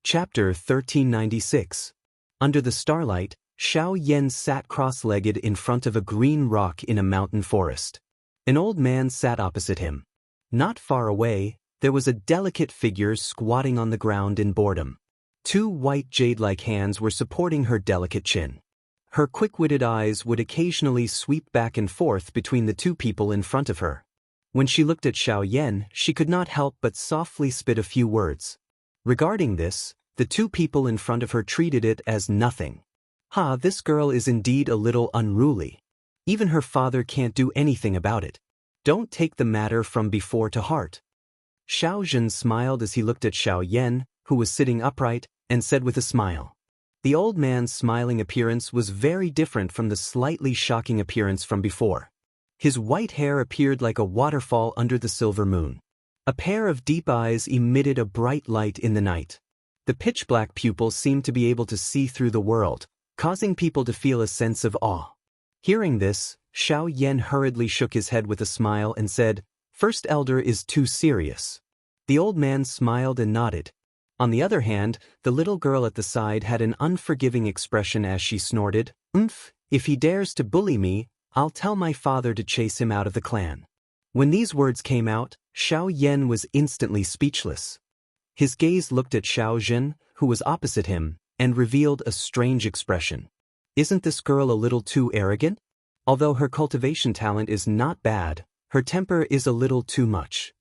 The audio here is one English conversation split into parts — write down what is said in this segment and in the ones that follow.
Chapter 1396. Under the starlight, Xiao Yan sat cross-legged in front of a green rock in a mountain forest. An old man sat opposite him. Not far away, there was a delicate figure squatting on the ground in boredom. Two white jade-like hands were supporting her delicate chin. Her quick-witted eyes would occasionally sweep back and forth between the two people in front of her. When she looked at Xiao Yan, she could not help but softly spit a few words. Regarding this, the two people in front of her treated it as nothing. This girl is indeed a little unruly. Even her father can't do anything about it. Don't take the matter from before to heart. Xiao Zhen smiled as he looked at Xiao Yan, who was sitting upright, and said with a smile. The old man's smiling appearance was very different from the slightly shocking appearance from before. His white hair appeared like a waterfall under the silver moon. A pair of deep eyes emitted a bright light in the night. The pitch-black pupils seemed to be able to see through the world, causing people to feel a sense of awe. Hearing this, Xiao Yan hurriedly shook his head with a smile and said, "First elder is too serious." The old man smiled and nodded. On the other hand, the little girl at the side had an unforgiving expression as she snorted, If he dares to bully me, I'll tell my father to chase him out of the clan." When these words came out, Xiao Yan was instantly speechless. His gaze looked at Xiao Zhen, who was opposite him, and revealed a strange expression. Isn't this girl a little too arrogant? Although her cultivation talent is not bad, her temper is a little too much.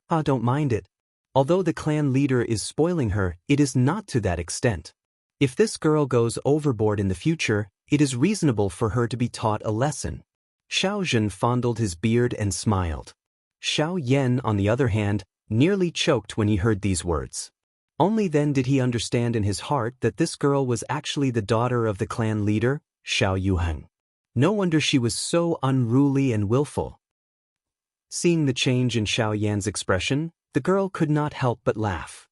Don't mind it. Although the clan leader is spoiling her, it is not to that extent. If this girl goes overboard in the future, it is reasonable for her to be taught a lesson. Xiao Zhen fondled his beard and smiled. Xiao Yan, on the other hand, nearly choked when he heard these words. Only then did he understand in his heart that this girl was actually the daughter of the clan leader, Xiao Yuheng. No wonder she was so unruly and willful. Seeing the change in Xiao Yan's expression, the girl could not help but laugh.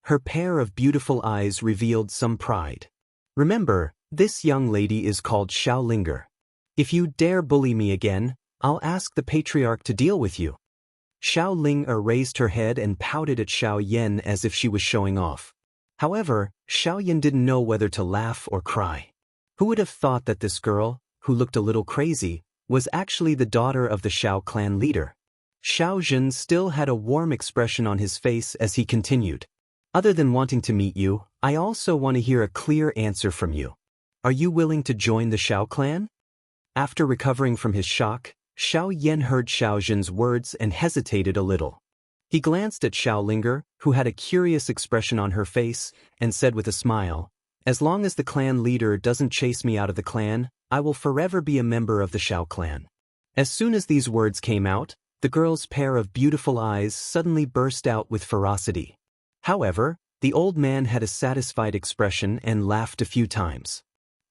Her pair of beautiful eyes revealed some pride. Remember, this young lady is called Xiao Linger. If you dare bully me again, I'll ask the patriarch to deal with you. Xiao Linger raised her head and pouted at Xiao Yan as if she was showing off. However, Xiao Yan didn't know whether to laugh or cry. Who would have thought that this girl, who looked a little crazy, was actually the daughter of the Xiao clan leader? Xiao Zhen still had a warm expression on his face as he continued. Other than wanting to meet you, I also want to hear a clear answer from you. Are you willing to join the Xiao clan? After recovering from his shock, Xiao Yan heard Xiao Zhen's words and hesitated a little. He glanced at Xiao Linger, who had a curious expression on her face, and said with a smile, "As long as the clan leader doesn't chase me out of the clan, I will forever be a member of the Xiao clan." As soon as these words came out, the girl's pair of beautiful eyes suddenly burst out with ferocity. However, the old man had a satisfied expression and laughed a few times.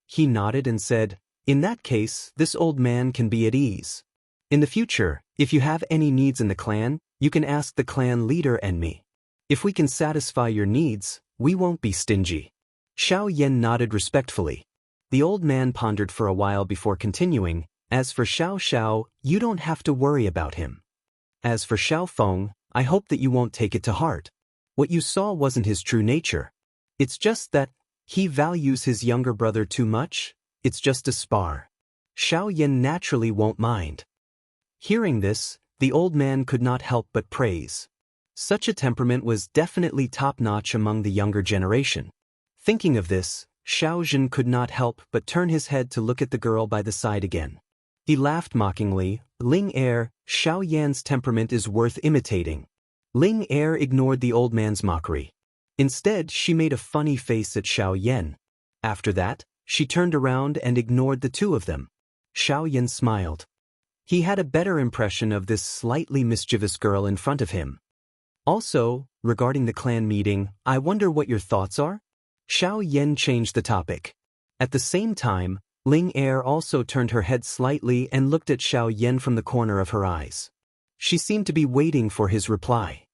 He nodded and said, "In that case, this old man can be at ease. In the future, if you have any needs in the clan, you can ask the clan leader and me. If we can satisfy your needs, we won't be stingy." Xiao Yan nodded respectfully. The old man pondered for a while before continuing, "As for Xiao Xiao, you don't have to worry about him. As for Xiao Feng, I hope that you won't take it to heart. What you saw wasn't his true nature. It's just that he values his younger brother too much. It's just a spar. Xiao Yan naturally won't mind." Hearing this, the old man could not help but praise. Such a temperament was definitely top-notch among the younger generation. Thinking of this, Xiao Zhen could not help but turn his head to look at the girl by the side again. He laughed mockingly. "Ling Er, Xiao Yan's temperament is worth imitating." Ling Er ignored the old man's mockery. Instead, she made a funny face at Xiao Yan. After that, she turned around and ignored the two of them. Xiao Yan smiled. He had a better impression of this slightly mischievous girl in front of him. "Also, regarding the clan meeting, I wonder what your thoughts are?" Xiao Yan changed the topic. At the same time, Ling Er also turned her head slightly and looked at Xiao Yan from the corner of her eyes. She seemed to be waiting for his reply.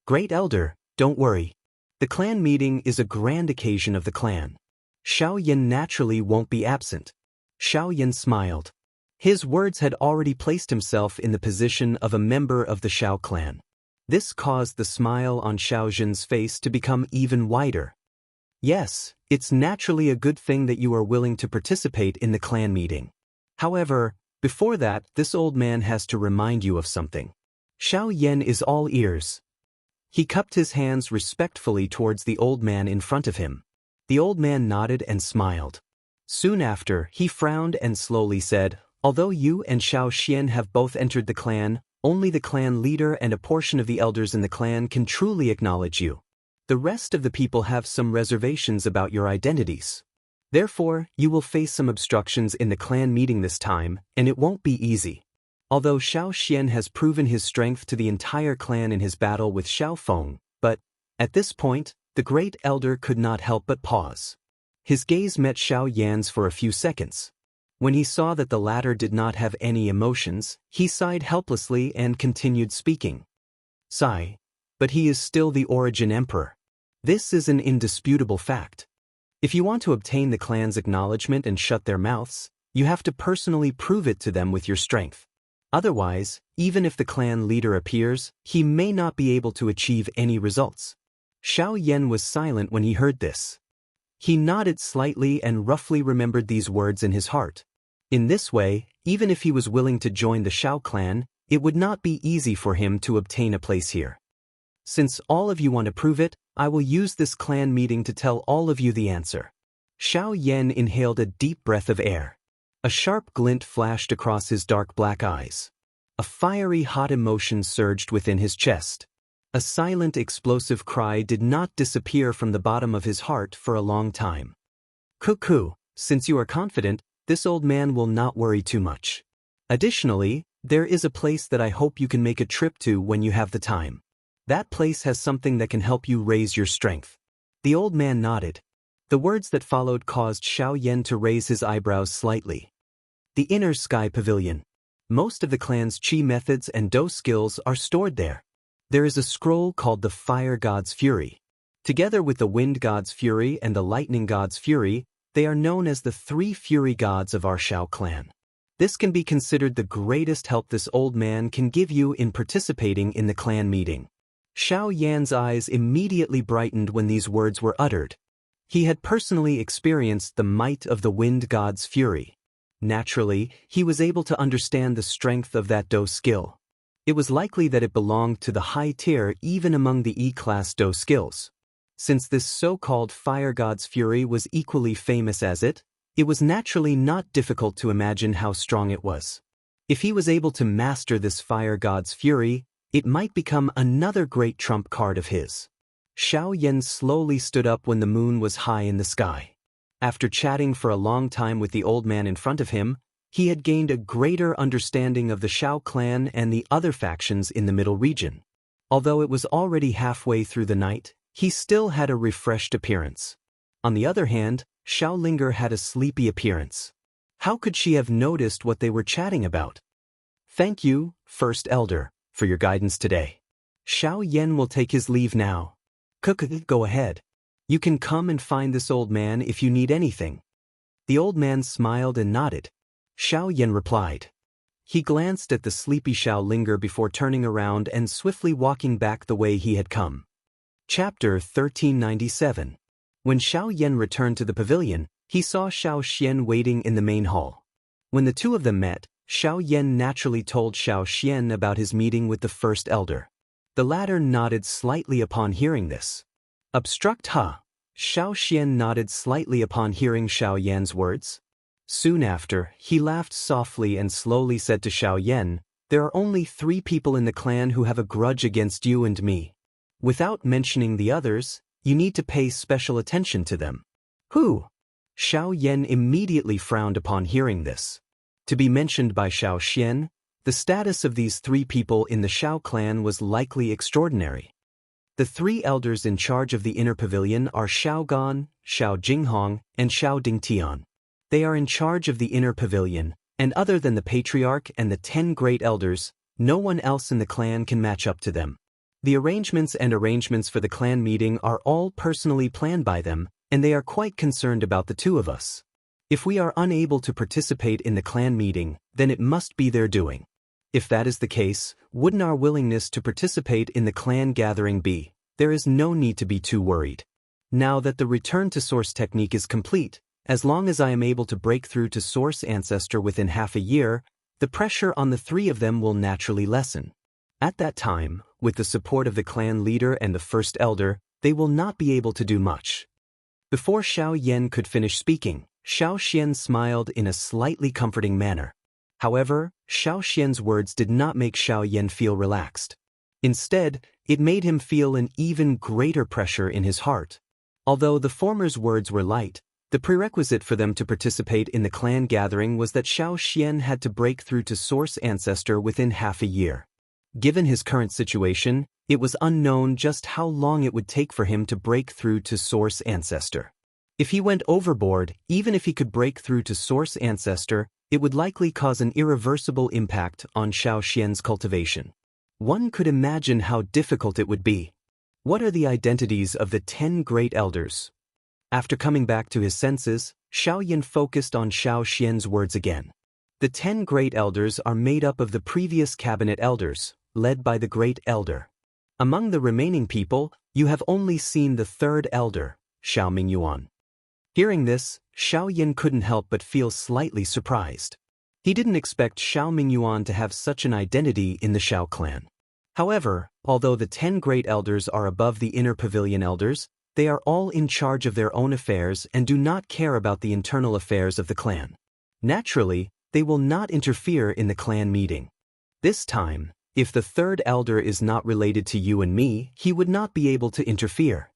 "Great Elder, don't worry. The clan meeting is a grand occasion of the clan. Xiao Yan naturally won't be absent." Xiao Yan smiled. His words had already placed himself in the position of a member of the Xiao clan. This caused the smile on Xiao Zhen's face to become even wider. Yes, it's naturally a good thing that you are willing to participate in the clan meeting. However, before that, this old man has to remind you of something. Xiao Yan is all ears. He cupped his hands respectfully towards the old man in front of him. The old man nodded and smiled. Soon after, he frowned and slowly said, "Although you and Xiao Xian have both entered the clan, only the clan leader and a portion of the elders in the clan can truly acknowledge you. The rest of the people have some reservations about your identities. Therefore, you will face some obstructions in the clan meeting this time, and it won't be easy." Although Xiao Xian has proven his strength to the entire clan in his battle with Xiao Feng, but, at this point, the great elder could not help but pause. His gaze met Xiao Yan's for a few seconds. When he saw that the latter did not have any emotions, he sighed helplessly and continued speaking. "Sigh. But he is still the Origin Emperor. This is an indisputable fact. If you want to obtain the clan's acknowledgement and shut their mouths, you have to personally prove it to them with your strength. Otherwise, even if the clan leader appears, he may not be able to achieve any results." Xiao Yan was silent when he heard this. He nodded slightly and roughly remembered these words in his heart. In this way, even if he was willing to join the Xiao clan, it would not be easy for him to obtain a place here. "Since all of you want to prove it, I will use this clan meeting to tell all of you the answer." Xiao Yan inhaled a deep breath of air. A sharp glint flashed across his dark black eyes. A fiery hot emotion surged within his chest. A silent explosive cry did not disappear from the bottom of his heart for a long time. "Cuckoo, since you are confident, this old man will not worry too much. Additionally, there is a place that I hope you can make a trip to when you have the time. That place has something that can help you raise your strength." The old man nodded. The words that followed caused Xiao Yan to raise his eyebrows slightly. The Inner Sky Pavilion. Most of the clan's chi methods and do skills are stored there. There is a scroll called the Fire God's Fury. Together with the Wind God's Fury and the Lightning God's Fury, they are known as the three Fury Gods of our Xiao clan. This can be considered the greatest help this old man can give you in participating in the clan meeting. Xiao Yan's eyes immediately brightened when these words were uttered. He had personally experienced the might of the Wind God's Fury. Naturally, he was able to understand the strength of that do skill. It was likely that it belonged to the high tier even among the E-class do skills. Since this so-called Fire God's Fury was equally famous as it was naturally not difficult to imagine how strong it was. If he was able to master this Fire God's Fury, it might become another great trump card of his. Xiao Yan slowly stood up when the moon was high in the sky. After chatting for a long time with the old man in front of him, he had gained a greater understanding of the Xiao clan and the other factions in the middle region. Although it was already halfway through the night, he still had a refreshed appearance. On the other hand, Xiao Linger had a sleepy appearance. How could she have noticed what they were chatting about? "Thank you, First Elder, for your guidance today. Xiao Yan will take his leave now. Go ahead. You can come and find this old man if you need anything." The old man smiled and nodded. Xiao Yan replied. He glanced at the sleepy Xiao Linger before turning around and swiftly walking back the way he had come. Chapter 1397. When Xiao Yan returned to the pavilion, he saw Xiao Xian waiting in the main hall. When the two of them met, Xiao Yan naturally told Xiao Xian about his meeting with the First Elder. The latter nodded slightly upon hearing this. "Obstruct, huh?" Xiao Xian nodded slightly upon hearing Xiao Yan's words. Soon after, he laughed softly and slowly said to Xiao Yan, "There are only 3 people in the clan who have a grudge against you and me. Without mentioning the others, you need to pay special attention to them." "Who?" Xiao Yan immediately frowned upon hearing this. To be mentioned by Xiao Xian, the status of these 3 people in the Xiao clan was likely extraordinary. The 3 elders in charge of the inner pavilion are Xiao Gan, Xiao Jinghong, and Xiao Dingtian. They are in charge of the inner pavilion, and other than the patriarch and the 10 great elders, no one else in the clan can match up to them. The arrangements for the clan meeting are all personally planned by them, and they are quite concerned about the 2 of us. If we are unable to participate in the clan meeting, then it must be their doing. If that is the case, wouldn't our willingness to participate in the clan gathering be? There is no need to be too worried. now that the return to source technique is complete, as long as I am able to break through to source ancestor within half a year, the pressure on the three of them will naturally lessen. At that time, with the support of the clan leader and the first elder, they will not be able to do much. Before Xiao Yan could finish speaking, Xiao Xian smiled in a slightly comforting manner. However, Xiao Xian's words did not make Xiao Yan feel relaxed. Instead, it made him feel an even greater pressure in his heart. Although the former's words were light, the prerequisite for them to participate in the clan gathering was that Xiao Xian had to break through to source ancestor within half a year. Given his current situation, it was unknown just how long it would take for him to break through to source ancestor. If he went overboard, even if he could break through to source ancestor, it would likely cause an irreversible impact on Xiao Xian's cultivation. One could imagine how difficult it would be. What are the identities of the 10 great elders? After coming back to his senses, Xiao Yan focused on Xiao Xian's words again. The 10 great elders are made up of the previous cabinet elders, led by the great elder. Among the remaining people, you have only seen the third elder, Xiao Mingyuan. Hearing this, Xiao Yan couldn't help but feel slightly surprised. He didn't expect Xiao Mingyuan to have such an identity in the Xiao clan. However, although the 10 great elders are above the inner pavilion elders, they are all in charge of their own affairs and do not care about the internal affairs of the clan. Naturally, they will not interfere in the clan meeting. This time, if the third elder is not related to you and me, he would not be able to interfere.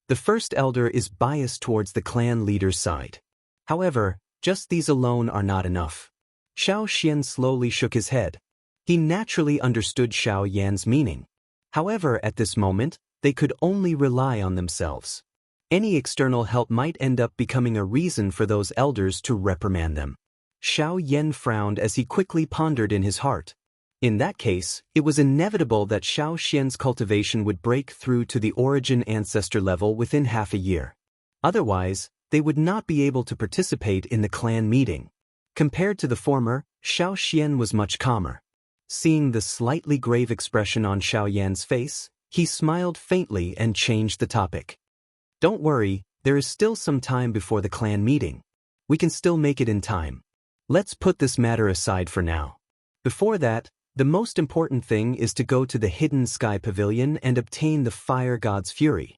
The first elder is biased towards the clan leader's side. However, just these alone are not enough. Xiao Xian slowly shook his head. He naturally understood Xiao Yan's meaning. However, at this moment, they could only rely on themselves. Any external help might end up becoming a reason for those elders to reprimand them. Xiao Yan frowned as he quickly pondered in his heart. In that case, it was inevitable that Xiao Xian's cultivation would break through to the origin ancestor level within half a year. Otherwise, they would not be able to participate in the clan meeting. Compared to the former, Xiao Xian was much calmer. Seeing the slightly grave expression on Xiao Yan's face, he smiled faintly and changed the topic. Don't worry, there is still some time before the clan meeting. We can still make it in time. Let's put this matter aside for now. Before that, the most important thing is to go to the hidden sky pavilion and obtain the fire god's fury.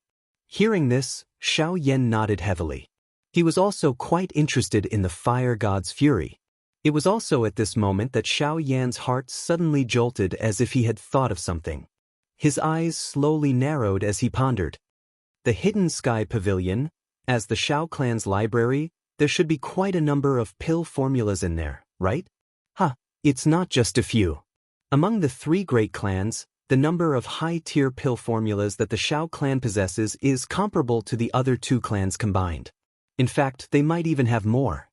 Hearing this, Xiao Yan nodded heavily. He was also quite interested in the fire god's fury. It was also at this moment that Xiao Yan's heart suddenly jolted as if he had thought of something. His eyes slowly narrowed as he pondered. The hidden sky pavilion, as the Xiao clan's library, there should be quite a number of pill formulas in there, right? It's not just a few. Among the 3 great clans, the number of high-tier pill formulas that the Xiao clan possesses is comparable to the other 2 clans combined. In fact, they might even have more.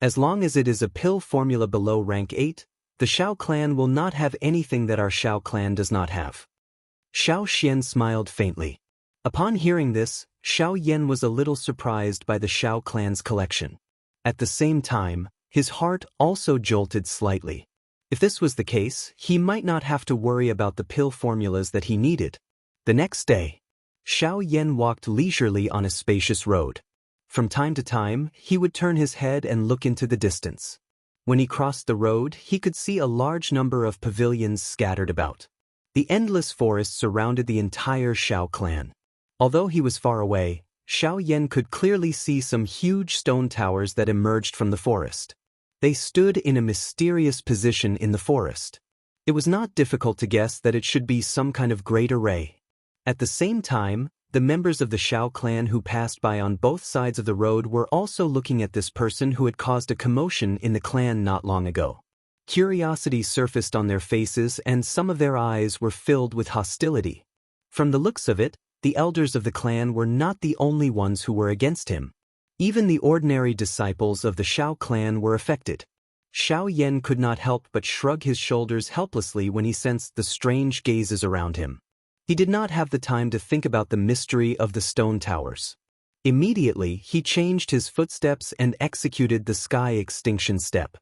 As long as it is a pill formula below rank 8, the Xiao clan will not have anything that our Xiao clan does not have. Xiao Xian smiled faintly. Upon hearing this, Xiao Yan was a little surprised by the Xiao clan's collection. At the same time, his heart also jolted slightly. If this was the case, he might not have to worry about the pill formulas that he needed. The next day, Xiao Yan walked leisurely on a spacious road. From time to time, he would turn his head and look into the distance. When he crossed the road, he could see a large number of pavilions scattered about. The endless forest surrounded the entire Xiao clan. Although he was far away, Xiao Yan could clearly see some huge stone towers that emerged from the forest. They stood in a mysterious position in the forest. It was not difficult to guess that it should be some kind of great array. At the same time, the members of the Xiao clan who passed by on both sides of the road were also looking at this person who had caused a commotion in the clan not long ago. Curiosity surfaced on their faces and some of their eyes were filled with hostility. From the looks of it, the elders of the clan were not the only ones who were against him. Even the ordinary disciples of the Xiao clan were affected. Xiao Yan could not help but shrug his shoulders helplessly when he sensed the strange gazes around him. He did not have the time to think about the mystery of the stone towers. Immediately, he changed his footsteps and executed the sky extinction step.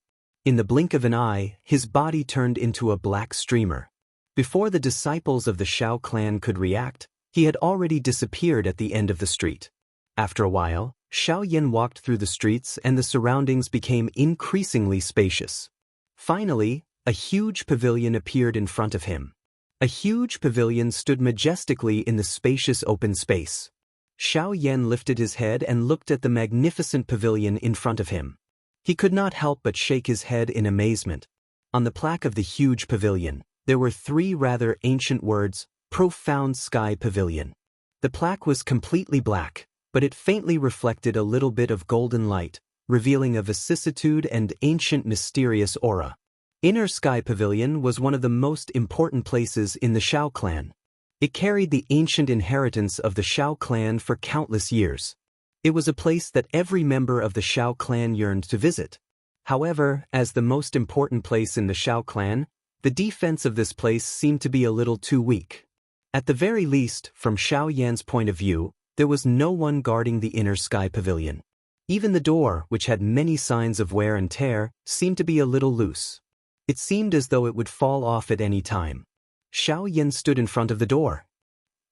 In the blink of an eye, his body turned into a black streamer. Before the disciples of the Xiao clan could react, he had already disappeared at the end of the street. After a while, Xiao Yan walked through the streets and the surroundings became increasingly spacious. Finally, a huge pavilion appeared in front of him. A huge pavilion stood majestically in the spacious open space. Xiao Yan lifted his head and looked at the magnificent pavilion in front of him. He could not help but shake his head in amazement. On the plaque of the huge pavilion, there were 3 rather ancient words, Profound Sky Pavilion. The plaque was completely black, but it faintly reflected a little bit of golden light, revealing a vicissitude and ancient mysterious aura. Inner Sky Pavilion was one of the most important places in the Shao clan. It carried the ancient inheritance of the Shao clan for countless years. It was a place that every member of the Shao clan yearned to visit. However, as the most important place in the Shao clan, the defense of this place seemed to be a little too weak. At the very least, from Xiao Yan's point of view, there was no one guarding the Inner Sky Pavilion. Even the door, which had many signs of wear and tear, seemed to be a little loose. It seemed as though it would fall off at any time. Xiao Yan stood in front of the door.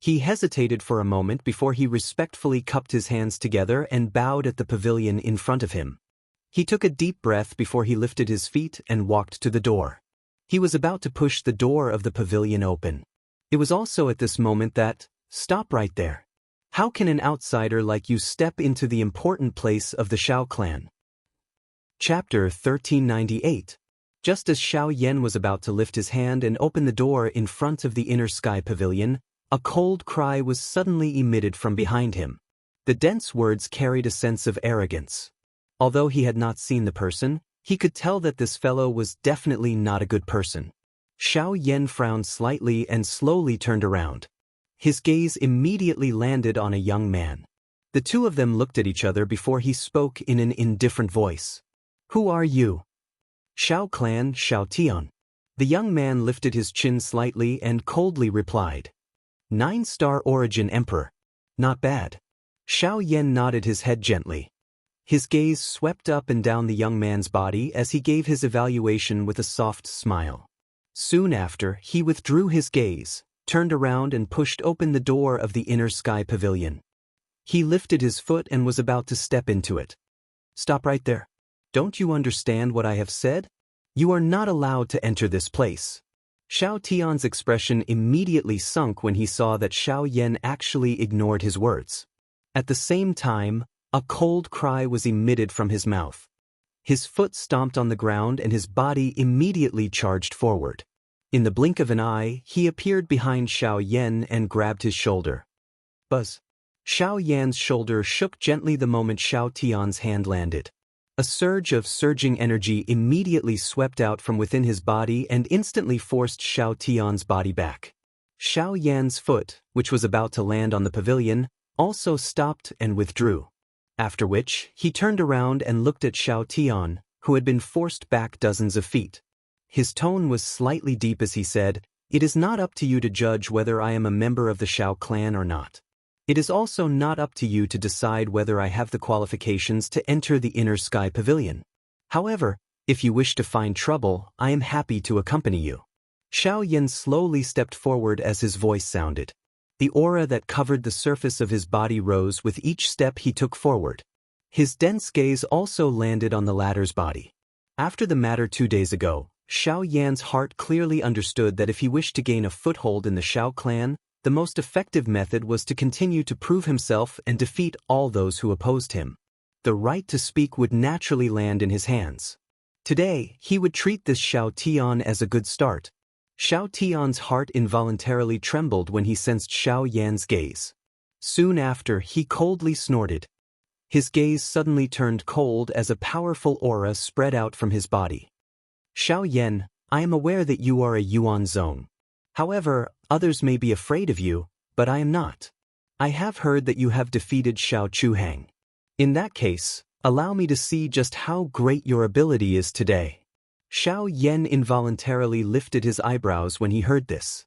He hesitated for a moment before he respectfully cupped his hands together and bowed at the pavilion in front of him. He took a deep breath before he lifted his feet and walked to the door. He was about to push the door of the pavilion open. It was also at this moment that, "Stop right there. How can an outsider like you step into the important place of the Shao clan?" Chapter 1398. Just as Xiao Yan was about to lift his hand and open the door in front of the Inner Sky Pavilion, a cold cry was suddenly emitted from behind him. The dense words carried a sense of arrogance. Although he had not seen the person, he could tell that this fellow was definitely not a good person. Xiao Yan frowned slightly and slowly turned around. His gaze immediately landed on a young man. The two of them looked at each other before he spoke in an indifferent voice. "Who are you?" "Shao clan, Shao Tian." The young man lifted his chin slightly and coldly replied. 9-star origin emperor. Not bad. Xiao Yan nodded his head gently. His gaze swept up and down the young man's body as he gave his evaluation with a soft smile. Soon after, he withdrew his gaze, turned around and pushed open the door of the Inner Sky Pavilion. He lifted his foot and was about to step into it. "Stop right there. Don't you understand what I have said? You are not allowed to enter this place." Xiao Tian's expression immediately sunk when he saw that Xiao Yan actually ignored his words. At the same time, a cold cry was emitted from his mouth. His foot stomped on the ground and his body immediately charged forward. In the blink of an eye, he appeared behind Xiao Yan and grabbed his shoulder. Buzz. Xiao Yan's shoulder shook gently the moment Xiao Tian's hand landed. A surge of surging energy immediately swept out from within his body and instantly forced Xiao Tian's body back. Xiao Yan's foot, which was about to land on the pavilion, also stopped and withdrew. After which, he turned around and looked at Xiao Tian, who had been forced back dozens of feet. His tone was slightly deep as he said, "It is not up to you to judge whether I am a member of the Shao clan or not. It is also not up to you to decide whether I have the qualifications to enter the Inner Sky Pavilion. However, if you wish to find trouble, I am happy to accompany you." Xiao Yan slowly stepped forward as his voice sounded. The aura that covered the surface of his body rose with each step he took forward. His dense gaze also landed on the latter's body. After the matter 2 days ago, Xiao Yan's heart clearly understood that if he wished to gain a foothold in the Shao clan, the most effective method was to continue to prove himself and defeat all those who opposed him. The right to speak would naturally land in his hands. Today, he would treat this Xiao Tian as a good start. Xiao Tian's heart involuntarily trembled when he sensed Xiao Yan's gaze. Soon after, he coldly snorted. His gaze suddenly turned cold as a powerful aura spread out from his body. "Xiao Yan, I am aware that you are a Yuan Zone. However, others may be afraid of you, but I am not. I have heard that you have defeated Xiao Chuhang. In that case, allow me to see just how great your ability is today." Xiao Yan involuntarily lifted his eyebrows when he heard this.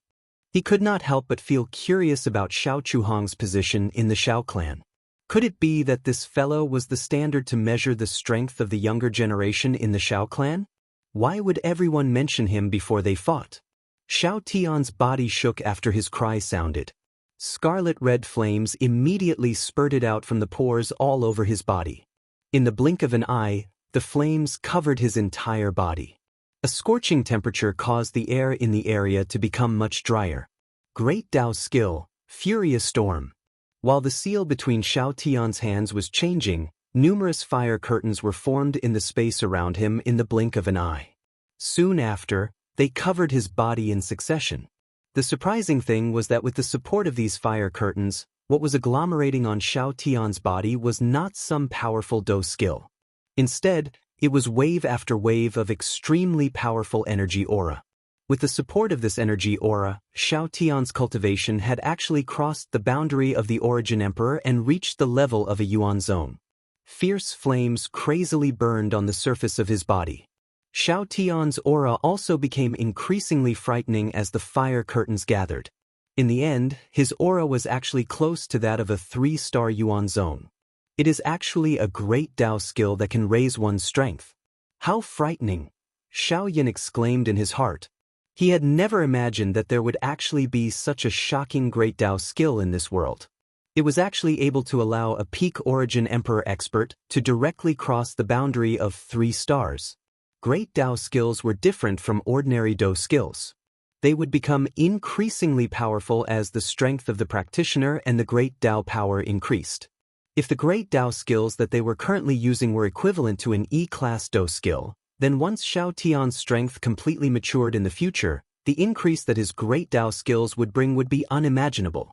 He could not help but feel curious about Xiao Chuhang's position in the Shao clan. Could it be that this fellow was the standard to measure the strength of the younger generation in the Shao clan? Why would everyone mention him before they fought? Xiao Tian's body shook after his cry sounded. Scarlet-red flames immediately spurted out from the pores all over his body. In the blink of an eye, the flames covered his entire body. A scorching temperature caused the air in the area to become much drier. Great Dao skill, Furious Storm. While the seal between Xiao Tian's hands was changing, numerous fire curtains were formed in the space around him in the blink of an eye. Soon after, they covered his body in succession. The surprising thing was that with the support of these fire curtains, what was agglomerating on Xiao Tian's body was not some powerful Dou skill. Instead, it was wave after wave of extremely powerful energy aura. With the support of this energy aura, Xiao Tian's cultivation had actually crossed the boundary of the Origin Emperor and reached the level of a Yuan zone. Fierce flames crazily burned on the surface of his body. Xiao Tian's aura also became increasingly frightening as the fire curtains gathered. In the end, his aura was actually close to that of a 3-star Yuan zone. It is actually a great Dao skill that can raise one's strength. How frightening! Xiao Yan exclaimed in his heart. He had never imagined that there would actually be such a shocking great Dao skill in this world. It was actually able to allow a peak Origin Emperor expert to directly cross the boundary of 3 stars. Great Dao skills were different from ordinary Dou skills. They would become increasingly powerful as the strength of the practitioner and the great Dao power increased. If the great Dao skills that they were currently using were equivalent to an E-class Dou skill, then once Xiao Tian's strength completely matured in the future, the increase that his great Dao skills would bring would be unimaginable.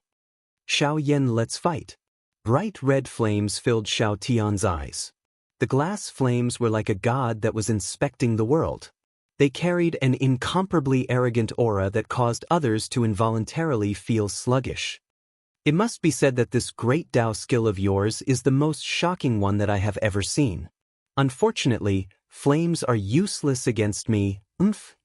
Xiao Yan, let's fight. Bright red flames filled Xiao Tian's eyes. The glass flames were like a god that was inspecting the world. They carried an incomparably arrogant aura that caused others to involuntarily feel sluggish. It must be said that this great Dao skill of yours is the most shocking one that I have ever seen. Unfortunately, flames are useless against me,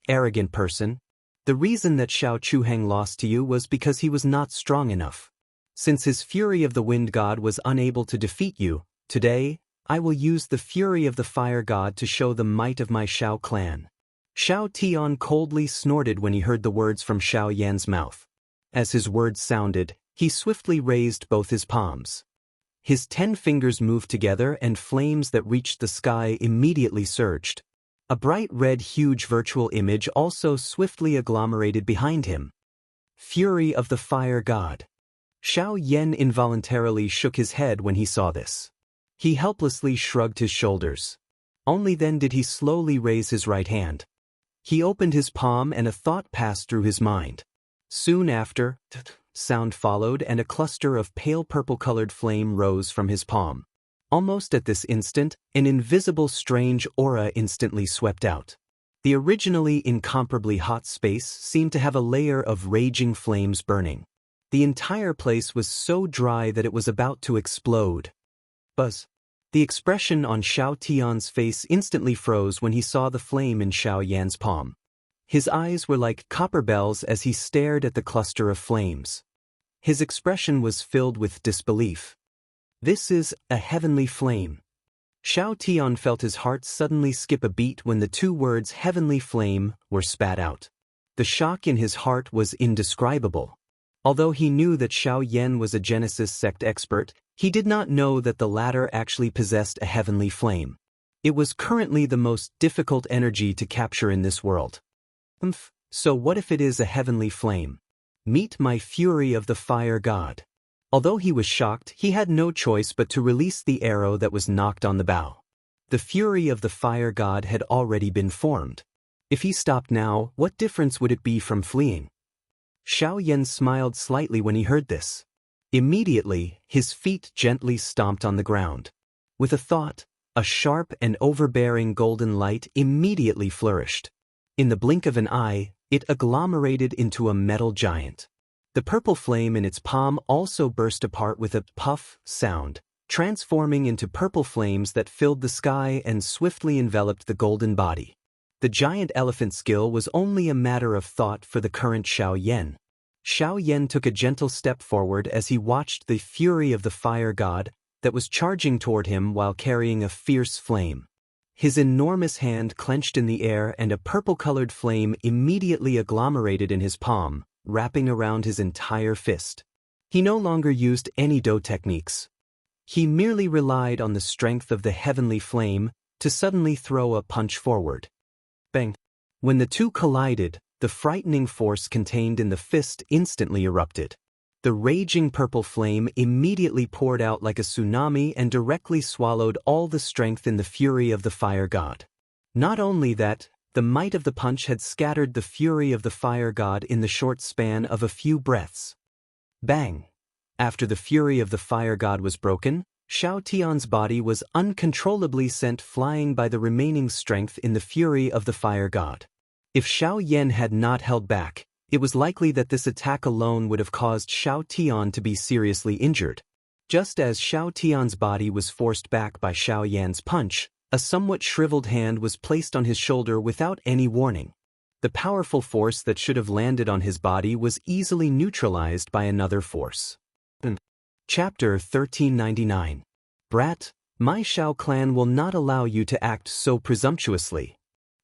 arrogant person. The reason that Xiao Chuheng lost to you was because he was not strong enough. Since his fury of the wind god was unable to defeat you, today, I will use the fury of the fire god to show the might of my Xiao clan. Xiao Tian coldly snorted when he heard the words from Xiao Yan's mouth. As his words sounded, he swiftly raised both his palms. His 10 fingers moved together and flames that reached the sky immediately surged. A bright red huge virtual image also swiftly agglomerated behind him. Fury of the fire god. Xiao Yan involuntarily shook his head when he saw this. He helplessly shrugged his shoulders. Only then did he slowly raise his right hand. He opened his palm and a thought passed through his mind. Soon after, sound followed and a cluster of pale purple-colored flame rose from his palm. Almost at this instant, an invisible strange aura instantly swept out. The originally incomparably hot space seemed to have a layer of raging flames burning. The entire place was so dry that it was about to explode. Buzz. The expression on Xiao Tian's face instantly froze when he saw the flame in Xiao Yan's palm. His eyes were like copper bells as he stared at the cluster of flames. His expression was filled with disbelief. This is a heavenly flame. Xiao Tian felt his heart suddenly skip a beat when the 2 words heavenly flame were spat out. The shock in his heart was indescribable. Although he knew that Xiao Yan was a Genesis sect expert, he did not know that the latter actually possessed a heavenly flame. It was currently the most difficult energy to capture in this world. So what if it is a heavenly flame? Meet my fury of the fire god. Although he was shocked, he had no choice but to release the arrow that was knocked on the bow. The fury of the fire god had already been formed. If he stopped now, what difference would it be from fleeing? Xiao Yan smiled slightly when he heard this. Immediately, his feet gently stomped on the ground. With a thought, a sharp and overbearing golden light immediately flourished. In the blink of an eye, it agglomerated into a metal giant. The purple flame in its palm also burst apart with a puff sound, transforming into purple flames that filled the sky and swiftly enveloped the golden body. The giant elephant skill was only a matter of thought for the current Xiao Yan. Xiao Yan took a gentle step forward as he watched the fury of the fire god that was charging toward him while carrying a fierce flame. His enormous hand clenched in the air and a purple-colored flame immediately agglomerated in his palm, wrapping around his entire fist. He no longer used any Do techniques. He merely relied on the strength of the heavenly flame to suddenly throw a punch forward. Bang! When the two collided, the frightening force contained in the fist instantly erupted. The raging purple flame immediately poured out like a tsunami and directly swallowed all the strength in the fury of the fire god. Not only that, the might of the punch had scattered the fury of the fire god in the short span of a few breaths. Bang! After the fury of the fire god was broken, Xiao Tian's body was uncontrollably sent flying by the remaining strength in the fury of the fire god. If Xiao Yan had not held back, it was likely that this attack alone would have caused Xiao Tian to be seriously injured. Just as Xiao Tian's body was forced back by Xiao Yan's punch, a somewhat shriveled hand was placed on his shoulder without any warning. The powerful force that should have landed on his body was easily neutralized by another force. Chapter 1399. Brat, my Xiao clan will not allow you to act so presumptuously.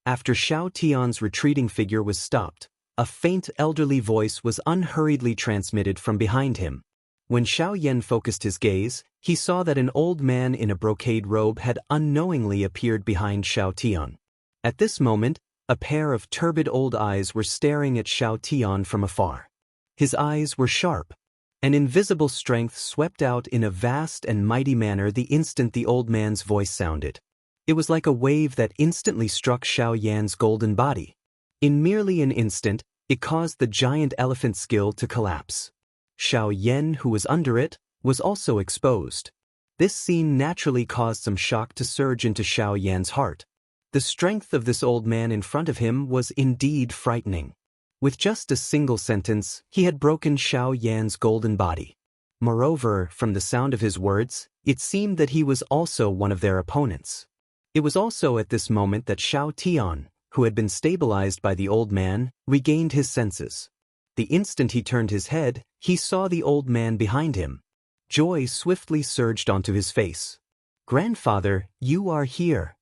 After Xiao Tian's retreating figure was stopped, a faint elderly voice was unhurriedly transmitted from behind him. When Xiao Yan focused his gaze, he saw that an old man in a brocade robe had unknowingly appeared behind Xiao Tian. At this moment, a pair of turbid old eyes were staring at Xiao Tian from afar. His eyes were sharp. An invisible strength swept out in a vast and mighty manner the instant the old man's voice sounded. It was like a wave that instantly struck Xiao Yan's golden body. In merely an instant, it caused the giant elephant skill to collapse. Xiao Yan, who was under it, was also exposed. This scene naturally caused some shock to surge into Xiao Yan's heart. The strength of this old man in front of him was indeed frightening. With just a single sentence, he had broken Xiao Yan's golden body. Moreover, from the sound of his words, it seemed that he was also one of their opponents. It was also at this moment that Xiao Tian, who had been stabilized by the old man, regained his senses. The instant he turned his head, he saw the old man behind him. Joy swiftly surged onto his face. "Grandfather, you are here."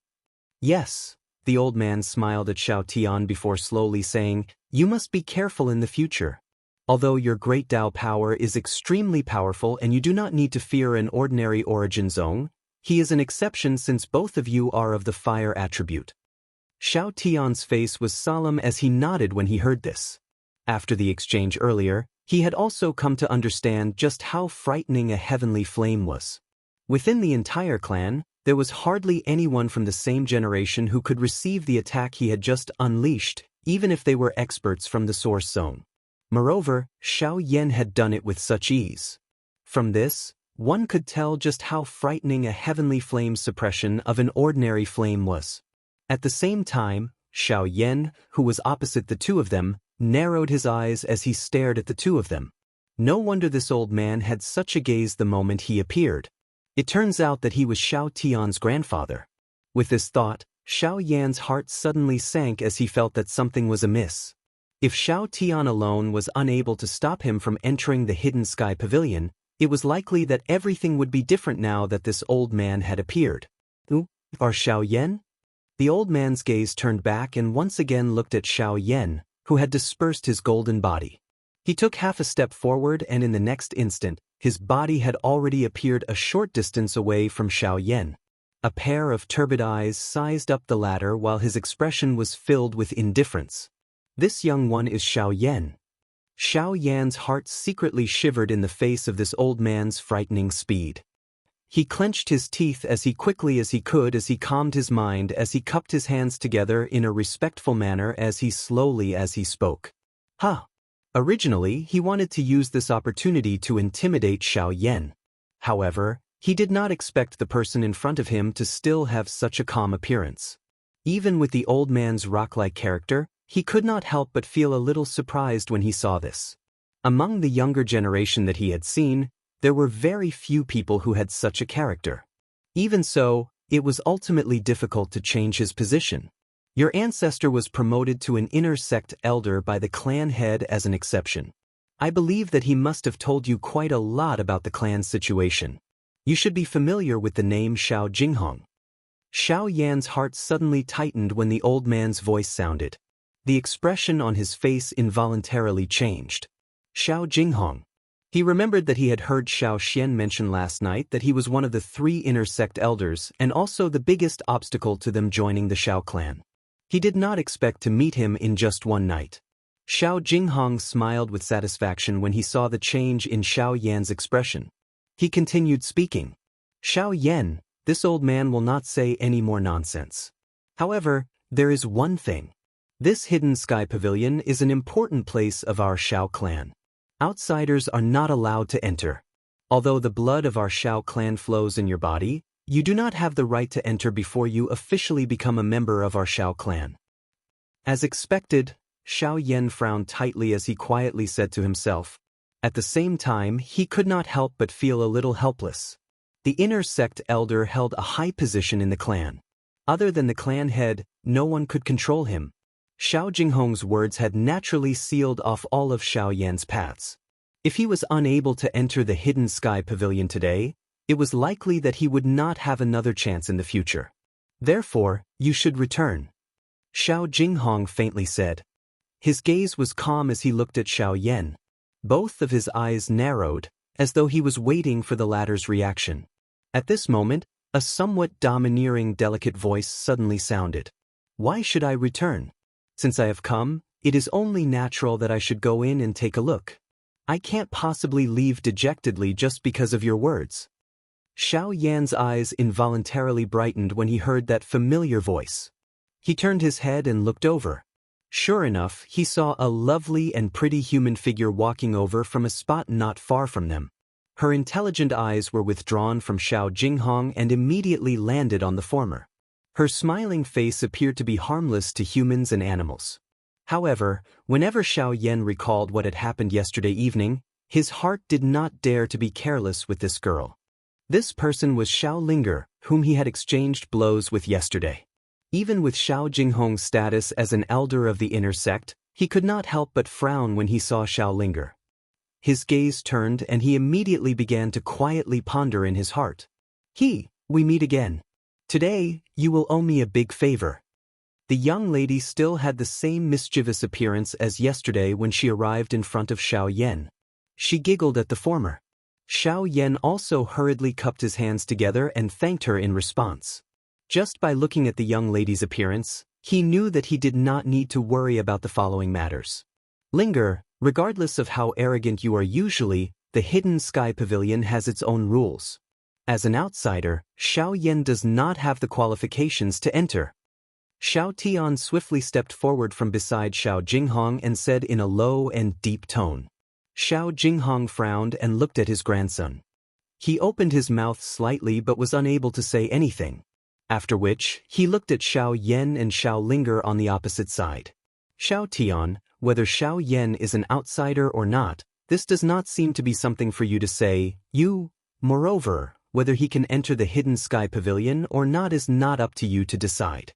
"Yes." The old man smiled at Xiao Tian before slowly saying, "You must be careful in the future. Although your great Tao power is extremely powerful and you do not need to fear an ordinary origin zone, he is an exception since both of you are of the fire attribute." Xiao Tian's face was solemn as he nodded when he heard this. After the exchange earlier, he had also come to understand just how frightening a heavenly flame was. Within the entire clan, there was hardly anyone from the same generation who could receive the attack he had just unleashed, even if they were experts from the source zone. Moreover, Xiao Yan had done it with such ease. From this, one could tell just how frightening a heavenly flame's suppression of an ordinary flame was. At the same time, Xiao Yan, who was opposite the two of them, narrowed his eyes as he stared at the two of them. No wonder this old man had such a gaze the moment he appeared. It turns out that he was Xiao Tian's grandfather. With this thought, Xiao Yan's heart suddenly sank as he felt that something was amiss. If Xiao Tian alone was unable to stop him from entering the Hidden Sky Pavilion, it was likely that everything would be different now that this old man had appeared. "Who are Xiao Yan?" The old man's gaze turned back and once again looked at Xiao Yan, who had dispersed his golden body. He took half a step forward and in the next instant, his body had already appeared a short distance away from Xiao Yan. A pair of turbid eyes sized up the latter while his expression was filled with indifference. "This young one is Xiao Yan." Xiao Yan's heart secretly shivered in the face of this old man's frightening speed. He clenched his teeth as quickly as he could as he calmed his mind as he cupped his hands together in a respectful manner as he spoke. Originally, he wanted to use this opportunity to intimidate Xiao Yan. However, he did not expect the person in front of him to still have such a calm appearance. Even with the old man's rock-like character, he could not help but feel a little surprised when he saw this. Among the younger generation that he had seen, there were very few people who had such a character. Even so, it was ultimately difficult to change his position. Your ancestor was promoted to an inner sect elder by the clan head as an exception. I believe that he must have told you quite a lot about the clan's situation. You should be familiar with the name Xiao Jinghong. Xiao Yan's heart suddenly tightened when the old man's voice sounded. The expression on his face involuntarily changed. "Xiao Jinghong." He remembered that he had heard Xiao Xian mention last night that he was one of the 3 inner sect elders and also the biggest obstacle to them joining the Xiao clan. He did not expect to meet him in just one night. Xiao Jinghong smiled with satisfaction when he saw the change in Xiao Yan's expression. He continued speaking. Xiao Yan, this old man will not say any more nonsense. However, there is one thing. This hidden sky pavilion is an important place of our Xiao clan. Outsiders are not allowed to enter. Although the blood of our Xiao clan flows in your body, you do not have the right to enter before you officially become a member of our Xiao clan. As expected, Xiao Yan frowned tightly as he quietly said to himself. At the same time, he could not help but feel a little helpless. The inner sect elder held a high position in the clan. Other than the clan head, no one could control him. Xiao Jinghong's words had naturally sealed off all of Xiao Yan's paths. If he was unable to enter the hidden sky pavilion today, it was likely that he would not have another chance in the future. Therefore, you should return. Xiao Jinghong faintly said. His gaze was calm as he looked at Xiao Yan. Both of his eyes narrowed, as though he was waiting for the latter's reaction. At this moment, a somewhat domineering, delicate voice suddenly sounded. Why should I return? Since I have come, it is only natural that I should go in and take a look. I can't possibly leave dejectedly just because of your words. Xiao Yan's eyes involuntarily brightened when he heard that familiar voice. He turned his head and looked over. Sure enough, he saw a lovely and pretty human figure walking over from a spot not far from them. Her intelligent eyes were withdrawn from Xiao Jinghong and immediately landed on the former. Her smiling face appeared to be harmless to humans and animals. However, whenever Xiao Yan recalled what had happened yesterday evening, his heart did not dare to be careless with this girl. This person was Xiao Linger, whom he had exchanged blows with yesterday. Even with Xiao Jinghong's status as an elder of the inner sect, he could not help but frown when he saw Xiao Linger. His gaze turned and he immediately began to quietly ponder in his heart. We meet again. Today, you will owe me a big favor. The young lady still had the same mischievous appearance as yesterday when she arrived in front of Xiao Yan. She giggled at the former. Xiao Yan also hurriedly cupped his hands together and thanked her in response. Just by looking at the young lady's appearance, he knew that he did not need to worry about the following matters. Linger, regardless of how arrogant you are usually, the hidden sky pavilion has its own rules. As an outsider, Xiao Yan does not have the qualifications to enter. Xiao Tian swiftly stepped forward from beside Xiao Jinghong and said in a low and deep tone. Xiao Jinghong frowned and looked at his grandson. He opened his mouth slightly but was unable to say anything. After which, he looked at Xiao Yan and Xiao Linger on the opposite side. Xiao Tian, whether Xiao Yan is an outsider or not, this does not seem to be something for you to say. Moreover, whether he can enter the hidden sky pavilion or not is not up to you to decide.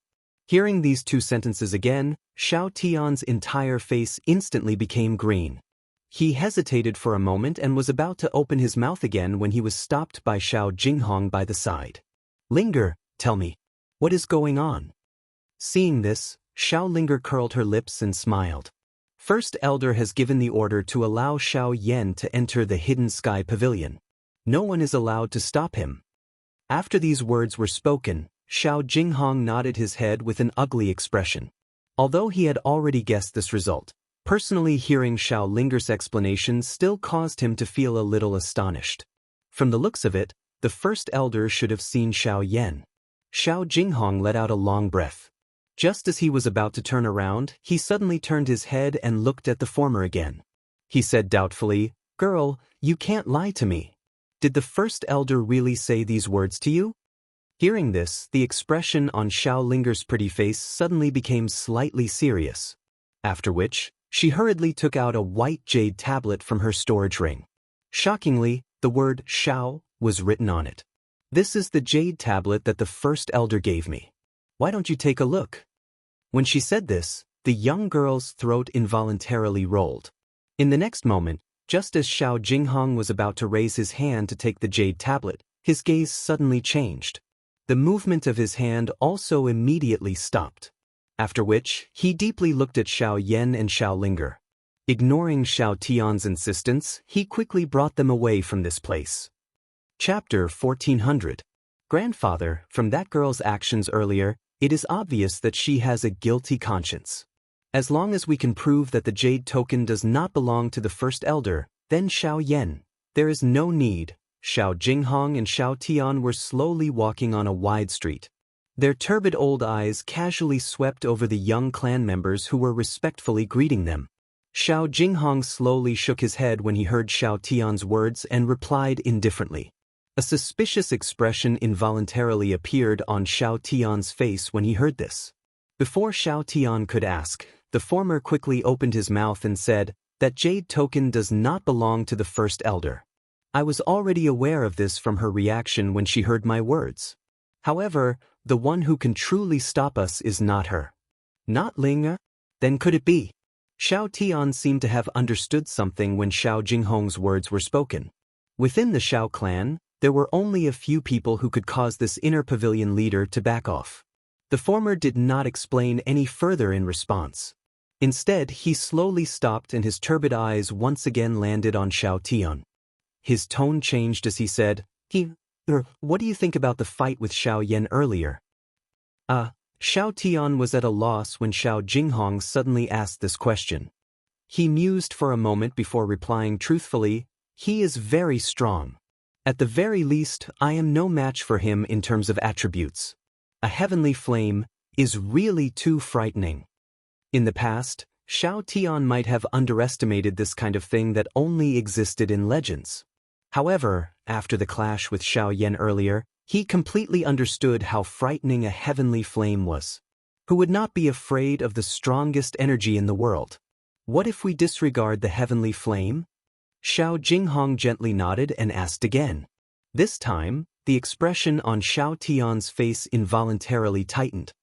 Hearing these 2 sentences again, Xiao Tian's entire face instantly became green. He hesitated for a moment and was about to open his mouth again when he was stopped by Xiao Jinghong by the side. Linger, tell me, what is going on? Seeing this, Xiao Linger curled her lips and smiled. First Elder has given the order to allow Xiao Yan to enter the hidden sky pavilion. No one is allowed to stop him. After these words were spoken, Xiao Jinghong nodded his head with an ugly expression. Although he had already guessed this result, personally hearing Xiao Linger's explanation still caused him to feel a little astonished. From the looks of it, the first elder should have seen Xiao Yan. Xiao Jinghong let out a long breath. Just as he was about to turn around, he suddenly turned his head and looked at the former again. He said doubtfully, "Girl, you can't lie to me. Did the first elder really say these words to you?" Hearing this, the expression on Xiao Linger's pretty face suddenly became slightly serious. After which, she hurriedly took out a white jade tablet from her storage ring. Shockingly, the word Xiao was written on it. "This is the jade tablet that the first elder gave me. Why don't you take a look?" When she said this, the young girl's throat involuntarily rolled. In the next moment, just as Xiao Jinghong was about to raise his hand to take the jade tablet, his gaze suddenly changed. The movement of his hand also immediately stopped. After which, he deeply looked at Xiao Yan and Xiao Linger. Ignoring Xiao Tian's insistence, he quickly brought them away from this place. Chapter 1400. Grandfather, from that girl's actions earlier, it is obvious that she has a guilty conscience. As long as we can prove that the jade token does not belong to the first elder, then Xiao Yan, there is no need. Xiao Jinghong and Xiao Tian were slowly walking on a wide street. Their turbid old eyes casually swept over the young clan members who were respectfully greeting them. Xiao Jinghong slowly shook his head when he heard Xiao Tian's words and replied indifferently. A suspicious expression involuntarily appeared on Xiao Tian's face when he heard this. Before Xiao Tian could ask, the former quickly opened his mouth and said, "That jade token does not belong to the first elder." I was already aware of this from her reaction when she heard my words. However, the one who can truly stop us is not her. Not Ling? Then could it be? Xiao Tian seemed to have understood something when Xiao Jinghong's words were spoken. Within the Xiao clan, there were only a few people who could cause this inner pavilion leader to back off. The former did not explain any further in response. Instead, he slowly stopped and his turbid eyes once again landed on Xiao Tian. His tone changed as he said, "What do you think about the fight with Xiao Yan earlier?" Xiao Tian was at a loss when Xiao Jinghong suddenly asked this question. He mused for a moment before replying truthfully, "He is very strong. At the very least, I am no match for him in terms of attributes. A heavenly flame is really too frightening." In the past, Xiao Tian might have underestimated this kind of thing that only existed in legends. However, after the clash with Xiao Yan earlier, he completely understood how frightening a heavenly flame was. Who would not be afraid of the strongest energy in the world? What if we disregard the heavenly flame? Xiao Jinghong gently nodded and asked again. This time, the expression on Xiao Tian's face involuntarily tightened.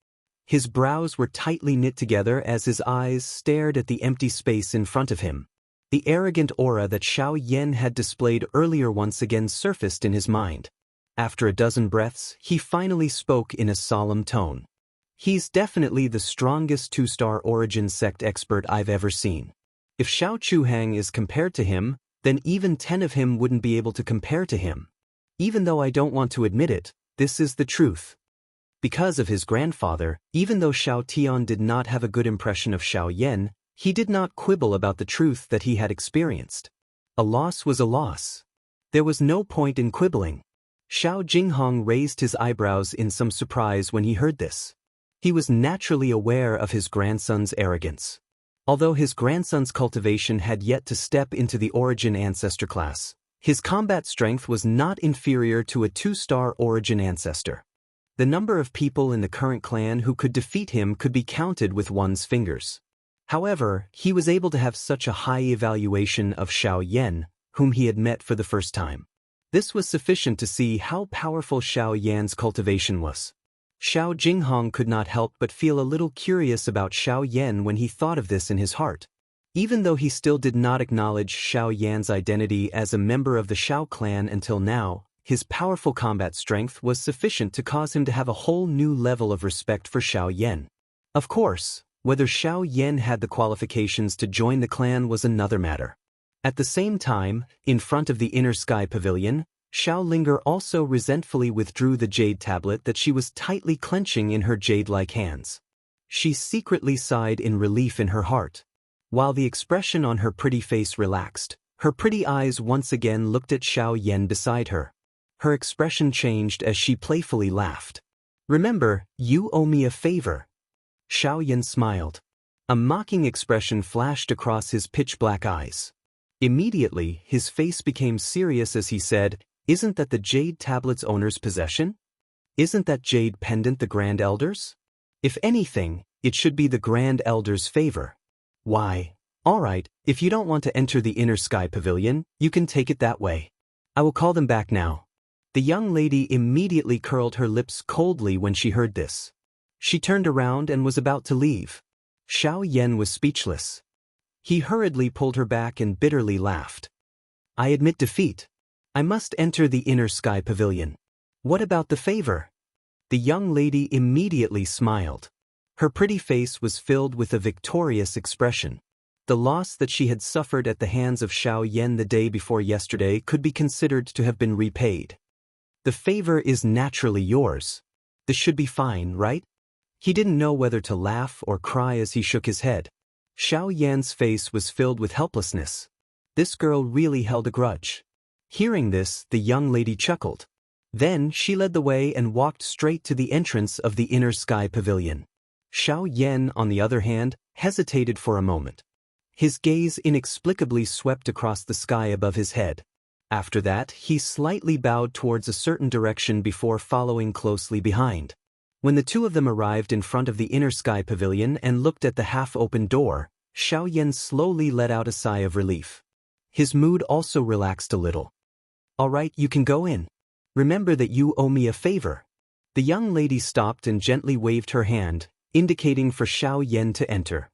His brows were tightly knit together as his eyes stared at the empty space in front of him. The arrogant aura that Xiao Yan had displayed earlier once again surfaced in his mind. After a dozen breaths, he finally spoke in a solemn tone. "He's definitely the strongest two-star origin sect expert I've ever seen. If Xiao Chuhang is compared to him, then even 10 of him wouldn't be able to compare to him. Even though I don't want to admit it, this is the truth." Because of his grandfather, even though Xiao Tian did not have a good impression of Xiao Yan, he did not quibble about the truth that he had experienced. A loss was a loss. There was no point in quibbling. Xiao Jinghong raised his eyebrows in some surprise when he heard this. He was naturally aware of his grandson's arrogance. Although his grandson's cultivation had yet to step into the origin ancestor class, his combat strength was not inferior to a 2-star origin ancestor. The number of people in the current clan who could defeat him could be counted with one's fingers. However, he was able to have such a high evaluation of Xiao Yan, whom he had met for the first time. This was sufficient to see how powerful Xiao Yan's cultivation was. Xiao Jinghong could not help but feel a little curious about Xiao Yan when he thought of this in his heart. Even though he still did not acknowledge Xiao Yan's identity as a member of the Xiao clan until now, his powerful combat strength was sufficient to cause him to have a whole new level of respect for Xiao Yan. Of course, whether Xiao Yan had the qualifications to join the clan was another matter. At the same time, in front of the inner sky pavilion, Xiao Linger also resentfully withdrew the jade tablet that she was tightly clenching in her jade-like hands. She secretly sighed in relief in her heart. While the expression on her pretty face relaxed, her pretty eyes once again looked at Xiao Yan beside her. Her expression changed as she playfully laughed. "Remember, you owe me a favor." Xiao Yan smiled. A mocking expression flashed across his pitch-black eyes. Immediately, his face became serious as he said, "Isn't that the jade tablet's owner's possession? Isn't that jade pendant the Grand Elder's? If anything, it should be the Grand Elder's favor." "Why, all right, if you don't want to enter the inner sky pavilion, you can take it that way. I will call them back now." The young lady immediately curled her lips coldly when she heard this. She turned around and was about to leave. Xiao Yan was speechless. He hurriedly pulled her back and bitterly laughed. "I admit defeat. I must enter the inner sky pavilion. What about the favor?" The young lady immediately smiled. Her pretty face was filled with a victorious expression. The loss that she had suffered at the hands of Xiao Yan the day before yesterday could be considered to have been repaid. The favor is naturally yours. This should be fine, right? He didn't know whether to laugh or cry as he shook his head. Xiao Yan's face was filled with helplessness. This girl really held a grudge. Hearing this, the young lady chuckled. Then she led the way and walked straight to the entrance of the inner sky pavilion. Xiao Yan, on the other hand, hesitated for a moment. His gaze inexplicably swept across the sky above his head. After that, he slightly bowed towards a certain direction before following closely behind. When the two of them arrived in front of the inner sky pavilion and looked at the half-open door, Xiao Yan slowly let out a sigh of relief. His mood also relaxed a little. "All right, you can go in. Remember that you owe me a favor." The young lady stopped and gently waved her hand, indicating for Xiao Yan to enter.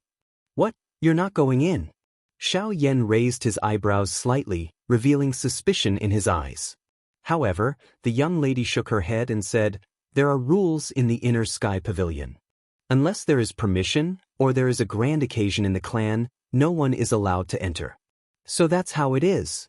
"What? You're not going in?" Xiao Yan raised his eyebrows slightly, revealing suspicion in his eyes. However, the young lady shook her head and said, "There are rules in the inner sky pavilion. Unless there is permission, or there is a grand occasion in the clan, no one is allowed to enter. So that's how it is."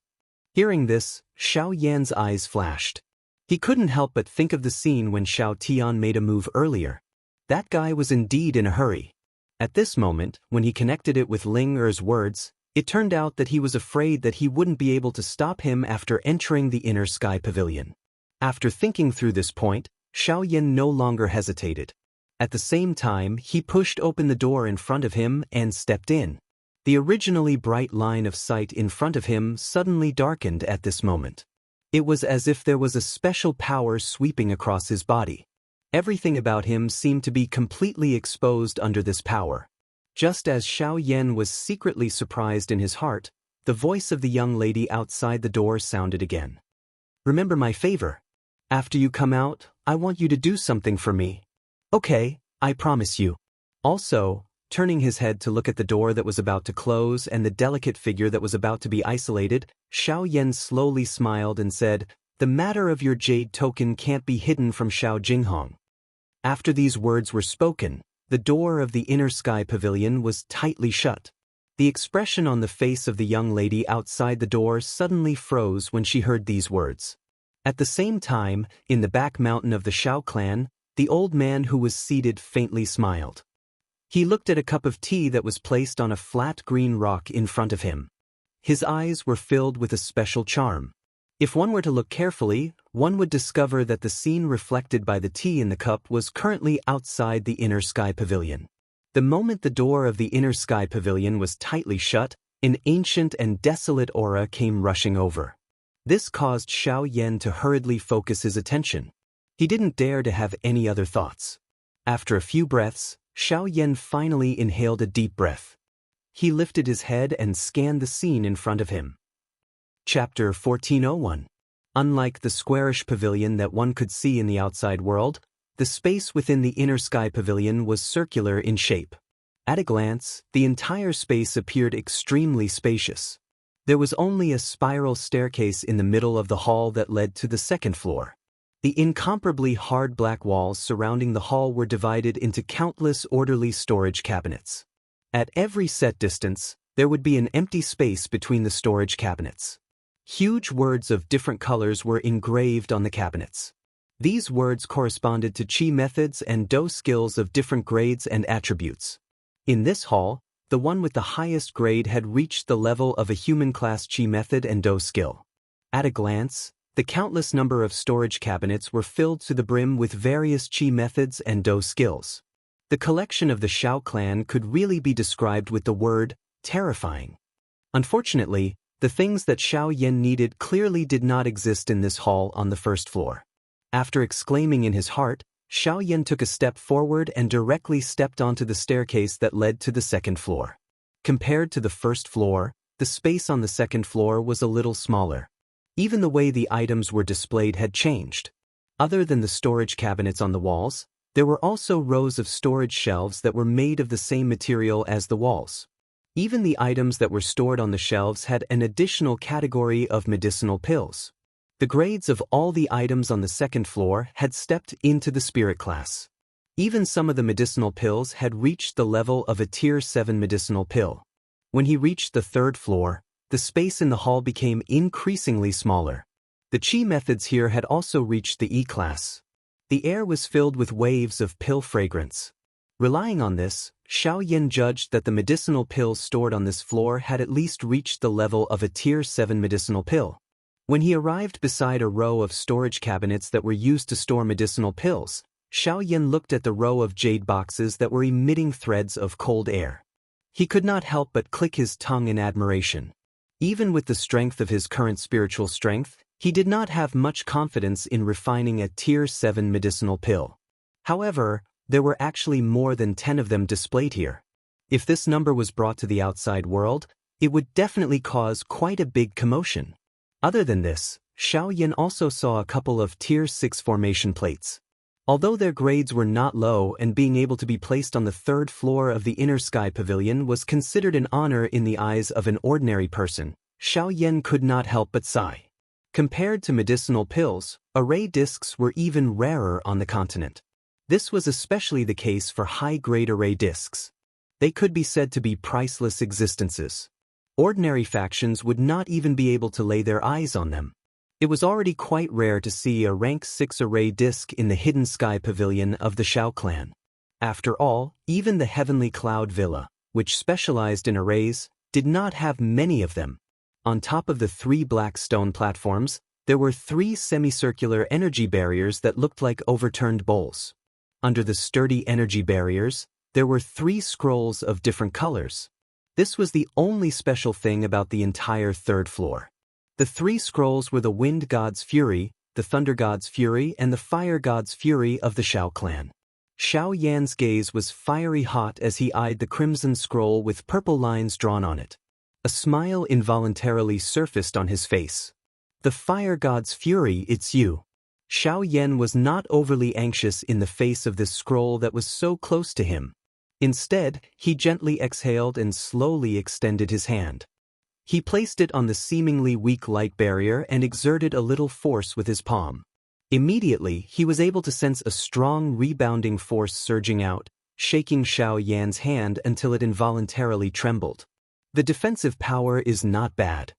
Hearing this, Xiao Yan's eyes flashed. He couldn't help but think of the scene when Xiao Tian made a move earlier. That guy was indeed in a hurry. At this moment, when he connected it with Ling Er's words, it turned out that he was afraid that he wouldn't be able to stop him after entering the inner sky pavilion. After thinking through this point, Xiao Yan no longer hesitated. At the same time, he pushed open the door in front of him and stepped in. The originally bright line of sight in front of him suddenly darkened at this moment. It was as if there was a special power sweeping across his body. Everything about him seemed to be completely exposed under this power. Just as Xiao Yan was secretly surprised in his heart, the voice of the young lady outside the door sounded again. "Remember my favor. After you come out, I want you to do something for me." "Okay, I promise you." Also, turning his head to look at the door that was about to close and the delicate figure that was about to be isolated, Xiao Yan slowly smiled and said, "The matter of your jade token can't be hidden from Xiao Jinghong." After these words were spoken, the door of the inner sky pavilion was tightly shut. The expression on the face of the young lady outside the door suddenly froze when she heard these words. At the same time, in the back mountain of the Xiao clan, the old man who was seated faintly smiled. He looked at a cup of tea that was placed on a flat green rock in front of him. His eyes were filled with a special charm. If one were to look carefully, one would discover that the scene reflected by the tea in the cup was currently outside the inner sky pavilion. The moment the door of the inner sky pavilion was tightly shut, an ancient and desolate aura came rushing over. This caused Xiao Yan to hurriedly focus his attention. He didn't dare to have any other thoughts. After a few breaths, Xiao Yan finally inhaled a deep breath. He lifted his head and scanned the scene in front of him. Chapter 1401. Unlike the squarish pavilion that one could see in the outside world, the space within the inner sky pavilion was circular in shape. At a glance, the entire space appeared extremely spacious. There was only a spiral staircase in the middle of the hall that led to the second floor. The incomparably hard black walls surrounding the hall were divided into countless orderly storage cabinets. At every set distance, there would be an empty space between the storage cabinets. Huge words of different colors were engraved on the cabinets. These words corresponded to chi methods and do skills of different grades and attributes. In this hall, the one with the highest grade had reached the level of a human class chi method and do skill. At a glance, the countless number of storage cabinets were filled to the brim with various chi methods and do skills. The collection of the Xiao clan could really be described with the word terrifying. Unfortunately, the things that Xiao Yan needed clearly did not exist in this hall on the first floor. After exclaiming in his heart, Xiao Yan took a step forward and directly stepped onto the staircase that led to the second floor. Compared to the first floor, the space on the second floor was a little smaller. Even the way the items were displayed had changed. Other than the storage cabinets on the walls, there were also rows of storage shelves that were made of the same material as the walls. Even the items that were stored on the shelves had an additional category of medicinal pills. The grades of all the items on the second floor had stepped into the spirit class. Even some of the medicinal pills had reached the level of a Tier 7 medicinal pill. When he reached the third floor, the space in the hall became increasingly smaller. The Qi methods here had also reached the E-class. The air was filled with waves of pill fragrance. Relying on this, Xiaoyan judged that the medicinal pills stored on this floor had at least reached the level of a Tier 7 medicinal pill. When he arrived beside a row of storage cabinets that were used to store medicinal pills, Xiaoyan looked at the row of jade boxes that were emitting threads of cold air. He could not help but click his tongue in admiration. Even with the strength of his current spiritual strength, he did not have much confidence in refining a Tier 7 medicinal pill. However, there were actually more than 10 of them displayed here. If this number was brought to the outside world, it would definitely cause quite a big commotion. Other than this, Xiaoyan also saw a couple of Tier 6 formation plates. Although their grades were not low and being able to be placed on the third floor of the Inner Sky Pavilion was considered an honor in the eyes of an ordinary person, Xiaoyan could not help but sigh. Compared to medicinal pills, array discs were even rarer on the continent. This was especially the case for high-grade array discs. They could be said to be priceless existences. Ordinary factions would not even be able to lay their eyes on them. It was already quite rare to see a rank 6 array disc in the Hidden Sky Pavilion of the Shao clan. After all, even the Heavenly Cloud Villa, which specialized in arrays, did not have many of them. On top of the 3 black stone platforms, there were 3 semicircular energy barriers that looked like overturned bowls. Under the sturdy energy barriers, there were 3 scrolls of different colors. This was the only special thing about the entire third floor. The 3 scrolls were the Wind God's Fury, the Thunder God's Fury, and the Fire God's Fury of the Shao clan. Xiaoyan's gaze was fiery hot as he eyed the crimson scroll with purple lines drawn on it. A smile involuntarily surfaced on his face. The Fire God's Fury, it's you. Xiaoyan was not overly anxious in the face of this scroll that was so close to him. Instead, he gently exhaled and slowly extended his hand. He placed it on the seemingly weak light barrier and exerted a little force with his palm. Immediately, he was able to sense a strong rebounding force surging out, shaking Xiaoyan's hand until it involuntarily trembled. The defensive power is not bad.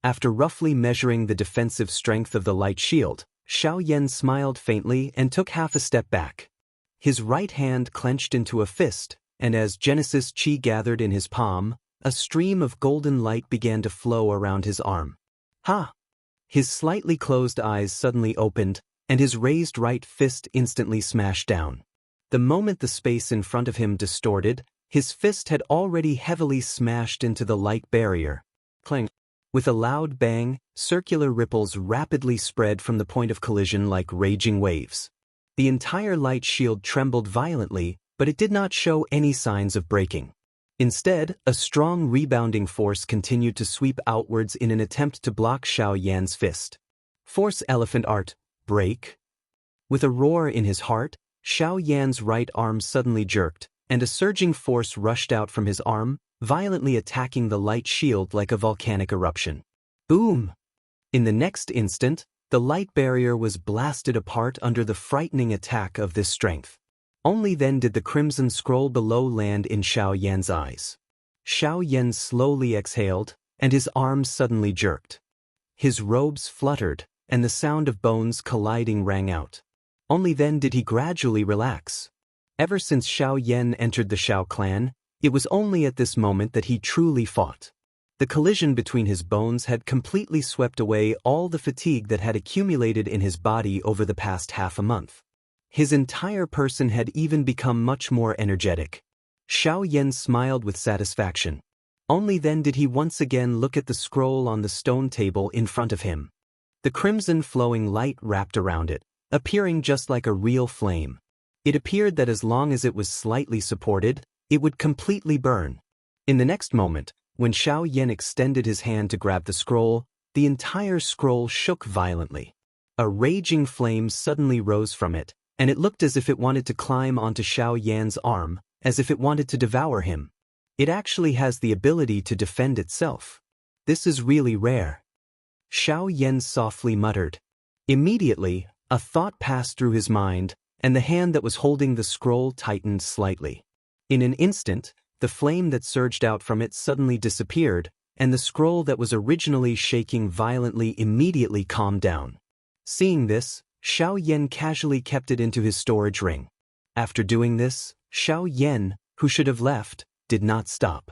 After roughly measuring the defensive strength of the light shield, Xiaoyan smiled faintly and took half a step back. His right hand clenched into a fist, and as Genesis Qi gathered in his palm, a stream of golden light began to flow around his arm. Ha! His slightly closed eyes suddenly opened, and his raised right fist instantly smashed down. The moment the space in front of him distorted, his fist had already heavily smashed into the light barrier. Clang! With a loud bang, circular ripples rapidly spread from the point of collision like raging waves. The entire light shield trembled violently, but it did not show any signs of breaking. Instead, a strong rebounding force continued to sweep outwards in an attempt to block Xiaoyan's fist. Force Elephant Art, break. With a roar in his heart, Xiaoyan's right arm suddenly jerked, and a surging force rushed out from his arm, violently attacking the light shield like a volcanic eruption. Boom! In the next instant, the light barrier was blasted apart under the frightening attack of this strength. Only then did the crimson scroll below land in Xiaoyan's eyes. Xiaoyan slowly exhaled, and his arms suddenly jerked. His robes fluttered, and the sound of bones colliding rang out. Only then did he gradually relax. Ever since Xiaoyan entered the Shao clan, it was only at this moment that he truly fought. The collision between his bones had completely swept away all the fatigue that had accumulated in his body over the past half a month. His entire person had even become much more energetic. Xiaoyan smiled with satisfaction. Only then did he once again look at the scroll on the stone table in front of him. The crimson flowing light wrapped around it, appearing just like a real flame. It appeared that as long as it was slightly supported, it would completely burn. In the next moment, when Xiaoyan extended his hand to grab the scroll, the entire scroll shook violently. A raging flame suddenly rose from it, and it looked as if it wanted to climb onto Xiaoyan's arm, as if it wanted to devour him. It actually has the ability to defend itself. This is really rare. Xiaoyan softly muttered. Immediately, a thought passed through his mind, and the hand that was holding the scroll tightened slightly. In an instant, the flame that surged out from it suddenly disappeared, and the scroll that was originally shaking violently immediately calmed down. Seeing this, Xiao Yan casually kept it into his storage ring. After doing this, Xiao Yan, who should have left, did not stop.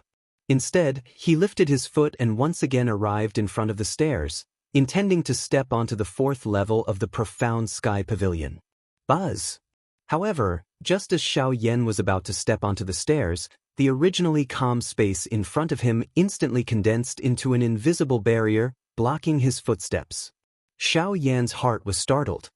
Instead, he lifted his foot and once again arrived in front of the stairs, intending to step onto the 4th level of the profound sky pavilion. Buzz! However, just as Xiao Yan was about to step onto the stairs, the originally calm space in front of him instantly condensed into an invisible barrier, blocking his footsteps. Xiao Yan's heart was startled.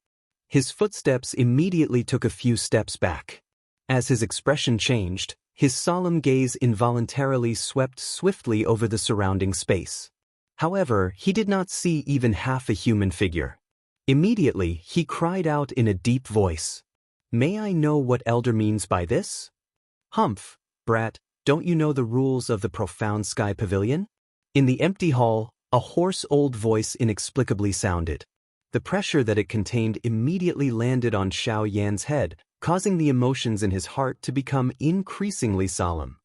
His footsteps immediately took a few steps back. As his expression changed, his solemn gaze involuntarily swept swiftly over the surrounding space. However, he did not see even half a human figure. Immediately, he cried out in a deep voice, "May I know what Elder means by this?" "Humph, brat, don't you know the rules of the profound sky pavilion?" In the empty hall, a hoarse old voice inexplicably sounded. The pressure that it contained immediately landed on Xiao Yan's head, causing the emotions in his heart to become increasingly solemn.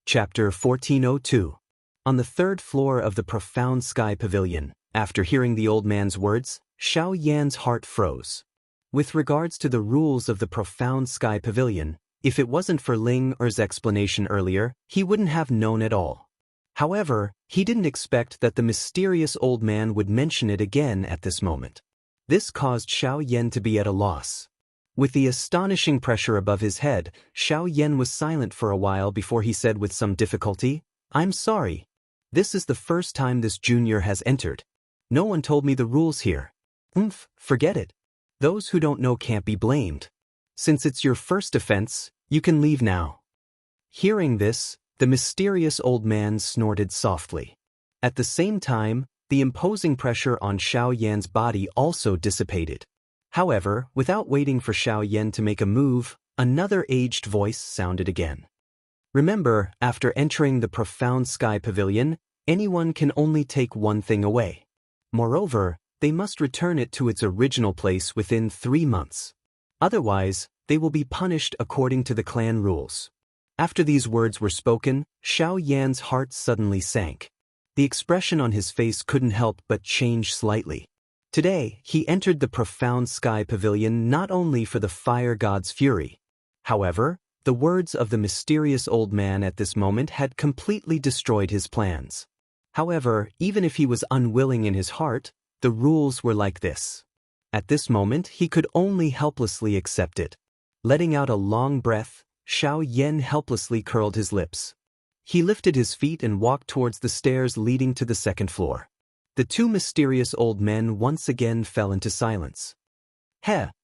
Chapter 1402. On the 3rd floor of the profound sky pavilion, after hearing the old man's words, Xiao Yan's heart froze. With regards to the rules of the profound sky pavilion, if it wasn't for Ling Er's explanation earlier, he wouldn't have known at all. However, he didn't expect that the mysterious old man would mention it again at this moment. This caused Xiao Yan to be at a loss. With the astonishing pressure above his head, Xiao Yan was silent for a while before he said with some difficulty, "I'm sorry. This is the first time this junior has entered. No one told me the rules here." Forget it. Those who don't know can't be blamed. Since it's your first offense, you can leave now." Hearing this, the mysterious old man snorted softly. At the same time, the imposing pressure on Xiao Yan's body also dissipated. However, without waiting for Xiao Yan to make a move, another aged voice sounded again. "Remember, after entering the profound sky pavilion, anyone can only take one thing away. Moreover, they must return it to its original place within 3 months. Otherwise, they will be punished according to the clan rules." After these words were spoken, Xiao Yan's heart suddenly sank. The expression on his face couldn't help but change slightly. Today, he entered the profound sky pavilion not only for the fire god's fury. However, the words of the mysterious old man at this moment had completely destroyed his plans. However, even if he was unwilling in his heart, the rules were like this. At this moment, he could only helplessly accept it. Letting out a long breath, Xiao Yan helplessly curled his lips. He lifted his feet and walked towards the stairs leading to the 2nd floor. The two mysterious old men once again fell into silence.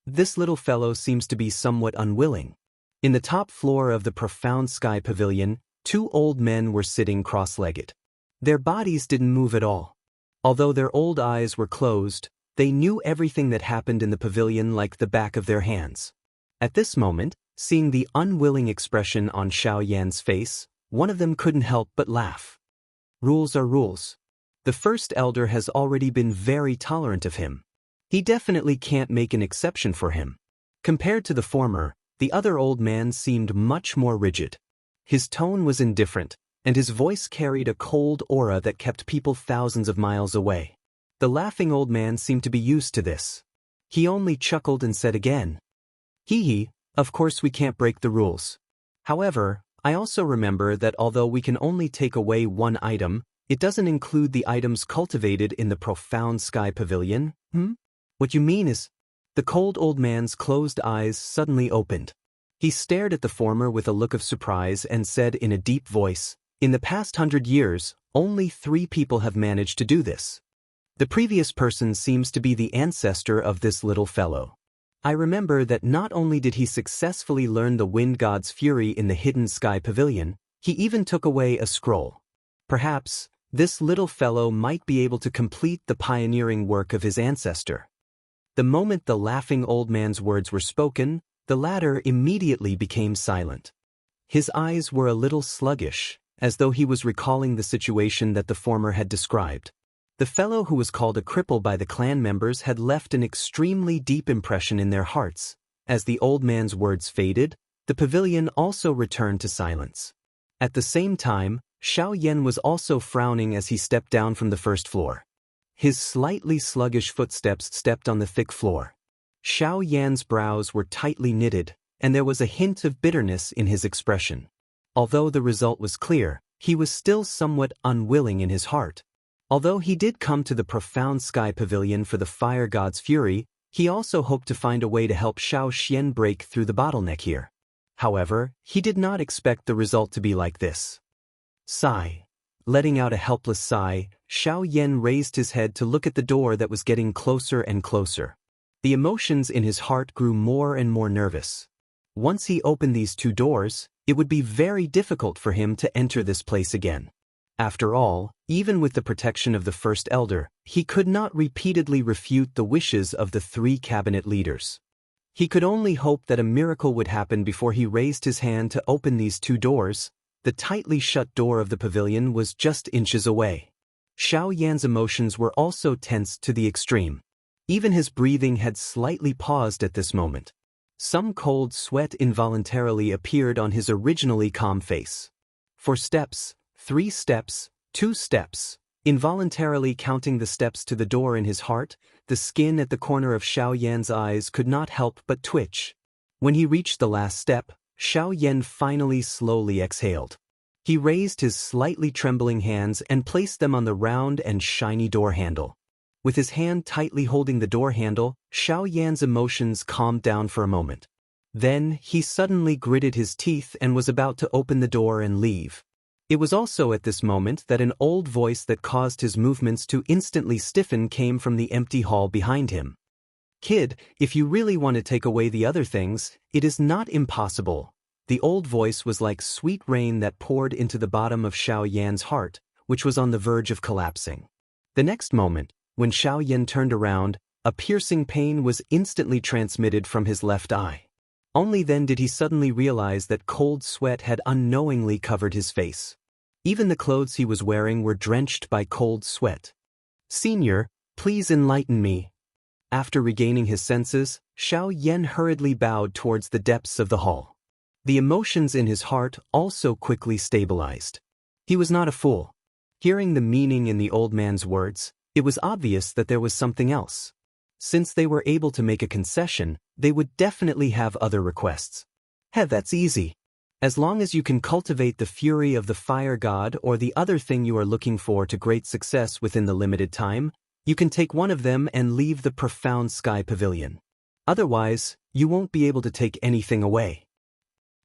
This little fellow seems to be somewhat unwilling. In the top floor of the profound sky pavilion, 2 old men were sitting cross-legged. Their bodies didn't move at all. Although their old eyes were closed, they knew everything that happened in the pavilion like the back of their hands. At this moment, seeing the unwilling expression on Xiao Yan's face, one of them couldn't help but laugh. Rules are rules. The first elder has already been very tolerant of him. He definitely can't make an exception for him. Compared to the former, the other old man seemed much more rigid. His tone was indifferent, and his voice carried a cold aura that kept people thousands of miles away. The laughing old man seemed to be used to this. He only chuckled and said again, "Hee, of course we can't break the rules. However, I also remember that although we can only take away one item, it doesn't include the items cultivated in the profound sky pavilion." What you mean is..." The cold old man's closed eyes suddenly opened. He stared at the former with a look of surprise and said in a deep voice, "In the past 100 years, only 3 people have managed to do this. The previous person seems to be the ancestor of this little fellow. I remember that not only did he successfully learn the wind god's fury in the hidden sky pavilion, he even took away a scroll. Perhaps this little fellow might be able to complete the pioneering work of his ancestor." The moment the laughing old man's words were spoken, the latter immediately became silent. His eyes were a little sluggish, as though he was recalling the situation that the former had described. The fellow who was called a cripple by the clan members had left an extremely deep impression in their hearts. As the old man's words faded, the pavilion also returned to silence. At the same time, Xiao Yan was also frowning as he stepped down from the first floor. His slightly sluggish footsteps stepped on the thick floor. Xiao Yan's brows were tightly knitted, and there was a hint of bitterness in his expression. Although the result was clear, he was still somewhat unwilling in his heart. Although he did come to the profound sky pavilion for the fire god's fury, he also hoped to find a way to help Xiao Xian break through the bottleneck here. However, he did not expect the result to be like this. Sigh. Letting out a helpless sigh, Xiao Yan raised his head to look at the door that was getting closer and closer. The emotions in his heart grew more and more nervous. Once he opened these two doors, it would be very difficult for him to enter this place again. After all, even with the protection of the First Elder, he could not repeatedly refute the wishes of the three cabinet leaders. He could only hope that a miracle would happen before he raised his hand to open these two doors. The tightly shut door of the pavilion was just inches away. Xiao Yan's emotions were also tensed to the extreme. Even his breathing had slightly paused at this moment. Some cold sweat involuntarily appeared on his originally calm face. 4 steps, 3 steps, 2 steps. Involuntarily counting the steps to the door in his heart, the skin at the corner of Xiao Yan's eyes could not help but twitch. When he reached the last step, Xiao Yan finally slowly exhaled. He raised his slightly trembling hands and placed them on the round and shiny door handle. With his hand tightly holding the door handle, Xiao Yan's emotions calmed down for a moment. Then, he suddenly gritted his teeth and was about to open the door and leave. It was also at this moment that an old voice that caused his movements to instantly stiffen came from the empty hall behind him. "Kid, if you really want to take away the other things, it is not impossible." The old voice was like sweet rain that poured into the bottom of Xiao Yan's heart, which was on the verge of collapsing. The next moment, when Xiao Yan turned around, a piercing pain was instantly transmitted from his left eye. Only then did he suddenly realize that cold sweat had unknowingly covered his face. Even the clothes he was wearing were drenched by cold sweat. "Senior, please enlighten me." After regaining his senses, Xiao Yan hurriedly bowed towards the depths of the hall. The emotions in his heart also quickly stabilized. He was not a fool. Hearing the meaning in the old man's words, it was obvious that there was something else. Since they were able to make a concession, they would definitely have other requests. "Hey, that's easy. As long as you can cultivate the fury of the fire god or the other thing you are looking for to great success within the limited time, you can take one of them and leave the profound sky pavilion. Otherwise, you won't be able to take anything away.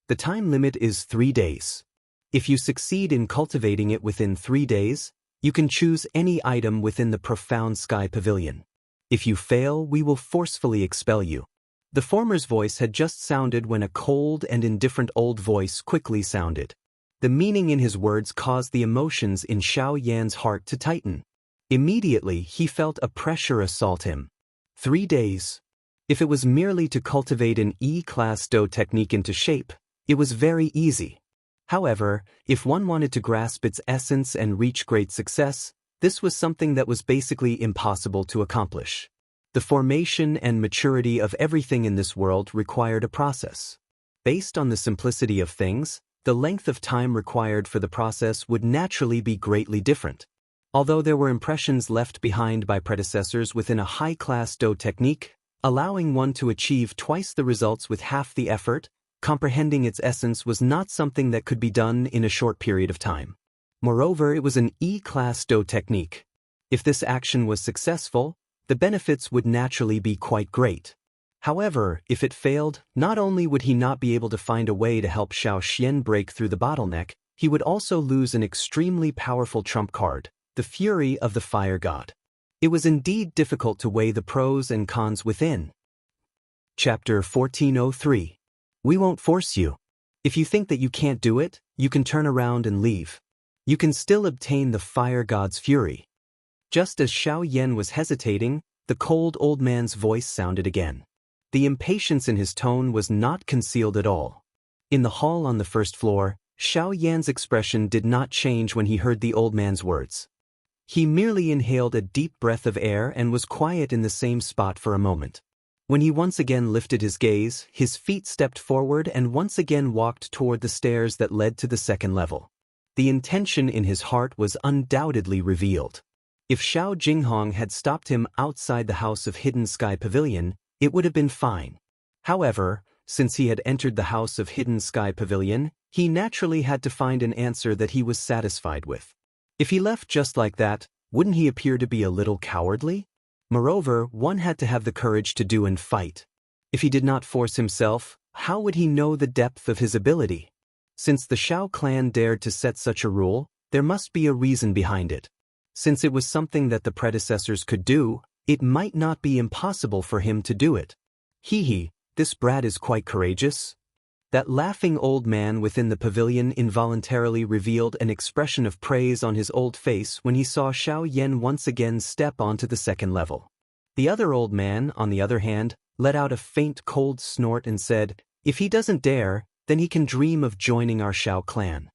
The time limit is 3 days. If you succeed in cultivating it within 3 days, you can choose any item within the profound sky pavilion. If you fail, we will forcefully expel you." The former's voice had just sounded when a cold and indifferent old voice quickly sounded. The meaning in his words caused the emotions in Xiao Yan's heart to tighten. Immediately, he felt a pressure assault him. 3 days. If it was merely to cultivate an E-class Do technique into shape, it was very easy. However, if one wanted to grasp its essence and reach great success, this was something that was basically impossible to accomplish. The formation and maturity of everything in this world required a process. Based on the simplicity of things, the length of time required for the process would naturally be greatly different. Although there were impressions left behind by predecessors within a high-class Do technique, allowing one to achieve twice the results with half the effort, comprehending its essence was not something that could be done in a short period of time. Moreover, it was an E-class Do technique. If this action was successful, the benefits would naturally be quite great. However, if it failed, not only would he not be able to find a way to help Xiao Xian break through the bottleneck, he would also lose an extremely powerful trump card, the fury of the fire god. It was indeed difficult to weigh the pros and cons within. Chapter 1403. We won't force you. If you think that you can't do it, you can turn around and leave. You can still obtain the fire god's fury. Just as Xiao Yan was hesitating, the cold old man's voice sounded again. The impatience in his tone was not concealed at all. In the hall on the first floor, Xiao Yan's expression did not change when he heard the old man's words. He merely inhaled a deep breath of air and was quiet in the same spot for a moment. When he once again lifted his gaze, his feet stepped forward and once again walked toward the stairs that led to the second level. The intention in his heart was undoubtedly revealed. If Xiao Jinghong had stopped him outside the House of Hidden Sky Pavilion, it would have been fine. However, since he had entered the House of Hidden Sky Pavilion, he naturally had to find an answer that he was satisfied with. If he left just like that, wouldn't he appear to be a little cowardly? Moreover, one had to have the courage to do and fight. If he did not force himself, how would he know the depth of his ability? Since the Xiao clan dared to set such a rule, there must be a reason behind it. Since it was something that the predecessors could do, it might not be impossible for him to do it. Hee, this brat is quite courageous. That laughing old man within the pavilion involuntarily revealed an expression of praise on his old face when he saw Xiao Yan once again step onto the second level. The other old man, on the other hand, let out a faint cold snort and said, "If he doesn't dare, then he can dream of joining our Xiao clan."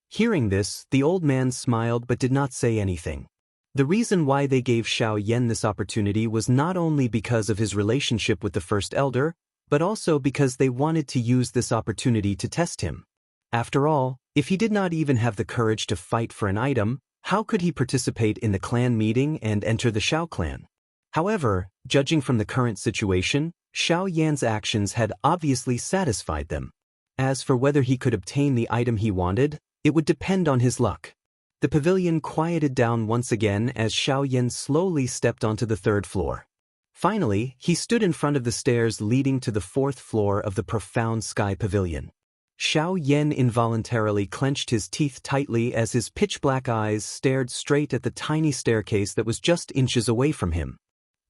Hearing this, the old man smiled but did not say anything. The reason why they gave Xiao Yan this opportunity was not only because of his relationship with the First Elder, but also because they wanted to use this opportunity to test him. After all, if he did not even have the courage to fight for an item, how could he participate in the clan meeting and enter the Xiao clan? However, judging from the current situation, Xiao Yan's actions had obviously satisfied them. As for whether he could obtain the item he wanted, it would depend on his luck. The pavilion quieted down once again as Xiao Yan slowly stepped onto the third floor. Finally, he stood in front of the stairs leading to the fourth floor of the profound sky pavilion. Xiao Yan involuntarily clenched his teeth tightly as his pitch-black eyes stared straight at the tiny staircase that was just inches away from him.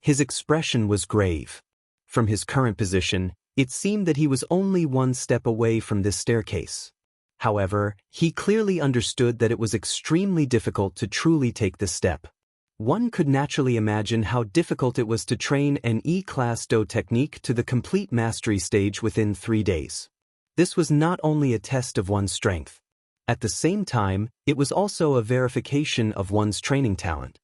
His expression was grave. From his current position, it seemed that he was only one step away from this staircase. However, he clearly understood that it was extremely difficult to truly take this step. One could naturally imagine how difficult it was to train an E-class Do technique to the complete mastery stage within 3 days. This was not only a test of one's strength. At the same time, it was also a verification of one's training talent.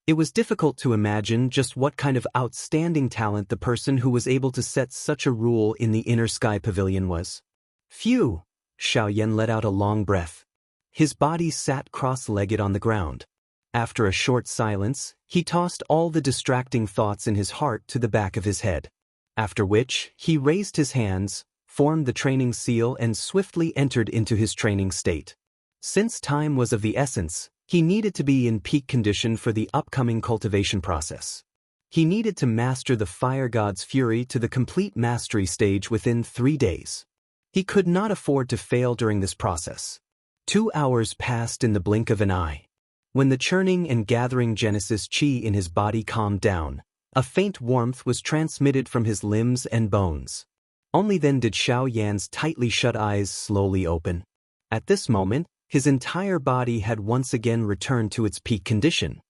It was difficult to imagine just what kind of outstanding talent the person who was able to set such a rule in the inner sky pavilion was. Phew! Xiao Yan let out a long breath. His body sat cross-legged on the ground. After a short silence, he tossed all the distracting thoughts in his heart to the back of his head. After which, he raised his hands, formed the training seal and swiftly entered into his training state. Since time was of the essence, he needed to be in peak condition for the upcoming cultivation process. He needed to master the fire god's fury to the complete mastery stage within 3 days. He could not afford to fail during this process. 2 hours passed in the blink of an eye. When the churning and gathering Genesis Qi in his body calmed down, a faint warmth was transmitted from his limbs and bones. Only then did Xiao Yan's tightly shut eyes slowly open. At this moment, his entire body had once again returned to its peak condition.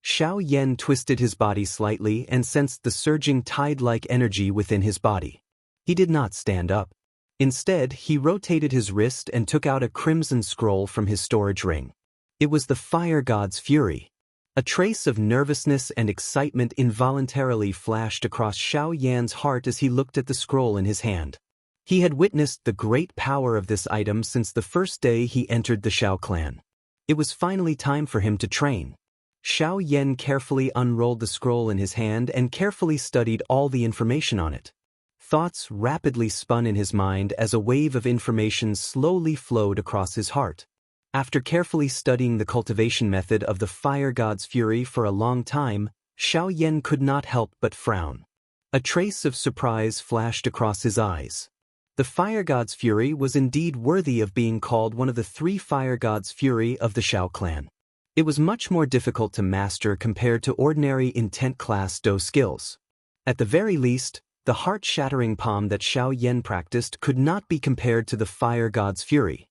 Xiao Yan twisted his body slightly and sensed the surging tide-like energy within his body. He did not stand up. Instead, he rotated his wrist and took out a crimson scroll from his storage ring. It was the fire god's fury. A trace of nervousness and excitement involuntarily flashed across Xiao Yan's heart as he looked at the scroll in his hand. He had witnessed the great power of this item since the first day he entered the Xiao clan. It was finally time for him to train. Xiao Yan carefully unrolled the scroll in his hand and carefully studied all the information on it. Thoughts rapidly spun in his mind as a wave of information slowly flowed across his heart. After carefully studying the cultivation method of the fire god's fury for a long time, Xiao Yan could not help but frown. A trace of surprise flashed across his eyes. The fire god's fury was indeed worthy of being called one of the 3 fire gods' fury of the Xiao clan. It was much more difficult to master compared to ordinary intent class Do skills. At the very least, the heart-shattering palm that Xiao Yan practiced could not be compared to the fire god's fury.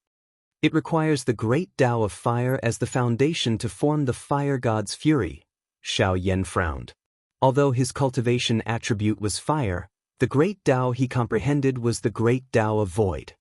It requires the great Tao of fire as the foundation to form the fire god's fury. Xiao Yan frowned. Although his cultivation attribute was fire, the great Tao he comprehended was the great Tao of void.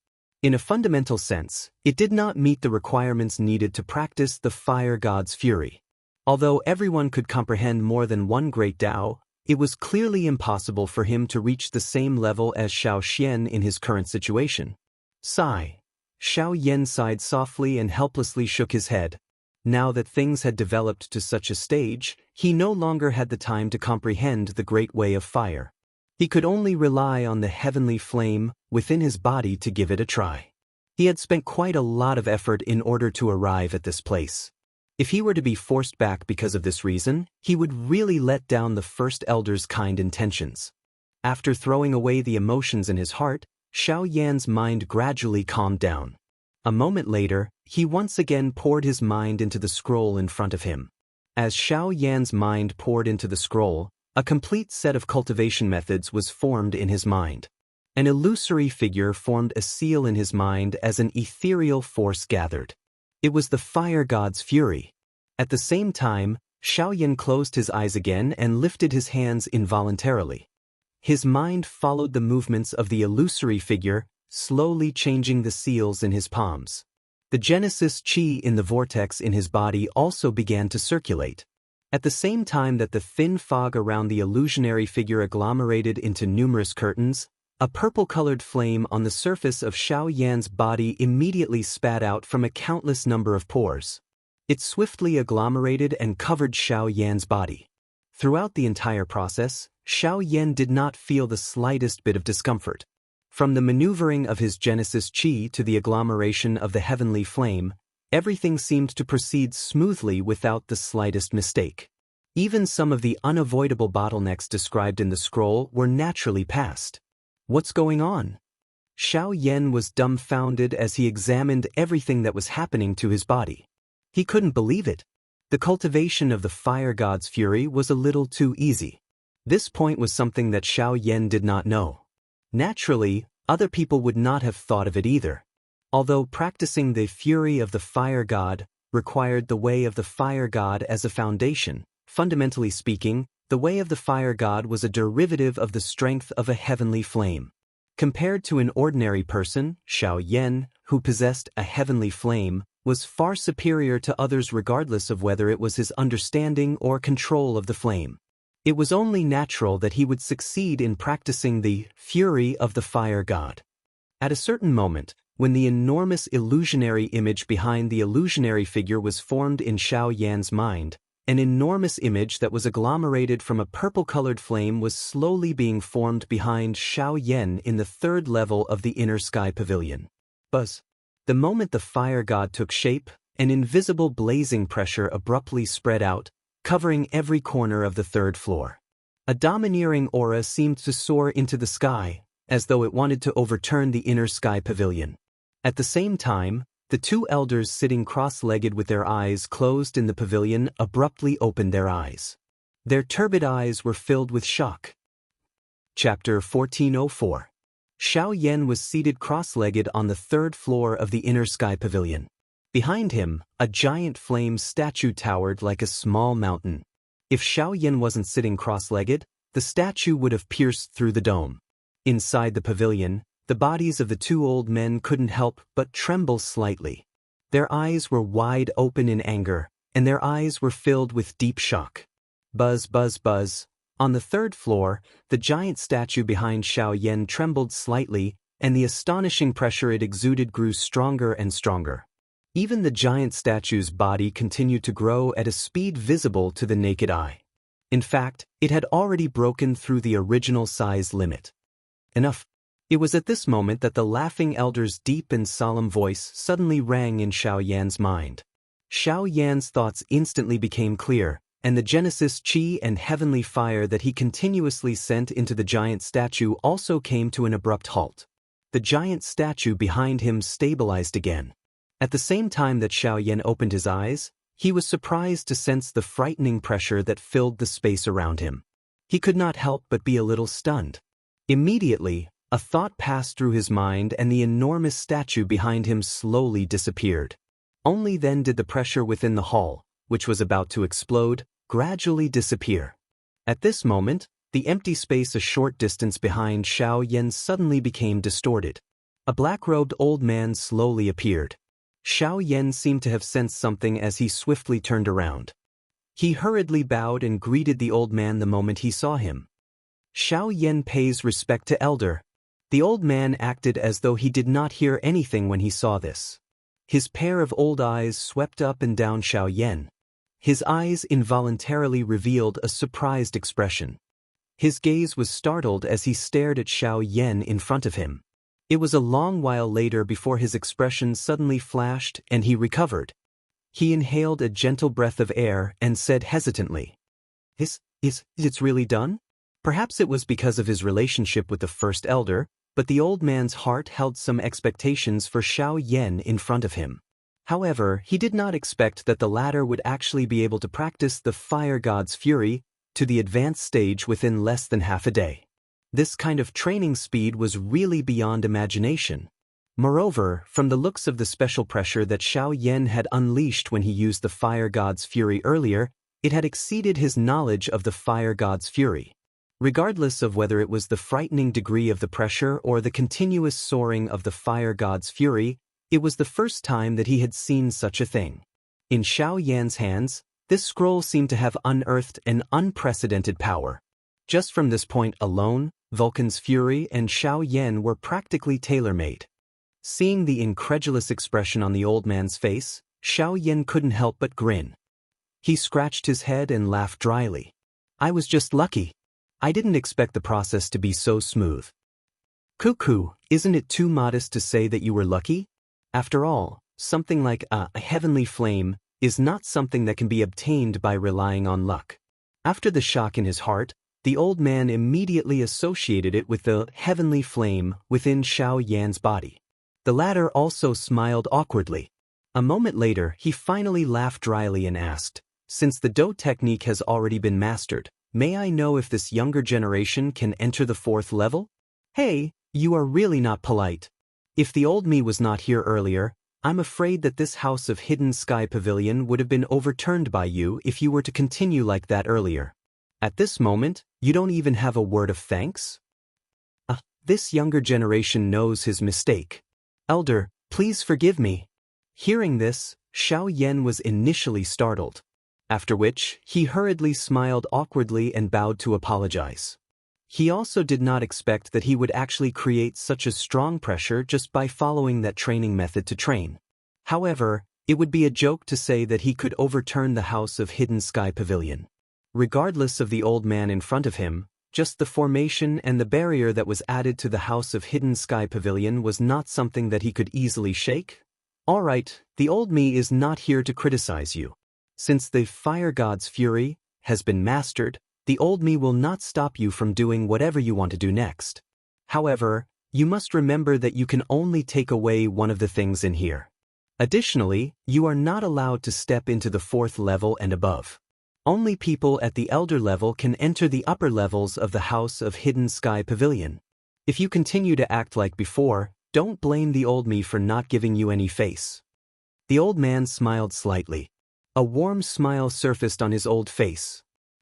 In a fundamental sense, it did not meet the requirements needed to practice the fire god's fury. Although everyone could comprehend more than one great Tao, It was clearly impossible for him to reach the same level as Xiao Xian in his current situation. Sigh. Xiao Yan sighed softly and helplessly shook his head. Now that things had developed to such a stage, he no longer had the time to comprehend the great way of fire. He could only rely on the heavenly flame within his body to give it a try. He had spent quite a lot of effort in order to arrive at this place. If he were to be forced back because of this reason, he would really let down the First Elder's kind intentions. After throwing away the emotions in his heart, Xiao Yan's mind gradually calmed down. A moment later, he once again poured his mind into the scroll in front of him. As Xiao Yan's mind poured into the scroll, a complete set of cultivation methods was formed in his mind. An illusory figure formed a seal in his mind as an ethereal force gathered. It was the fire god's fury. At the same time, Xiao Yan closed his eyes again and lifted his hands involuntarily. His mind followed the movements of the illusory figure, slowly changing the seals in his palms. The Genesis chi in the vortex in his body also began to circulate. At the same time that the thin fog around the illusionary figure agglomerated into numerous curtains, a purple-colored flame on the surface of Xiao Yan's body immediately spat out from a countless number of pores. It swiftly agglomerated and covered Xiao Yan's body. Throughout the entire process, Xiao Yan did not feel the slightest bit of discomfort. From the maneuvering of his Genesis chi to the agglomeration of the heavenly flame, everything seemed to proceed smoothly without the slightest mistake. Even some of the unavoidable bottlenecks described in the scroll were naturally passed. What's going on? Xiao Yan was dumbfounded as he examined everything that was happening to his body. He couldn't believe it. The cultivation of the fire god's fury was a little too easy. This point was something that Xiao Yan did not know. Naturally, other people would not have thought of it either. Although practicing the fury of the fire god required the way of the fire god as a foundation, fundamentally speaking, the way of the fire god was a derivative of the strength of a heavenly flame. Compared to an ordinary person, Xiao Yan, who possessed a heavenly flame, was far superior to others regardless of whether it was his understanding or control of the flame. It was only natural that he would succeed in practicing the fury of the fire god. At a certain moment, when the enormous illusionary image behind the illusionary figure was formed in Xiao Yan's mind, an enormous image that was agglomerated from a purple-colored flame was slowly being formed behind Xiao Yan in the third level of the inner sky pavilion. Buzz. The moment the fire god took shape, an invisible blazing pressure abruptly spread out, covering every corner of the third floor. A domineering aura seemed to soar into the sky, as though it wanted to overturn the inner sky pavilion. At the same time, the two elders sitting cross-legged with their eyes closed in the pavilion abruptly opened their eyes. Their turbid eyes were filled with shock. Chapter 1404. Xiao Yan was seated cross-legged on the third floor of the inner sky pavilion. Behind him, a giant flame statue towered like a small mountain. If Xiao Yan wasn't sitting cross-legged, the statue would have pierced through the dome. Inside the pavilion, the bodies of the two old men couldn't help but tremble slightly. Their eyes were wide open in anger, and their eyes were filled with deep shock. Buzz, buzz, buzz. On the third floor, the giant statue behind Xiao Yan trembled slightly, and the astonishing pressure it exuded grew stronger and stronger. Even the giant statue's body continued to grow at a speed visible to the naked eye. In fact, it had already broken through the original size limit. Enough. It was at this moment that the laughing elder's deep and solemn voice suddenly rang in Xiao Yan's mind. Xiao Yan's thoughts instantly became clear, and the Genesis chi and heavenly fire that he continuously sent into the giant statue also came to an abrupt halt. The giant statue behind him stabilized again. At the same time that Xiao Yan opened his eyes, he was surprised to sense the frightening pressure that filled the space around him. He could not help but be a little stunned. Immediately, a thought passed through his mind and the enormous statue behind him slowly disappeared. Only then did the pressure within the hall, which was about to explode, gradually disappear. At this moment, the empty space a short distance behind Xiao Yan suddenly became distorted. A black-robed old man slowly appeared. Xiao Yan seemed to have sensed something as he swiftly turned around. He hurriedly bowed and greeted the old man the moment he saw him. Xiao Yan pays respect to elder. The old man acted as though he did not hear anything when he saw this. His pair of old eyes swept up and down Xiao Yan. His eyes involuntarily revealed a surprised expression. His gaze was startled as he stared at Xiao Yan in front of him. It was a long while later before his expression suddenly flashed and he recovered. He inhaled a gentle breath of air and said hesitantly, It's really done? Perhaps it was because of his relationship with the first elder, but the old man's heart held some expectations for Xiao Yan in front of him. However, he did not expect that the latter would actually be able to practice the fire god's fury to the advanced stage within less than half a day. This kind of training speed was really beyond imagination. Moreover, from the looks of the special pressure that Xiao Yan had unleashed when he used the fire god's fury earlier, it had exceeded his knowledge of the fire god's fury. Regardless of whether it was the frightening degree of the pressure or the continuous soaring of the fire god's fury, it was the first time that he had seen such a thing. In Xiao Yan's hands, this scroll seemed to have unearthed an unprecedented power. Just from this point alone, Vulcan's fury and Xiao Yan were practically tailor-made. Seeing the incredulous expression on the old man's face, Xiao Yan couldn't help but grin. He scratched his head and laughed dryly. I was just lucky. I didn't expect the process to be so smooth. Cuckoo, isn't it too modest to say that you were lucky? After all, something like a heavenly flame is not something that can be obtained by relying on luck. After the shock in his heart, the old man immediately associated it with the heavenly flame within Xiao Yan's body. The latter also smiled awkwardly. A moment later, he finally laughed dryly and asked, Since the Do technique has already been mastered, may I know if this younger generation can enter the 4th level? Hey, you are really not polite. If the old me was not here earlier, I'm afraid that this house of Hidden Sky Pavilion would have been overturned by you if you were to continue like that earlier. At this moment, you don't even have a word of thanks? This younger generation knows his mistake. Elder, please forgive me. Hearing this, Xiao Yan was initially startled. After which, he hurriedly smiled awkwardly and bowed to apologize. He also did not expect that he would actually create such a strong pressure just by following that training method to train. However, it would be a joke to say that he could overturn the House of Hidden Sky Pavilion. Regardless of the old man in front of him, just the formation and the barrier that was added to the House of Hidden Sky Pavilion was not something that he could easily shake. Alright, the old me is not here to criticize you. Since the fire god's fury has been mastered, the old me will not stop you from doing whatever you want to do next. However, you must remember that you can only take away one of the things in here. Additionally, you are not allowed to step into the 4th level and above. Only people at the elder level can enter the upper levels of the House of Hidden Sky Pavilion. If you continue to act like before, don't blame the old me for not giving you any face. The old man smiled slightly. A warm smile surfaced on his old face.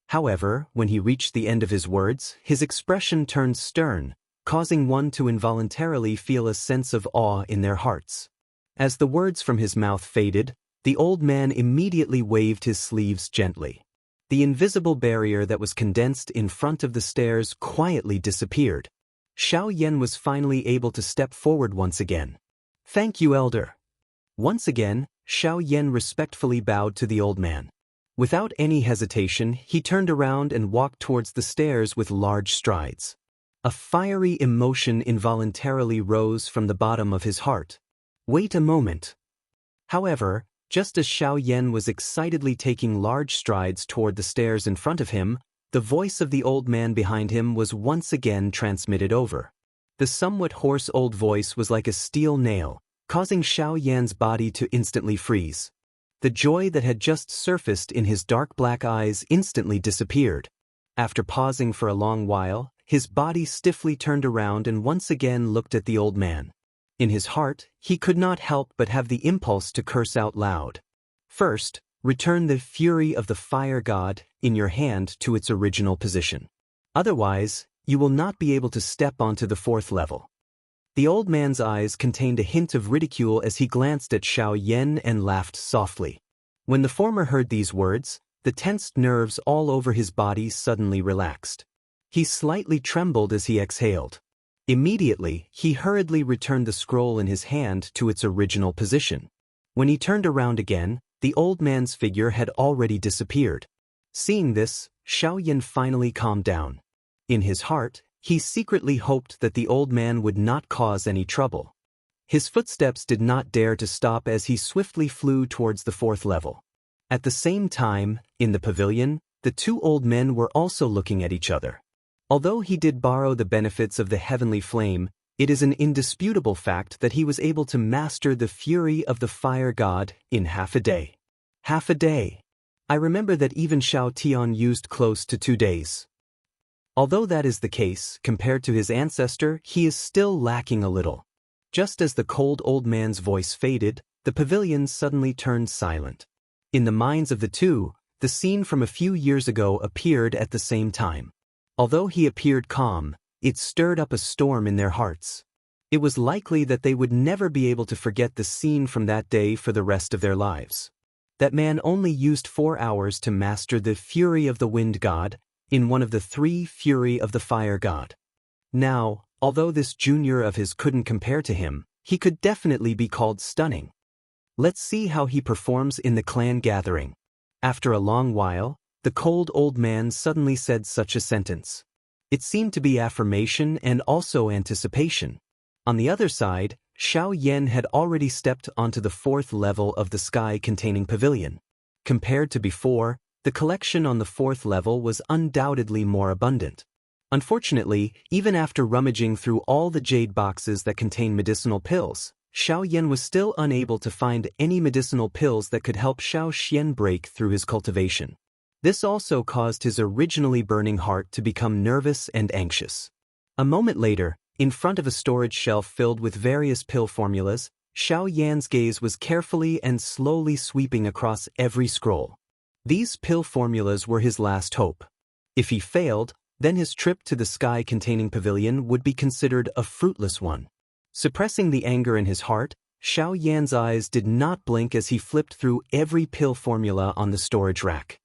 However, when he reached the end of his words, his expression turned stern, causing one to involuntarily feel a sense of awe in their hearts. As the words from his mouth faded, the old man immediately waved his sleeves gently. The invisible barrier that was condensed in front of the stairs quietly disappeared. Xiao Yan was finally able to step forward once again. Thank you, elder. Once again, Xiao Yan respectfully bowed to the old man. Without any hesitation, he turned around and walked towards the stairs with large strides. A fiery emotion involuntarily rose from the bottom of his heart. Wait a moment. However, just as Xiao Yan was excitedly taking large strides toward the stairs in front of him, the voice of the old man behind him was once again transmitted over. The somewhat hoarse old voice was like a steel nail, causing Xiao Yan's body to instantly freeze. The joy that had just surfaced in his dark black eyes instantly disappeared. After pausing for a long while, his body stiffly turned around and once again looked at the old man. In his heart, he could not help but have the impulse to curse out loud. First, return the fury of the fire god in your hand to its original position. Otherwise, you will not be able to step onto the 4th level. The old man's eyes contained a hint of ridicule as he glanced at Xiao Yan and laughed softly. When the former heard these words, the tensed nerves all over his body suddenly relaxed. He slightly trembled as he exhaled. Immediately, he hurriedly returned the scroll in his hand to its original position. When he turned around again, the old man's figure had already disappeared. Seeing this, Xiaoyan finally calmed down. In his heart, he secretly hoped that the old man would not cause any trouble. His footsteps did not dare to stop as he swiftly flew towards the 4th level. At the same time, in the pavilion, the two old men were also looking at each other. Although he did borrow the benefits of the heavenly flame, it is an indisputable fact that he was able to master the fury of the fire god in half a day. Half a day. I remember that even Xiao Tian used close to 2 days. Although that is the case, compared to his ancestor, he is still lacking a little. Just as the cold old man's voice faded, the pavilion suddenly turned silent. In the minds of the two, the scene from a few years ago appeared at the same time. Although he appeared calm, it stirred up a storm in their hearts. It was likely that they would never be able to forget the scene from that day for the rest of their lives. That man only used 4 hours to master the fury of the wind god, in one of the 3 fury of the fire god. Now, although this junior of his couldn't compare to him, he could definitely be called stunning. Let's see how he performs in the clan gathering. After a long while, the cold old man suddenly said such a sentence. It seemed to be affirmation and also anticipation. On the other side, Xiaoyan had already stepped onto the 4th level of the sky-containing pavilion. Compared to before, the collection on the 4th level was undoubtedly more abundant. Unfortunately, even after rummaging through all the jade boxes that contain medicinal pills, Xiaoyan was still unable to find any medicinal pills that could help Xiaoxian break through his cultivation. This also caused his originally burning heart to become nervous and anxious. A moment later, in front of a storage shelf filled with various pill formulas, Xiaoyan's gaze was carefully and slowly sweeping across every scroll. These pill formulas were his last hope. If he failed, then his trip to the sky-containing pavilion would be considered a fruitless one. Suppressing the anger in his heart, Xiaoyan's eyes did not blink as he flipped through every pill formula on the storage rack.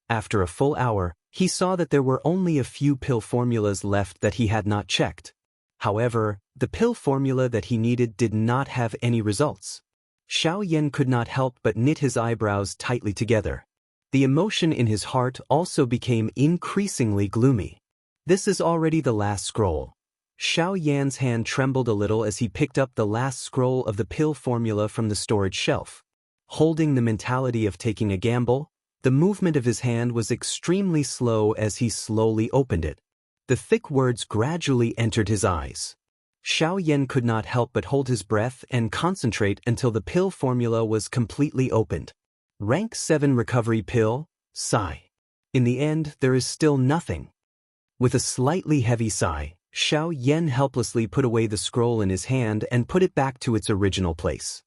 After a full hour, he saw that there were only a few pill formulas left that he had not checked. However, the pill formula that he needed did not have any results. Xiaoyan could not help but knit his eyebrows tightly together. The emotion in his heart also became increasingly gloomy. This is already the last scroll. Xiaoyan's hand trembled a little as he picked up the last scroll of the pill formula from the storage shelf. Holding the mentality of taking a gamble, the movement of his hand was extremely slow as he slowly opened it. The thick words gradually entered his eyes. Xiaoyan could not help but hold his breath and concentrate until the pill formula was completely opened. Rank 7 recovery pill, sigh. In the end, there is still nothing. With a slightly heavy sigh, Xiaoyan helplessly put away the scroll in his hand and put it back to its original place.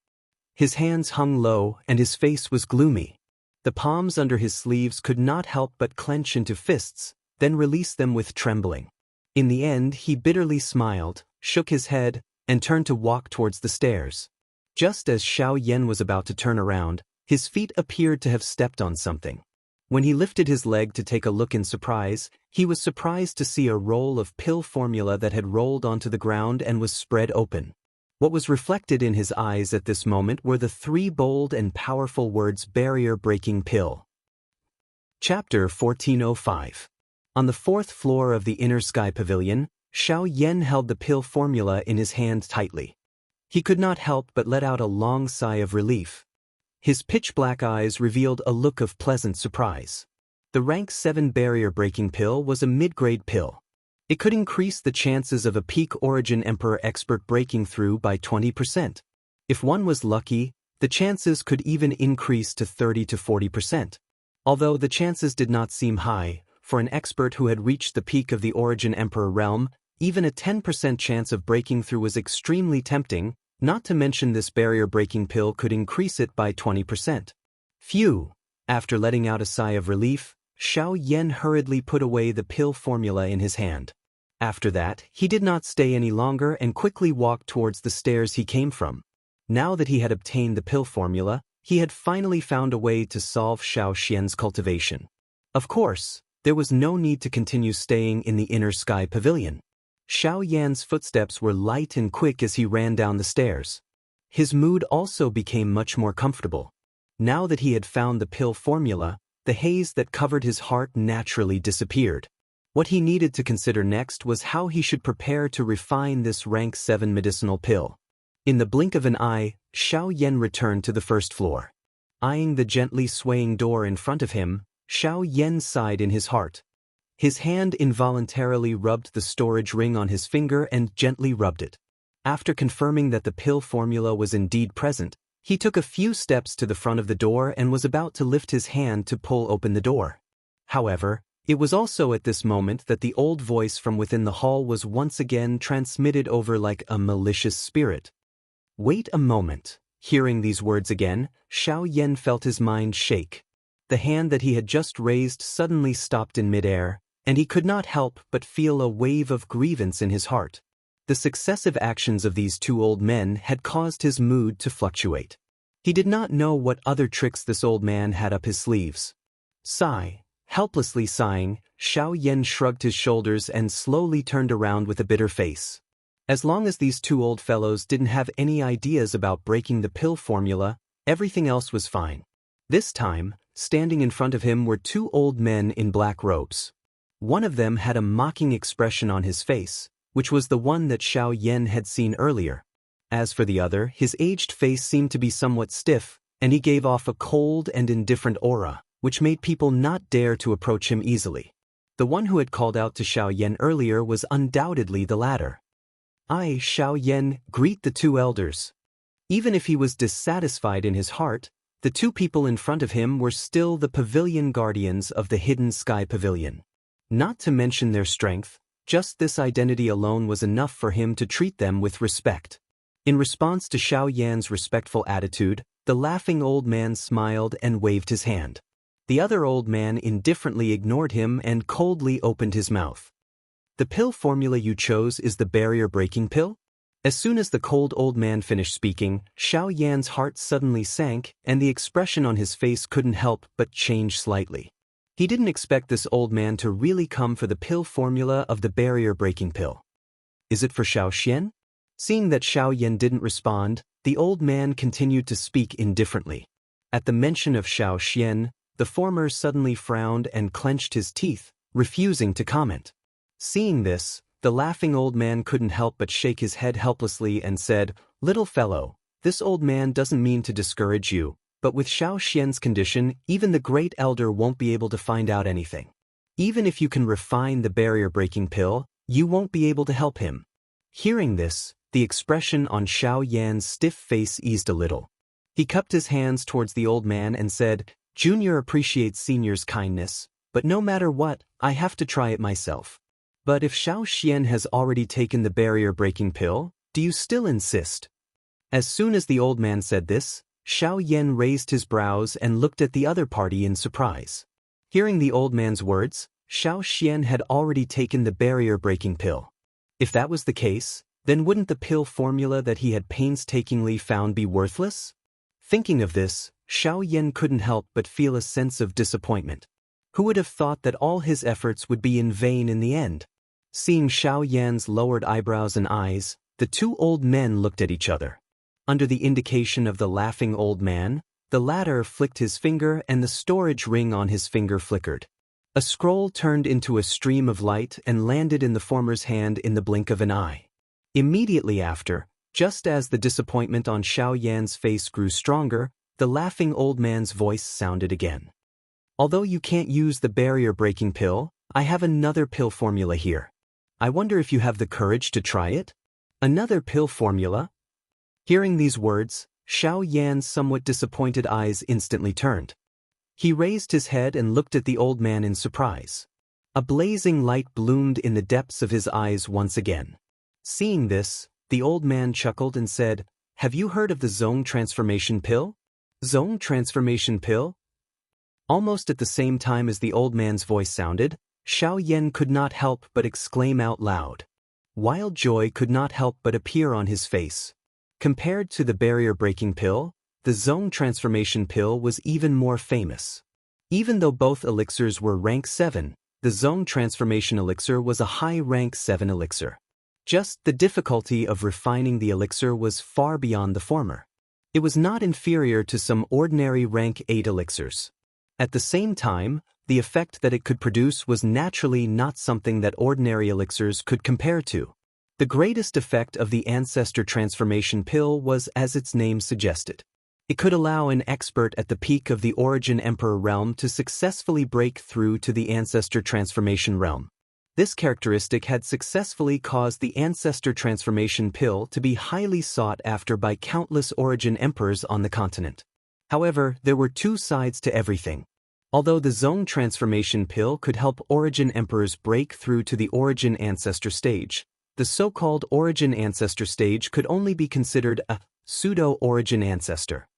His hands hung low and his face was gloomy. The palms under his sleeves could not help but clench into fists, then release them with trembling. In the end, he bitterly smiled, shook his head, and turned to walk towards the stairs. Just as Xiaoyan was about to turn around, his feet appeared to have stepped on something. When he lifted his leg to take a look in surprise, he was surprised to see a roll of pill formula that had rolled onto the ground and was spread open. What was reflected in his eyes at this moment were the 3 bold and powerful words barrier-breaking pill. Chapter 1405. On the 4th floor of the inner sky pavilion, Xiaoyan held the pill formula in his hand tightly. He could not help but let out a long sigh of relief. His pitch-black eyes revealed a look of pleasant surprise. The rank 7 barrier-breaking pill was a mid-grade pill. It could increase the chances of a peak origin emperor expert breaking through by 20%. If one was lucky, the chances could even increase to 30 to 40%. Although the chances did not seem high, for an expert who had reached the peak of the origin emperor realm, even a 10% chance of breaking through was extremely tempting, not to mention this barrier-breaking pill could increase it by 20%. Phew! After letting out a sigh of relief, Xiaoyan hurriedly put away the pill formula in his hand. After that, he did not stay any longer and quickly walked towards the stairs he came from. Now that he had obtained the pill formula, He had finally found a way to solve Xianxia's cultivation. Of course, there was no need to continue staying in the inner sky pavilion. Xiaoyan's footsteps were light and quick as he ran down the stairs. His mood also became much more comfortable. Now that he had found the pill formula, the haze that covered his heart naturally disappeared. What he needed to consider next was how he should prepare to refine this rank 7 medicinal pill. In the blink of an eye, Xiaoyan returned to the first floor. Eyeing the gently swaying door in front of him, Xiaoyan sighed in his heart. His hand involuntarily rubbed the storage ring on his finger and gently rubbed it. After confirming that the pill formula was indeed present, he took a few steps to the front of the door and was about to lift his hand to pull open the door. However, it was also at this moment that the old voice from within the hall was once again transmitted over like a malicious spirit. "Wait a moment." Hearing these words again, Xiaoyan felt his mind shake. The hand that he had just raised suddenly stopped in midair, and he could not help but feel a wave of grievance in his heart. The successive actions of these two old men had caused his mood to fluctuate. He did not know what other tricks this old man had up his sleeves. Helplessly sighing, Xiaoyan shrugged his shoulders and slowly turned around with a bitter face. As long as these two old fellows didn't have any ideas about breaking the pill formula, everything else was fine. This time, standing in front of him were two old men in black robes. One of them had a mocking expression on his face, which was the one that Xiaoyan had seen earlier. As for the other, his aged face seemed to be somewhat stiff, and he gave off a cold and indifferent aura, which made people not dare to approach him easily. The one who had called out to Xiaoyan earlier was undoubtedly the latter. Xiaoyan, greet the two elders." Even if he was dissatisfied in his heart, the two people in front of him were still the pavilion guardians of the hidden sky pavilion. Not to mention their strength, just this identity alone was enough for him to treat them with respect. In response to Xiaoyan's respectful attitude, the laughing old man smiled and waved his hand. The other old man indifferently ignored him and coldly opened his mouth. "The pill formula you chose is the barrier-breaking pill?" As soon as the cold old man finished speaking, Xiaoyan's heart suddenly sank, and the expression on his face couldn't help but change slightly. He didn't expect this old man to really come for the pill formula of the barrier-breaking pill. "Is it for Xiaoxian?" Seeing that Xiaoyan didn't respond, the old man continued to speak indifferently. At the mention of Xiaoxian, the former suddenly frowned and clenched his teeth, refusing to comment. Seeing this, the laughing old man couldn't help but shake his head helplessly and said, "Little fellow, this old man doesn't mean to discourage you, but with Xiaoxian's condition, even the great elder won't be able to find out anything. Even if you can refine the barrier-breaking pill, you won't be able to help him." Hearing this, the expression on Xiaoyan's stiff face eased a little. He cupped his hands towards the old man and said, "Junior appreciates senior's kindness, but no matter what, I have to try it myself. But if Xiaoxian has already taken the barrier-breaking pill, do you still insist?" As soon as the old man said this, Xiaoyan raised his brows and looked at the other party in surprise. Hearing the old man's words, Xiaoxian had already taken the barrier-breaking pill. If that was the case, then wouldn't the pill formula that he had painstakingly found be worthless? Thinking of this, Xiaoyan couldn't help but feel a sense of disappointment. Who would have thought that all his efforts would be in vain in the end? Seeing Xiaoyan's lowered eyebrows and eyes, the two old men looked at each other. Under the indication of the laughing old man, the latter flicked his finger and the storage ring on his finger flickered. A scroll turned into a stream of light and landed in the former's hand in the blink of an eye. Immediately after, just as the disappointment on Xiaoyan's face grew stronger, the laughing old man's voice sounded again. "Although you can't use the barrier-breaking pill, I have another pill formula here. I wonder if you have the courage to try it?" "Another pill formula?" Hearing these words, Xiaoyan's somewhat disappointed eyes instantly turned. He raised his head and looked at the old man in surprise. A blazing light bloomed in the depths of his eyes once again. Seeing this, the old man chuckled and said, "Have you heard of the Zone Transformation Pill?" "Zone Transformation Pill?" Almost at the same time as the old man's voice sounded, Xiaoyan could not help but exclaim out loud. Wild joy could not help but appear on his face. Compared to the barrier-breaking pill, the zone transformation pill was even more famous. Even though both elixirs were rank 7, the zone transformation elixir was a high rank 7 elixir. Just the difficulty of refining the elixir was far beyond the former. It was not inferior to some ordinary rank 8 elixirs. At the same time, the effect that it could produce was naturally not something that ordinary elixirs could compare to. The greatest effect of the Ancestor Transformation Pill was as its name suggested. It could allow an expert at the peak of the Origin Emperor realm to successfully break through to the Ancestor Transformation realm. This characteristic had successfully caused the Ancestor Transformation Pill to be highly sought after by countless Origin Emperors on the continent. However, there were two sides to everything. Although the Zone Transformation Pill could help Origin Emperors break through to the Origin Ancestor stage, the so-called Origin Ancestor stage could only be considered a pseudo-Origin Ancestor.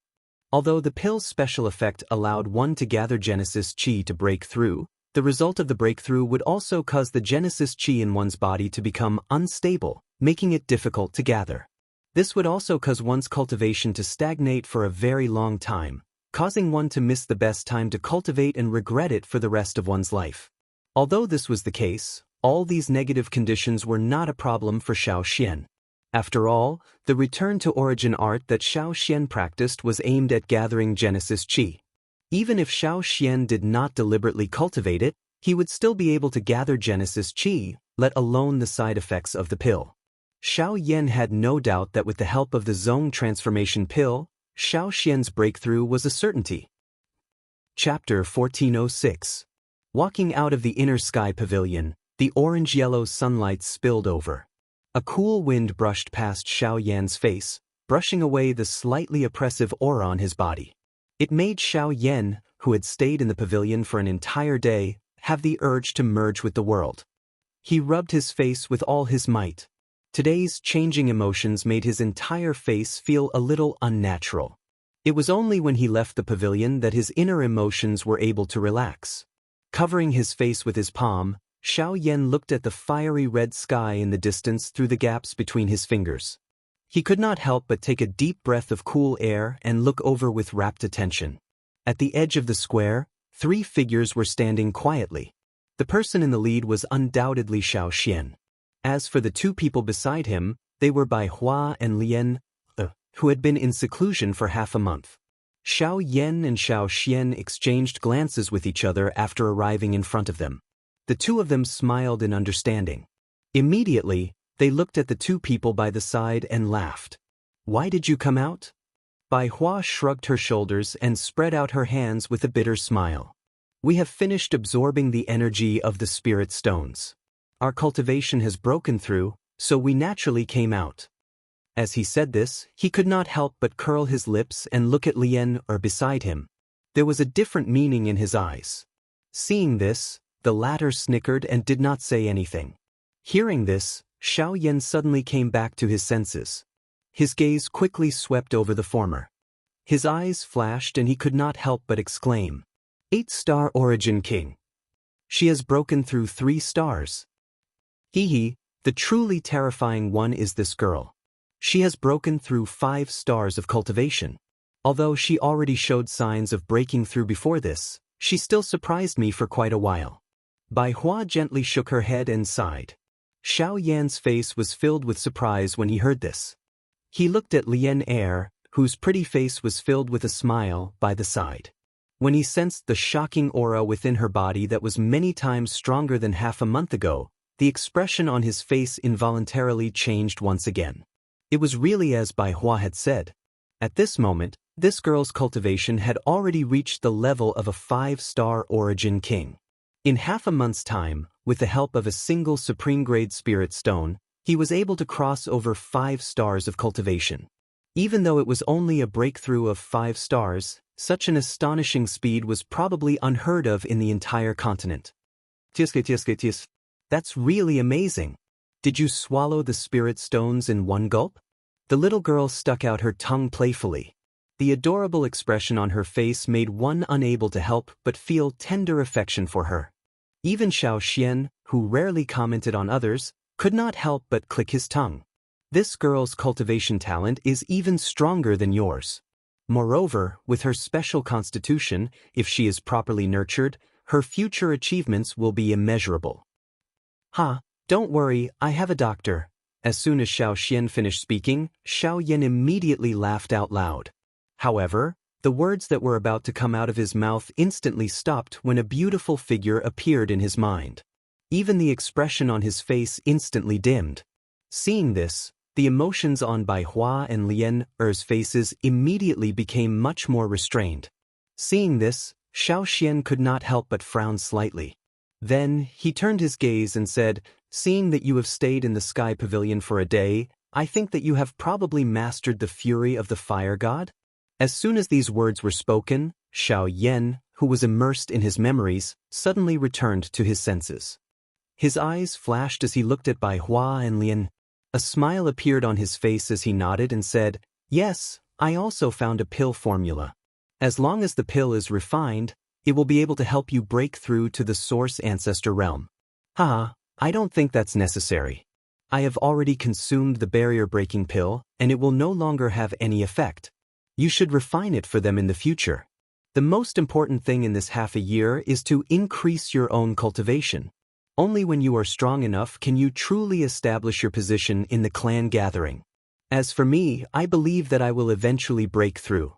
Although the pill's special effect allowed one to gather Genesis Chi to break through, the result of the breakthrough would also cause the Genesis Chi in one's body to become unstable, making it difficult to gather. This would also cause one's cultivation to stagnate for a very long time, causing one to miss the best time to cultivate and regret it for the rest of one's life. Although this was the case, all these negative conditions were not a problem for Xianxia. After all, the return to origin art that Xianxia practiced was aimed at gathering Genesis Chi. Even if Xianxia did not deliberately cultivate it, he would still be able to gather Genesis Chi, let alone the side effects of the pill. Xiaoyan had no doubt that with the help of the Zone Transformation Pill, Xiaoxian's breakthrough was a certainty. Chapter 1406. Walking out of the inner sky pavilion, the orange-yellow sunlight spilled over. A cool wind brushed past Xiaoyan's face, brushing away the slightly oppressive aura on his body. It made Xiaoyan, who had stayed in the pavilion for an entire day, have the urge to merge with the world. He rubbed his face with all his might. Today's changing emotions made his entire face feel a little unnatural. It was only when he left the pavilion that his inner emotions were able to relax. Covering his face with his palm, Xiaoyan looked at the fiery red sky in the distance through the gaps between his fingers. He could not help but take a deep breath of cool air and look over with rapt attention. At the edge of the square, 3 figures were standing quietly. The person in the lead was undoubtedly Xiaoxian. As for the 2 people beside him, they were Bai Hua and Lian, who had been in seclusion for half a month. Xiao Yan and Xiaoxian exchanged glances with each other after arriving in front of them. The 2 of them smiled in understanding. Immediately, they looked at the 2 people by the side and laughed. "Why did you come out?" Bai Hua shrugged her shoulders and spread out her hands with a bitter smile. "We have finished absorbing the energy of the spirit stones. Our cultivation has broken through, so we naturally came out." As he said this, he could not help but curl his lips and look at Lian beside him. There was a different meaning in his eyes. Seeing this, the latter snickered and did not say anything. Hearing this, Xiaoyan suddenly came back to his senses. His gaze quickly swept over the former. His eyes flashed and he could not help but exclaim, 8-star Origin King. She has broken through 3 stars. Hee, the truly terrifying one is this girl. She has broken through 5 stars of cultivation. Although she already showed signs of breaking through before this, she still surprised me for quite a while. Bai Hua gently shook her head and sighed. Xiaoyan's face was filled with surprise when he heard this. He looked at Lian whose pretty face was filled with a smile, by the side. When he sensed the shocking aura within her body that was many times stronger than half a month ago, the expression on his face involuntarily changed once again. It was really as Bai Hua had said. At this moment, this girl's cultivation had already reached the level of a 5-star Origin King. In half a month's time, with the help of a single supreme-grade spirit stone, he was able to cross over 5 stars of cultivation. Even though it was only a breakthrough of 5 stars, such an astonishing speed was probably unheard of in the entire continent. That's really amazing. Did you swallow the spirit stones in one gulp? The little girl stuck out her tongue playfully. The adorable expression on her face made one unable to help but feel tender affection for her. Even Xiaoxian, who rarely commented on others, could not help but click his tongue. This girl's cultivation talent is even stronger than yours. Moreover, with her special constitution, if she is properly nurtured, her future achievements will be immeasurable. Ha, don't worry, I have a doctor. As soon as Xiao Xian finished speaking, Xiao Yan immediately laughed out loud. However, the words that were about to come out of his mouth instantly stopped when a beautiful figure appeared in his mind. Even the expression on his face instantly dimmed. Seeing this, the emotions on Bai Hua and Lian Er's faces immediately became much more restrained. Seeing this, Xiao Xian could not help but frown slightly. Then, he turned his gaze and said, "Seeing that you have stayed in the Sky Pavilion for a day, I think that you have probably mastered the fury of the fire god?" As soon as these words were spoken, Xiao Yan, who was immersed in his memories, suddenly returned to his senses. His eyes flashed as he looked at Bai Hua and Lian. A smile appeared on his face as he nodded and said, "Yes, I also found a pill formula. As long as the pill is refined, it will be able to help you break through to the Source Ancestor realm." "Haha, I don't think that's necessary. I have already consumed the barrier-breaking pill, and it will no longer have any effect. You should refine it for them in the future. The most important thing in this half a year is to increase your own cultivation. Only when you are strong enough can you truly establish your position in the clan gathering. As for me, I believe that I will eventually break through."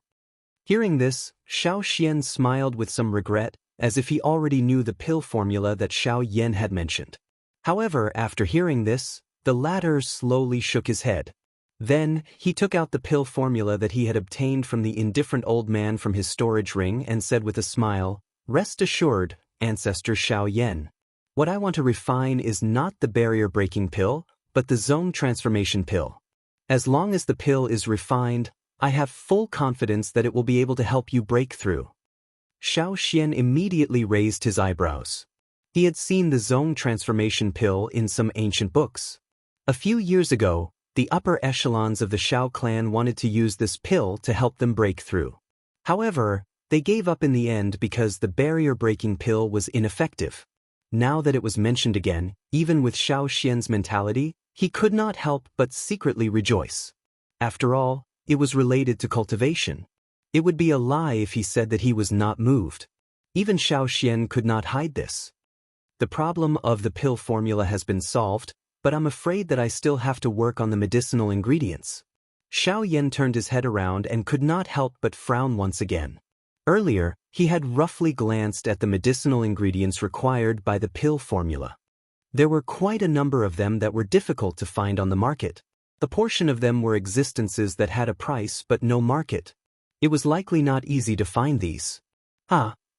Hearing this, Xiao Xian smiled with some regret, as if he already knew the pill formula that Xiao Yan had mentioned. However, after hearing this, the latter slowly shook his head. Then, he took out the pill formula that he had obtained from the indifferent old man from his storage ring and said with a smile, "Rest assured, Ancestor Xiao Yan. What I want to refine is not the barrier-breaking pill, but the zone transformation pill. As long as the pill is refined, I have full confidence that it will be able to help you break through." Xiao Xian immediately raised his eyebrows. He had seen the zone transformation pill in some ancient books. A few years ago, the upper echelons of the Xiao clan wanted to use this pill to help them break through. However, they gave up in the end because the barrier-breaking pill was ineffective. Now that it was mentioned again, even with Xiao Xian's mentality, he could not help but secretly rejoice. After all, it was related to cultivation. It would be a lie if he said that he was not moved. Even Xiao Xian could not hide this. The problem of the pill formula has been solved, but I'm afraid that I still have to work on the medicinal ingredients. Xiao Yan turned his head around and could not help but frown once again. Earlier, he had roughly glanced at the medicinal ingredients required by the pill formula. There were quite a number of them that were difficult to find on the market. A portion of them were existences that had a price but no market. It was likely not easy to find these.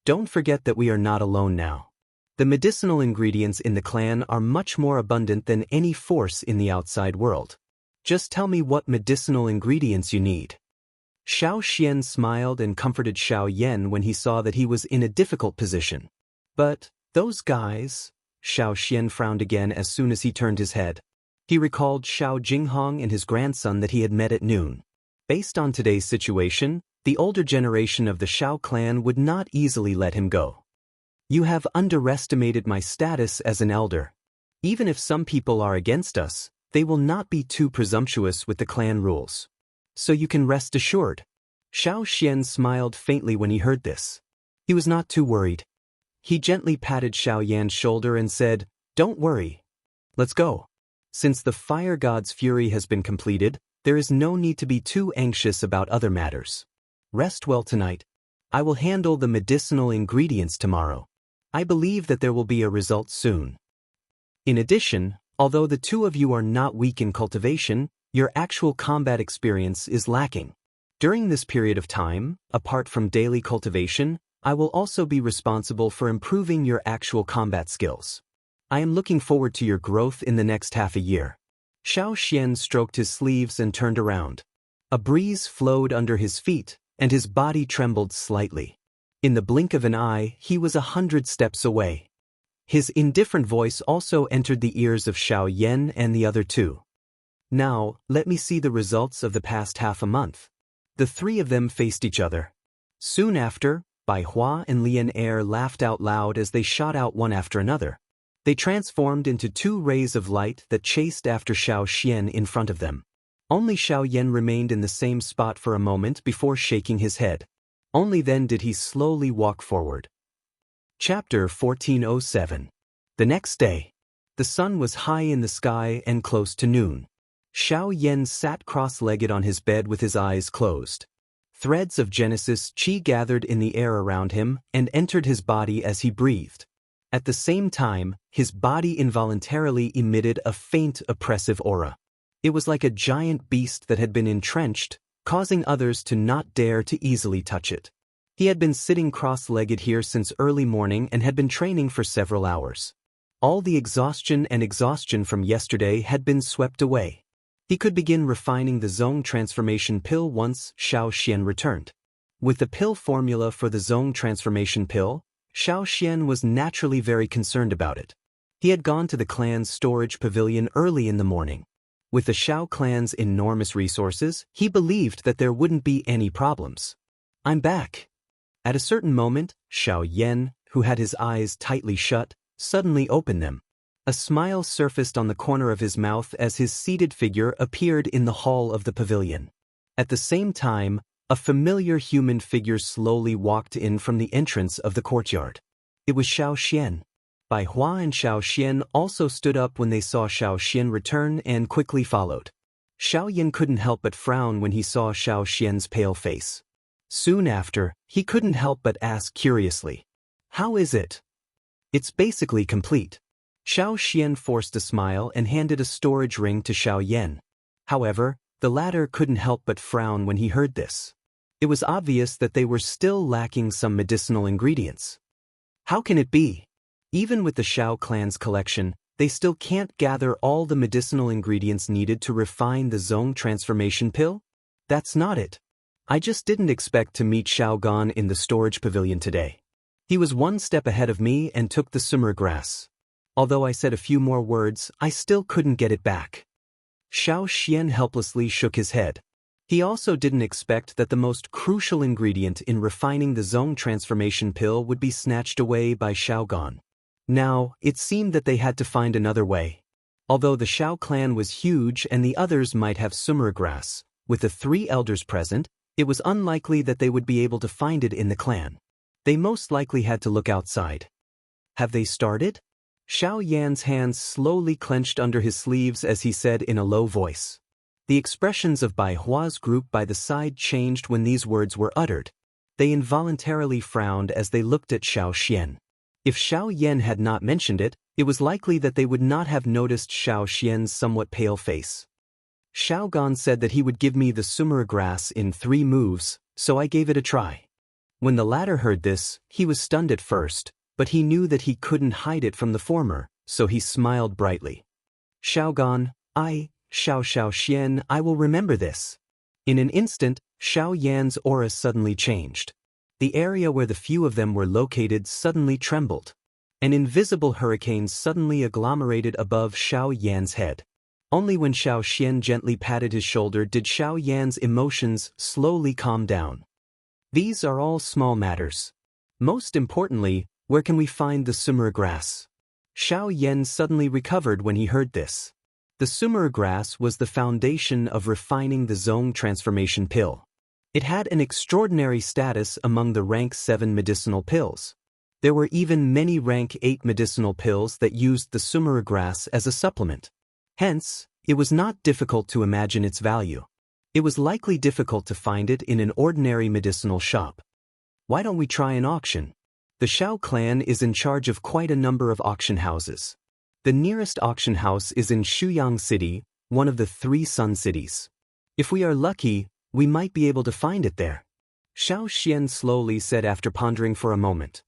Don't forget that we are not alone now. The medicinal ingredients in the clan are much more abundant than any force in the outside world. Just tell me what medicinal ingredients you need." Xiao Xian smiled and comforted Xiao Yan when he saw that he was in a difficult position. "But, those guys..." Xiao Xian frowned again as soon as he turned his head. He recalled Xiao Jinghong and his grandson that he had met at noon. Based on today's situation, the older generation of the Xiao clan would not easily let him go. "You have underestimated my status as an elder. Even if some people are against us, they will not be too presumptuous with the clan rules. So you can rest assured." Xiao Xian smiled faintly when he heard this. He was not too worried. He gently patted Xiao Yan's shoulder and said, "Don't worry. Let's go. Since the fire god's fury has been completed, there is no need to be too anxious about other matters. Rest well tonight. I will handle the medicinal ingredients tomorrow. I believe that there will be a result soon." In addition, although the two of you are not weak in cultivation, your actual combat experience is lacking. During this period of time, apart from daily cultivation, I will also be responsible for improving your actual combat skills. I am looking forward to your growth in the next half a year. Xiao Xian stroked his sleeves and turned around. A breeze flowed under his feet, and his body trembled slightly. In the blink of an eye, he was 100 steps away. His indifferent voice also entered the ears of Xiao Yan and the other two. "Now, let me see the results of the past half a month." The three of them faced each other. Soon after, Bai Hua and Lian Er laughed out loud as they shot out one after another. They transformed into two rays of light that chased after Xiao Xian in front of them. Only Xiao Yan remained in the same spot for a moment before shaking his head. Only then did he slowly walk forward. Chapter 1407. The next day. The sun was high in the sky and close to noon. Xiao Yan sat cross-legged on his bed with his eyes closed. Threads of Genesis chi gathered in the air around him and entered his body as he breathed. At the same time, his body involuntarily emitted a faint oppressive aura. It was like a giant beast that had been entrenched, causing others to not dare to easily touch it. He had been sitting cross-legged here since early morning and had been training for several hours. All the exhaustion from yesterday had been swept away. He could begin refining the zone transformation pill once Xiao Xian returned. With the pill formula for the zone transformation pill, Xiao Xian was naturally very concerned about it. He had gone to the clan's storage pavilion early in the morning. With the Xiao clan's enormous resources, he believed that there wouldn't be any problems. "I'm back." At a certain moment, Xiao Yan, who had his eyes tightly shut, suddenly opened them. A smile surfaced on the corner of his mouth as his seated figure appeared in the hall of the pavilion. At the same time, a familiar human figure slowly walked in from the entrance of the courtyard. It was Xiao Xian. Bai Hua and Xiao Xian also stood up when they saw Xiao Xian return and quickly followed. Xiao Yan couldn't help but frown when he saw Xiao Xian's pale face. Soon after, he couldn't help but ask curiously, "How is it?" "It's basically complete." Xiao Xian forced a smile and handed a storage ring to Xiao Yan. However, the latter couldn't help but frown when he heard this. It was obvious that they were still lacking some medicinal ingredients. How can it be? Even with the Xiao clan's collection, they still can't gather all the medicinal ingredients needed to refine the zone transformation pill? That's not it. I just didn't expect to meet Xiao Gan in the storage pavilion today. He was one step ahead of me and took the summer grass. Although I said a few more words, I still couldn't get it back. Xiao Xian helplessly shook his head. He also didn't expect that the most crucial ingredient in refining the zone transformation pill would be snatched away by Xiao Gan. Now, it seemed that they had to find another way. Although the Xiao clan was huge and the others might have summer grass, with the 3 elders present, it was unlikely that they would be able to find it in the clan. They most likely had to look outside. Have they started? Xiao Yan's hands slowly clenched under his sleeves as he said in a low voice. The expressions of Bai Hua's group by the side changed when these words were uttered. They involuntarily frowned as they looked at Xiao Xian. If Xiao Yan had not mentioned it, it was likely that they would not have noticed Xiao Xian's somewhat pale face. Xiao Gan said that he would give me the summer grass in 3 moves, so I gave it a try. When the latter heard this, he was stunned at first, but he knew that he couldn't hide it from the former, so he smiled brightly. "Xiao Gan, Xiao Xian, I will remember this." In an instant, Xiao Yan's aura suddenly changed. The area where the few of them were located suddenly trembled. An invisible hurricane suddenly agglomerated above Xiao Yan's head. Only when Xiao Xian gently patted his shoulder did Xiao Yan's emotions slowly calm down. These are all small matters. Most importantly, where can we find the summer grass? Xiao Yan suddenly recovered when he heard this. The summer grass was the foundation of refining the zone transformation pill. It had an extraordinary status among the rank 7 medicinal pills. There were even many rank 8 medicinal pills that used the summer grass as a supplement. Hence, it was not difficult to imagine its value. It was likely difficult to find it in an ordinary medicinal shop. Why don't we try an auction? The Xiao clan is in charge of quite a number of auction houses. The nearest auction house is in Shuyang City, one of the 3 Sun cities. If we are lucky, we might be able to find it there. Xiao Xian slowly said after pondering for a moment.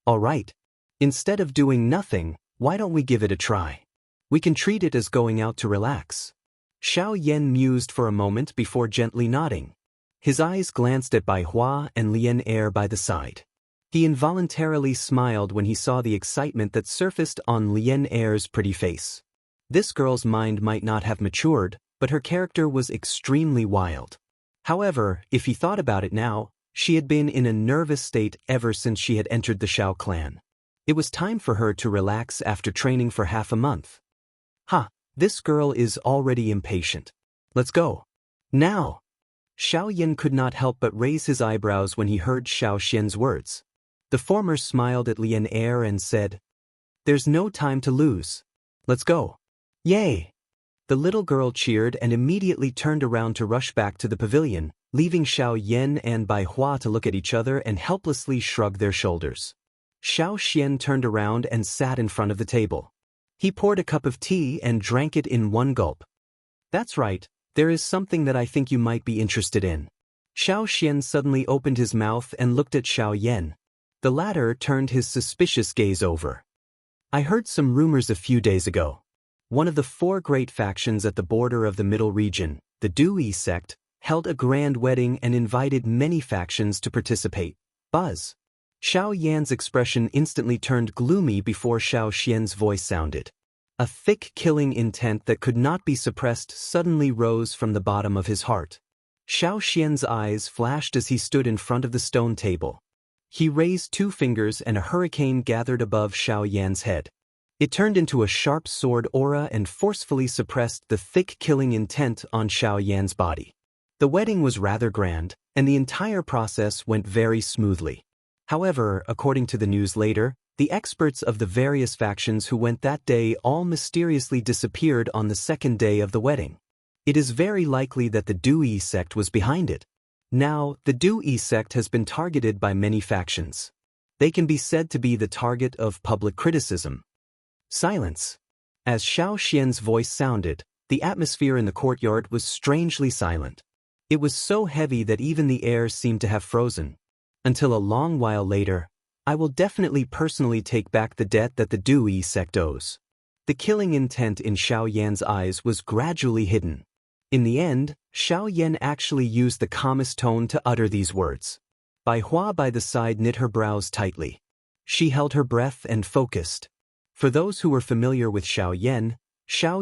All right. Instead of doing nothing, why don't we give it a try? We can treat it as going out to relax. Xiao Yan mused for a moment before gently nodding. His eyes glanced at Bai Hua and Lian Er by the side. He involuntarily smiled when he saw the excitement that surfaced on Lian Er's pretty face. This girl's mind might not have matured, but her character was extremely wild. However, if he thought about it now, she had been in a nervous state ever since she had entered the Xiao clan. It was time for her to relax after training for half a month. This girl is already impatient. Let's go. Now. Xiao Yan could not help but raise his eyebrows when he heard Xiao Xian's words. The former smiled at Lian Er and said, "There's no time to lose. Let's go." Yay! The little girl cheered and immediately turned around to rush back to the pavilion, leaving Xiao Yan and Bai Hua to look at each other and helplessly shrug their shoulders. Xiao Xian turned around and sat in front of the table. He poured a cup of tea and drank it in one gulp. "That's right, there is something that I think you might be interested in." Xiao Xian suddenly opened his mouth and looked at Xiao Yan. The latter turned his suspicious gaze over. "I heard some rumors a few days ago. One of the 4 great factions at the border of the Middle Region, the Dui sect, held a grand wedding and invited many factions to participate. Buzz." Xiao Yan's expression instantly turned gloomy before Xiao Xian's voice sounded. A thick killing intent that could not be suppressed suddenly rose from the bottom of his heart. Xiao Xian's eyes flashed as he stood in front of the stone table. He raised 2 fingers and a hurricane gathered above Xiao Yan's head. It turned into a sharp sword aura and forcefully suppressed the thick killing intent on Xiao Yan's body. The wedding was rather grand, and the entire process went very smoothly. However, according to the news later, the experts of the various factions who went that day all mysteriously disappeared on the 2nd day of the wedding. It is very likely that the Dui sect was behind it. Now, the Dui sect has been targeted by many factions. They can be said to be the target of public criticism. Silence. As Xiao Xian's voice sounded, the atmosphere in the courtyard was strangely silent. It was so heavy that even the air seemed to have frozen. Until a long while later, "I will definitely personally take back the debt that the Dui sect owes." The killing intent in Xiao Yan's eyes was gradually hidden. In the end, Xiao Yan actually used the calmest tone to utter these words. Bai Hua by the side knit her brows tightly. She held her breath and focused. For those who were familiar with Xiao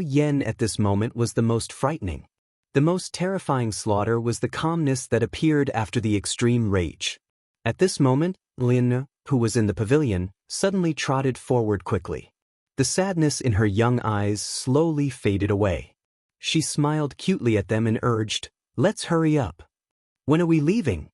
Yan at this moment was the most frightening. The most terrifying slaughter was the calmness that appeared after the extreme rage. At this moment, Lin, who was in the pavilion, suddenly trotted forward quickly. The sadness in her young eyes slowly faded away. She smiled cutely at them and urged, "Let's hurry up. When are we leaving?"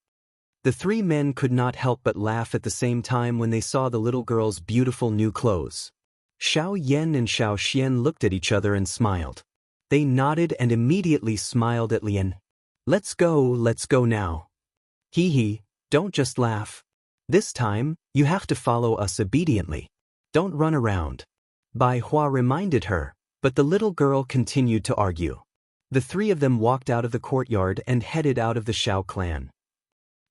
The 3 men could not help but laugh at the same time when they saw the little girl's beautiful new clothes. Xiao Yan and Xiao Xian looked at each other and smiled. They nodded and immediately smiled at Lian. Let's go now." "Hee hee, don't just laugh. This time, you have to follow us obediently. Don't run around." Bai Hua reminded her, but the little girl continued to argue. The 3 of them walked out of the courtyard and headed out of the Xiao clan.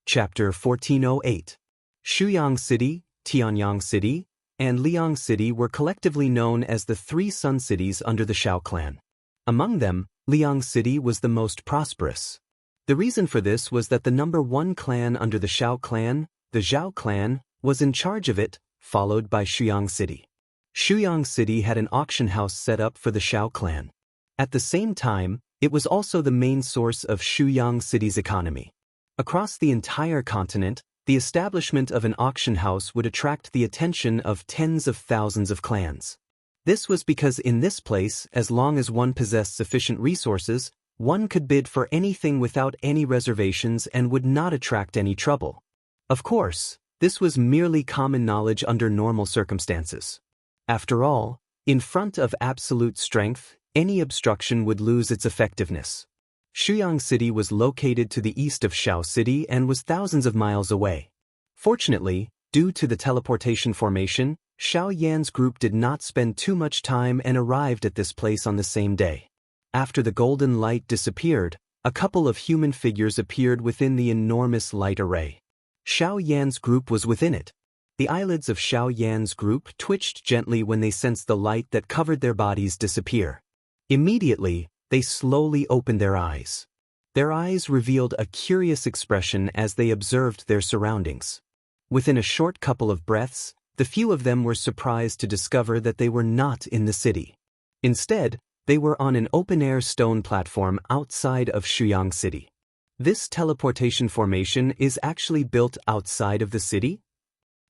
Chapter 1408. Shuyang City, Tianyang City, and Liang City were collectively known as the 3 Sun Cities under the Xiao clan. Among them, Liang City was the most prosperous. The reason for this was that the number 1 clan under the Xiao clan, the Zhao clan, was in charge of it, followed by Shuyang City. Shuyang City had an auction house set up for the Xiao clan. At the same time, it was also the main source of Shuyang City's economy. Across the entire continent, the establishment of an auction house would attract the attention of tens of thousands of clans. This was because in this place, as long as one possessed sufficient resources, one could bid for anything without any reservations and would not attract any trouble. Of course, this was merely common knowledge under normal circumstances. After all, in front of absolute strength, any obstruction would lose its effectiveness. Shuyang City was located to the east of Xiao City and was thousands of miles away. Fortunately, due to the teleportation formation, Xiao Yan's group did not spend too much time and arrived at this place on the same day. After the golden light disappeared, a couple of human figures appeared within the enormous light array. Xiao Yan's group was within it. The eyelids of Xiao Yan's group twitched gently when they sensed the light that covered their bodies disappear. Immediately, they slowly opened their eyes. Their eyes revealed a curious expression as they observed their surroundings. Within a short couple of breaths, the few of them were surprised to discover that they were not in the city. Instead, they were on an open-air stone platform outside of Shuyang City. This teleportation formation is actually built outside of the city?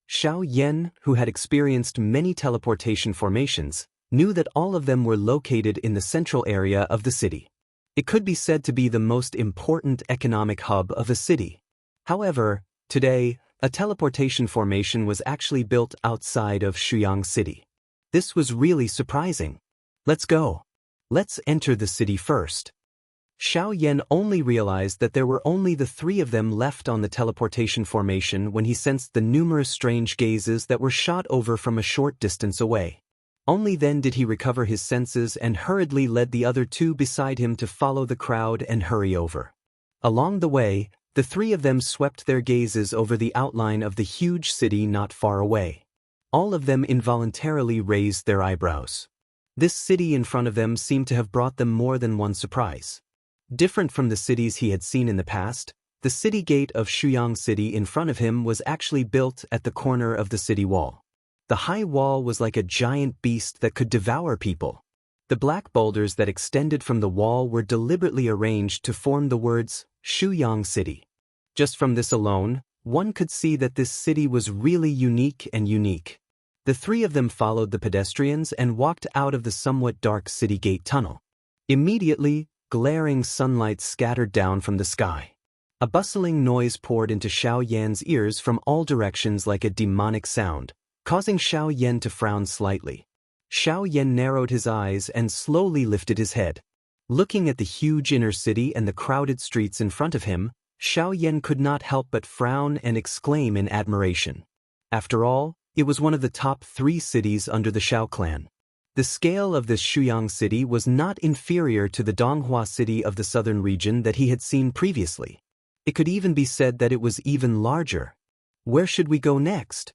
Xiao Yan, who had experienced many teleportation formations, knew that all of them were located in the central area of the city. It could be said to be the most important economic hub of a city. However, today, a teleportation formation was actually built outside of Xianxia City. This was really surprising. Let's go. Let's enter the city first. Xiao Yan only realized that there were only the three of them left on the teleportation formation when he sensed the numerous strange gazes that were shot over from a short distance away. Only then did he recover his senses and hurriedly led the other two beside him to follow the crowd and hurry over. Along the way, the three of them swept their gazes over the outline of the huge city not far away. All of them involuntarily raised their eyebrows. This city in front of them seemed to have brought them more than one surprise. Different from the cities he had seen in the past, the city gate of Xianxia City in front of him was actually built at the corner of the city wall. The high wall was like a giant beast that could devour people. The black boulders that extended from the wall were deliberately arranged to form the words, Xianxia City. Just from this alone, one could see that this city was really unique and unique. The three of them followed the pedestrians and walked out of the somewhat dark city gate tunnel. Immediately, glaring sunlight scattered down from the sky. A bustling noise poured into Xiao Yan's ears from all directions like a demonic sound, causing Xiao Yan to frown slightly. Xiao Yan narrowed his eyes and slowly lifted his head. Looking at the huge inner city and the crowded streets in front of him, Xiao Yan could not help but frown and exclaim in admiration. After all, it was one of the top 3 cities under the Xiao clan. The scale of this Xianxia city was not inferior to the Donghua city of the southern region that he had seen previously. It could even be said that it was even larger. Where should we go next?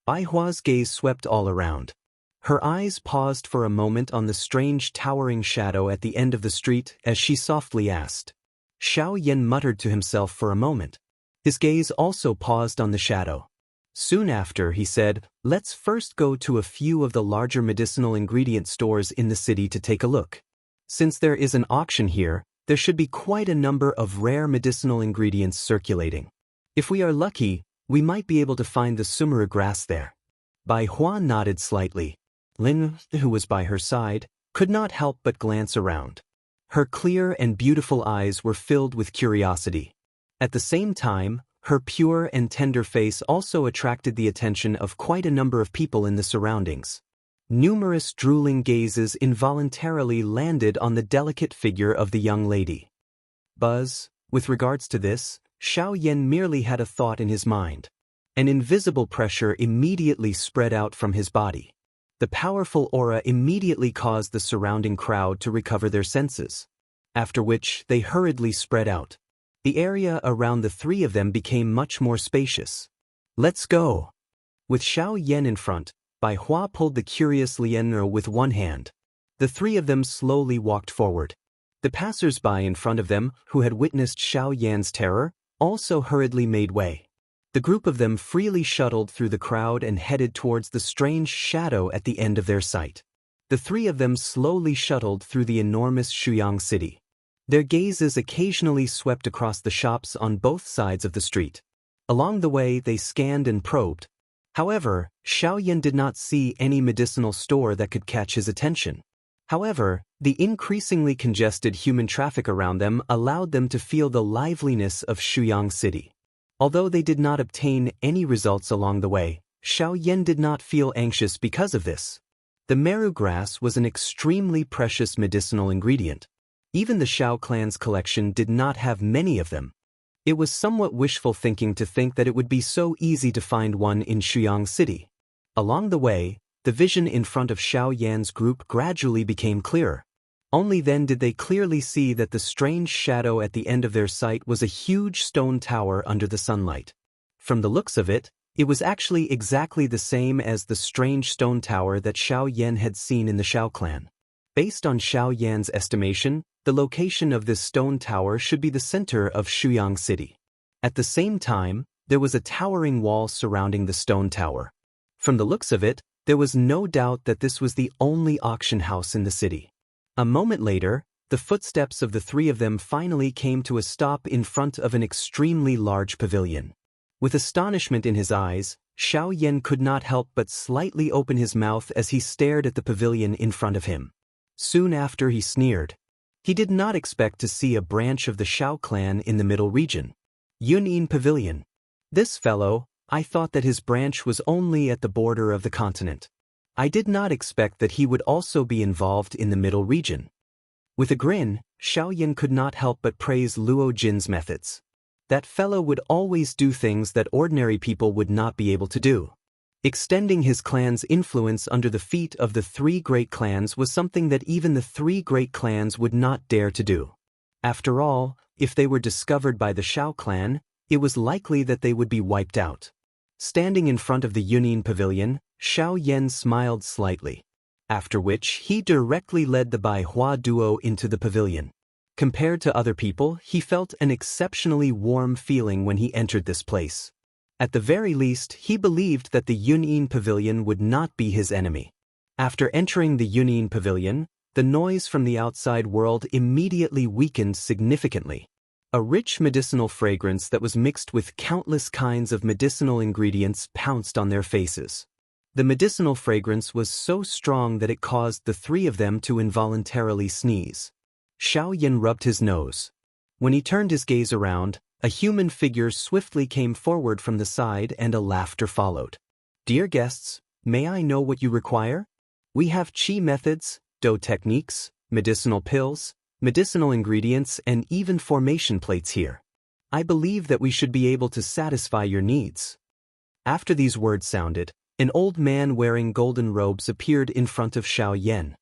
Bai Hua's gaze swept all around. Her eyes paused for a moment on the strange towering shadow at the end of the street as she softly asked. Xiao Yan muttered to himself for a moment. His gaze also paused on the shadow. Soon after, he said, "Let's first go to a few of the larger medicinal ingredient stores in the city to take a look. Since there is an auction here, there should be quite a number of rare medicinal ingredients circulating. If we are lucky, we might be able to find the sumera grass there." Bai Hua nodded slightly. Lin, who was by her side, could not help but glance around. Her clear and beautiful eyes were filled with curiosity. At the same time, her pure and tender face also attracted the attention of quite a number of people in the surroundings. Numerous drooling gazes involuntarily landed on the delicate figure of the young lady. Buzz, with regards to this, Xiao Yan merely had a thought in his mind. An invisible pressure immediately spread out from his body. The powerful aura immediately caused the surrounding crowd to recover their senses, after which they hurriedly spread out. The area around the three of them became much more spacious. "Let's go." With Xiao Yan in front, Bai Hua pulled the curious Lian'er with one hand. The three of them slowly walked forward. The passers-by in front of them, who had witnessed Xiao Yan's terror, also hurriedly made way. The group of them freely shuttled through the crowd and headed towards the strange shadow at the end of their sight. The three of them slowly shuttled through the enormous Xianxia city. Their gazes occasionally swept across the shops on both sides of the street. Along the way, they scanned and probed. However, Xiao Yan did not see any medicinal store that could catch his attention. However, the increasingly congested human traffic around them allowed them to feel the liveliness of Xianxia city. Although they did not obtain any results along the way, Xiao Yan did not feel anxious because of this. The meru grass was an extremely precious medicinal ingredient. Even the Xiao clan's collection did not have many of them. It was somewhat wishful thinking to think that it would be so easy to find one in Xianxia city. Along the way, the vision in front of Xiao Yan's group gradually became clearer. Only then did they clearly see that the strange shadow at the end of their sight was a huge stone tower under the sunlight. From the looks of it, it was actually exactly the same as the strange stone tower that Xiao Yan had seen in the Xiao clan. Based on Xiao Yan's estimation, the location of this stone tower should be the center of Xianxia city. At the same time, there was a towering wall surrounding the stone tower. From the looks of it, there was no doubt that this was the only auction house in the city. A moment later, the footsteps of the three of them finally came to a stop in front of an extremely large pavilion. With astonishment in his eyes, Xiao Yan could not help but slightly open his mouth as he stared at the pavilion in front of him. Soon after, he sneered. He did not expect to see a branch of the Shao clan in the middle region. Yunyin Pavilion. This fellow, I thought that his branch was only at the border of the continent. I did not expect that he would also be involved in the middle region. With a grin, Xiaoyan could not help but praise Luo Jin's methods. That fellow would always do things that ordinary people would not be able to do. Extending his clan's influence under the feet of the three great clans was something that even the three great clans would not dare to do. After all, if they were discovered by the Shao clan, it was likely that they would be wiped out. Standing in front of the Yunyin Pavilion, Xiaoyan smiled slightly. After which, he directly led the Bai Hua duo into the pavilion. Compared to other people, he felt an exceptionally warm feeling when he entered this place. At the very least, he believed that the Yunyin Pavilion would not be his enemy. After entering the Yunyin Pavilion, the noise from the outside world immediately weakened significantly. A rich medicinal fragrance that was mixed with countless kinds of medicinal ingredients pounced on their faces. The medicinal fragrance was so strong that it caused the three of them to involuntarily sneeze. Xiaoyan rubbed his nose. When he turned his gaze around, a human figure swiftly came forward from the side and a laughter followed. "Dear guests, may I know what you require? We have qi methods, dou techniques, medicinal pills, medicinal ingredients, and even formation plates here. I believe that we should be able to satisfy your needs." After these words sounded, an old man wearing golden robes appeared in front of Xiaoyan.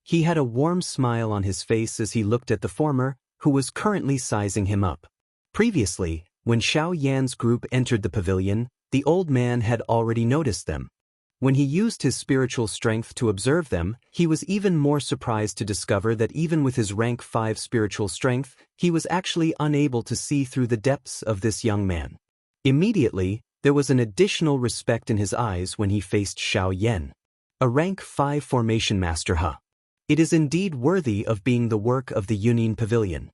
He had a warm smile on his face as he looked at the former, who was currently sizing him up. Previously, when Xiaoyan's group entered the pavilion, the old man had already noticed them. When he used his spiritual strength to observe them, he was even more surprised to discover that even with his rank 5 spiritual strength, he was actually unable to see through the depths of this young man. Immediately, there was an additional respect in his eyes when he faced Xiaoyan. A rank 5 formation master, huh? It is indeed worthy of being the work of the Yunyin Pavilion.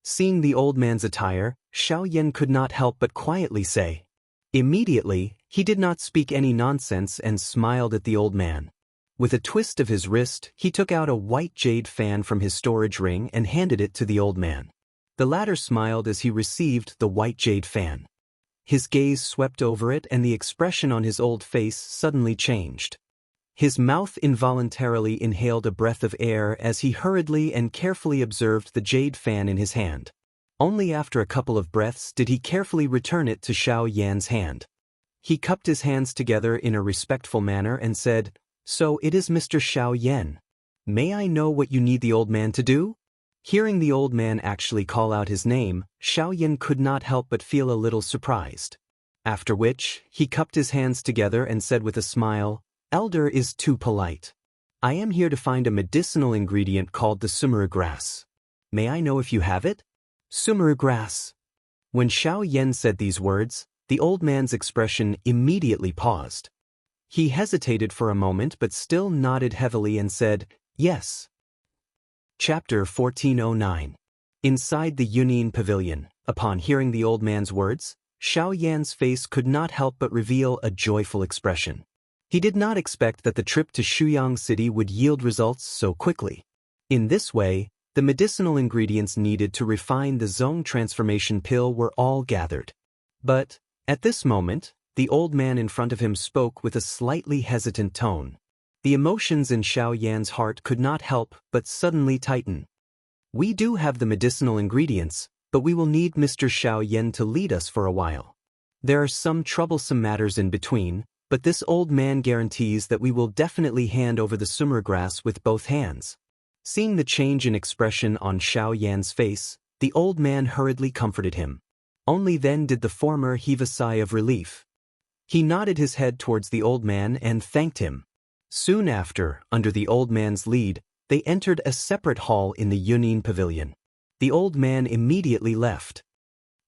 Seeing the old man's attire, Xiaoyan could not help but quietly say. Immediately, he did not speak any nonsense and smiled at the old man. With a twist of his wrist, he took out a white jade fan from his storage ring and handed it to the old man. The latter smiled as he received the white jade fan. His gaze swept over it and the expression on his old face suddenly changed. His mouth involuntarily inhaled a breath of air as he hurriedly and carefully observed the jade fan in his hand. Only after a couple of breaths did he carefully return it to Xiaoyan's hand. He cupped his hands together in a respectful manner and said, "So it is Mr. Xiaoyan. May I know what you need the old man to do?" Hearing the old man actually call out his name, Xiaoyan could not help but feel a little surprised. After which, he cupped his hands together and said with a smile, "Elder is too polite. I am here to find a medicinal ingredient called the sumuru grass. May I know if you have it?" Sumuru grass. When Xiaoyan said these words, the old man's expression immediately paused. He hesitated for a moment but still nodded heavily and said, "Yes." Chapter 1409. Inside the Yunyin Pavilion, upon hearing the old man's words, Xiaoyan's face could not help but reveal a joyful expression. He did not expect that the trip to Shuyang City would yield results so quickly. In this way, the medicinal ingredients needed to refine the Zong transformation pill were all gathered. But, at this moment, the old man in front of him spoke with a slightly hesitant tone. The emotions in Xiaoyan's heart could not help but suddenly tighten. "We do have the medicinal ingredients, but we will need Mr. Xiaoyan to lead us for a while. There are some troublesome matters in between, but this old man guarantees that we will definitely hand over the summer grass with both hands." Seeing the change in expression on Xiaoyan's face, the old man hurriedly comforted him. Only then did the former heave a sigh of relief. He nodded his head towards the old man and thanked him. Soon after, under the old man's lead, they entered a separate hall in the Yunyin Pavilion. The old man immediately left.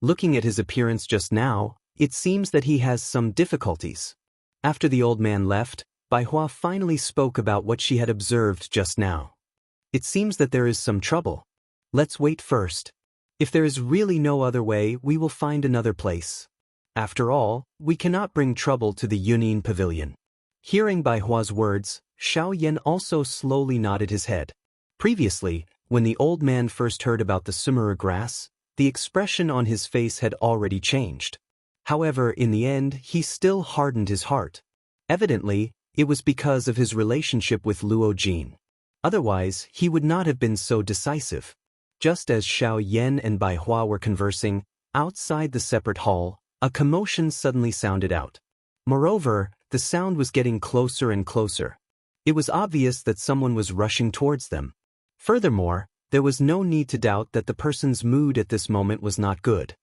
Looking at his appearance just now, it seems that he has some difficulties. After the old man left, Bai Hua finally spoke about what she had observed just now. "It seems that there is some trouble. Let's wait first. If there is really no other way, we will find another place. After all, we cannot bring trouble to the Yunyin Pavilion." Hearing Bai Hua's words, Xiaoyan also slowly nodded his head. Previously, When the old man first heard about the summer grass, the expression on his face had already changed. However, in the end, he still hardened his heart. Evidently, it was because of his relationship with Luo Jin. Otherwise, he would not have been so decisive. Just as Xiao Yan and Bai Hua were conversing, outside the separate hall, a commotion suddenly sounded out. Moreover, the sound was getting closer and closer. It was obvious that someone was rushing towards them. Furthermore, there was no need to doubt that the person's mood at this moment was not good.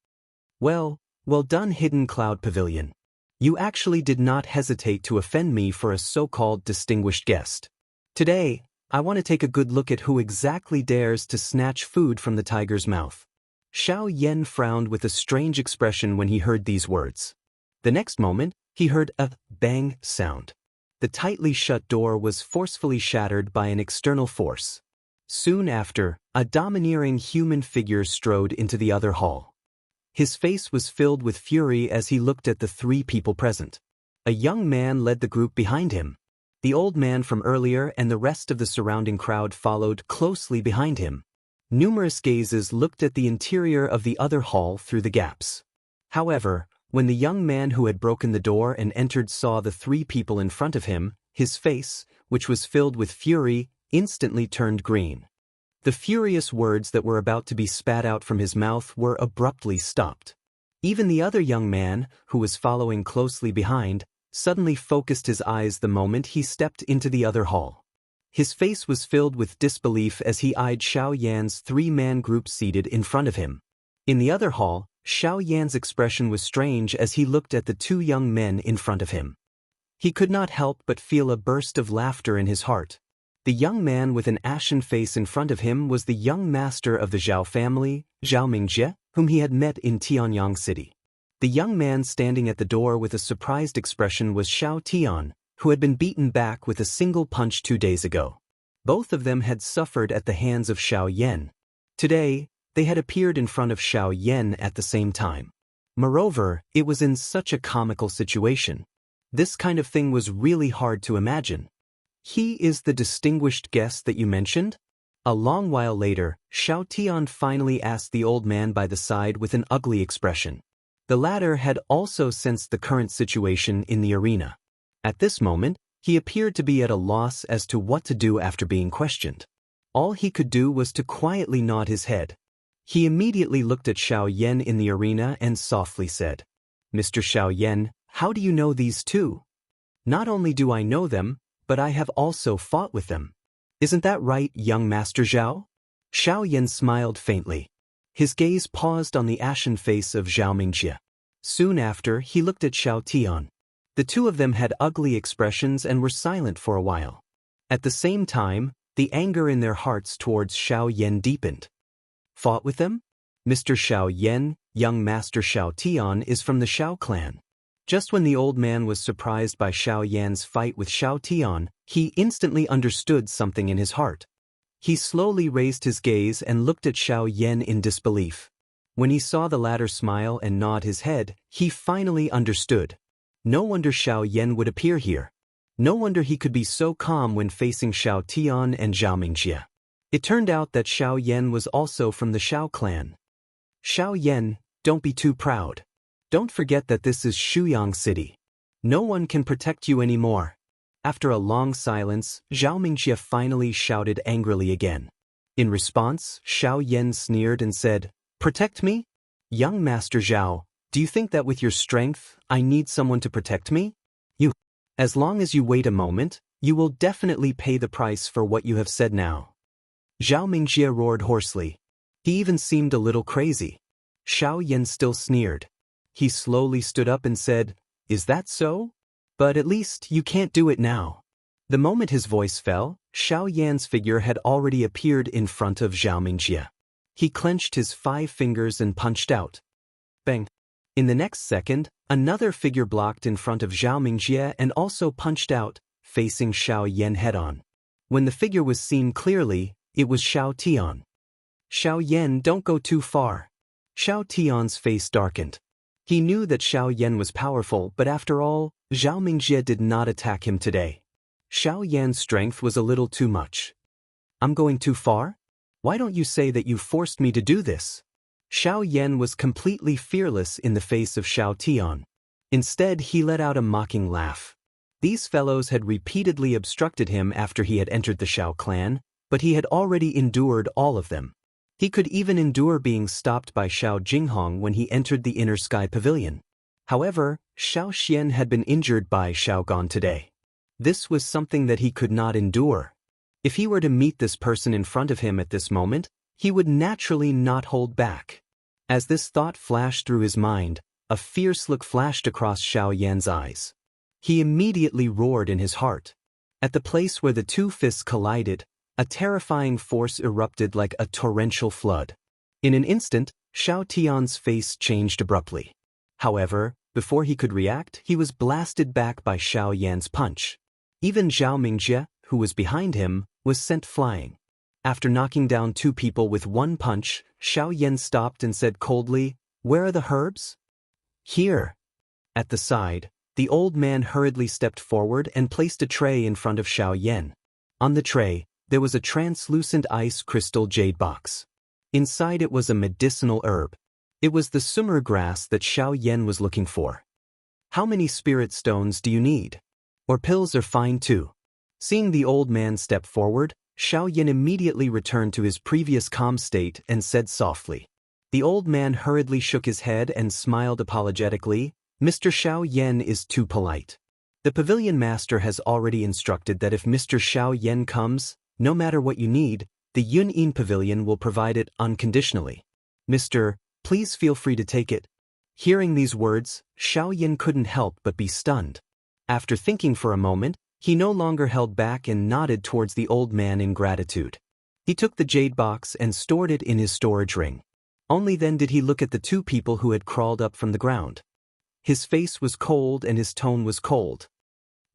Well done, Hidden Cloud Pavilion. You actually did not hesitate to offend me for a so-called distinguished guest. Today, I want to take a good look at who exactly dares to snatch food from the tiger's mouth. Xiao Yan frowned with a strange expression when he heard these words. The next moment, he heard a bang sound. The tightly shut door was forcefully shattered by an external force. Soon after, a domineering human figure strode into the other hall. His face was filled with fury as he looked at the three people present. A young man led the group behind him. The old man from earlier and the rest of the surrounding crowd followed closely behind him. Numerous gazes looked at the interior of the other hall through the gaps. However, when the young man who had broken the door and entered saw the three people in front of him, his face, which was filled with fury, instantly turned green. The furious words that were about to be spat out from his mouth were abruptly stopped. Even the other young man, who was following closely behind, suddenly focused his eyes the moment he stepped into the other hall. His face was filled with disbelief as he eyed Xiao Yan's three-man group seated in front of him. In the other hall, Xiao Yan's expression was strange as he looked at the two young men in front of him. He could not help but feel a burst of laughter in his heart. The young man with an ashen face in front of him was the young master of the Zhao family, Zhao Mingjie, whom he had met in Tianyang City. The young man standing at the door with a surprised expression was Xiao Tian, who had been beaten back with a single punch 2 days ago. Both of them had suffered at the hands of Xiao Yan. Today, they had appeared in front of Xiao Yan at the same time. Moreover, it was in such a comical situation. This kind of thing was really hard to imagine. He is the distinguished guest that you mentioned? A long while later, Xiao Tian finally asked the old man by the side with an ugly expression. The latter had also sensed the current situation in the arena. At this moment, he appeared to be at a loss as to what to do after being questioned. All he could do was to quietly nod his head. He immediately looked at Xiao Yan in the arena and softly said, "Mr. Xiao Yan, how do you know these two?" "Not only do I know them, but I have also fought with them. Isn't that right, young Master Zhao?" Xiao Yan smiled faintly. His gaze paused on the ashen face of Zhao Mingjie. Soon after, he looked at Xiao Tian. The two of them had ugly expressions and were silent for a while. At the same time, the anger in their hearts towards Xiao Yan deepened. "Fought with them? Mr. Xiao Yan, young Master Xiao Tian is from the Xiao clan." Just when the old man was surprised by Xiao Yan's fight with Xiao Tian, he instantly understood something in his heart. He slowly raised his gaze and looked at Xiao Yan in disbelief. When he saw the latter smile and nod his head, he finally understood. No wonder Xiao Yan would appear here. No wonder he could be so calm when facing Xiao Tian and Zhao Mingjie. It turned out that Xiao Yan was also from the Xiao clan. "Xiao Yan, don't be too proud. Don't forget that this is Shuyang City. No one can protect you anymore." After a long silence, Zhao Mingjie finally shouted angrily again. In response, Xiao Yan sneered and said, "Protect me? Young Master Zhao, do you think that with your strength, I need someone to protect me? As long as you wait a moment, you will definitely pay the price for what you have said now." Zhao Mingjie roared hoarsely. He even seemed a little crazy. Xiao Yan still sneered. He slowly stood up and said, "Is that so? But at least you can't do it now." The moment his voice fell, Xiao Yan's figure had already appeared in front of Zhao Mingjie. He clenched his 5 fingers and punched out. Bang! In the next second, another figure blocked in front of Zhao Mingjie and also punched out, facing Xiao Yan head-on. When the figure was seen clearly, it was Xiao Tian. "Xiao Yan, don't go too far." Xiao Tian's face darkened. He knew that Xiao Yan was powerful, but after all, Zhao Mingjie did not attack him today. Xiao Yan's strength was a little too much. "I'm going too far?" Why don't you say that you forced me to do this? Xiao Yan was completely fearless in the face of Xiao Tian. Instead, he let out a mocking laugh. These fellows had repeatedly obstructed him after he had entered the Xiao clan, but he had already endured all of them. He could even endure being stopped by Xiao Jinghong when he entered the Inner Sky Pavilion. However, Xiao Xian had been injured by Xiao Gan today. This was something that he could not endure. If he were to meet this person in front of him at this moment, he would naturally not hold back. As this thought flashed through his mind, a fierce look flashed across Xiao Yan's eyes. He immediately roared in his heart. At the place where the two fists collided, a terrifying force erupted like a torrential flood. In an instant, Xiao Tian's face changed abruptly. However, before he could react, he was blasted back by Xiao Yan's punch. Even Zhao Mingjie, who was behind him, was sent flying. After knocking down two people with one punch, Xiao Yan stopped and said coldly, "Where are the herbs?" "Here." At the side, the old man hurriedly stepped forward and placed a tray in front of Xiao Yan. On the tray, there was a translucent ice crystal jade box. Inside it was a medicinal herb. It was the summer grass that Xiao Yan was looking for. "How many spirit stones do you need? Or pills are fine too." Seeing the old man step forward, Xiao Yan immediately returned to his previous calm state and said softly. The old man hurriedly shook his head and smiled apologetically. "Mr. Xiao Yan is too polite. The pavilion master has already instructed that if Mr. Xiao Yan comes, no matter what you need, the Yunyin Pavilion will provide it unconditionally. Mr. Please feel free to take it." Hearing these words, Xiao Yan couldn't help but be stunned. After thinking for a moment, he no longer held back and nodded towards the old man in gratitude. He took the jade box and stored it in his storage ring. Only then did he look at the two people who had crawled up from the ground. His face was cold and his tone was cold.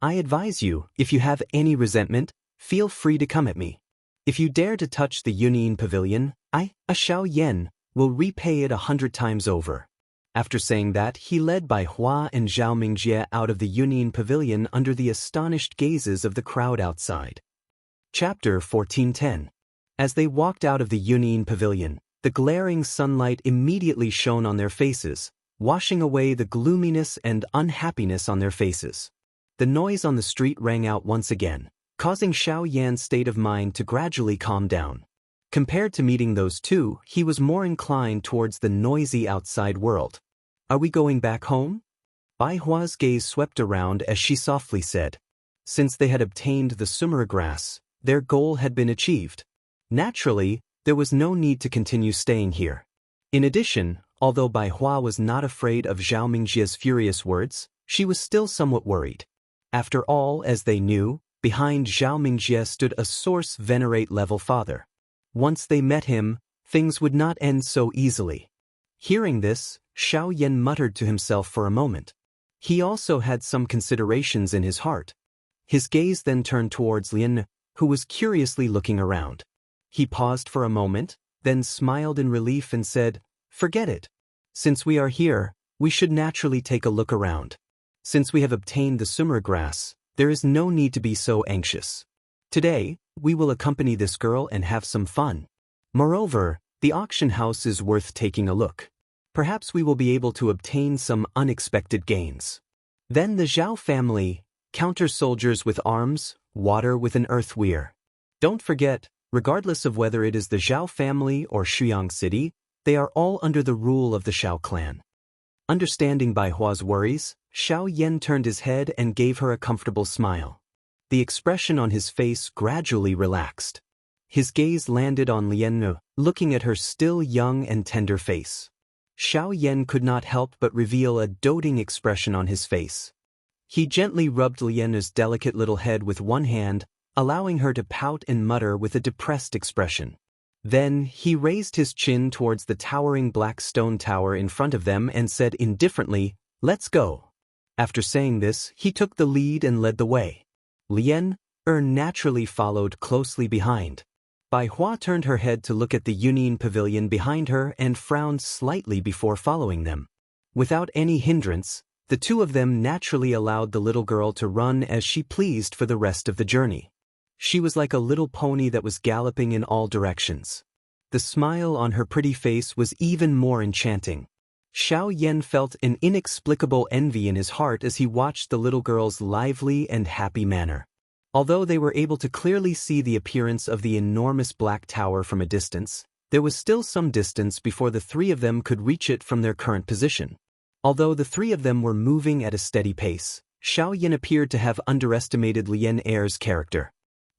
"I advise you, if you have any resentment, feel free to come at me. If you dare to touch the Yunyin Pavilion, I, Xiao Yan, will repay it 100 times over." After saying that, he led Bai Hua and Zhao Mingjie out of the Yunyin Pavilion under the astonished gazes of the crowd outside. Chapter 1410. As they walked out of the Yunyin Pavilion, the glaring sunlight immediately shone on their faces, washing away the gloominess and unhappiness on their faces. The noise on the street rang out once again, causing Xiao Yan's state of mind to gradually calm down. Compared to meeting those two, he was more inclined towards the noisy outside world. "Are we going back home?" Bai Hua's gaze swept around as she softly said. Since they had obtained the summer grass, their goal had been achieved. Naturally, there was no need to continue staying here. In addition, although Bai Hua was not afraid of Zhao Mingjie's furious words, she was still somewhat worried. After all, as they knew, behind Zhao Mingjie stood a source venerate-level father. Once they met him, things would not end so easily. Hearing this, Xiao Yan muttered to himself for a moment. He also had some considerations in his heart. His gaze then turned towards Lian, who was curiously looking around. He paused for a moment, then smiled in relief and said, "Forget it. Since we are here, we should naturally take a look around. Since we have obtained the summer grass, there is no need to be so anxious. Today, we will accompany this girl and have some fun. Moreover, the auction house is worth taking a look. Perhaps we will be able to obtain some unexpected gains." Then the Zhao family, counter soldiers with arms, water with an earth weir. Don't forget, regardless of whether it is the Zhao family or Shuyang City, they are all under the rule of the Xiao clan. Understanding Bai Hua's worries, Xiao Yan turned his head and gave her a comfortable smile. The expression on his face gradually relaxed. His gaze landed on Lian, looking at her still young and tender face. Xiao Yan could not help but reveal a doting expression on his face. He gently rubbed Lian's delicate little head with one hand, allowing her to pout and mutter with a depressed expression. Then, he raised his chin towards the towering black stone tower in front of them and said indifferently, "Let's go." After saying this, he took the lead and led the way. Lian naturally followed closely behind. Bai Hua turned her head to look at the Yunyin Pavilion behind her and frowned slightly before following them. Without any hindrance, the two of them naturally allowed the little girl to run as she pleased for the rest of the journey. She was like a little pony that was galloping in all directions. the smile on her pretty face was even more enchanting. Xiao Yan felt an inexplicable envy in his heart as he watched the little girl's lively and happy manner. Although they were able to clearly see the appearance of the enormous black tower from a distance, there was still some distance before the three of them could reach it from their current position. Although the three of them were moving at a steady pace, Xiao Yan appeared to have underestimated Lian Er's character.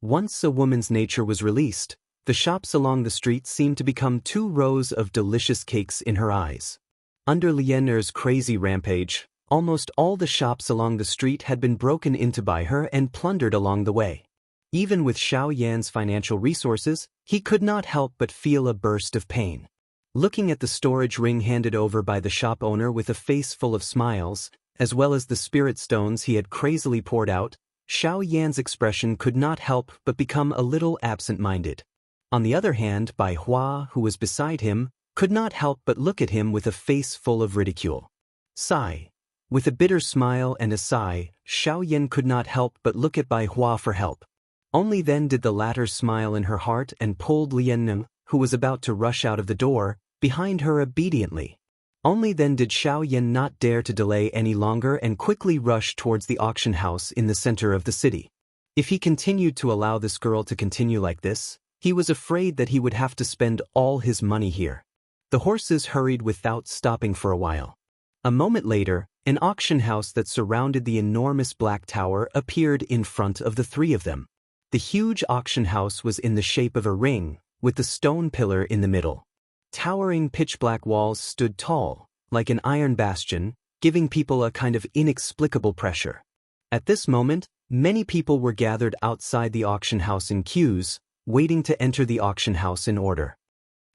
Once a woman's nature was released, the shops along the street seemed to become 2 rows of delicious cakes in her eyes. Under Lian Er's crazy rampage, almost all the shops along the street had been broken into by her and plundered along the way. Even with Xiao Yan's financial resources, he could not help but feel a burst of pain. Looking at the storage ring handed over by the shop owner with a face full of smiles, as well as the spirit stones he had crazily poured out, Xiao Yan's expression could not help but become a little absent-minded. On the other hand, Bai Hua, who was beside him, could not help but look at him with a face full of ridicule. Sigh. With a bitter smile and a sigh, Xiao Yan could not help but look at Bai Hua for help. Only then did the latter smile in her heart and pulled Lian Neng, who was about to rush out of the door, behind her obediently. Only then did Xiao Yan not dare to delay any longer and quickly rush towards the auction house in the center of the city. If he continued to allow this girl to continue like this, he was afraid that he would have to spend all his money here. The horses hurried without stopping for a while. A moment later, an auction house that surrounded the enormous black tower appeared in front of the three of them. The huge auction house was in the shape of a ring, with the stone pillar in the middle. Towering pitch-black walls stood tall, like an iron bastion, giving people a kind of inexplicable pressure. At this moment, many people were gathered outside the auction house in queues, waiting to enter the auction house in order.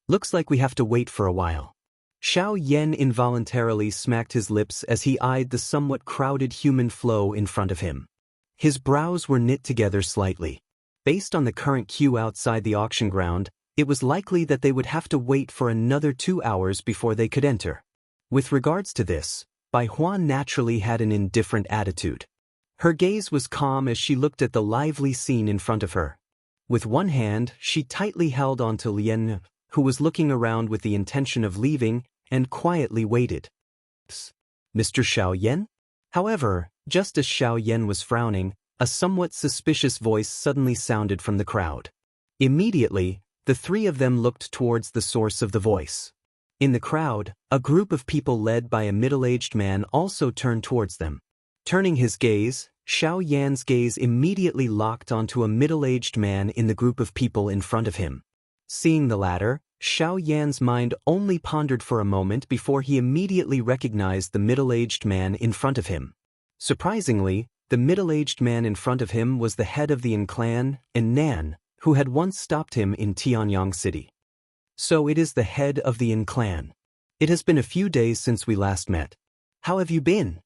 Looks like we have to wait for a while. Xiao Yan involuntarily smacked his lips as he eyed the somewhat crowded human flow in front of him. His brows were knit together slightly. Based on the current queue outside the auction ground, it was likely that they would have to wait for another 2 hours before they could enter. With regards to this, Bai Hua naturally had an indifferent attitude. Her gaze was calm as she looked at the lively scene in front of her. With one hand, she tightly held onto Lian, who was looking around with the intention of leaving, and quietly waited. Mr. Xiao Yan? However, just as Xiao Yan was frowning, a somewhat suspicious voice suddenly sounded from the crowd. Immediately, the three of them looked towards the source of the voice. In the crowd, a group of people led by a middle-aged man also turned towards them. Turning his gaze, Xiao Yan's gaze immediately locked onto a middle-aged man in the group of people in front of him. Seeing the latter, Xiao Yan's mind only pondered for a moment before he immediately recognized the middle-aged man in front of him. Surprisingly, the middle-aged man in front of him was the head of the Yin clan, Nan, who had once stopped him in Tianyang City. So it is the head of the Yin clan. It has been a few days since we last met. How have you been?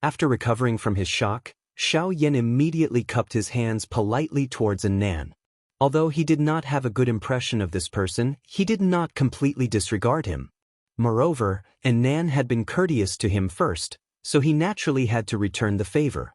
After recovering from his shock, Xiao Yan immediately cupped his hands politely towards Nan. Although he did not have a good impression of this person, he did not completely disregard him. Moreover, Nan had been courteous to him first, so he naturally had to return the favor.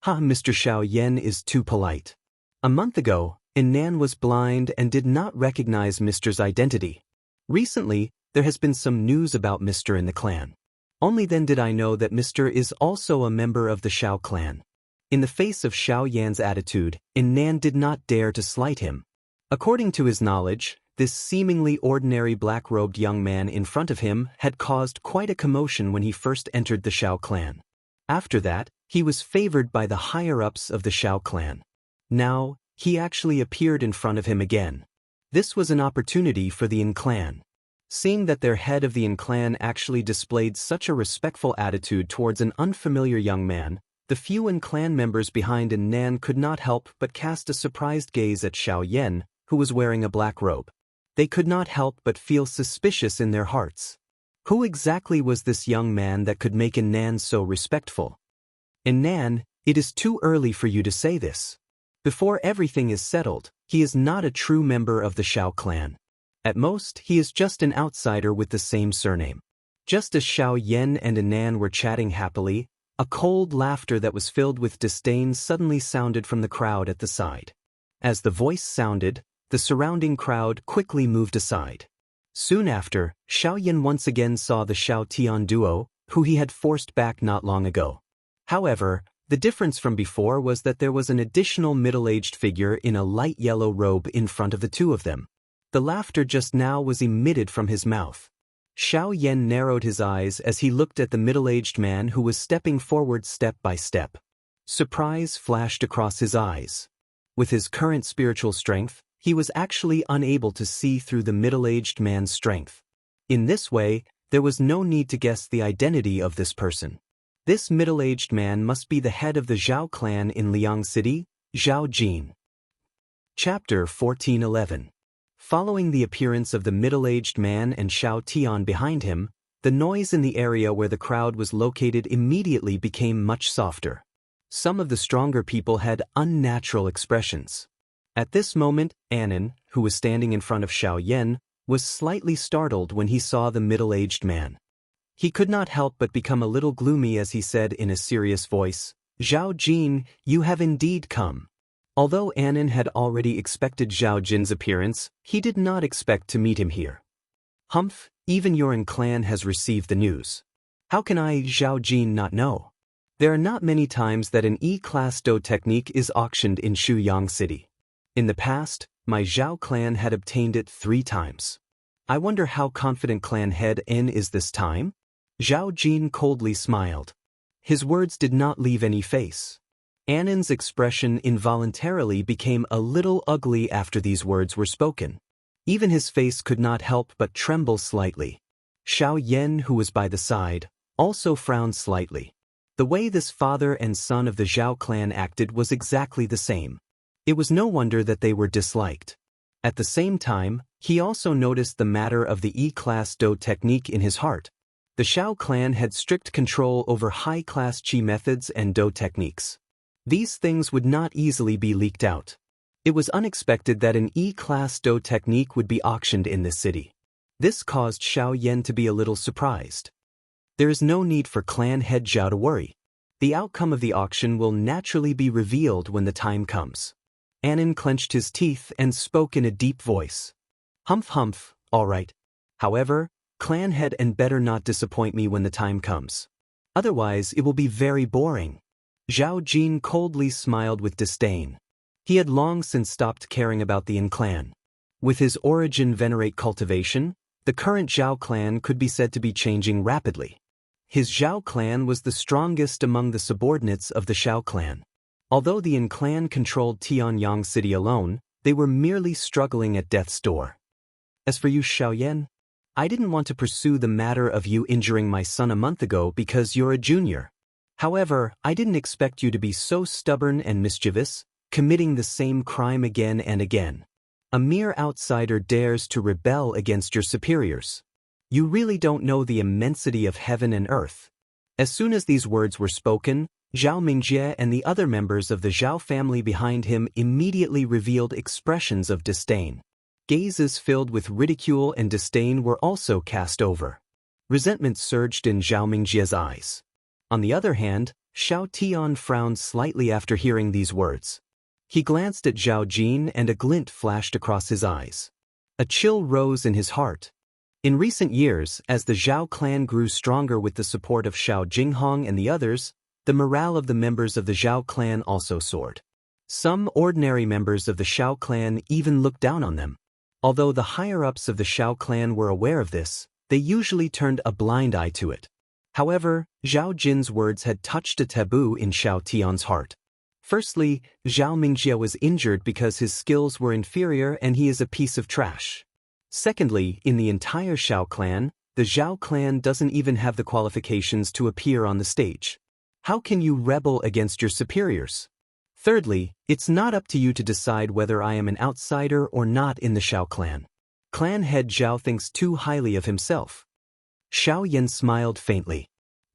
Mr. Xiao Yan is too polite. A month ago, Nan was blind and did not recognize Mr.'s identity. Recently, there has been some news about Mr. in the clan. Only then did I know that Mr. is also a member of the Xiao clan. In the face of Xiao Yan's attitude, Nan did not dare to slight him. According to his knowledge, this seemingly ordinary black-robed young man in front of him had caused quite a commotion when he first entered the Xiao clan. After that, he was favored by the higher-ups of the Xiao clan. Now, he actually appeared in front of him again. This was an opportunity for the Yin clan. Seeing that their head of the Yin clan actually displayed such a respectful attitude towards an unfamiliar young man, the few Yin clan members behind Nan could not help but cast a surprised gaze at Xiao Yan, who was wearing a black robe. They could not help but feel suspicious in their hearts. Who exactly was this young man that could make Nan so respectful? Nan, it is too early for you to say this. Before everything is settled, he is not a true member of the Xiao clan. At most, he is just an outsider with the same surname. Just as Xiao Yan and Nan were chatting happily, a cold laughter that was filled with disdain suddenly sounded from the crowd at the side. As the voice sounded, the surrounding crowd quickly moved aside. Soon after, Xiaoyan once again saw the Xiao Tian duo, who he had forced back not long ago. However, the difference from before was that there was an additional middle-aged figure in a light yellow robe in front of the two of them. The laughter just now was emitted from his mouth. Xiaoyan narrowed his eyes as he looked at the middle-aged man who was stepping forward step by step. Surprise flashed across his eyes. With his current spiritual strength, he was actually unable to see through the middle-aged man's strength. In this way, there was no need to guess the identity of this person. This middle-aged man must be the head of the Zhao clan in Liang City, Zhao Jin. Chapter 1411. Following the appearance of the middle-aged man and Xiao Tian behind him, the noise in the area where the crowd was located immediately became much softer. Some of the stronger people had unnatural expressions. At this moment, Anan, who was standing in front of Xiaoyan, was slightly startled when he saw the middle-aged man. He could not help but become a little gloomy as he said in a serious voice, "Zhao Jin, you have indeed come." Although Anan had already expected Zhao Jin's appearance, he did not expect to meet him here. "Humph, even your clan has received the news. How can I, Zhao Jin, not know? There are not many times that an E-class Do technique is auctioned in Shuyang City. In the past, my Zhao clan had obtained it 3 times. I wonder how confident clan head N is this time?" Zhao Jin coldly smiled. His words did not leave any face. Anan's expression involuntarily became a little ugly after these words were spoken. Even his face could not help but tremble slightly. Xiaoyan, who was by the side, also frowned slightly. The way this father and son of the Zhao clan acted was exactly the same. It was no wonder that they were disliked. At the same time, he also noticed the matter of the E-class Do technique in his heart. The Xiao clan had strict control over high-class Qi methods and Do techniques. These things would not easily be leaked out. It was unexpected that an E-class Do technique would be auctioned in this city. This caused Xiaoyan to be a little surprised. There is no need for clan head Zhao to worry. The outcome of the auction will naturally be revealed when the time comes. Anan clenched his teeth and spoke in a deep voice. "Humph humph, all right. However, clan head and better not disappoint me when the time comes. Otherwise it will be very boring." Zhao Jin coldly smiled with disdain. He had long since stopped caring about the Yin clan. With his origin venerate cultivation, the current Zhao clan could be said to be changing rapidly. His Zhao clan was the strongest among the subordinates of the Xiao clan. Although the Yin clan controlled Tianyang City alone, they were merely struggling at death's door. "As for you, Xiaoyan, I didn't want to pursue the matter of you injuring my son a month ago because you're a junior. However, I didn't expect you to be so stubborn and mischievous, committing the same crime again and again. A mere outsider dares to rebel against your superiors. You really don't know the immensity of heaven and earth." As soon as these words were spoken, Zhao Mingjie and the other members of the Zhao family behind him immediately revealed expressions of disdain. Gazes filled with ridicule and disdain were also cast over. Resentment surged in Zhao Mingjie's eyes. On the other hand, Xiao Tian frowned slightly after hearing these words. He glanced at Zhao Jin and a glint flashed across his eyes. A chill rose in his heart. In recent years, as the Zhao clan grew stronger with the support of Xiao Jinghong and the others, the morale of the members of the Zhao clan also soared. Some ordinary members of the Xiao clan even looked down on them. Although the higher-ups of the Xiao clan were aware of this, they usually turned a blind eye to it. However, Zhao Jin's words had touched a taboo in Xiao Tian's heart. Firstly, Zhao Mingjie was injured because his skills were inferior and he is a piece of trash. Secondly, in the entire Xiao clan, the Zhao clan doesn't even have the qualifications to appear on the stage. How can you rebel against your superiors? Thirdly, it's not up to you to decide whether I am an outsider or not in the Xiao clan. Clan head Zhao thinks too highly of himself. Xiaoyan smiled faintly.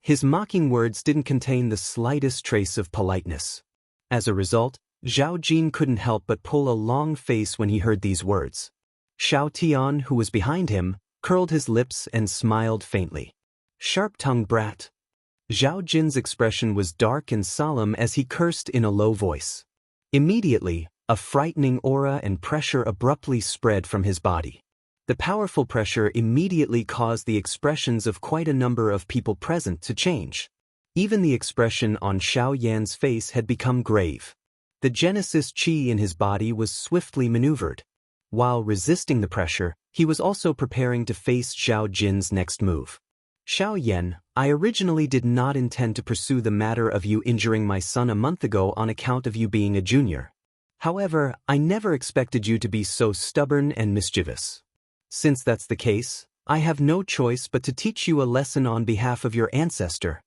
His mocking words didn't contain the slightest trace of politeness. As a result, Zhao Jin couldn't help but pull a long face when he heard these words. Xiao Tian, who was behind him, curled his lips and smiled faintly. Sharp-tongued brat. Zhao Jin's expression was dark and solemn as he cursed in a low voice. Immediately, a frightening aura and pressure abruptly spread from his body. The powerful pressure immediately caused the expressions of quite a number of people present to change. Even the expression on Xiao Yan's face had become grave. The Genesis Qi in his body was swiftly maneuvered. While resisting the pressure, he was also preparing to face Xiao Jin's next move. Xiao Yan, I originally did not intend to pursue the matter of you injuring my son a month ago on account of you being a junior. However, I never expected you to be so stubborn and mischievous. Since that's the case, I have no choice but to teach you a lesson on behalf of your ancestor.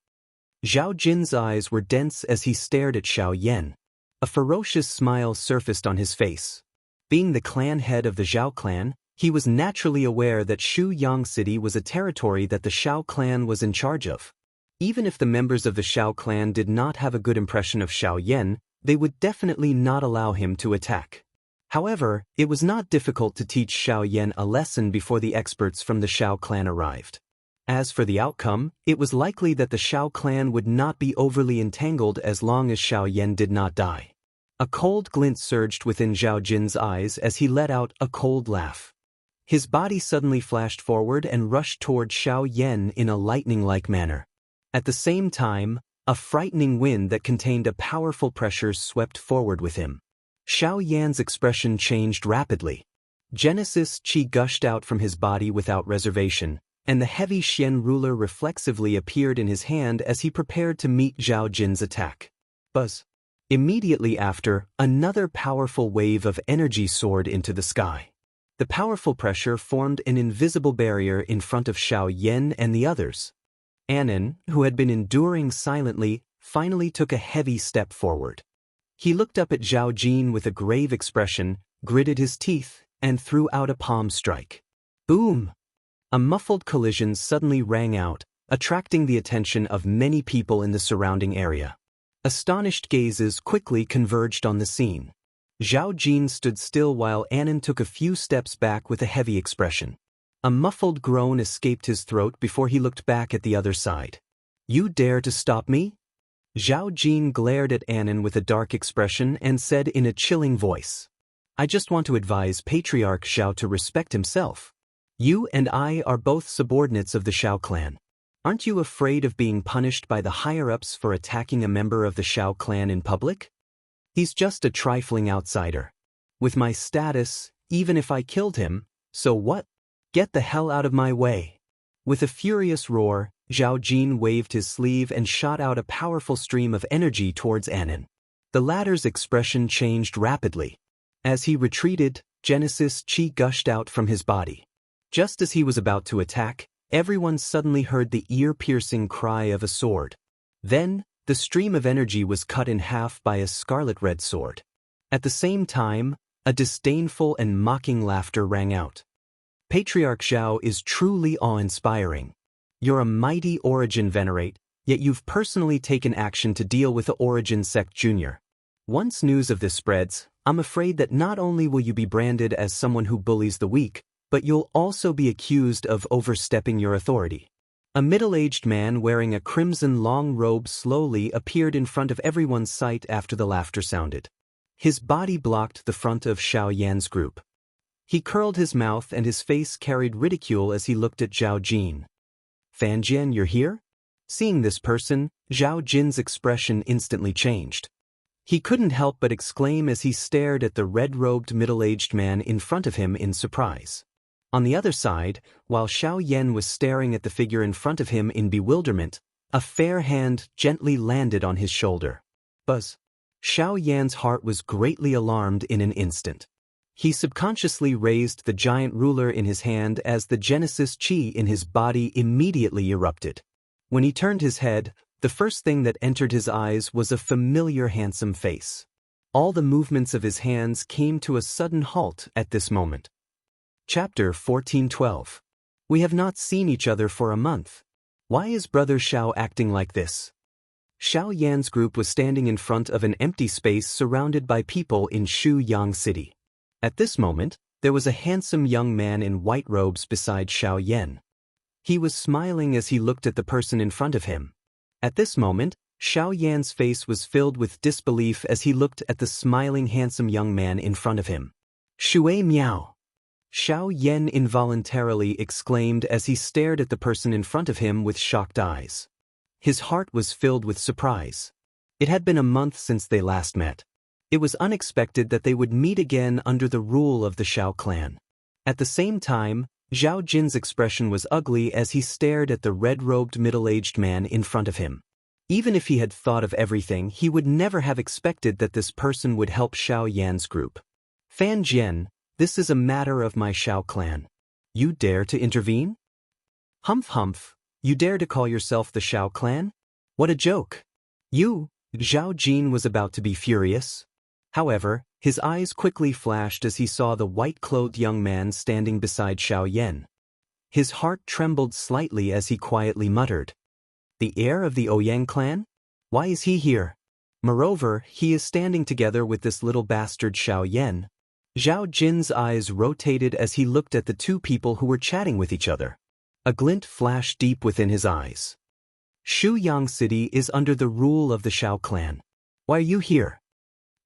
Xiao Jin's eyes were dense as he stared at Xiao Yan. A ferocious smile surfaced on his face. Being the clan head of the Zhao clan, he was naturally aware that Shuyang City was a territory that the Xiao clan was in charge of. Even if the members of the Xiao clan did not have a good impression of Xiao Yan, they would definitely not allow him to attack. However, it was not difficult to teach Xiao Yan a lesson before the experts from the Xiao clan arrived. As for the outcome, it was likely that the Xiao clan would not be overly entangled as long as Xiao Yan did not die. A cold glint surged within Xiao Jin's eyes as he let out a cold laugh. His body suddenly flashed forward and rushed toward Xiao Yan in a lightning-like manner. At the same time, a frightening wind that contained a powerful pressure swept forward with him. Xiao Yan's expression changed rapidly. Genesis Qi gushed out from his body without reservation, and the heavy Xian ruler reflexively appeared in his hand as he prepared to meet Xiao Jin's attack. Buzz. Immediately after, another powerful wave of energy soared into the sky. The powerful pressure formed an invisible barrier in front of Xiao Yan and the others. Anan, who had been enduring silently, finally took a heavy step forward. He looked up at Xiao Jin with a grave expression, gritted his teeth, and threw out a palm strike. Boom! A muffled collision suddenly rang out, attracting the attention of many people in the surrounding area. Astonished gazes quickly converged on the scene. Xiao Jin stood still while Anan took a few steps back with a heavy expression. A muffled groan escaped his throat before he looked back at the other side. You dare to stop me? Xiao Jin glared at Anan with a dark expression and said in a chilling voice. I just want to advise Patriarch Xiao to respect himself. You and I are both subordinates of the Xiao clan. Aren't you afraid of being punished by the higher-ups for attacking a member of the Xiao clan in public? He's just a trifling outsider. With my status, even if I killed him, so what? Get the hell out of my way. With a furious roar, Xiao Jin waved his sleeve and shot out a powerful stream of energy towards Anan. The latter's expression changed rapidly. As he retreated, Genesis Qi gushed out from his body. Just as he was about to attack, everyone suddenly heard the ear-piercing cry of a sword. Then, the stream of energy was cut in half by a scarlet-red sword. At the same time, a disdainful and mocking laughter rang out. Patriarch Xiao is truly awe-inspiring. You're a mighty Origin venerate, yet you've personally taken action to deal with the Origin sect Junior. Once news of this spreads, I'm afraid that not only will you be branded as someone who bullies the weak, but you'll also be accused of overstepping your authority. A middle-aged man wearing a crimson long robe slowly appeared in front of everyone's sight after the laughter sounded. His body blocked the front of Xiao Yan's group. He curled his mouth and his face carried ridicule as he looked at Zhao Jin. Fan Jian, you're here? Seeing this person, Zhao Jin's expression instantly changed. He couldn't help but exclaim as he stared at the red-robed middle-aged man in front of him in surprise. On the other side, while Xiao Yan was staring at the figure in front of him in bewilderment, a fair hand gently landed on his shoulder. Buzz. Xiao Yan's heart was greatly alarmed in an instant. He subconsciously raised the giant ruler in his hand as the Genesis Qi in his body immediately erupted. When he turned his head, the first thing that entered his eyes was a familiar handsome face. All the movements of his hands came to a sudden halt at this moment. Chapter 1412. We have not seen each other for a month. Why is Brother Xiao acting like this? Xiao Yan's group was standing in front of an empty space surrounded by people in Shuyang City. At this moment, there was a handsome young man in white robes beside Xiao Yan. He was smiling as he looked at the person in front of him. At this moment, Xiao Yan's face was filled with disbelief as he looked at the smiling handsome young man in front of him. Shui Miao! Xiao Yan involuntarily exclaimed as he stared at the person in front of him with shocked eyes. His heart was filled with surprise. It had been a month since they last met. It was unexpected that they would meet again under the rule of the Xiao clan. At the same time, Zhao Jin's expression was ugly as he stared at the red-robed middle-aged man in front of him. Even if he had thought of everything, he would never have expected that this person would help Xiao Yan's group. Fan Jian, this is a matter of my Xiao clan. You dare to intervene? Humph humph, you dare to call yourself the Xiao clan? What a joke! You, Zhao Jin was about to be furious. However, his eyes quickly flashed as he saw the white-clothed young man standing beside Xiao Yan. His heart trembled slightly as he quietly muttered. The heir of the Ouyang clan? Why is he here? Moreover, he is standing together with this little bastard Xiao Yan. Zhao Jin's eyes rotated as he looked at the two people who were chatting with each other. A glint flashed deep within his eyes. Shuyang City is under the rule of the Xiao clan. Why are you here?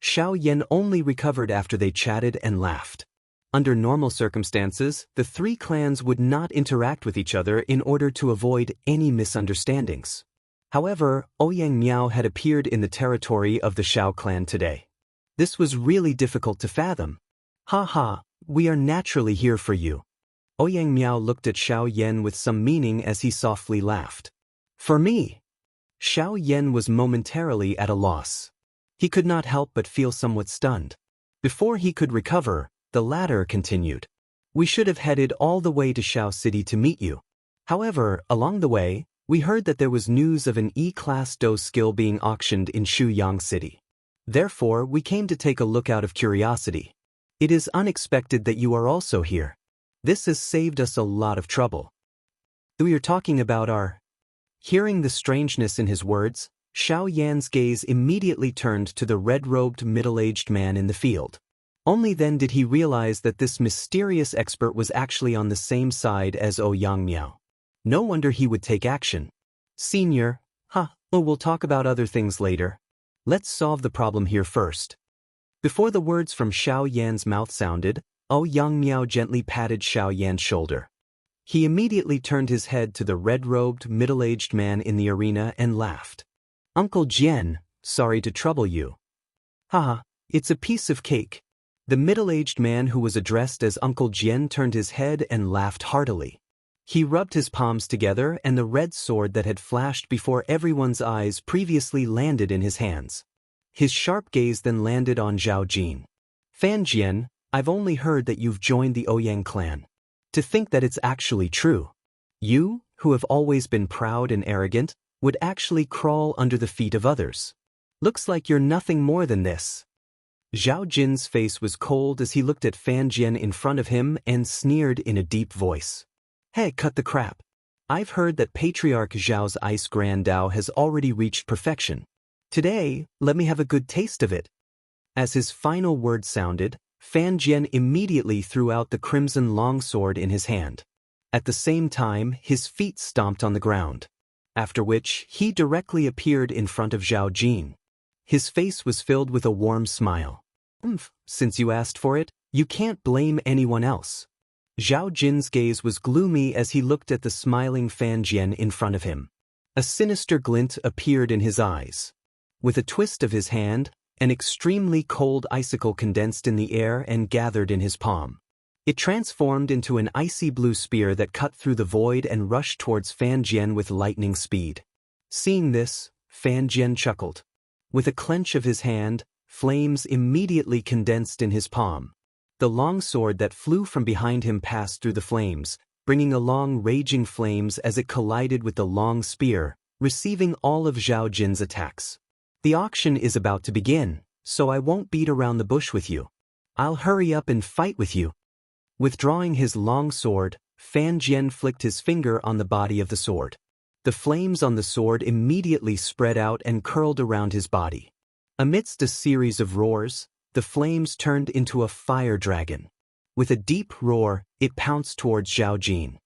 Xiao Yan only recovered after they chatted and laughed. Under normal circumstances, the three clans would not interact with each other in order to avoid any misunderstandings. However, Ouyang Miao had appeared in the territory of the Xiao clan today. This was really difficult to fathom. Ha ha, we are naturally here for you. Ouyang Miao looked at Xiao Yan with some meaning as he softly laughed. For me? Xiao Yan was momentarily at a loss. He could not help but feel somewhat stunned. Before he could recover, the latter continued. We should have headed all the way to Xiao City to meet you. However, along the way, we heard that there was news of an E-class dose skill being auctioned in Shuyang City. Therefore, we came to take a look out of curiosity. It is unexpected that you are also here. This has saved us a lot of trouble. We are talking about our... Hearing the strangeness in his words, Xiao Yan's gaze immediately turned to the red-robed middle-aged man in the field. Only then did he realize that this mysterious expert was actually on the same side as Ouyang Miao. No wonder he would take action. Senior, we'll talk about other things later. Let's solve the problem here first. Before the words from Xiao Yan's mouth sounded, Ouyang Miao gently patted Xiao Yan's shoulder. He immediately turned his head to the red-robed, middle-aged man in the arena and laughed. Uncle Jian, sorry to trouble you. Haha, it's a piece of cake. The middle-aged man who was addressed as Uncle Jian turned his head and laughed heartily. He rubbed his palms together and the red sword that had flashed before everyone's eyes previously landed in his hands. His sharp gaze then landed on Zhao Jin. Fan Jian, I've only heard that you've joined the Ouyang clan. To think that it's actually true. You, who have always been proud and arrogant, would actually crawl under the feet of others. Looks like you're nothing more than this. Zhao Jin's face was cold as he looked at Fan Jian in front of him and sneered in a deep voice. Hey, cut the crap. I've heard that Patriarch Zhao's ice Grand Dao has already reached perfection. Today, let me have a good taste of it. As his final words sounded, Fan Jian immediately threw out the crimson longsword in his hand. At the same time, his feet stomped on the ground. After which, he directly appeared in front of Zhao Jin. His face was filled with a warm smile. Since you asked for it, you can't blame anyone else. Zhao Jin's gaze was gloomy as he looked at the smiling Fan Jian in front of him. A sinister glint appeared in his eyes. With a twist of his hand, an extremely cold icicle condensed in the air and gathered in his palm. It transformed into an icy blue spear that cut through the void and rushed towards Fan Jian with lightning speed. Seeing this, Fan Jian chuckled. With a clench of his hand, flames immediately condensed in his palm. The long sword that flew from behind him passed through the flames, bringing along raging flames as it collided with the long spear, receiving all of Zhao Jin's attacks. The auction is about to begin, so I won't beat around the bush with you. I'll hurry up and fight with you. Withdrawing his long sword, Fan Jian flicked his finger on the body of the sword. The flames on the sword immediately spread out and curled around his body. Amidst a series of roars, the flames turned into a fire dragon. With a deep roar, it pounced towards Zhao Jin.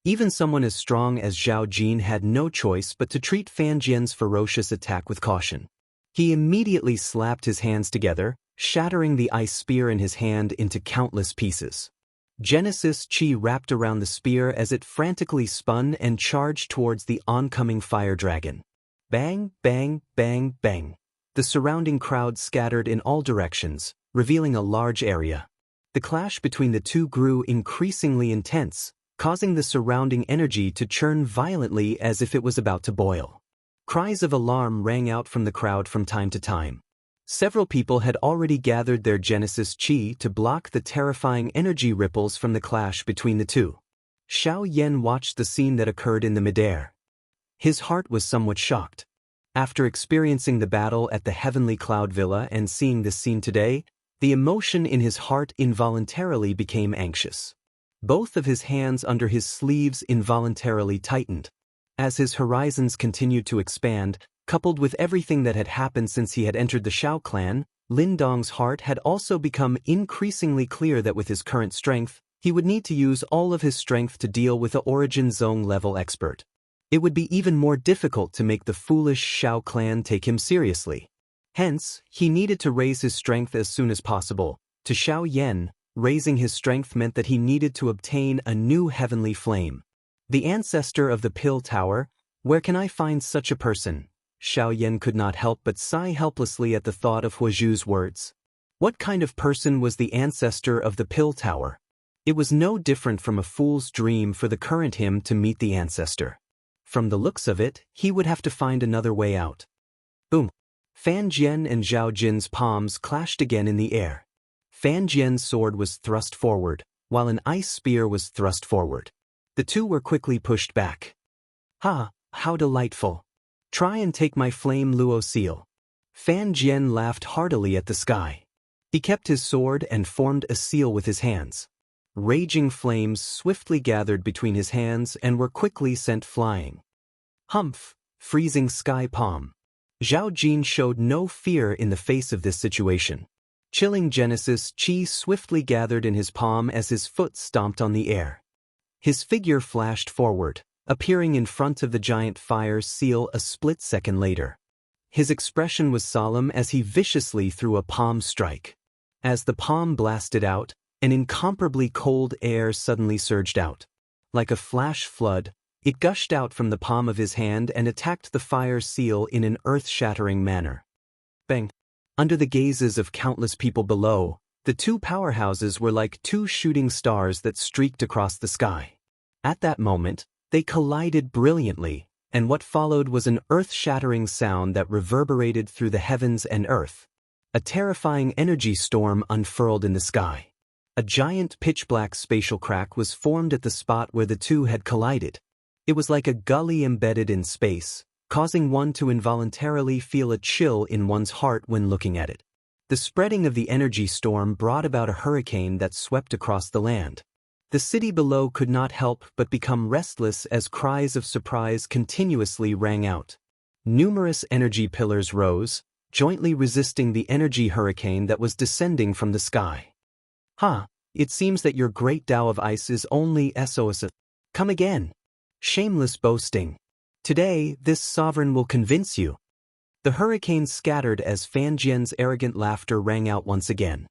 Even someone as strong as Zhao Jin had no choice but to treat Fan Jian's ferocious attack with caution. He immediately slapped his hands together, shattering the ice spear in his hand into countless pieces. Genesis Chi wrapped around the spear as it frantically spun and charged towards the oncoming fire dragon. Bang, bang, bang, bang. The surrounding crowd scattered in all directions, revealing a large area. The clash between the two grew increasingly intense, causing the surrounding energy to churn violently as if it was about to boil. Cries of alarm rang out from the crowd from time to time. Several people had already gathered their Genesis Chi to block the terrifying energy ripples from the clash between the two. Xiao Yan watched the scene that occurred in the midair. His heart was somewhat shocked. After experiencing the battle at the Heavenly Cloud Villa and seeing this scene today, the emotion in his heart involuntarily became anxious. Both of his hands under his sleeves involuntarily tightened. As his horizons continued to expand, coupled with everything that had happened since he had entered the Shao clan, Lin Dong's heart had also become increasingly clear that with his current strength, he would need to use all of his strength to deal with the Origin Zone level expert. It would be even more difficult to make the foolish Shao clan take him seriously. Hence, he needed to raise his strength as soon as possible. To Xiao Yan, raising his strength meant that he needed to obtain a new heavenly flame. The ancestor of the Pill Tower, where can I find such a person? Xiao Yan could not help but sigh helplessly at the thought of Huazhu's words. What kind of person was the ancestor of the Pill Tower? It was no different from a fool's dream for the current him to meet the ancestor. From the looks of it, he would have to find another way out. Boom! Fan Jian and Zhao Jin's palms clashed again in the air. Fan Jian's sword was thrust forward, while an ice spear was thrust forward. The two were quickly pushed back. Ha! How delightful! Try and take my flame Luo seal. Fan Jian laughed heartily at the sky. He kept his sword and formed a seal with his hands. Raging flames swiftly gathered between his hands and were quickly sent flying. Humph! Freezing sky palm. Zhao Jin showed no fear in the face of this situation. Chilling Genesis Chi swiftly gathered in his palm as his foot stomped on the air. His figure flashed forward, appearing in front of the giant fire seal a split second later. His expression was solemn as he viciously threw a palm strike. As the palm blasted out, an incomparably cold air suddenly surged out. Like a flash flood, it gushed out from the palm of his hand and attacked the fire seal in an earth-shattering manner. Bang! Under the gazes of countless people below, the two powerhouses were like two shooting stars that streaked across the sky. At that moment, they collided brilliantly, and what followed was an earth-shattering sound that reverberated through the heavens and earth. A terrifying energy storm unfurled in the sky. A giant pitch-black spatial crack was formed at the spot where the two had collided. It was like a gully embedded in space, causing one to involuntarily feel a chill in one's heart when looking at it. The spreading of the energy storm brought about a hurricane that swept across the land. The city below could not help but become restless as cries of surprise continuously rang out. Numerous energy pillars rose, jointly resisting the energy hurricane that was descending from the sky. Ha! It seems that your great Tao of Ice is only SOS. Come again! Shameless boasting. Today, this sovereign will convince you. The hurricane scattered as Fan Jian's arrogant laughter rang out once again.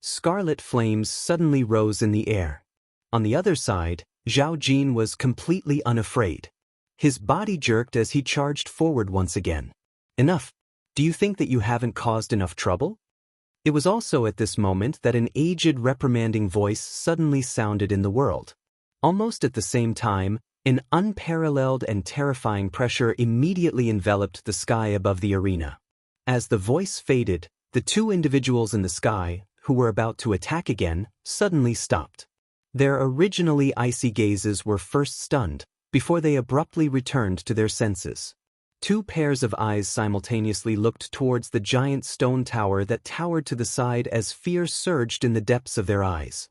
Scarlet flames suddenly rose in the air. On the other side, Zhao Jin was completely unafraid. His body jerked as he charged forward once again. Enough! Do you think that you haven't caused enough trouble? It was also at this moment that an aged reprimanding voice suddenly sounded in the world. Almost at the same time, an unparalleled and terrifying pressure immediately enveloped the sky above the arena. As the voice faded, the two individuals in the sky, who were about to attack again, suddenly stopped. Their originally icy gazes were first stunned, before they abruptly returned to their senses. Two pairs of eyes simultaneously looked towards the giant stone tower that towered to the side as fear surged in the depths of their eyes.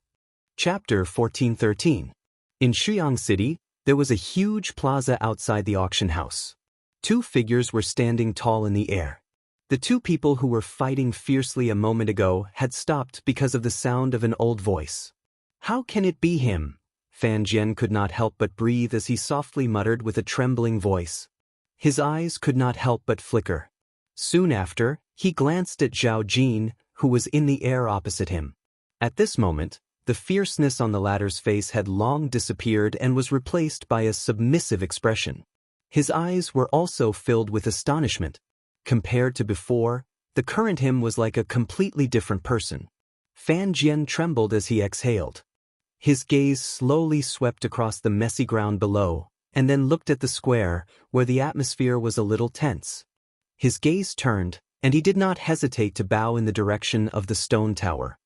Chapter 1413. In Shuyang City, there was a huge plaza outside the auction house. Two figures were standing tall in the air. The two people who were fighting fiercely a moment ago had stopped because of the sound of an old voice. How can it be him? Fan Jian could not help but breathe as he softly muttered with a trembling voice. His eyes could not help but flicker. Soon after, he glanced at Zhao Jin, who was in the air opposite him. At this moment, the fierceness on the latter's face had long disappeared and was replaced by a submissive expression. His eyes were also filled with astonishment. Compared to before, the current him was like a completely different person. Fan Jian trembled as he exhaled. His gaze slowly swept across the messy ground below, and then looked at the square, where the atmosphere was a little tense. His gaze turned, and he did not hesitate to bow in the direction of the stone tower.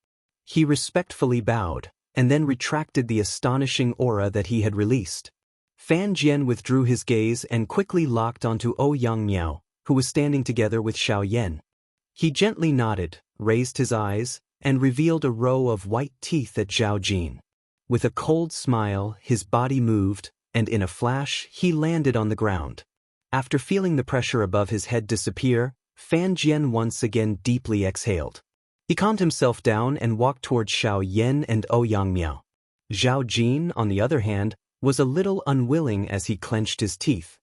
He respectfully bowed, and then retracted the astonishing aura that he had released. Fan Jian withdrew his gaze and quickly locked onto Ouyang Miao, who was standing together with Xiao Yan. He gently nodded, raised his eyes, and revealed a row of white teeth at Zhao Jin. With a cold smile, his body moved, and in a flash, he landed on the ground. After feeling the pressure above his head disappear, Fan Jian once again deeply exhaled. He calmed himself down and walked towards Xiao Yan and Ouyang Miao. Zhao Jin, on the other hand, was a little unwilling as he clenched his teeth.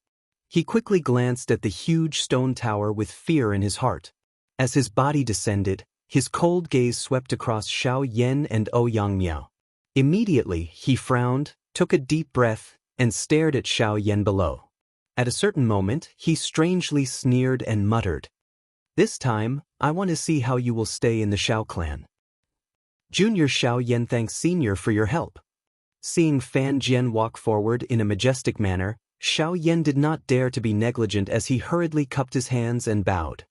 He quickly glanced at the huge stone tower with fear in his heart. As his body descended, his cold gaze swept across Xiao Yan and Ouyang Miao. Immediately, he frowned, took a deep breath, and stared at Xiao Yan below. At a certain moment, he strangely sneered and muttered, "This time, I want to see how you will stay in the Xiao clan." Junior Xiao Yan thanks Senior for your help. Seeing Fan Jian walk forward in a majestic manner, Xiao Yan did not dare to be negligent as he hurriedly cupped his hands and bowed.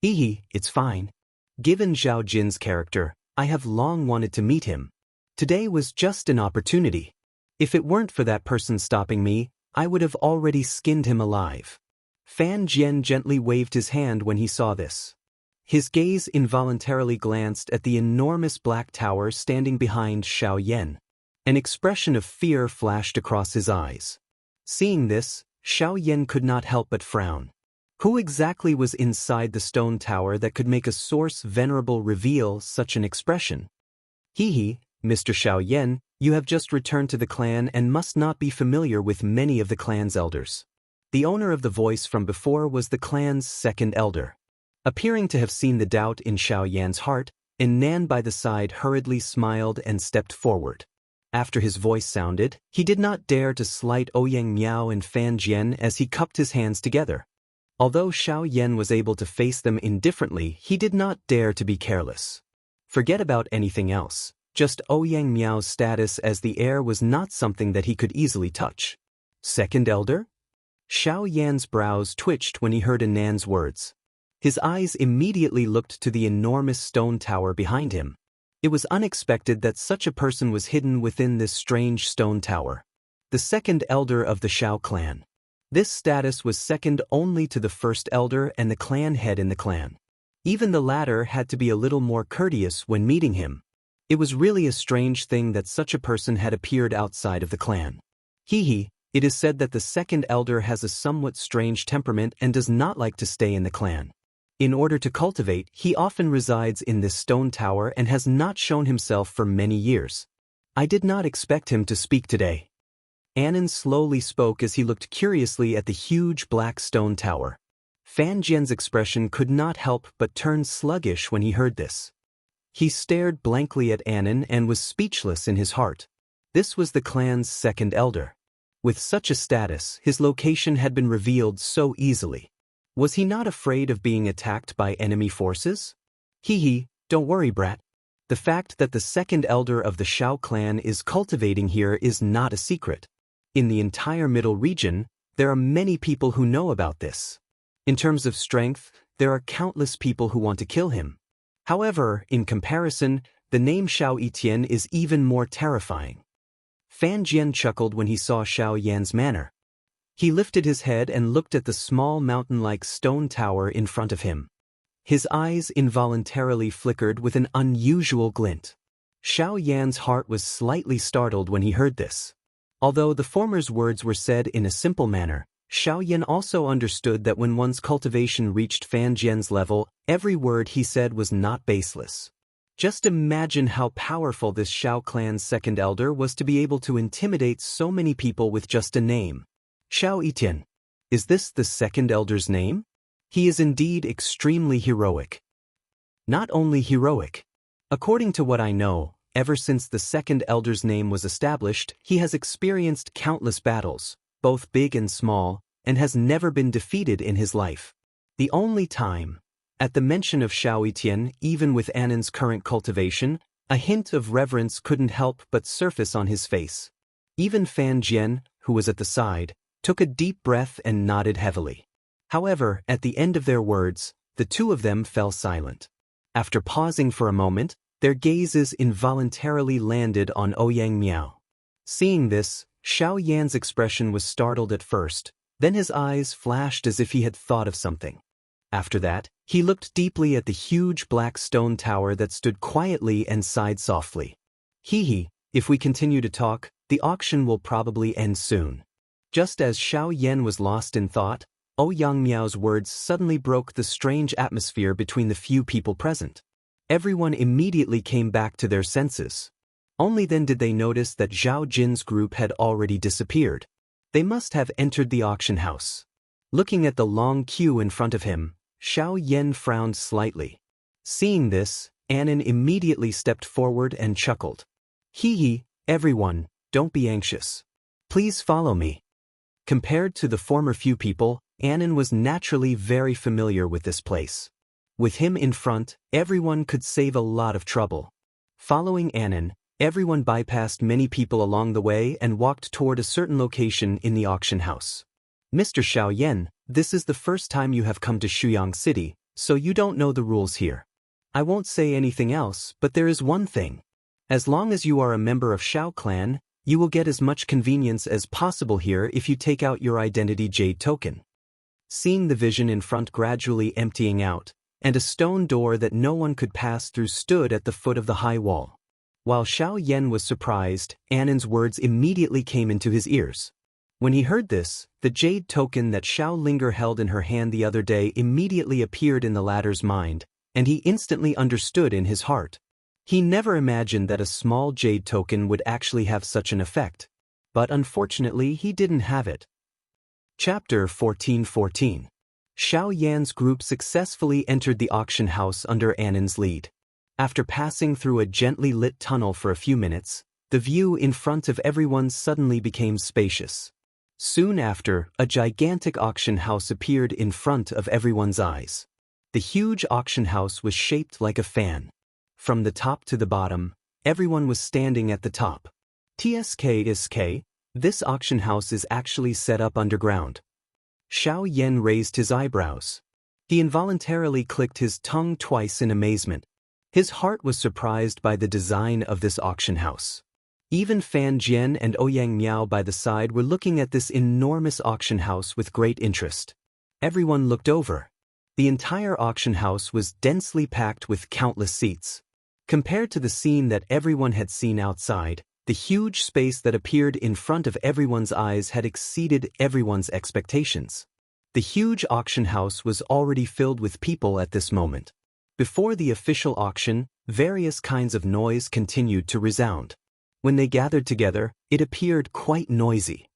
It's fine. Given Zhao Jin's character, I have long wanted to meet him. Today was just an opportunity. If it weren't for that person stopping me, I would have already skinned him alive. Fan Jian gently waved his hand when he saw this. His gaze involuntarily glanced at the enormous black tower standing behind Xiao Yan. An expression of fear flashed across his eyes. Seeing this, Xiao Yan could not help but frown. Who exactly was inside the stone tower that could make a source venerable reveal such an expression? Mr. Xiao Yan, you have just returned to the clan and must not be familiar with many of the clan's elders. The owner of the voice from before was the clan's second elder. Appearing to have seen the doubt in Xiao Yan's heart, Nan by the side hurriedly smiled and stepped forward. After his voice sounded, he did not dare to slight Ouyang Miao and Fan Jian as he cupped his hands together. Although Xiao Yan was able to face them indifferently, he did not dare to be careless. Forget about anything else. Just Ouyang Miao's status as the heir was not something that he could easily touch. Second elder? Xiao Yan's brows twitched when he heard Nan's words. His eyes immediately looked to the enormous stone tower behind him. It was unexpected that such a person was hidden within this strange stone tower. The second elder of the Xiao clan. This status was second only to the first elder and the clan head in the clan. Even the latter had to be a little more courteous when meeting him. It was really a strange thing that such a person had appeared outside of the clan. It is said that the second elder has a somewhat strange temperament and does not like to stay in the clan. In order to cultivate, he often resides in this stone tower and has not shown himself for many years. I did not expect him to speak today. Anan slowly spoke as he looked curiously at the huge black stone tower. Fan Jian's expression could not help but turn sluggish when he heard this. He stared blankly at Anan and was speechless in his heart. This was the clan's second elder. With such a status, his location had been revealed so easily. Was he not afraid of being attacked by enemy forces? Don't worry, brat. The fact that the second elder of the Xiao clan is cultivating here is not a secret. In the entire middle region, there are many people who know about this. In terms of strength, there are countless people who want to kill him. However, in comparison, the name Xiao Etian is even more terrifying. Fan Jian chuckled when he saw Xiao Yan's manner. He lifted his head and looked at the small mountain-like stone tower in front of him. His eyes involuntarily flickered with an unusual glint. Xiao Yan's heart was slightly startled when he heard this. Although the former's words were said in a simple manner, Xiao Yan also understood that when one's cultivation reached Fan Jian's level, every word he said was not baseless. Just imagine how powerful this Xiao clan's second elder was to be able to intimidate so many people with just a name. Xiao Yitian. Is this the second elder's name? He is indeed extremely heroic. Not only heroic. According to what I know, ever since the second elder's name was established, he has experienced countless battles, both big and small, and has never been defeated in his life. The only time, at the mention of Xiao Yitian, even with Annan's current cultivation, a hint of reverence couldn't help but surface on his face. Even Fan Jian, who was at the side, took a deep breath and nodded heavily. However, at the end of their words, the two of them fell silent. After pausing for a moment, their gazes involuntarily landed on Ouyang Miao. Seeing this, Xiao Yan's expression was startled at first, then his eyes flashed as if he had thought of something. After that, he looked deeply at the huge black stone tower that stood quietly and sighed softly. Hee, if we continue to talk, the auction will probably end soon. Just as Xiao Yan was lost in thought, Ouyang Miao's words suddenly broke the strange atmosphere between the few people present. Everyone immediately came back to their senses. Only then did they notice that Zhao Jin's group had already disappeared. They must have entered the auction house. Looking at the long queue in front of him, Xiao Yan frowned slightly. Seeing this, Annan immediately stepped forward and chuckled. Hee, everyone, don't be anxious. Please follow me. Compared to the former few people, Annan was naturally very familiar with this place. With him in front, everyone could save a lot of trouble. Following Annan, everyone bypassed many people along the way and walked toward a certain location in the auction house. Mr. Xiao Yan, this is the first time you have come to Shuyang City, so you don't know the rules here. I won't say anything else, but there is one thing. As long as you are a member of Xiao Clan, you will get as much convenience as possible here if you take out your identity jade token. Seeing the vision in front gradually emptying out, and a stone door that no one could pass through stood at the foot of the high wall. While Xiao Yan was surprised, Annan's words immediately came into his ears. When he heard this, the jade token that Xiao Linger held in her hand the other day immediately appeared in the latter's mind, and he instantly understood in his heart. He never imagined that a small jade token would actually have such an effect. But unfortunately he didn't have it. Chapter 1414. Xiao Yan's group successfully entered the auction house under Annan's lead. After passing through a gently lit tunnel for a few minutes, the view in front of everyone suddenly became spacious. Soon after, a gigantic auction house appeared in front of everyone's eyes. The huge auction house was shaped like a fan. From the top to the bottom, everyone was standing at the top. TSK, this auction house is actually set up underground. Xiao Yan raised his eyebrows. He involuntarily clicked his tongue twice in amazement. His heart was surprised by the design of this auction house. Even Fan Jian and Ouyang Miao by the side were looking at this enormous auction house with great interest. Everyone looked over. The entire auction house was densely packed with countless seats. Compared to the scene that everyone had seen outside, the huge space that appeared in front of everyone's eyes had exceeded everyone's expectations. The huge auction house was already filled with people at this moment. Before the official auction, various kinds of noise continued to resound. When they gathered together, it appeared quite noisy.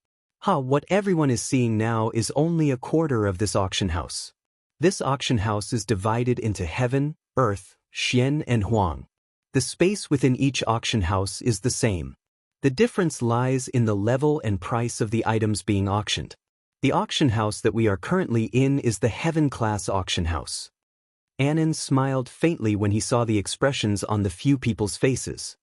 What everyone is seeing now is only a quarter of this auction house. This auction house is divided into heaven, earth, Xian and Huang. The space within each auction house is the same. The difference lies in the level and price of the items being auctioned. The auction house that we are currently in is the heaven-class auction house. Annan smiled faintly when he saw the expressions on the few people's faces.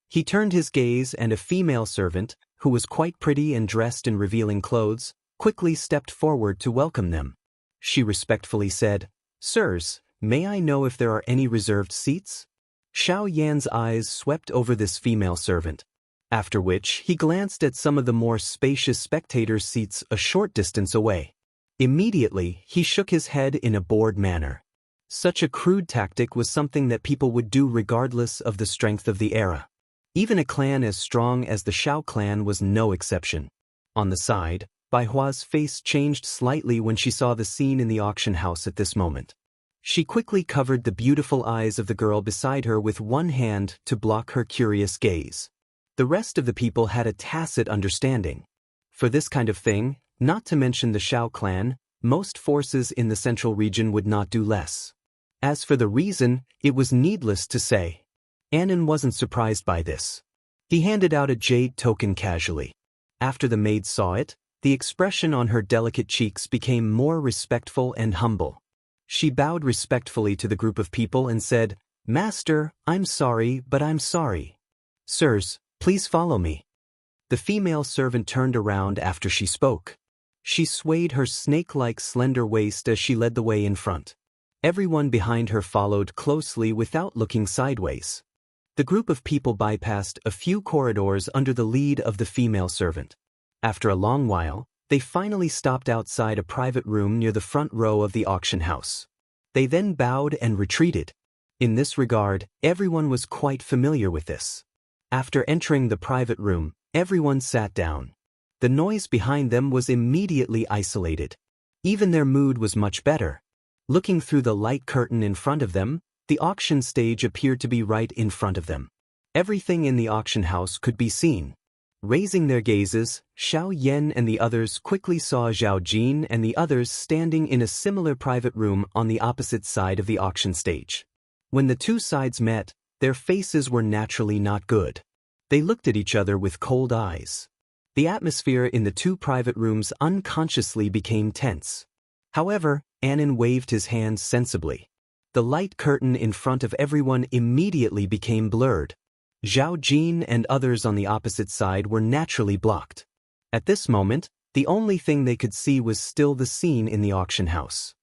He turned his gaze and a female servant, who was quite pretty and dressed in revealing clothes, quickly stepped forward to welcome them. She respectfully said, "Sirs, may I know if there are any reserved seats?" Xiao Yan's eyes swept over this female servant. After which, he glanced at some of the more spacious spectators' seats a short distance away. Immediately, he shook his head in a bored manner. Such a crude tactic was something that people would do regardless of the strength of the era. Even a clan as strong as the Xiao clan was no exception. On the side, Bai Hua's face changed slightly when she saw the scene in the auction house at this moment. She quickly covered the beautiful eyes of the girl beside her with one hand to block her curious gaze. The rest of the people had a tacit understanding. For this kind of thing, not to mention the Shao clan, most forces in the central region would not do less. As for the reason, it was needless to say. Anan wasn't surprised by this. He handed out a jade token casually. After the maid saw it, the expression on her delicate cheeks became more respectful and humble. She bowed respectfully to the group of people and said, "Master, I'm sorry, but I'm sorry. Sirs, please follow me." The female servant turned around after she spoke. She swayed her snake-like slender waist as she led the way in front. Everyone behind her followed closely without looking sideways. The group of people bypassed a few corridors under the lead of the female servant. After a long while, they finally stopped outside a private room near the front row of the auction house. They then bowed and retreated. In this regard, everyone was quite familiar with this. After entering the private room, everyone sat down. The noise behind them was immediately isolated. Even their mood was much better. Looking through the light curtain in front of them, the auction stage appeared to be right in front of them. Everything in the auction house could be seen. Raising their gazes, Xiao Yan and the others quickly saw Zhao Jin and the others standing in a similar private room on the opposite side of the auction stage. When the two sides met, their faces were naturally not good. They looked at each other with cold eyes. The atmosphere in the two private rooms unconsciously became tense. However, Anan waved his hand sensibly. The light curtain in front of everyone immediately became blurred. Zhao Jin and others on the opposite side were naturally blocked. At this moment, the only thing they could see was still the scene in the auction house.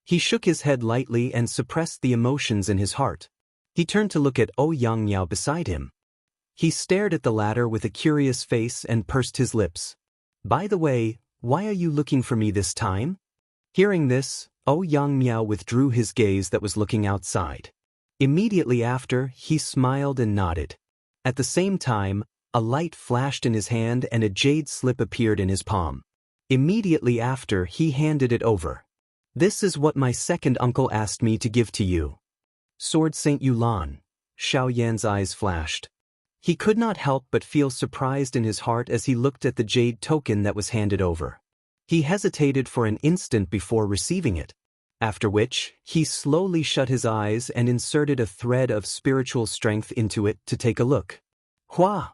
He shook his head lightly and suppressed the emotions in his heart. He turned to look at Xianxia beside him. He stared at the latter with a curious face and pursed his lips. "By the way, why are you looking for me this time?" Hearing this, Xianxia withdrew his gaze that was looking outside. Immediately after, he smiled and nodded. At the same time, a light flashed in his hand and a jade slip appeared in his palm. Immediately after, he handed it over. "This is what my second uncle asked me to give to you." "Sword Saint Yulan." Xiao Yan's eyes flashed. He could not help but feel surprised in his heart as he looked at the jade token that was handed over. He hesitated for an instant before receiving it, after which, he slowly shut his eyes and inserted a thread of spiritual strength into it to take a look. Hua!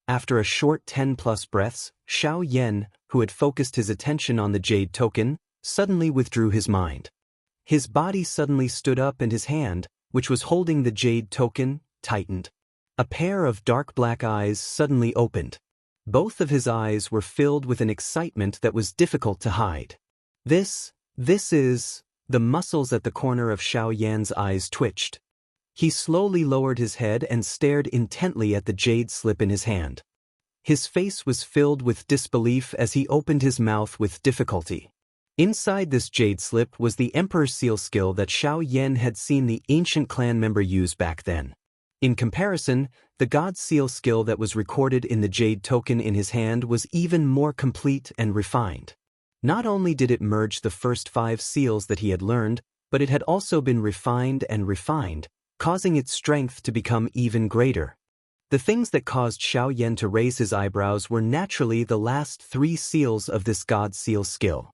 After a short 10+ breaths, Xiao Yan, who had focused his attention on the jade token, suddenly withdrew his mind. His body suddenly stood up and his hand, which was holding the jade token, tightened. A pair of dark black eyes suddenly opened. Both of his eyes were filled with an excitement that was difficult to hide. This is... The muscles at the corner of Xiao Yan's eyes twitched. He slowly lowered his head and stared intently at the jade slip in his hand. His face was filled with disbelief as he opened his mouth with difficulty. Inside this jade slip was the Emperor's Seal skill that Xiao Yan had seen the ancient clan member use back then. In comparison, the God's Seal skill that was recorded in the jade token in his hand was even more complete and refined. Not only did it merge the first 5 seals that he had learned, but it had also been refined and refined, causing its strength to become even greater. The things that caused Xiao Yan to raise his eyebrows were naturally the last 3 seals of this God Seal skill.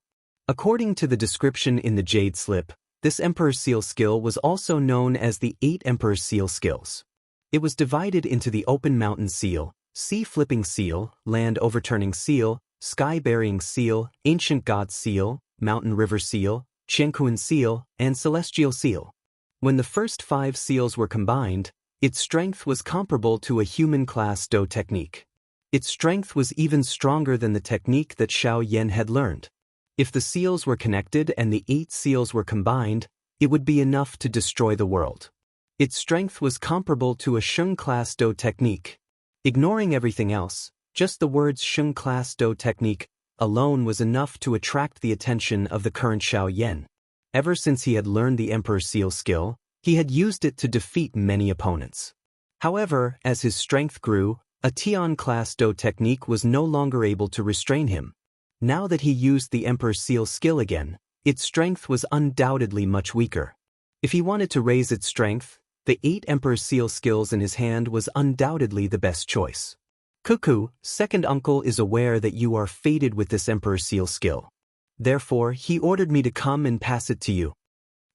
According to the description in the Jade Slip, this Emperor's Seal skill was also known as the 8 Emperor's Seal skills. It was divided into the Open Mountain Seal, Sea Flipping Seal, Land Overturning Seal, Sky Burying Seal, Ancient God Seal, Mountain River Seal, Qianquan Seal, and Celestial Seal. When the first 5 seals were combined, its strength was comparable to a human-class Do technique. Its strength was even stronger than the technique that Xiao Yan had learned. If the seals were connected and the 8 seals were combined, it would be enough to destroy the world. Its strength was comparable to a Sheng-class Do technique. Ignoring everything else, just the words Sheng-class Do technique alone was enough to attract the attention of the current Xiao Yan. Ever since he had learned the Emperor's Seal skill, he had used it to defeat many opponents. However, as his strength grew, a Tian-class Do technique was no longer able to restrain him. Now that he used the Emperor's Seal skill again, its strength was undoubtedly much weaker. If he wanted to raise its strength, the 8 Emperor's Seal skills in his hand was undoubtedly the best choice. Cuckoo, second uncle is aware that you are fated with this Emperor's Seal skill. Therefore, he ordered me to come and pass it to you.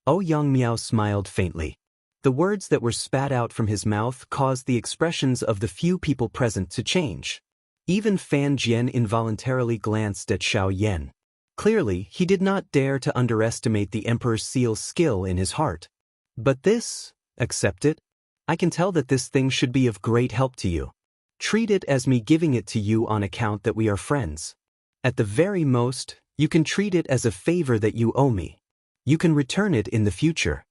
Ouyang Miao smiled faintly. The words that were spat out from his mouth caused the expressions of the few people present to change. Even Fan Jian involuntarily glanced at Xiao Yan. Clearly, he did not dare to underestimate the Emperor's Seal's skill in his heart. But this, accept it. I can tell that this thing should be of great help to you. Treat it as me giving it to you on account that we are friends. At the very most, you can treat it as a favor that you owe me. You can return it in the future.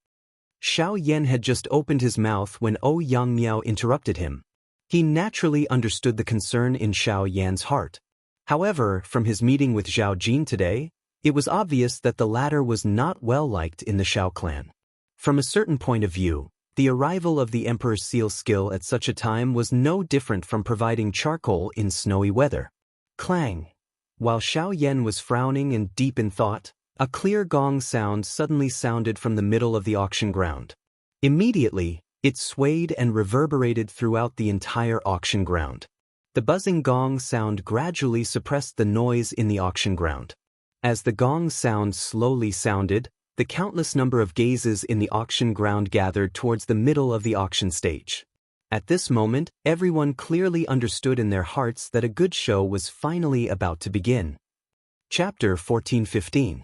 Xiao Yan had just opened his mouth when Ouyang Miao interrupted him. He naturally understood the concern in Xiao Yan's heart. However, from his meeting with Zhao Jin today, it was obvious that the latter was not well liked in the Xiao clan. From a certain point of view, the arrival of the Emperor's Seal skill at such a time was no different from providing charcoal in snowy weather. Clang! While Xiao Yan was frowning and deep in thought, a clear gong sound suddenly sounded from the middle of the auction ground. Immediately, it swayed and reverberated throughout the entire auction ground. The buzzing gong sound gradually suppressed the noise in the auction ground. As the gong sound slowly sounded, the countless number of gazes in the auction ground gathered towards the middle of the auction stage. At this moment, everyone clearly understood in their hearts that a good show was finally about to begin. Chapter 14:15.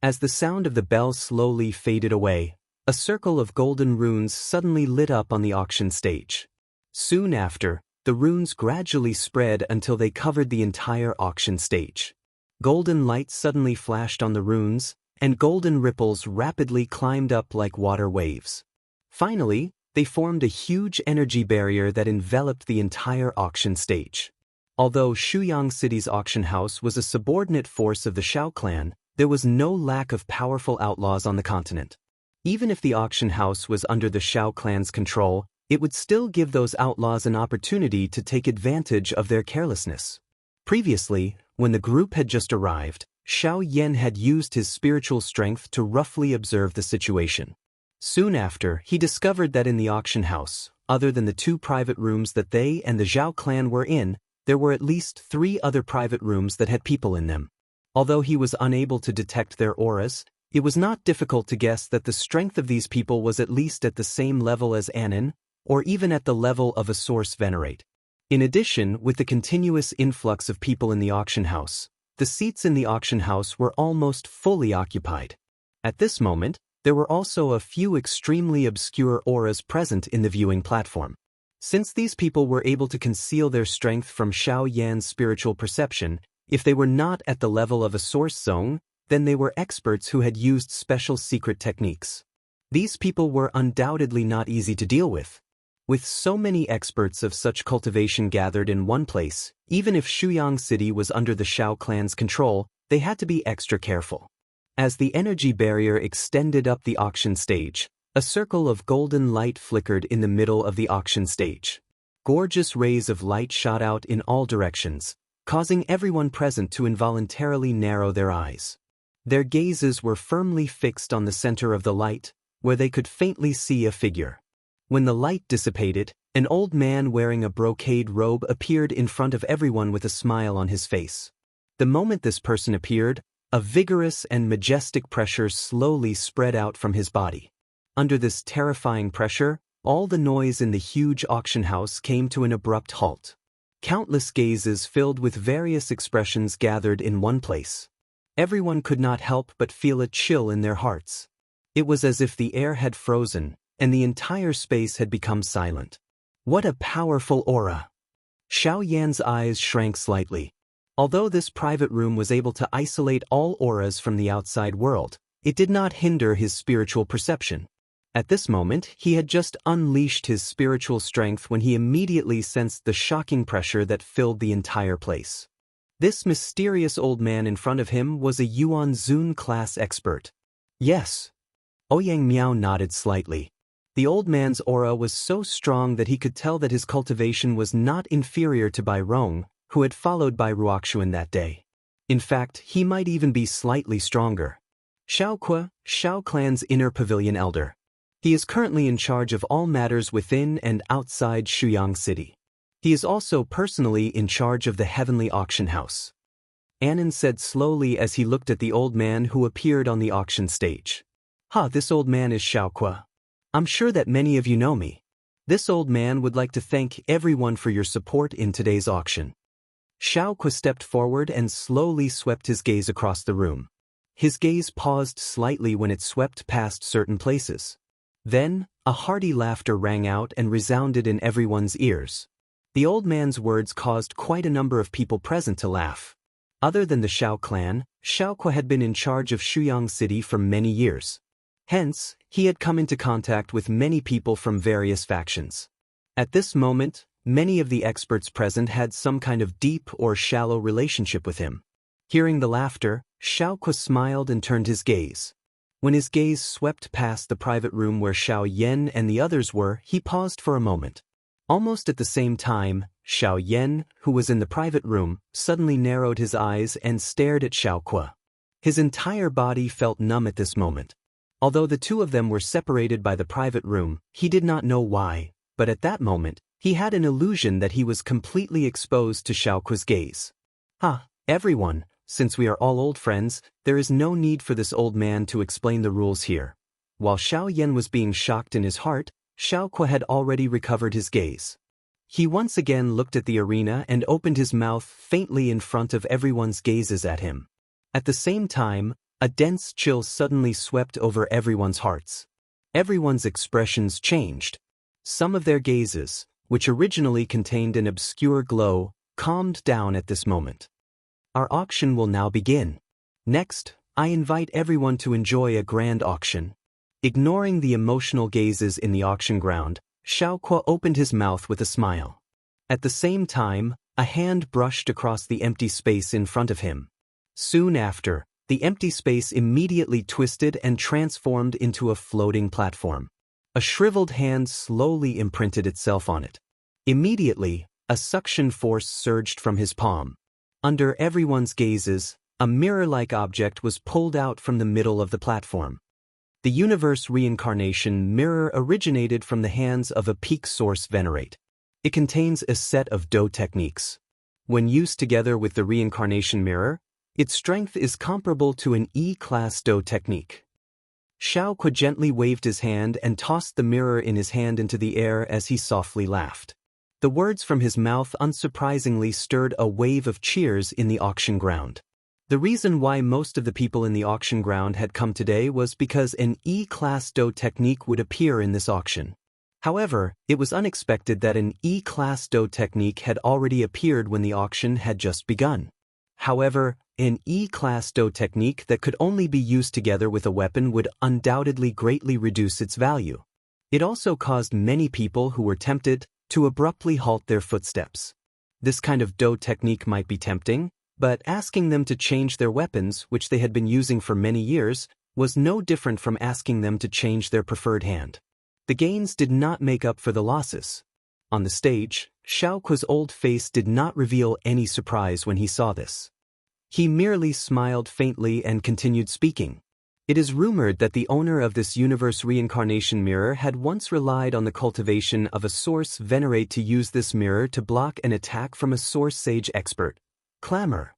As the sound of the bell slowly faded away, a circle of golden runes suddenly lit up on the auction stage. Soon after, the runes gradually spread until they covered the entire auction stage. Golden light suddenly flashed on the runes, and golden ripples rapidly climbed up like water waves. Finally, they formed a huge energy barrier that enveloped the entire auction stage. Although Shuyang City's auction house was a subordinate force of the Xiao clan, there was no lack of powerful outlaws on the continent. Even if the auction house was under the Xiao clan's control, it would still give those outlaws an opportunity to take advantage of their carelessness. Previously, when the group had just arrived, Xiao Yan had used his spiritual strength to roughly observe the situation. Soon after, he discovered that in the auction house, other than the 2 private rooms that they and the Zhao clan were in, there were at least 3 other private rooms that had people in them. Although he was unable to detect their auras, it was not difficult to guess that the strength of these people was at least at the same level as Anin, or even at the level of a source venerate. In addition, with the continuous influx of people in the auction house, the seats in the auction house were almost fully occupied. At this moment, there were also a few extremely obscure auras present in the viewing platform. Since these people were able to conceal their strength from Xiao Yan's spiritual perception, if they were not at the level of a source zone, then they were experts who had used special secret techniques. These people were undoubtedly not easy to deal with. With so many experts of such cultivation gathered in one place, even if Shuyang City was under the Xiao clan's control, they had to be extra careful. As the energy barrier extended up the auction stage, a circle of golden light flickered in the middle of the auction stage. Gorgeous rays of light shot out in all directions, causing everyone present to involuntarily narrow their eyes. Their gazes were firmly fixed on the center of the light, where they could faintly see a figure. When the light dissipated, an old man wearing a brocade robe appeared in front of everyone with a smile on his face. The moment this person appeared, a vigorous and majestic pressure slowly spread out from his body. Under this terrifying pressure, all the noise in the huge auction house came to an abrupt halt. Countless gazes filled with various expressions gathered in one place. Everyone could not help but feel a chill in their hearts. It was as if the air had frozen, and the entire space had become silent. What a powerful aura! Xiao Yan's eyes shrank slightly. Although this private room was able to isolate all auras from the outside world, it did not hinder his spiritual perception. At this moment, he had just unleashed his spiritual strength when he immediately sensed the shocking pressure that filled the entire place. This mysterious old man in front of him was a Yuan Zun class expert. Yes. Ouyang Miao nodded slightly. The old man's aura was so strong that he could tell that his cultivation was not inferior to Bai Rong, who had followed Bai Ruoxuan that day. In fact, he might even be slightly stronger. Xiao Ke, Xiao clan's inner pavilion elder. He is currently in charge of all matters within and outside Shuyang City. He is also personally in charge of the Heavenly Auction House. Anan said slowly as he looked at the old man who appeared on the auction stage. This old man is Xiaoqua. I'm sure that many of you know me. This old man would like to thank everyone for your support in today's auction. Xiaoqua stepped forward and slowly swept his gaze across the room. His gaze paused slightly when it swept past certain places. Then, a hearty laughter rang out and resounded in everyone's ears. The old man's words caused quite a number of people present to laugh. Other than the Xiao clan, Xiaoqua had been in charge of Shuyang City for many years. Hence, he had come into contact with many people from various factions. At this moment, many of the experts present had some kind of deep or shallow relationship with him. Hearing the laughter, Xiaoqua smiled and turned his gaze. When his gaze swept past the private room where Xiao Yan and the others were, he paused for a moment. Almost at the same time, Xiao Yan, who was in the private room, suddenly narrowed his eyes and stared at Xiaoqua. His entire body felt numb at this moment. Although the two of them were separated by the private room, he did not know why, but at that moment, he had an illusion that he was completely exposed to Xiaoqua's gaze. Everyone, since we are all old friends, there is no need for this old man to explain the rules here. While Xiao Yan was being shocked in his heart, Xiaoqua had already recovered his gaze. He once again looked at the arena and opened his mouth faintly in front of everyone's gazes at him. At the same time, a dense chill suddenly swept over everyone's hearts. Everyone's expressions changed. Some of their gazes, which originally contained an obscure glow, calmed down at this moment. Our auction will now begin. Next, I invite everyone to enjoy a grand auction. Ignoring the emotional gazes in the auction ground, Xiaoqua opened his mouth with a smile. At the same time, a hand brushed across the empty space in front of him. Soon after, the empty space immediately twisted and transformed into a floating platform. A shriveled hand slowly imprinted itself on it. Immediately, a suction force surged from his palm. Under everyone's gazes, a mirror-like object was pulled out from the middle of the platform. The universe reincarnation mirror originated from the hands of a peak source venerate. It contains a set of Do techniques. When used together with the reincarnation mirror, its strength is comparable to an E-class Do technique. Xiaoqua gently waved his hand and tossed the mirror in his hand into the air as he softly laughed. The words from his mouth unsurprisingly stirred a wave of cheers in the auction ground. The reason why most of the people in the auction ground had come today was because an E-class Do technique would appear in this auction. However, it was unexpected that an E-class Do technique had already appeared when the auction had just begun. However, an E-class Do technique that could only be used together with a weapon would undoubtedly greatly reduce its value. It also caused many people who were tempted to abruptly halt their footsteps. This kind of Do technique might be tempting, but asking them to change their weapons, which they had been using for many years, was no different from asking them to change their preferred hand. The gains did not make up for the losses. On the stage, Xiaoqua's old face did not reveal any surprise when he saw this. He merely smiled faintly and continued speaking. It is rumored that the owner of this universe reincarnation mirror had once relied on the cultivation of a source venerate to use this mirror to block an attack from a source sage expert. Clamor.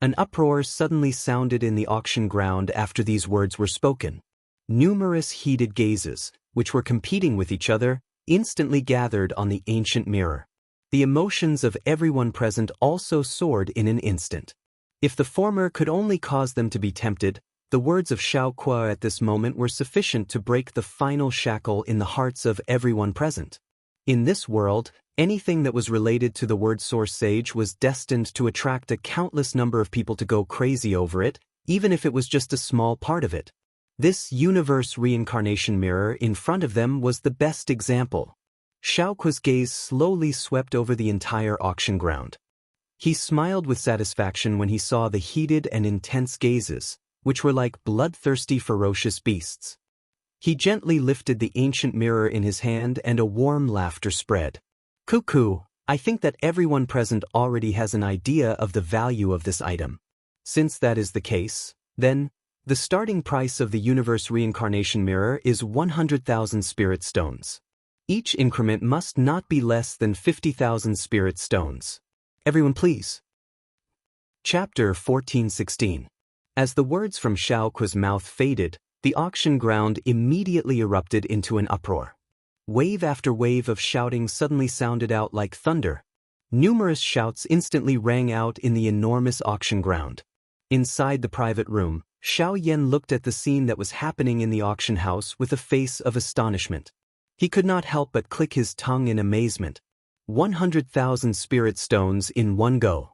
An uproar suddenly sounded in the auction ground after these words were spoken. Numerous heated gazes, which were competing with each other, instantly gathered on the ancient mirror. The emotions of everyone present also soared in an instant. If the former could only cause them to be tempted, the words of Xiaoqua at this moment were sufficient to break the final shackle in the hearts of everyone present. In this world, anything that was related to the word source sage was destined to attract a countless number of people to go crazy over it, even if it was just a small part of it. This universe reincarnation mirror in front of them was the best example. Xiaoqua's gaze slowly swept over the entire auction ground. He smiled with satisfaction when he saw the heated and intense gazes, which were like bloodthirsty ferocious beasts. He gently lifted the ancient mirror in his hand and a warm laughter spread. Cuckoo, I think that everyone present already has an idea of the value of this item. Since that is the case, then, The starting price of the universe reincarnation mirror is 100,000 spirit stones. Each increment must not be less than 50,000 spirit stones. Everyone please. Chapter 1416. As the words from Xiaoqua's mouth faded, the auction ground immediately erupted into an uproar. Wave after wave of shouting suddenly sounded out like thunder. Numerous shouts instantly rang out in the enormous auction ground. Inside the private room, Xiao Yan looked at the scene that was happening in the auction house with a face of astonishment. He could not help but click his tongue in amazement. 100,000 spirit stones in one go.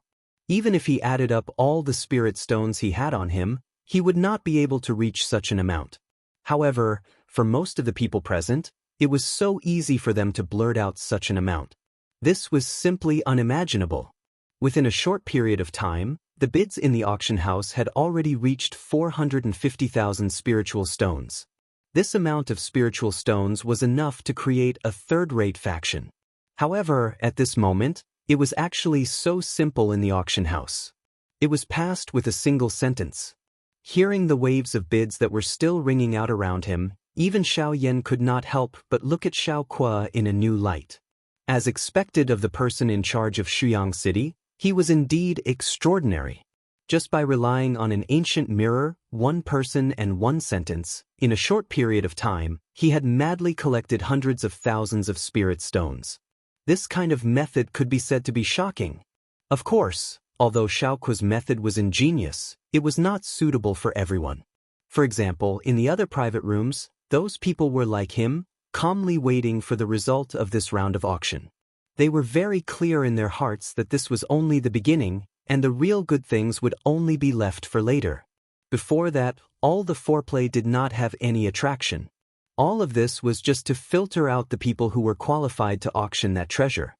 Even if he added up all the spirit stones he had on him, he would not be able to reach such an amount. However, for most of the people present, it was so easy for them to blurt out such an amount. This was simply unimaginable. Within a short period of time, the bids in the auction house had already reached 450,000 spiritual stones. This amount of spiritual stones was enough to create a third-rate faction. However, at this moment, it was actually so simple in the auction house. It was passed with a single sentence. Hearing the waves of bids that were still ringing out around him, even Xiao Yan could not help but look at Xiaoqua in a new light. As expected of the person in charge of Shuyang City, he was indeed extraordinary. Just by relying on an ancient mirror, one person and one sentence, in a short period of time, he had madly collected hundreds of thousands of spirit stones. This kind of method could be said to be shocking. Of course, although Xiaoqua's method was ingenious, it was not suitable for everyone. For example, in the other private rooms, those people were like him, calmly waiting for the result of this round of auction. They were very clear in their hearts that this was only the beginning, and the real good things would only be left for later. Before that, all the foreplay did not have any attraction. All of this was just to filter out the people who were qualified to auction that treasure.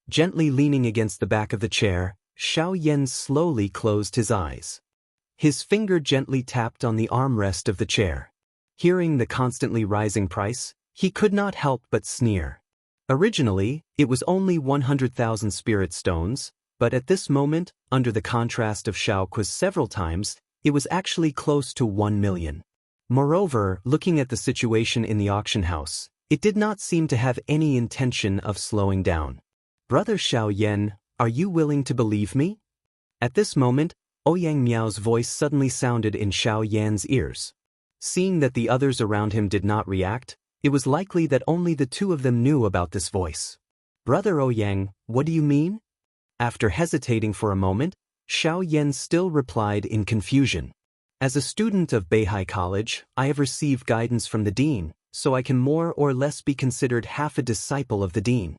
Gently leaning against the back of the chair, Xiao Yan slowly closed his eyes. His finger gently tapped on the armrest of the chair. Hearing the constantly rising price, he could not help but sneer. Originally, it was only 100,000 spirit stones, but at this moment, under the contrast of Xiaoqua's several times, it was actually close to 1 million. Moreover, looking at the situation in the auction house, it did not seem to have any intention of slowing down. Brother Xiao Yan, are you willing to believe me? At this moment, Ouyang Miao's voice suddenly sounded in Xiao Yan's ears. Seeing that the others around him did not react, it was likely that only the two of them knew about this voice. Brother Ouyang, what do you mean? After hesitating for a moment, Xiao Yan still replied in confusion. As a student of Beihai College, I have received guidance from the dean, so I can more or less be considered half a disciple of the dean.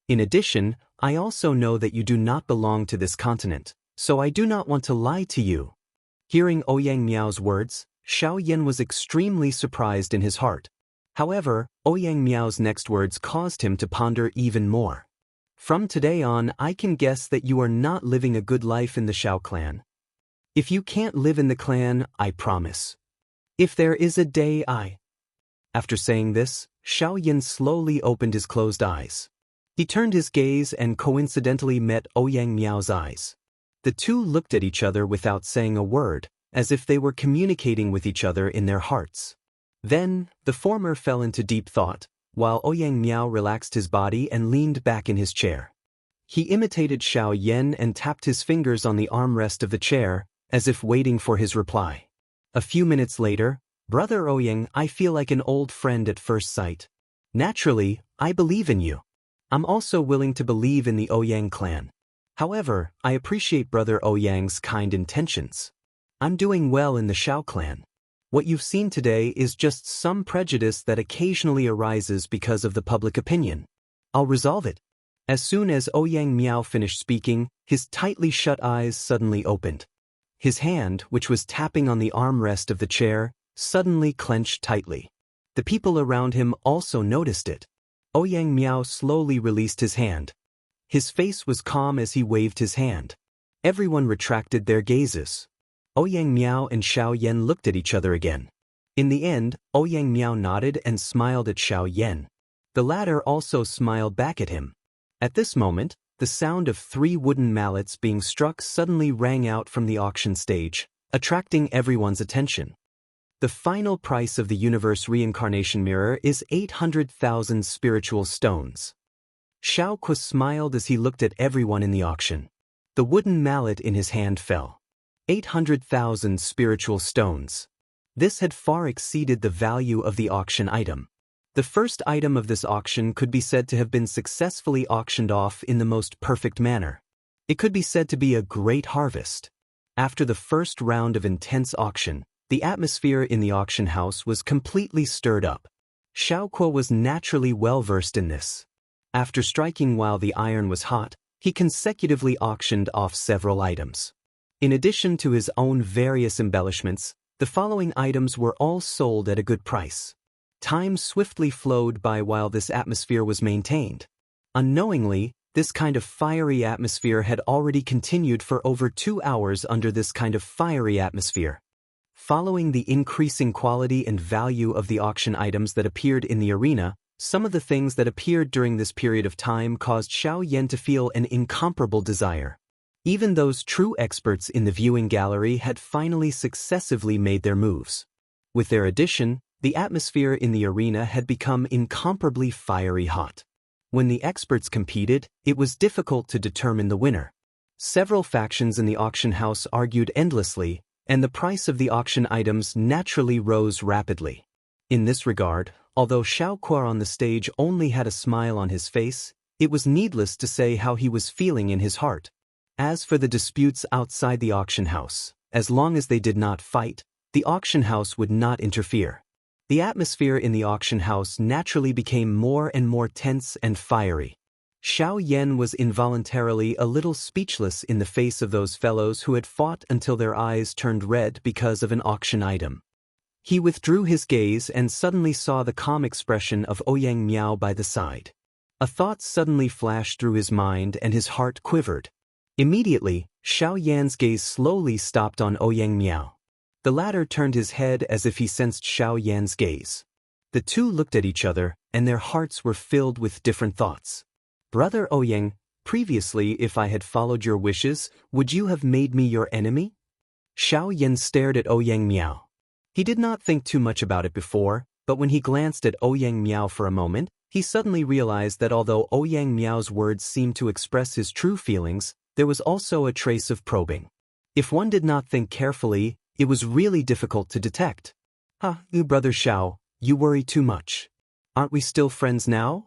In addition, I also know that you do not belong to this continent, so I do not want to lie to you. Hearing Ouyang Miao's words, Xiao Yan was extremely surprised in his heart. However, Ouyang Miao's next words caused him to ponder even more. From today on, I can guess that you are not living a good life in the Xiao clan. If you can't live in the clan, I promise. If there is a day After saying this, Xiao Yan slowly opened his closed eyes. He turned his gaze and coincidentally met Ouyang Miao's eyes. The two looked at each other without saying a word, as if they were communicating with each other in their hearts. Then, the former fell into deep thought, while Ouyang Miao relaxed his body and leaned back in his chair. He imitated Xiao Yan and tapped his fingers on the armrest of the chair, as if waiting for his reply. A few minutes later, Brother Ouyang, I feel like an old friend at first sight. Naturally, I believe in you. I'm also willing to believe in the Ouyang clan. However, I appreciate Brother Ouyang's kind intentions. I'm doing well in the Xiao clan. What you've seen today is just some prejudice that occasionally arises because of the public opinion. I'll resolve it. As soon as Ouyang Miao finished speaking, his tightly shut eyes suddenly opened. His hand, which was tapping on the armrest of the chair, suddenly clenched tightly. The people around him also noticed it. Ouyang Miao slowly released his hand. His face was calm as he waved his hand. Everyone retracted their gazes. Ouyang Miao and Xiao Yan looked at each other again. In the end, Ouyang Miao nodded and smiled at Xiao Yan. The latter also smiled back at him. At this moment, the sound of 3 wooden mallets being struck suddenly rang out from the auction stage, attracting everyone's attention. The final price of the universe reincarnation mirror is 800,000 spiritual stones. Xiaoqua smiled as he looked at everyone in the auction. The wooden mallet in his hand fell. 800,000 spiritual stones. This had far exceeded the value of the auction item. The first item of this auction could be said to have been successfully auctioned off in the most perfect manner. It could be said to be a great harvest. After the first round of intense auction, the atmosphere in the auction house was completely stirred up. Xiaoqua was naturally well versed in this. After striking while the iron was hot, he consecutively auctioned off several items. In addition to his own various embellishments, the following items were all sold at a good price. Time swiftly flowed by while this atmosphere was maintained. Unknowingly, this kind of fiery atmosphere had already continued for over 2 hours under this kind of fiery atmosphere. Following the increasing quality and value of the auction items that appeared in the arena, some of the things that appeared during this period of time caused Xiao Yan to feel an incomparable desire. Even those true experts in the viewing gallery had finally successively made their moves. With their addition, the atmosphere in the arena had become incomparably fiery hot. When the experts competed, it was difficult to determine the winner. Several factions in the auction house argued endlessly, and the price of the auction items naturally rose rapidly. In this regard, although Xiaoqua on the stage only had a smile on his face, it was needless to say how he was feeling in his heart. As for the disputes outside the auction house, as long as they did not fight, the auction house would not interfere. The atmosphere in the auction house naturally became more and more tense and fiery. Xiao Yan was involuntarily a little speechless in the face of those fellows who had fought until their eyes turned red because of an auction item. He withdrew his gaze and suddenly saw the calm expression of Ouyang Miao by the side. A thought suddenly flashed through his mind and his heart quivered. Immediately, Xiao Yan's gaze slowly stopped on Ouyang Miao. The latter turned his head as if he sensed Xiao Yan's gaze. The two looked at each other, and their hearts were filled with different thoughts. "Brother Ouyang, previously if I had followed your wishes, would you have made me your enemy?" Xiao Yan stared at Ouyang Miao. He did not think too much about it before, but when he glanced at Ouyang Miao for a moment, he suddenly realized that although Ouyang Miao's words seemed to express his true feelings, there was also a trace of probing. If one did not think carefully, it was really difficult to detect. Brother Xiao, you worry too much. Aren't we still friends now?"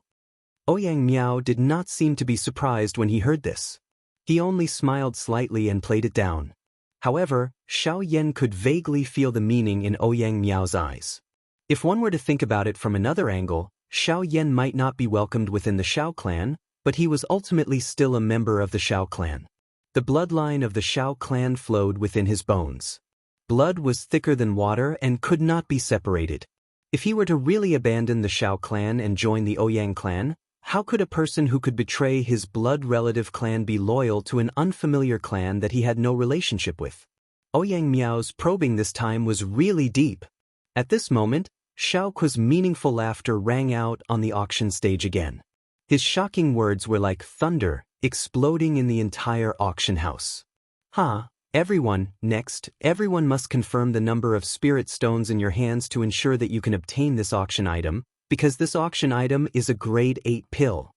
Ouyang Miao did not seem to be surprised when he heard this. He only smiled slightly and played it down. However, Xiao Yan could vaguely feel the meaning in Ouyang Miao's eyes. If one were to think about it from another angle, Xiao Yan might not be welcomed within the Xiao clan, but he was ultimately still a member of the Xiao clan. The bloodline of the Xiao clan flowed within his bones. Blood was thicker than water and could not be separated. If he were to really abandon the Xiao clan and join the Ouyang clan, how could a person who could betray his blood relative clan be loyal to an unfamiliar clan that he had no relationship with? Ouyang Miao's probing this time was really deep. At this moment, Xiaoqua's meaningful laughter rang out on the auction stage again. His shocking words were like thunder, exploding in the entire auction house. Everyone must confirm the number of spirit stones in your hands to ensure that you can obtain this auction item, because this auction item is a grade 8 pill.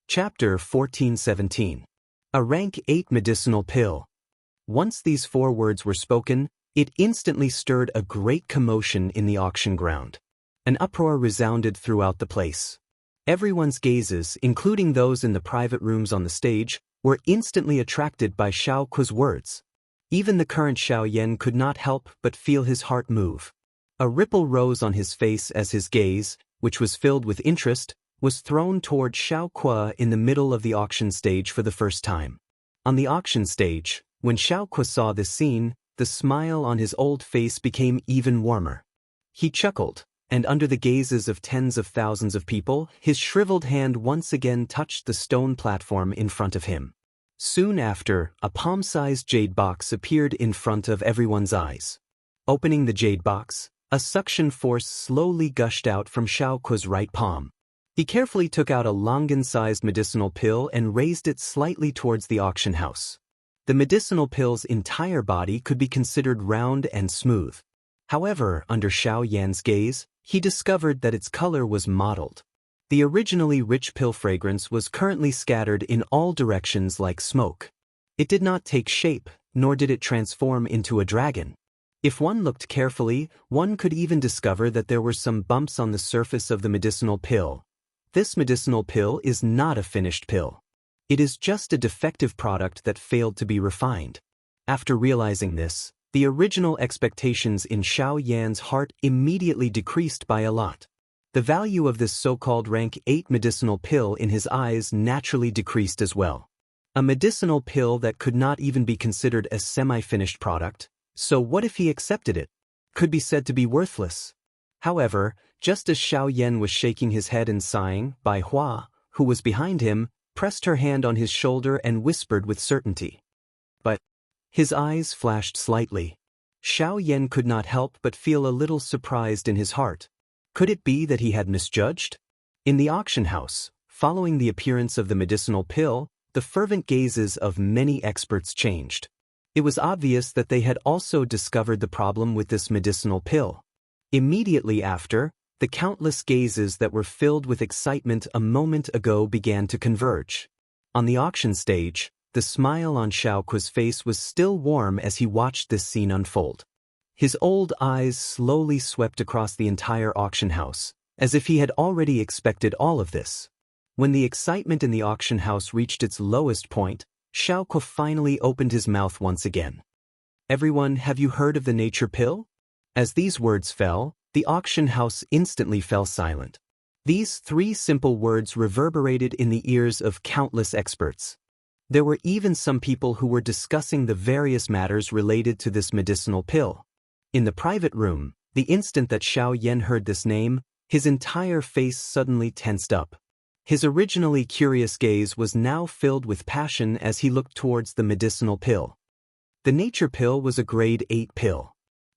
Chapter 1417. A rank 8 medicinal pill. Once these 4 words were spoken, it instantly stirred a great commotion in the auction ground. An uproar resounded throughout the place. Everyone's gazes, including those in the private rooms on the stage, were instantly attracted by Xiaoqua's words. Even the current Xiao Yan could not help but feel his heart move. A ripple rose on his face as his gaze, which was filled with interest, was thrown toward Xiaoqua in the middle of the auction stage for the first time. On the auction stage, when Xiaoqua saw this scene, the smile on his old face became even warmer. He chuckled, and under the gazes of tens of thousands of people, his shriveled hand once again touched the stone platform in front of him. Soon after, a palm-sized jade box appeared in front of everyone's eyes. Opening the jade box, a suction force slowly gushed out from Xiaoqua's right palm. He carefully took out a longan-sized medicinal pill and raised it slightly towards the auction house. The medicinal pill's entire body could be considered round and smooth. However, under Xiao Yan's gaze, he discovered that its color was mottled. The originally rich pill fragrance was currently scattered in all directions like smoke. It did not take shape, nor did it transform into a dragon. If one looked carefully, one could even discover that there were some bumps on the surface of the medicinal pill. This medicinal pill is not a finished pill. It is just a defective product that failed to be refined. After realizing this, the original expectations in Xiao Yan's heart immediately decreased by a lot. The value of this so-called rank 8 medicinal pill in his eyes naturally decreased as well. A medicinal pill that could not even be considered a semi-finished product, so what if he accepted it? Could be said to be worthless. However, just as Xiao Yan was shaking his head and sighing, Bai Hua, who was behind him, pressed her hand on his shoulder and whispered with certainty. But his eyes flashed slightly. Xiao Yan could not help but feel a little surprised in his heart. Could it be that he had misjudged? In the auction house, following the appearance of the medicinal pill, the fervent gazes of many experts changed. It was obvious that they had also discovered the problem with this medicinal pill. Immediately after, the countless gazes that were filled with excitement a moment ago began to converge. On the auction stage, the smile on Xiaoqua's face was still warm as he watched this scene unfold. His old eyes slowly swept across the entire auction house, as if he had already expected all of this. When the excitement in the auction house reached its lowest point, Xiaoqua finally opened his mouth once again. "Everyone, have you heard of the nature pill?" As these words fell, the auction house instantly fell silent. These 3 simple words reverberated in the ears of countless experts. There were even some people who were discussing the various matters related to this medicinal pill. In the private room, the instant that Xiao Yan heard this name, his entire face suddenly tensed up. His originally curious gaze was now filled with passion as he looked towards the medicinal pill. The nature pill was a grade 8 pill.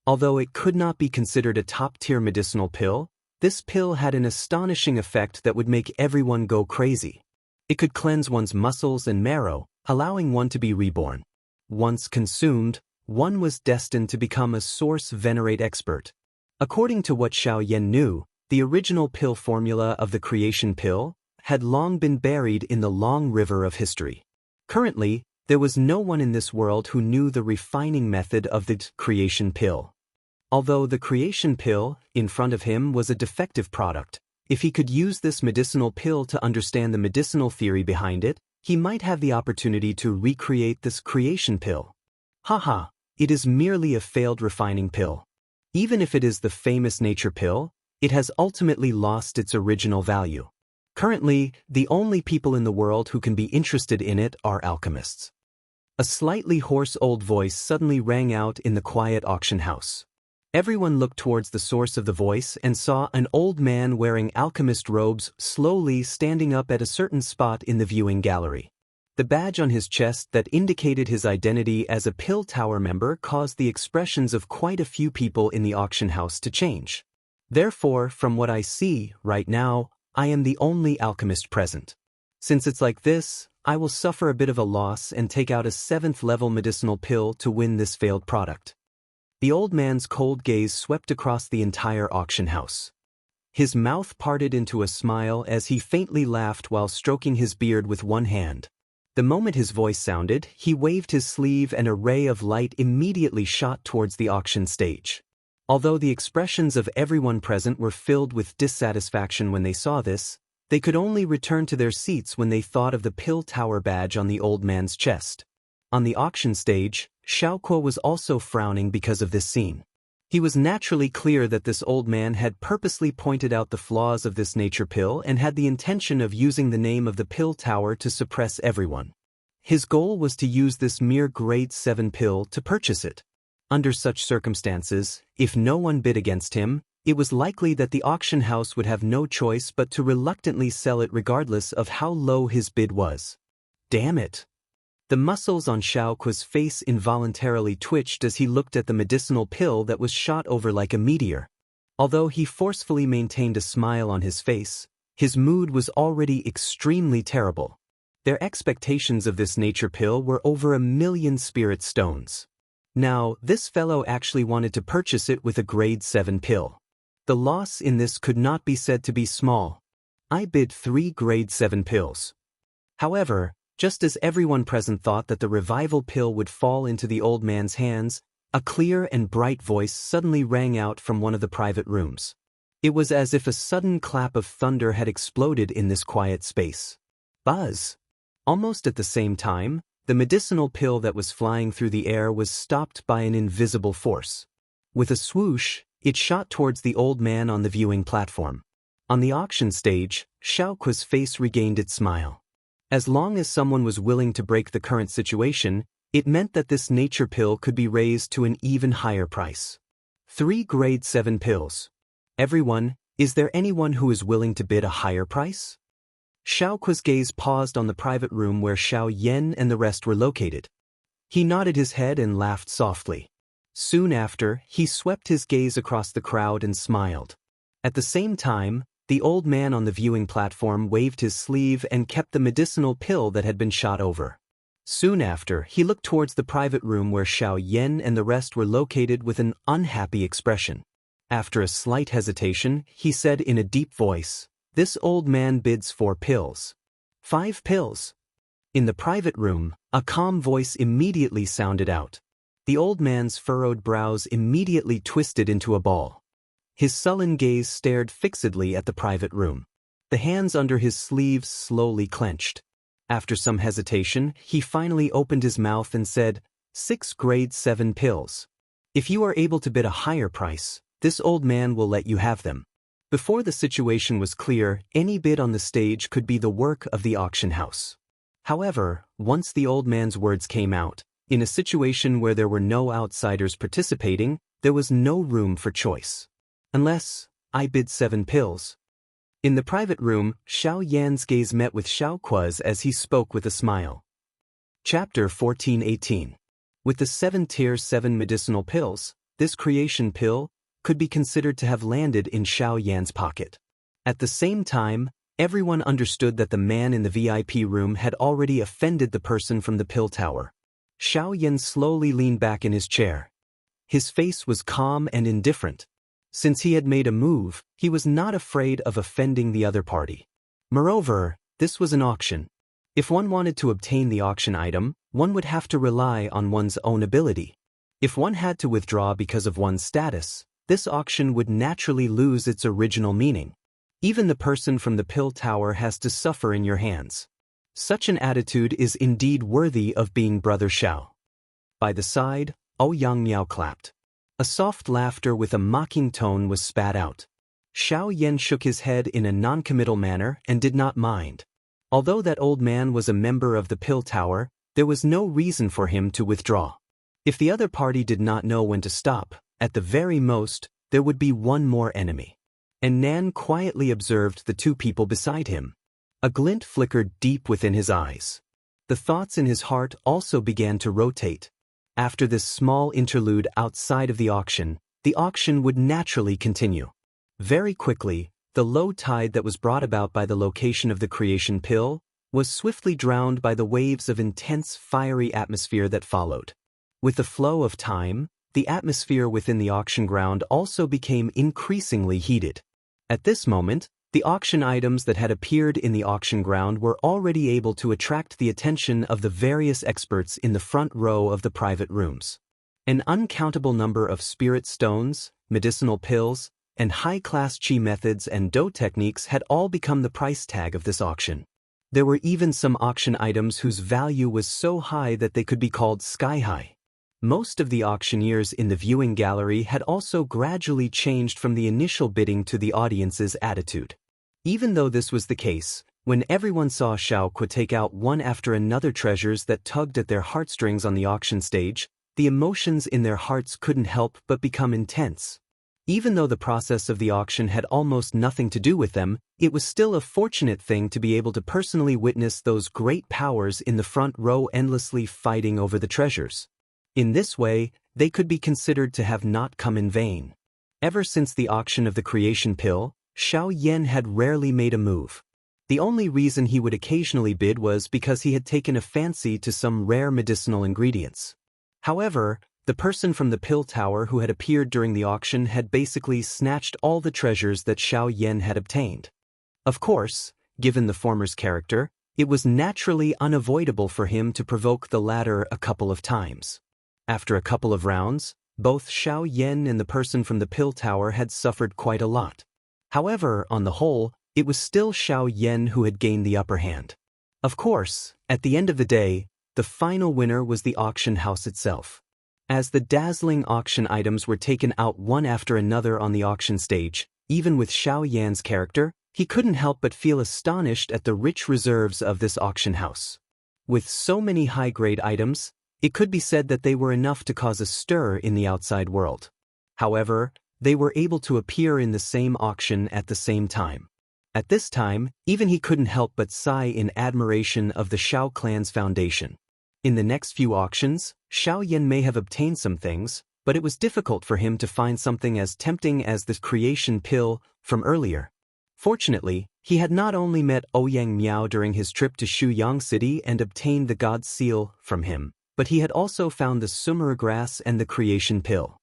Although it could not be considered a top-tier medicinal pill, this pill had an astonishing effect that would make everyone go crazy. It could cleanse one's muscles and marrow, allowing one to be reborn. Once consumed, one was destined to become a source venerate expert. According to what Xiao Yan knew, the original pill formula of the creation pill had long been buried in the long river of history. Currently, there was no one in this world who knew the refining method of the creation pill. Although the creation pill, in front of him, was a defective product, if he could use this medicinal pill to understand the medicinal theory behind it, he might have the opportunity to recreate this creation pill. Haha, it is merely a failed refining pill. Even if it is the famous nature pill, it has ultimately lost its original value. Currently, the only people in the world who can be interested in it are alchemists. A slightly hoarse old voice suddenly rang out in the quiet auction house. Everyone looked towards the source of the voice and saw an old man wearing alchemist robes slowly standing up at a certain spot in the viewing gallery. The badge on his chest that indicated his identity as a Pill Tower member caused the expressions of quite a few people in the auction house to change. Therefore, from what I see right now, I am the only alchemist present. Since it's like this, I will suffer a bit of a loss and take out a 7th level medicinal pill to win this failed product. The old man's cold gaze swept across the entire auction house. His mouth parted into a smile as he faintly laughed while stroking his beard with one hand. The moment his voice sounded, he waved his sleeve and a ray of light immediately shot towards the auction stage. Although the expressions of everyone present were filled with dissatisfaction when they saw this, they could only return to their seats when they thought of the Pill Tower badge on the old man's chest. On the auction stage, Xiaoquo was also frowning because of this scene. He was naturally clear that this old man had purposely pointed out the flaws of this nature pill and had the intention of using the name of the Pill Tower to suppress everyone. His goal was to use this mere grade 7 pill to purchase it. Under such circumstances, if no one bid against him, it was likely that the auction house would have no choice but to reluctantly sell it regardless of how low his bid was. Damn it! The muscles on Xiaoqua's face involuntarily twitched as he looked at the medicinal pill that was shot over like a meteor. Although he forcefully maintained a smile on his face, his mood was already extremely terrible. Their expectations of this nature pill were over 1,000,000 spirit stones. Now, this fellow actually wanted to purchase it with a grade 7 pill. The loss in this could not be said to be small. I bid 3 grade 7 pills. However, just as everyone present thought that the revival pill would fall into the old man's hands, a clear and bright voice suddenly rang out from one of the private rooms. It was as if a sudden clap of thunder had exploded in this quiet space. Buzz! Almost at the same time, the medicinal pill that was flying through the air was stopped by an invisible force. With a swoosh, it shot towards the old man on the viewing platform. On the auction stage, Xiaoqi's face regained its smile. As long as someone was willing to break the current situation, it meant that this nature pill could be raised to an even higher price. 3 grade 7 pills. Everyone, is there anyone who is willing to bid a higher price? Xiaoqi's gaze paused on the private room where Xiao Yan and the rest were located. He nodded his head and laughed softly. Soon after, he swept his gaze across the crowd and smiled. At the same time, the old man on the viewing platform waved his sleeve and kept the medicinal pill that had been shot over. Soon after, he looked towards the private room where Xiao Yan and the rest were located with an unhappy expression. After a slight hesitation, he said in a deep voice, "This old man bids 4 pills. 5 pills." In the private room, a calm voice immediately sounded out. The old man's furrowed brows immediately twisted into a ball. His sullen gaze stared fixedly at the private room. The hands under his sleeves slowly clenched. After some hesitation, he finally opened his mouth and said, 6 grade 7 pills. If you are able to bid a higher price, this old man will let you have them. Before the situation was clear, any bid on the stage could be the work of the auction house. However, once the old man's words came out, in a situation where there were no outsiders participating, there was no room for choice. Unless, I bid 7 pills. In the private room, Xiao Yan's gaze met with Xiaoqi's as he spoke with a smile. Chapter 14:18. With the 7 tier 7 medicinal pills, this creation pill could be considered to have landed in Xiao Yan's pocket. At the same time, everyone understood that the man in the VIP room had already offended the person from the pill tower. Xiao Yan slowly leaned back in his chair. His face was calm and indifferent. Since he had made a move, he was not afraid of offending the other party. Moreover, this was an auction. If one wanted to obtain the auction item, one would have to rely on one's own ability. If one had to withdraw because of one's status, this auction would naturally lose its original meaning. Even the person from the pill tower has to suffer in your hands. Such an attitude is indeed worthy of being Brother Xiao. By the side, Yang Miao clapped. A soft laughter with a mocking tone was spat out. Xiao Yan shook his head in a non-committal manner and did not mind. Although that old man was a member of the pill tower, there was no reason for him to withdraw. If the other party did not know when to stop, at the very most, there would be one more enemy. And Nan quietly observed the 2 people beside him. A glint flickered deep within his eyes. The thoughts in his heart also began to rotate. After this small interlude outside of the auction would naturally continue. Very quickly, the low tide that was brought about by the location of the creation pill was swiftly drowned by the waves of intense fiery atmosphere that followed. With the flow of time, the atmosphere within the auction ground also became increasingly heated. At this moment, the auction items that had appeared in the auction ground were already able to attract the attention of the various experts in the front row of the private rooms. An uncountable number of spirit stones, medicinal pills, and high-class chi methods and do techniques had all become the price tag of this auction. There were even some auction items whose value was so high that they could be called sky-high. Most of the auctioneers in the viewing gallery had also gradually changed from the initial bidding to the audience's attitude. Even though this was the case, when everyone saw Xiaoqi take out one after another treasures that tugged at their heartstrings on the auction stage, the emotions in their hearts couldn't help but become intense. Even though the process of the auction had almost nothing to do with them, it was still a fortunate thing to be able to personally witness those great powers in the front row endlessly fighting over the treasures. In this way, they could be considered to have not come in vain. Ever since the auction of the creation pill, Xiao Yan had rarely made a move. The only reason he would occasionally bid was because he had taken a fancy to some rare medicinal ingredients. However, The person from the pill tower who had appeared during the auction had basically snatched all the treasures that Xiao Yan had obtained. Of course, given the former's character, it was naturally unavoidable for him to provoke the latter a couple of times. After a couple of rounds, both Xiao Yan and the person from the pill tower had suffered quite a lot. However, on the whole, it was still Xiao Yan who had gained the upper hand. Of course, at the end of the day, the final winner was the auction house itself. As the dazzling auction items were taken out one after another on the auction stage, even with Xiao Yan's character, he couldn't help but feel astonished at the rich reserves of this auction house. With so many high-grade items, it could be said that they were enough to cause a stir in the outside world. However, they were able to appear in the same auction at the same time. At this time, even he couldn't help but sigh in admiration of the Xiao clan's foundation. In the next few auctions, Xiao Yan may have obtained some things, but it was difficult for him to find something as tempting as the creation pill from earlier. Fortunately, he had not only met Ouyang Miao during his trip to Shuyang City and obtained the God's Seal from him, but he had also found the Sumera grass and the creation pill.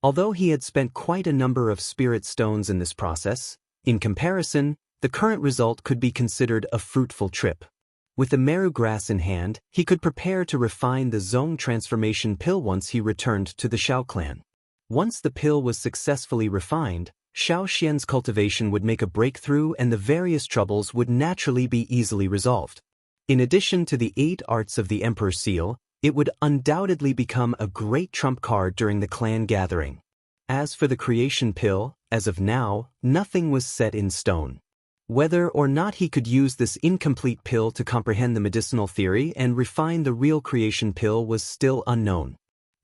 Although he had spent quite a number of spirit stones in this process, in comparison, the current result could be considered a fruitful trip. With the Meru grass in hand, he could prepare to refine the Zong transformation pill once he returned to the Xiao clan. Once the pill was successfully refined, Xiao Xian's cultivation would make a breakthrough and the various troubles would naturally be easily resolved. In addition to the 8 arts of the Emperor's Seal, it would undoubtedly become a great trump card during the clan gathering. As for the creation pill, as of now, nothing was set in stone. Whether or not he could use this incomplete pill to comprehend the medicinal theory and refine the real creation pill was still unknown.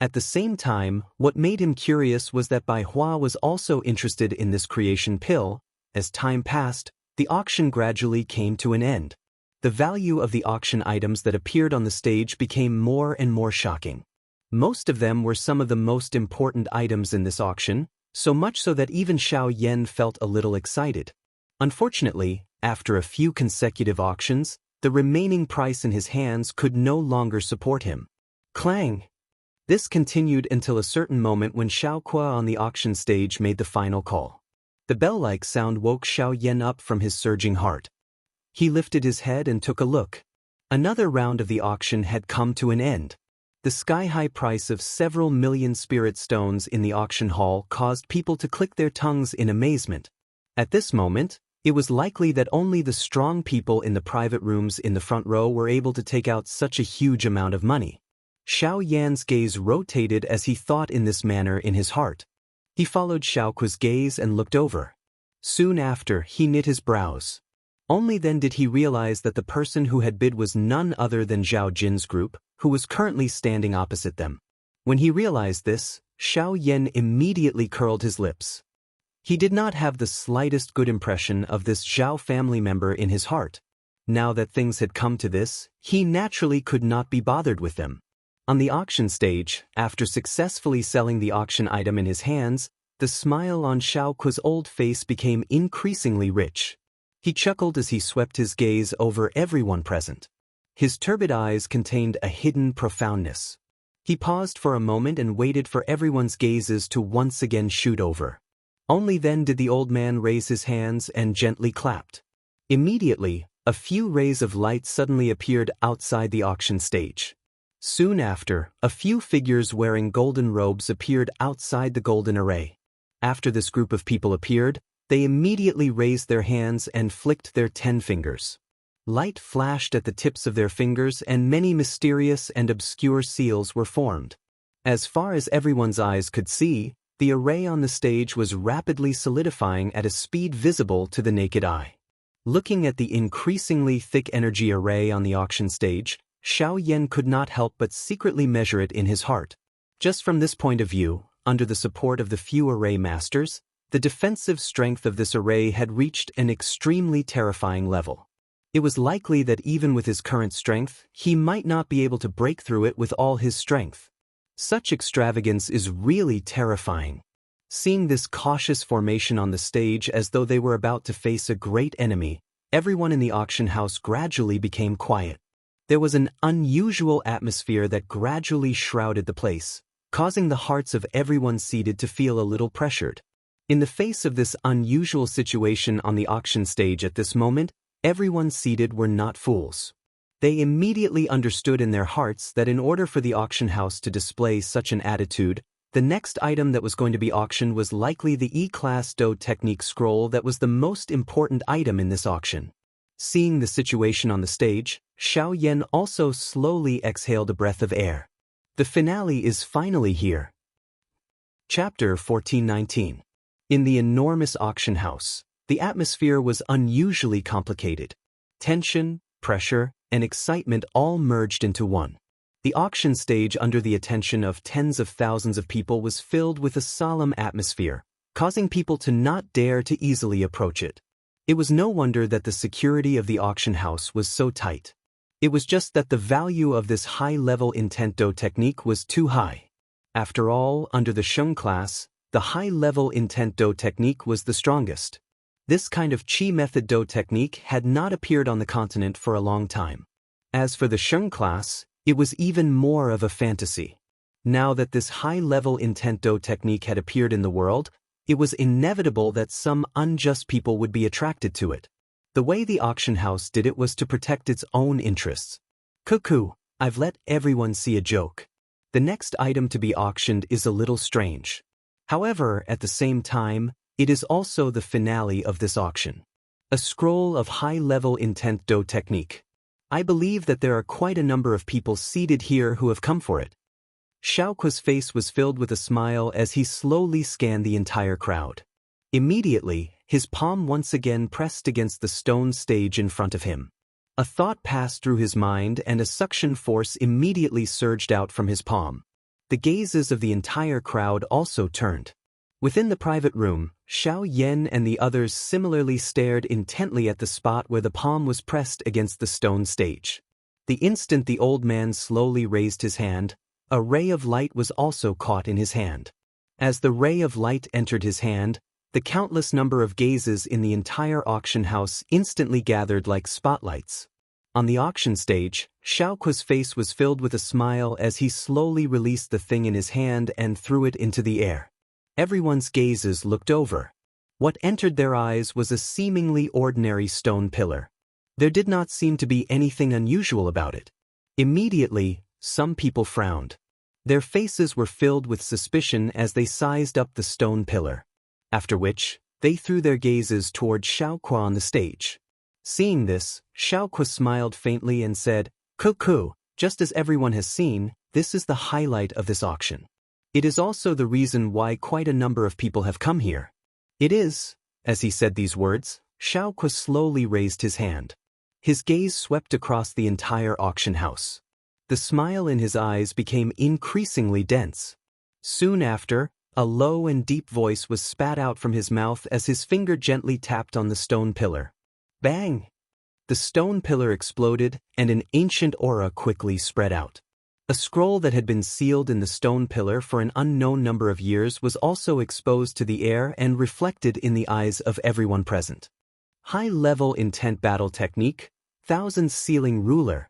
At the same time, what made him curious was that Bai Hua was also interested in this creation pill. As time passed, the auction gradually came to an end. The value of the auction items that appeared on the stage became more and more shocking. Most of them were some of the most important items in this auction, so much so that even Xiao Yan felt a little excited. Unfortunately, after a few consecutive auctions, the remaining price in his hands could no longer support him. Clang! This continued until a certain moment when Xiao Kua on the auction stage made the final call. The bell-like sound woke Xiao Yan up from his surging heart. He lifted his head and took a look. Another round of the auction had come to an end. The sky-high price of several million spirit stones in the auction hall caused people to click their tongues in amazement. At this moment, it was likely that only the strong people in the private rooms in the front row were able to take out such a huge amount of money. Xiao Yan's gaze rotated as he thought in this manner in his heart. He followed Xiao Ku's gaze and looked over. Soon after, he knit his brows. Only then did he realize that the person who had bid was none other than Zhao Jin's group, who was currently standing opposite them. When he realized this, Xiao Yan immediately curled his lips. He did not have the slightest good impression of this Zhao family member in his heart. Now that things had come to this, he naturally could not be bothered with them. On the auction stage, after successfully selling the auction item in his hands, the smile on Xiao Ku's old face became increasingly rich. He chuckled as he swept his gaze over everyone present. His turbid eyes contained a hidden profoundness. He paused for a moment and waited for everyone's gazes to once again shoot over. Only then did the old man raise his hands and gently clapped. Immediately, a few rays of light suddenly appeared outside the auction stage. Soon after, a few figures wearing golden robes appeared outside the golden array. After this group of people appeared, they immediately raised their hands and flicked their 10 fingers. Light flashed at the tips of their fingers and many mysterious and obscure seals were formed. As far as everyone's eyes could see, the array on the stage was rapidly solidifying at a speed visible to the naked eye. Looking at the increasingly thick energy array on the auction stage, Xiao Yan could not help but secretly measure it in his heart. Just from this point of view, under the support of the few array masters, the defensive strength of this array had reached an extremely terrifying level. It was likely that even with his current strength, he might not be able to break through it with all his strength. Such extravagance is really terrifying. Seeing this cautious formation on the stage as though they were about to face a great enemy, everyone in the auction house gradually became quiet. There was an unusual atmosphere that gradually shrouded the place. causing the hearts of everyone seated to feel a little pressured. In the face of this unusual situation on the auction stage at this moment, everyone seated were not fools. They immediately understood in their hearts that in order for the auction house to display such an attitude, the next item that was going to be auctioned was likely the E-Class Do Technique scroll that was the most important item in this auction. Seeing the situation on the stage, Xiao Yan also slowly exhaled a breath of air. The finale is finally here. Chapter 1419. In the enormous auction house, the atmosphere was unusually complicated. Tension, pressure, and excitement all merged into one. The auction stage under the attention of tens of thousands of people was filled with a solemn atmosphere, causing people to not dare to easily approach it. It was no wonder that the security of the auction house was so tight. It was just that the value of this high-level intent Do technique was too high. After all, under the Sheng class, the high-level intent Do technique was the strongest. This kind of Qi method Do technique had not appeared on the continent for a long time. As for the Sheng class, it was even more of a fantasy. Now that this high-level intent Do technique had appeared in the world, it was inevitable that some unjust people would be attracted to it. The way the auction house did it was to protect its own interests. Cuckoo, I've let everyone see a joke. The next item to be auctioned is a little strange. However, at the same time, it is also the finale of this auction. A scroll of high-level intent Do technique. I believe that there are quite a number of people seated here who have come for it. Xiaoqua's face was filled with a smile as he slowly scanned the entire crowd. Immediately, his palm once again pressed against the stone stage in front of him. A thought passed through his mind and a suction force immediately surged out from his palm. The gazes of the entire crowd also turned. Within the private room, Xiao Yan and the others similarly stared intently at the spot where the palm was pressed against the stone stage. The instant the old man slowly raised his hand, a ray of light was also caught in his hand. As the ray of light entered his hand, the countless number of gazes in the entire auction house instantly gathered like spotlights. On the auction stage, Xiaoqua's face was filled with a smile as he slowly released the thing in his hand and threw it into the air. Everyone's gazes looked over. What entered their eyes was a seemingly ordinary stone pillar. There did not seem to be anything unusual about it. Immediately, some people frowned. Their faces were filled with suspicion as they sized up the stone pillar. After which, they threw their gazes toward Xiaoqua on the stage. Seeing this, Xiaoqua smiled faintly and said, "Cuckoo, just as everyone has seen, this is the highlight of this auction. It is also the reason why quite a number of people have come here. It is," as he said these words, Xiaoqua slowly raised his hand. His gaze swept across the entire auction house. The smile in his eyes became increasingly dense. Soon after, a low and deep voice was spat out from his mouth as his finger gently tapped on the stone pillar. Bang! The stone pillar exploded, and an ancient aura quickly spread out. A scroll that had been sealed in the stone pillar for an unknown number of years was also exposed to the air and reflected in the eyes of everyone present. High-level intent battle technique, thousand sealing ruler.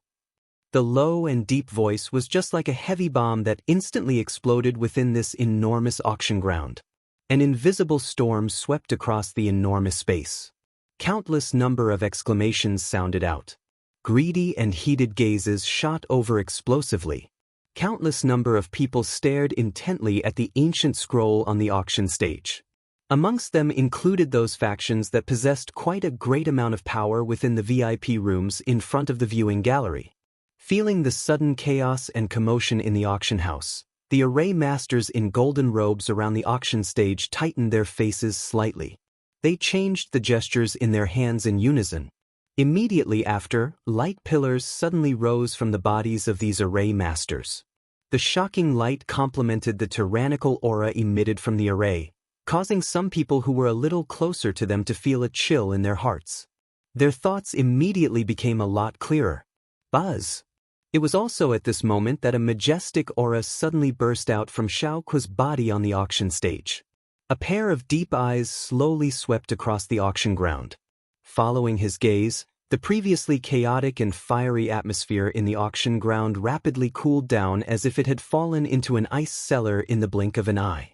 The low and deep voice was just like a heavy bomb that instantly exploded within this enormous auction ground. An invisible storm swept across the enormous space. Countless number of exclamations sounded out. Greedy and heated gazes shot over explosively. Countless number of people stared intently at the ancient scroll on the auction stage. Amongst them included those factions that possessed quite a great amount of power within the VIP rooms in front of the viewing gallery. Feeling the sudden chaos and commotion in the auction house, the array masters in golden robes around the auction stage tightened their faces slightly. They changed the gestures in their hands in unison. Immediately after, light pillars suddenly rose from the bodies of these array masters. The shocking light complemented the tyrannical aura emitted from the array, causing some people who were a little closer to them to feel a chill in their hearts. Their thoughts immediately became a lot clearer. Buzz! It was also at this moment that a majestic aura suddenly burst out from Xiaoqua's body on the auction stage. A pair of deep eyes slowly swept across the auction ground. Following his gaze, The previously chaotic and fiery atmosphere in the auction ground rapidly cooled down as if it had fallen into an ice cellar in the blink of an eye.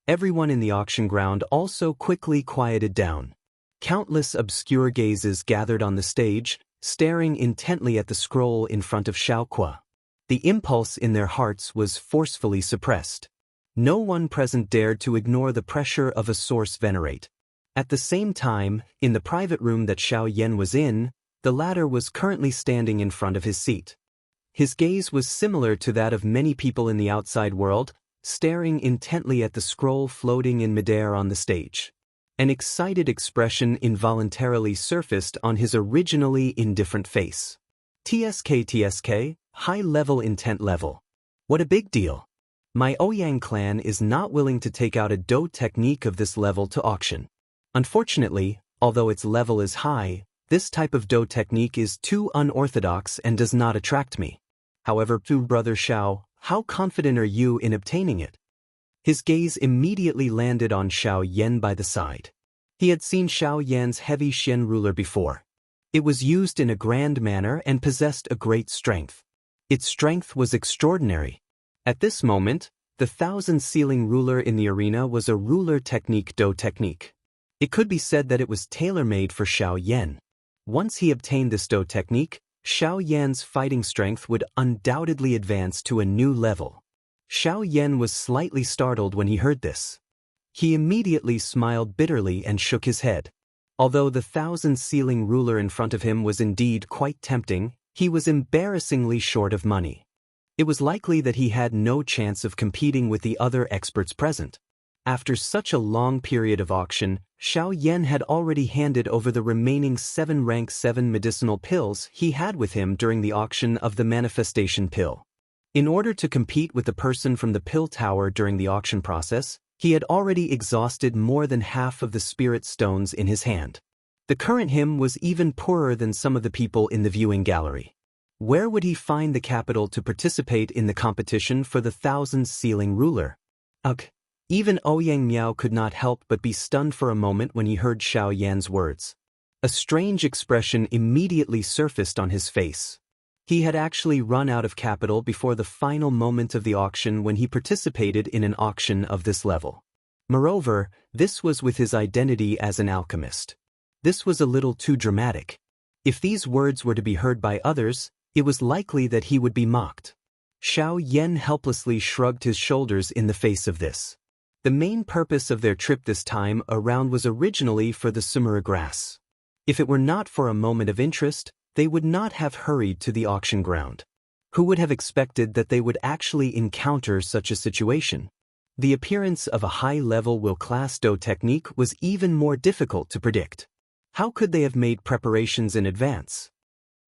Everyone in the auction ground also quickly quieted down. Countless obscure gazes gathered on the stage, staring intently at the scroll in front of Xiaoqua. The impulse in their hearts was forcefully suppressed. No one present dared to ignore the pressure of a source venerate. At the same time, in the private room that Xiao Yan was in, the latter was currently standing in front of his seat. His gaze was similar to that of many people in the outside world, staring intently at the scroll floating in midair on the stage. An excited expression involuntarily surfaced on his originally indifferent face. TSK, high-level intent level. What a big deal. My Ouyang clan is not willing to take out a Do technique of this level to auction. Unfortunately, although its level is high, this type of Do technique is too unorthodox and does not attract me. However, brother Xiao, how confident are you in obtaining it? His gaze immediately landed on Xiao Yan by the side. He had seen Xiao Yan's heavy Xian ruler before. It was used in a grand manner and possessed a great strength. Its strength was extraordinary. At this moment, the thousand-ceiling ruler in the arena was a ruler technique Do technique. It could be said that it was tailor-made for Xiao Yan. Once he obtained this Do technique, Xiao Yan's fighting strength would undoubtedly advance to a new level. Xiao Yan was slightly startled when he heard this. He immediately smiled bitterly and shook his head. Although the thousand-ceiling ruler in front of him was indeed quite tempting, he was embarrassingly short of money. It was likely that he had no chance of competing with the other experts present. After such a long period of auction, Xiao Yan had already handed over the remaining 7 rank 7 medicinal pills he had with him during the auction of the manifestation pill. In order to compete with the person from the pill tower during the auction process, he had already exhausted more than half of the spirit stones in his hand. The current him was even poorer than some of the people in the viewing gallery. Where would he find the capital to participate in the competition for the thousand-ceiling ruler? Ugh! Even Ouyang Miao could not help but be stunned for a moment when he heard Xiao Yan's words. A strange expression immediately surfaced on his face. He had actually run out of capital before the final moment of the auction when he participated in an auction of this level. Moreover, this was with his identity as an alchemist. This was a little too dramatic. If these words were to be heard by others, it was likely that he would be mocked. Xiao Yan helplessly shrugged his shoulders in the face of this. The main purpose of their trip this time around was originally for the Sumera grass. If it were not for a moment of interest, they would not have hurried to the auction ground. Who would have expected that they would actually encounter such a situation? The appearance of a high-level will-class Do technique was even more difficult to predict. How could they have made preparations in advance?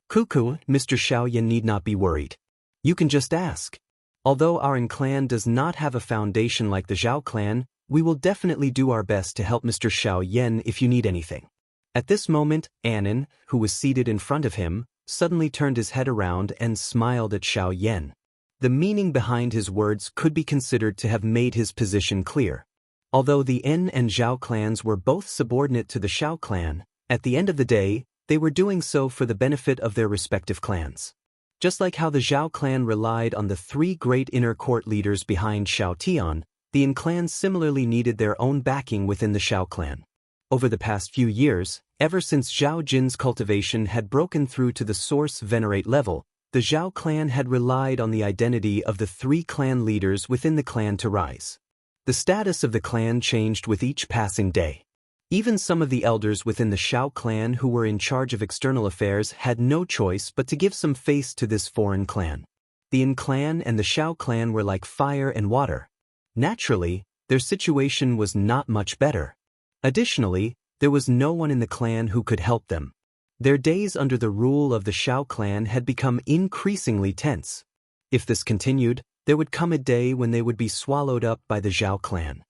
Cuckoo, Mr. Xiao Yan need not be worried. You can just ask. Although our clan does not have a foundation like the Zhao clan, we will definitely do our best to help Mr. Xiao Yan if you need anything. At this moment, Anan, who was seated in front of him, suddenly turned his head around and smiled at Xiao Yan. The meaning behind his words could be considered to have made his position clear. Although the En and Zhao clans were both subordinate to the Xiao clan, at the end of the day, they were doing so for the benefit of their respective clans. Just like how the Zhao clan relied on the 3 great inner court leaders behind Xiao Tian, the En clan similarly needed their own backing within the Xiao clan. Over the past few years, ever since Zhao Jin's cultivation had broken through to the source venerate level, the Zhao clan had relied on the identity of the 3 clan leaders within the clan to rise. The status of the clan changed with each passing day. Even some of the elders within the Xiao clan who were in charge of external affairs had no choice but to give some face to this foreign clan. The En clan and the Xiao clan were like fire and water. Naturally, their situation was not much better. Additionally, there was no one in the clan who could help them. Their days under the rule of the Xiao clan had become increasingly tense. If this continued, there would come a day when they would be swallowed up by the Zhao clan.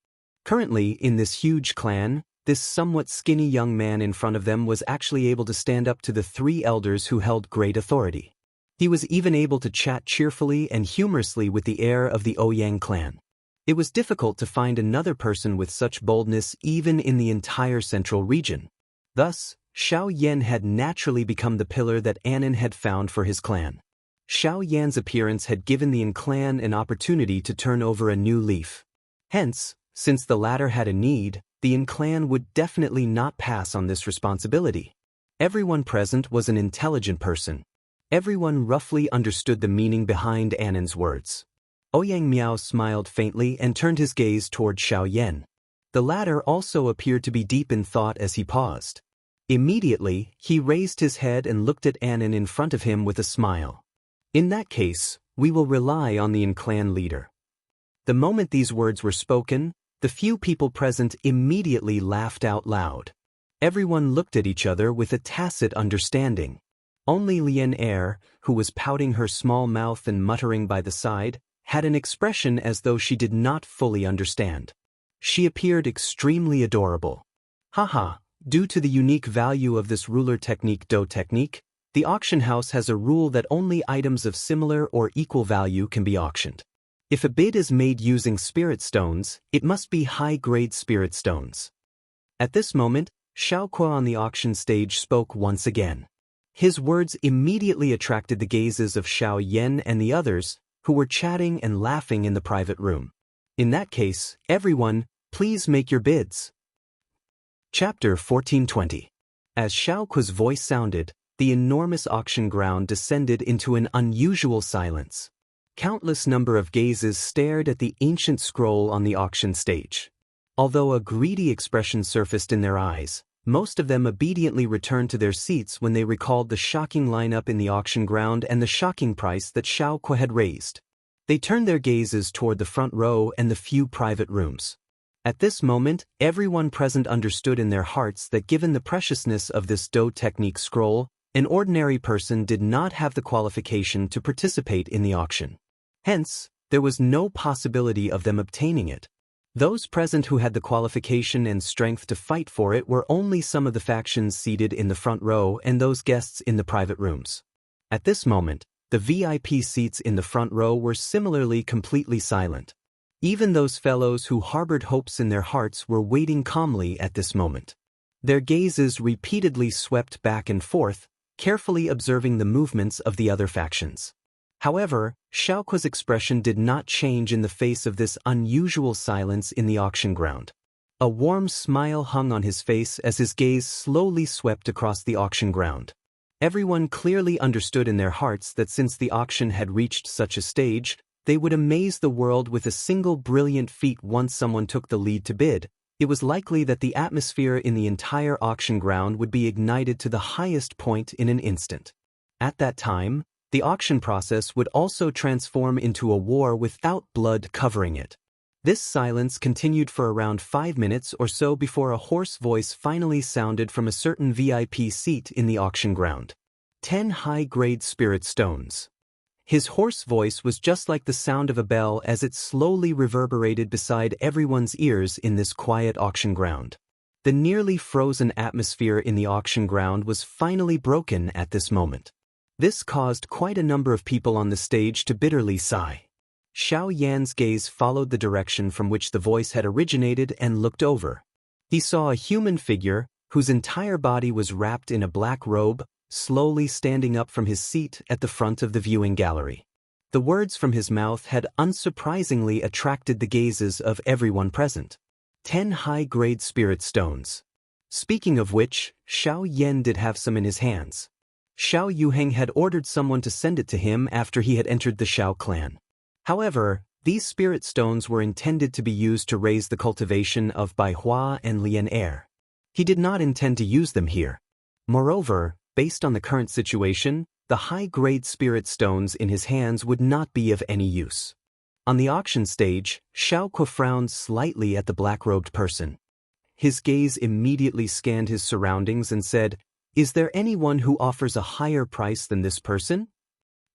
Currently, in this huge clan, this somewhat skinny young man in front of them was actually able to stand up to the 3 elders who held great authority. He was even able to chat cheerfully and humorously with the heir of the Ouyang clan. It was difficult to find another person with such boldness even in the entire central region. Thus, Xiao Yan had naturally become the pillar that Anan had found for his clan. Xiao Yan's appearance had given the clan an opportunity to turn over a new leaf. Hence, since the latter had a need, the clan would definitely not pass on this responsibility. Everyone present was an intelligent person. Everyone roughly understood the meaning behind Anan's words. Ouyang Miao smiled faintly and turned his gaze toward Xiao Yan. The latter also appeared to be deep in thought as he paused. Immediately, he raised his head and looked at Anan in front of him with a smile. In that case, we will rely on the clan leader. The moment these words were spoken, the few people present immediately laughed out loud. Everyone looked at each other with a tacit understanding. Only Lian Er, who was pouting her small mouth and muttering by the side, had an expression as though she did not fully understand. She appeared extremely adorable. Haha, due to the unique value of this ruler technique Do technique, the auction house has a rule that only items of similar or equal value can be auctioned. If a bid is made using spirit stones, it must be high-grade spirit stones. At this moment, Xiao Kuo on the auction stage spoke once again. His words immediately attracted the gazes of Xiao Yan and the others, who were chatting and laughing in the private room. In that case, everyone, please make your bids. Chapter 1420. As Xiao Kuo's voice sounded, the enormous auction ground descended into an unusual silence. Countless number of gazes stared at the ancient scroll on the auction stage. Although a greedy expression surfaced in their eyes, most of them obediently returned to their seats when they recalled the shocking lineup in the auction ground and the shocking price that Xiao Kuo had raised. They turned their gazes toward the front row and the few private rooms. At this moment, everyone present understood in their hearts that given the preciousness of this Do technique scroll, an ordinary person did not have the qualification to participate in the auction. Hence, there was no possibility of them obtaining it. Those present who had the qualification and strength to fight for it were only some of the factions seated in the front row and those guests in the private rooms. At this moment, the VIP seats in the front row were similarly completely silent. Even those fellows who harbored hopes in their hearts were waiting calmly at this moment. Their gazes repeatedly swept back and forth, carefully observing the movements of the other factions. However, Xiao Kuo's expression did not change in the face of this unusual silence in the auction ground. A warm smile hung on his face as his gaze slowly swept across the auction ground. Everyone clearly understood in their hearts that since the auction had reached such a stage, they would amaze the world with a single brilliant feat once someone took the lead to bid. It was likely that the atmosphere in the entire auction ground would be ignited to the highest point in an instant. At that time, the auction process would also transform into a war without blood covering it. This silence continued for around 5 minutes or so before a hoarse voice finally sounded from a certain VIP seat in the auction ground. 10 high-grade spirit stones. His hoarse voice was just like the sound of a bell as it slowly reverberated beside everyone's ears in this quiet auction ground. The nearly frozen atmosphere in the auction ground was finally broken at this moment. This caused quite a number of people on the stage to bitterly sigh. Xiao Yan's gaze followed the direction from which the voice had originated and looked over. He saw a human figure, whose entire body was wrapped in a black robe, slowly standing up from his seat at the front of the viewing gallery. The words from his mouth had unsurprisingly attracted the gazes of everyone present. 10 high-grade spirit stones. Speaking of which, Xiao Yan did have some in his hands. Xiao Yuheng had ordered someone to send it to him after he had entered the Xiao clan. However, these spirit stones were intended to be used to raise the cultivation of Bai Hua and Lian Er. He did not intend to use them here. Moreover, based on the current situation, the high-grade spirit stones in his hands would not be of any use. On the auction stage, Xiao Kuo frowned slightly at the black-robed person. His gaze immediately scanned his surroundings and said, "Is there anyone who offers a higher price than this person?"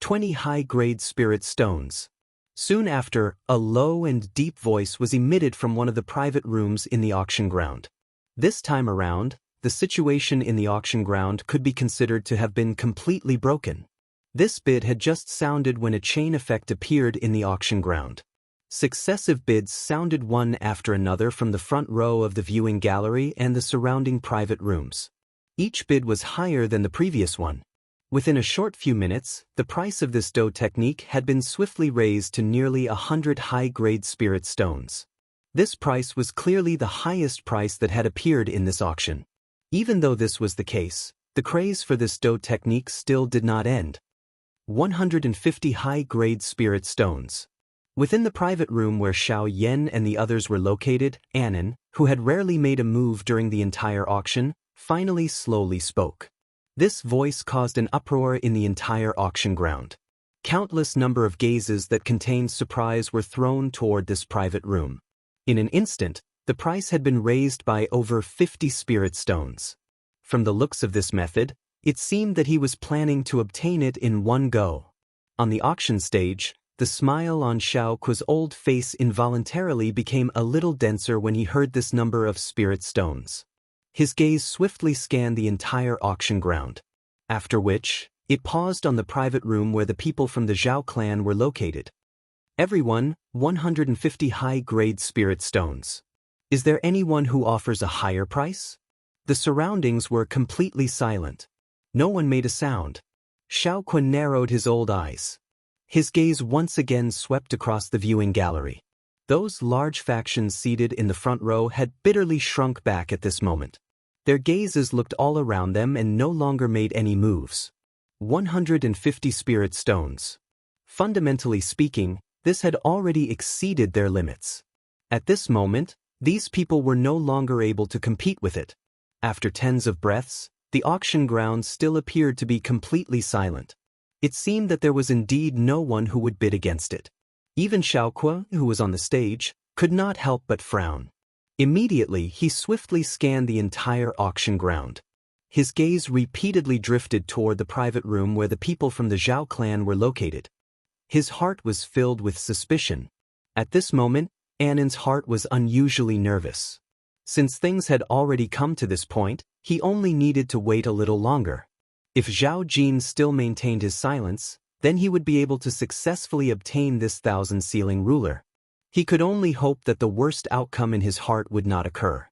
20 high-grade spirit stones. Soon after, a low and deep voice was emitted from one of the private rooms in the auction ground. This time around, the situation in the auction ground could be considered to have been completely broken. This bid had just sounded when a chain effect appeared in the auction ground. Successive bids sounded one after another from the front row of the viewing gallery and the surrounding private rooms. Each bid was higher than the previous one. Within a short few minutes, the price of this dough technique had been swiftly raised to nearly 100 high-grade spirit stones. This price was clearly the highest price that had appeared in this auction. Even though this was the case, the craze for this dough technique still did not end. 150 high-grade spirit stones. Within the private room where Xiao Yan and the others were located, Anan, who had rarely made a move during the entire auction, finally slowly spoke. This voice caused an uproar in the entire auction ground. Countless number of gazes that contained surprise were thrown toward this private room. In an instant, the price had been raised by over 50 spirit stones. From the looks of this method, it seemed that he was planning to obtain it in one go. On the auction stage, the smile on Xiao Kuo's old face involuntarily became a little denser when he heard this number of spirit stones. His gaze swiftly scanned the entire auction ground. After which, it paused on the private room where the people from the Zhao clan were located. Everyone, 150 high-grade spirit stones. Is there anyone who offers a higher price? The surroundings were completely silent. No one made a sound. Xiao Kuo narrowed his old eyes. His gaze once again swept across the viewing gallery. Those large factions seated in the front row had bitterly shrunk back at this moment. Their gazes looked all around them and no longer made any moves. 150 spirit stones. Fundamentally speaking, this had already exceeded their limits. At this moment, these people were no longer able to compete with it. After tens of breaths, the auction ground still appeared to be completely silent. It seemed that there was indeed no one who would bid against it. Even Xiao Kuo, who was on the stage, could not help but frown. Immediately, he swiftly scanned the entire auction ground. His gaze repeatedly drifted toward the private room where the people from the Zhao clan were located. His heart was filled with suspicion. At this moment, Anan's heart was unusually nervous. Since things had already come to this point, he only needed to wait a little longer. If Zhao Jin still maintained his silence, then he would be able to successfully obtain this 1,000-sealing ruler. He could only hope that the worst outcome in his heart would not occur.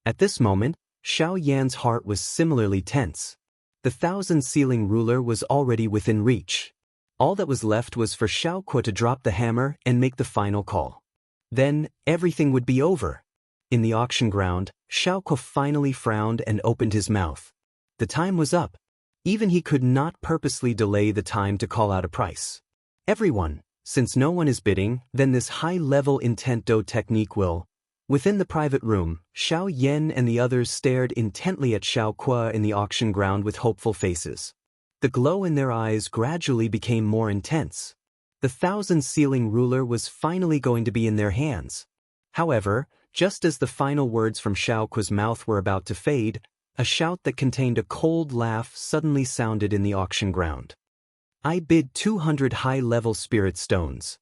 At this moment, Xiao Yan's heart was similarly tense. The 1,000-sealing ruler was already within reach. All that was left was for Xiao Kuo to drop the hammer and make the final call. Then, everything would be over. In the auction ground, Xiao Kuo finally frowned and opened his mouth. The time was up. Even he could not purposely delay the time to call out a price. Everyone, since no one is bidding, then this high-level intent dough technique will. Within the private room, Xiao Yan and the others stared intently at Xiao Kuo in the auction ground with hopeful faces. The glow in their eyes gradually became more intense. The 1,000-sealing ruler was finally going to be in their hands. However, just as the final words from Xiao Kuo's mouth were about to fade, a shout that contained a cold laugh suddenly sounded in the auction ground. I bid 200 high-level spirit stones.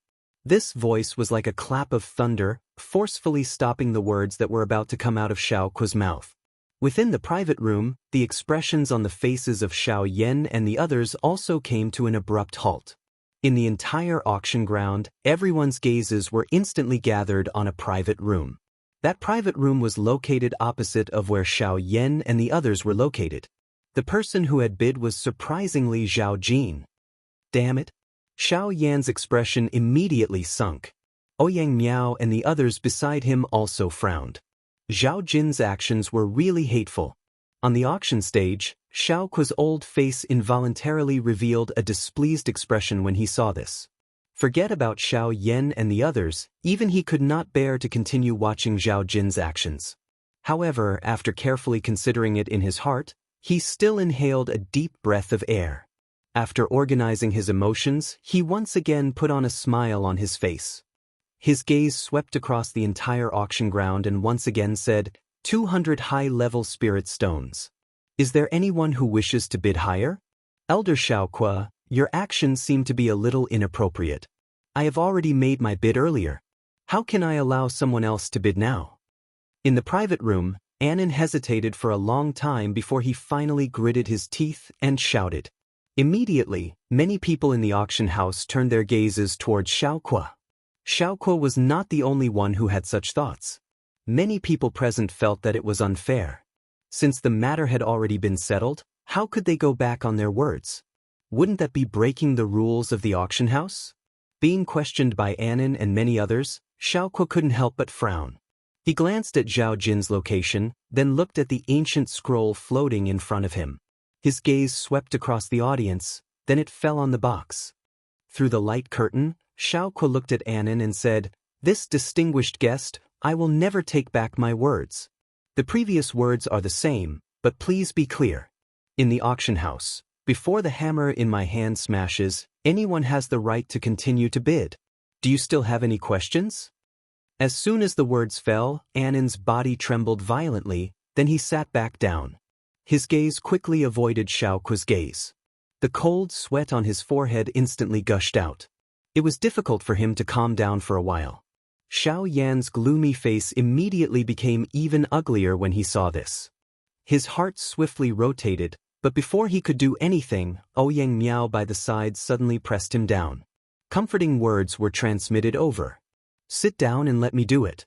This voice was like a clap of thunder, forcefully stopping the words that were about to come out of Xiao Kuo's mouth. Within the private room, the expressions on the faces of Xiao Yan and the others also came to an abrupt halt. In the entire auction ground, everyone's gazes were instantly gathered on a private room. That private room was located opposite of where Xiao Yan and the others were located. The person who had bid was surprisingly Zhao Jin. Damn it! Xiao Yan's expression immediately sunk. Ouyang Miao and the others beside him also frowned. Zhao Jin's actions were really hateful. On the auction stage, Xiao Kuo's old face involuntarily revealed a displeased expression when he saw this. Forget about Xiao Yan and the others, even he could not bear to continue watching Zhao Jin's actions. However, after carefully considering it in his heart, he still inhaled a deep breath of air. After organizing his emotions, he once again put on a smile on his face. His gaze swept across the entire auction ground and once again said, 200 high-level spirit stones. Is there anyone who wishes to bid higher? Elder Xiao Kuo, your actions seem to be a little inappropriate. I have already made my bid earlier. How can I allow someone else to bid now? In the private room, Anan hesitated for a long time before he finally gritted his teeth and shouted. Immediately, many people in the auction house turned their gazes towards Xiao Kuo. Xiao Kuo was not the only one who had such thoughts. Many people present felt that it was unfair. Since the matter had already been settled, how could they go back on their words? Wouldn't that be breaking the rules of the auction house? Being questioned by Annan and many others, Xiaoque couldn't help but frown. He glanced at Zhao Jin's location, then looked at the ancient scroll floating in front of him. His gaze swept across the audience, then it fell on the box. Through the light curtain, Xiaoque looked at Annan and said, "This distinguished guest, I will never take back my words. The previous words are the same, but please be clear. In the auction house, before the hammer in my hand smashes, anyone has the right to continue to bid. Do you still have any questions?" As soon as the words fell, Annan's body trembled violently, then he sat back down. His gaze quickly avoided Xiaoque's gaze. The cold sweat on his forehead instantly gushed out. It was difficult for him to calm down for a while. Xiao Yan's gloomy face immediately became even uglier when he saw this. His heart swiftly rotated, but before he could do anything, Ouyang Miao by the side suddenly pressed him down. Comforting words were transmitted over. "Sit down and let me do it."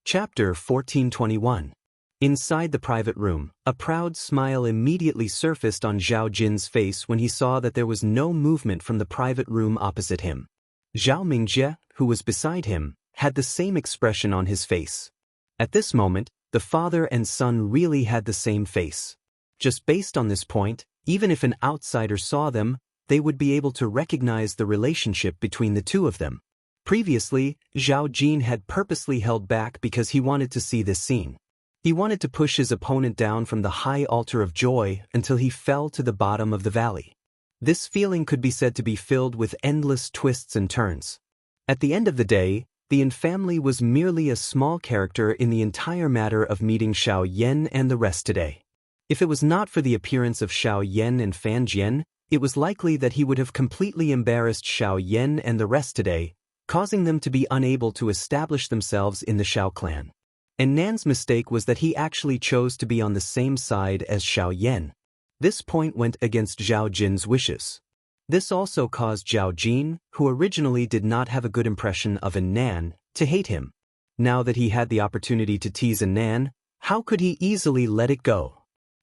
Chapter 1421. Inside the private room, a proud smile immediately surfaced on Zhao Jin's face when he saw that there was no movement from the private room opposite him. Zhao Mingjie, who was beside him, had the same expression on his face. At this moment, the father and son really had the same face. Just based on this point, even if an outsider saw them, they would be able to recognize the relationship between the two of them. Previously, Zhao Jin had purposely held back because he wanted to see this scene. He wanted to push his opponent down from the high altar of joy until he fell to the bottom of the valley. This feeling could be said to be filled with endless twists and turns. At the end of the day, the Yin family was merely a small character in the entire matter of meeting Xiao Yan and the rest today. If it was not for the appearance of Xiao Yan and Fan Jian, it was likely that he would have completely embarrassed Xiao Yan and the rest today, causing them to be unable to establish themselves in the Xiao clan. And Nan's mistake was that he actually chose to be on the same side as Xiao Yan. This point went against Zhao Jin's wishes. This also caused Zhao Jin, who originally did not have a good impression of Nan, to hate him. Now that he had the opportunity to tease Nan, how could he easily let it go?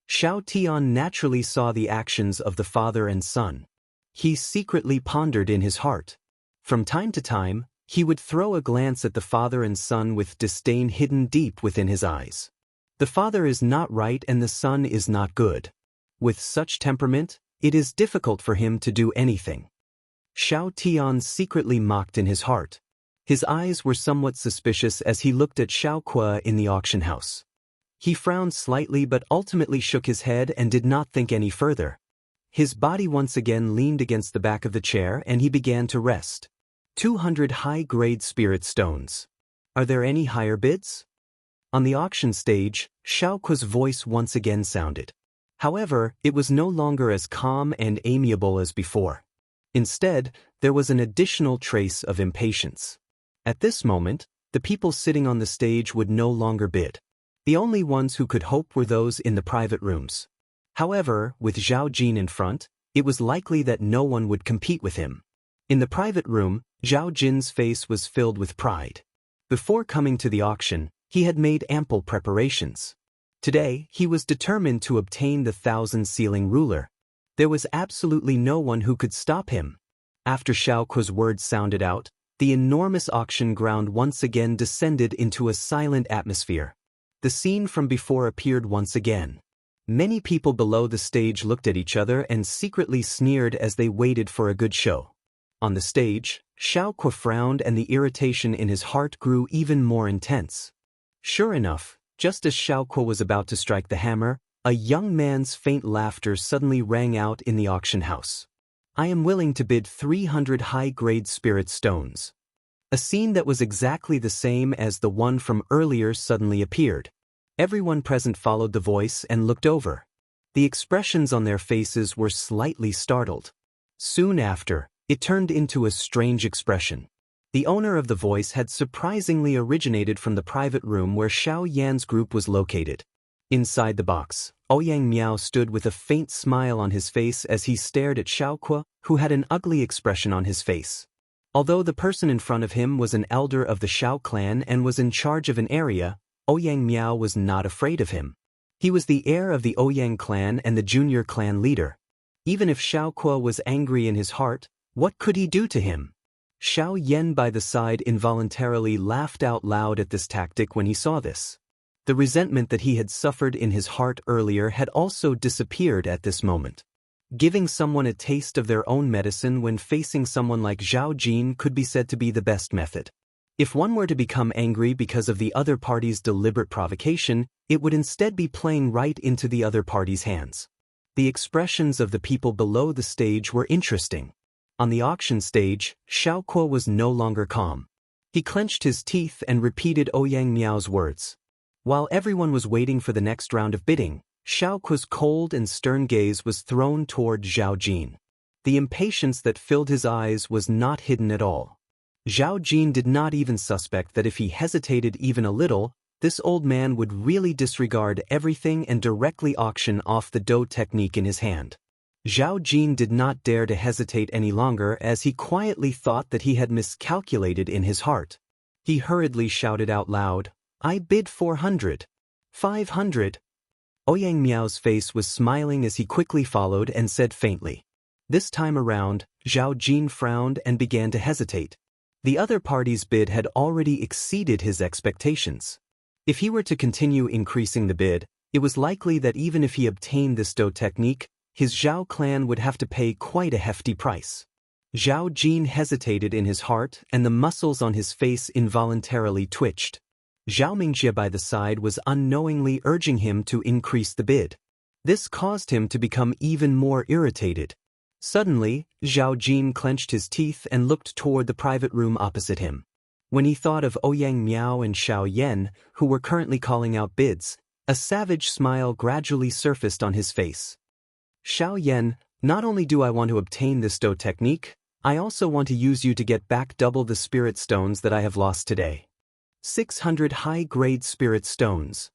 Xiao Tian naturally saw the actions of the father and son. He secretly pondered in his heart. From time to time, he would throw a glance at the father and son with disdain hidden deep within his eyes. The father is not right and the son is not good. With such temperament, it is difficult for him to do anything. Xiao Tian secretly mocked in his heart. His eyes were somewhat suspicious as he looked at Xiaoque in the auction house. He frowned slightly but ultimately shook his head and did not think any further. His body once again leaned against the back of the chair and he began to rest. 200 high-grade spirit stones. Are there any higher bids? On the auction stage, Xiaoque's voice once again sounded. However, it was no longer as calm and amiable as before. Instead, there was an additional trace of impatience. At this moment, the people sitting on the stage would no longer bid. The only ones who could hope were those in the private rooms. However, with Zhao Jin in front, it was likely that no one would compete with him. In the private room, Zhao Jin's face was filled with pride. Before coming to the auction, he had made ample preparations. Today, he was determined to obtain the 1,000-ceiling ruler. There was absolutely no one who could stop him. After Xiaoque's words sounded out, the enormous auction ground once again descended into a silent atmosphere. The scene from before appeared once again. Many people below the stage looked at each other and secretly sneered as they waited for a good show. On the stage, Xiaoque frowned and the irritation in his heart grew even more intense. Sure enough, just as Xiaoque was about to strike the hammer, a young man's faint laughter suddenly rang out in the auction house. "I am willing to bid 300 high-grade spirit stones." A scene that was exactly the same as the one from earlier suddenly appeared. Everyone present followed the voice and looked over. The expressions on their faces were slightly startled. Soon after, it turned into a strange expression. The owner of the voice had surprisingly originated from the private room where Xiao Yan's group was located. Inside the box, Ouyang Miao stood with a faint smile on his face as he stared at Xiaoque, who had an ugly expression on his face. Although the person in front of him was an elder of the Xiao clan and was in charge of an area, Ouyang Miao was not afraid of him. He was the heir of the Ouyang clan and the junior clan leader. Even if Xiaoque was angry in his heart, what could he do to him? Xiao Yan by the side involuntarily laughed out loud at this tactic when he saw this. The resentment that he had suffered in his heart earlier had also disappeared at this moment. Giving someone a taste of their own medicine when facing someone like Zhao Jin could be said to be the best method. If one were to become angry because of the other party's deliberate provocation, it would instead be playing right into the other party's hands. The expressions of the people below the stage were interesting. On the auction stage, Xiaoque was no longer calm. He clenched his teeth and repeated Ouyang Miao's words. While everyone was waiting for the next round of bidding, Xiaoque's cold and stern gaze was thrown toward Zhao Jin. The impatience that filled his eyes was not hidden at all. Zhao Jin did not even suspect that if he hesitated even a little, this old man would really disregard everything and directly auction off the dou technique in his hand. Zhao Jin did not dare to hesitate any longer as he quietly thought that he had miscalculated in his heart. He hurriedly shouted out loud, "I bid 400. 500. Ouyang Miao's face was smiling as he quickly followed and said faintly. This time around, Zhao Jin frowned and began to hesitate. The other party's bid had already exceeded his expectations. If he were to continue increasing the bid, it was likely that even if he obtained this dou technique, his Zhao clan would have to pay quite a hefty price. Zhao Jin hesitated in his heart and the muscles on his face involuntarily twitched. Zhao Mingjie by the side was unknowingly urging him to increase the bid. This caused him to become even more irritated. Suddenly, Zhao Jin clenched his teeth and looked toward the private room opposite him. When he thought of Ouyang Miao and Xiao Yan, who were currently calling out bids, a savage smile gradually surfaced on his face. Xiao Yan, not only do I want to obtain this dou technique, I also want to use you to get back double the spirit stones that I have lost today. 600 high-grade spirit stones.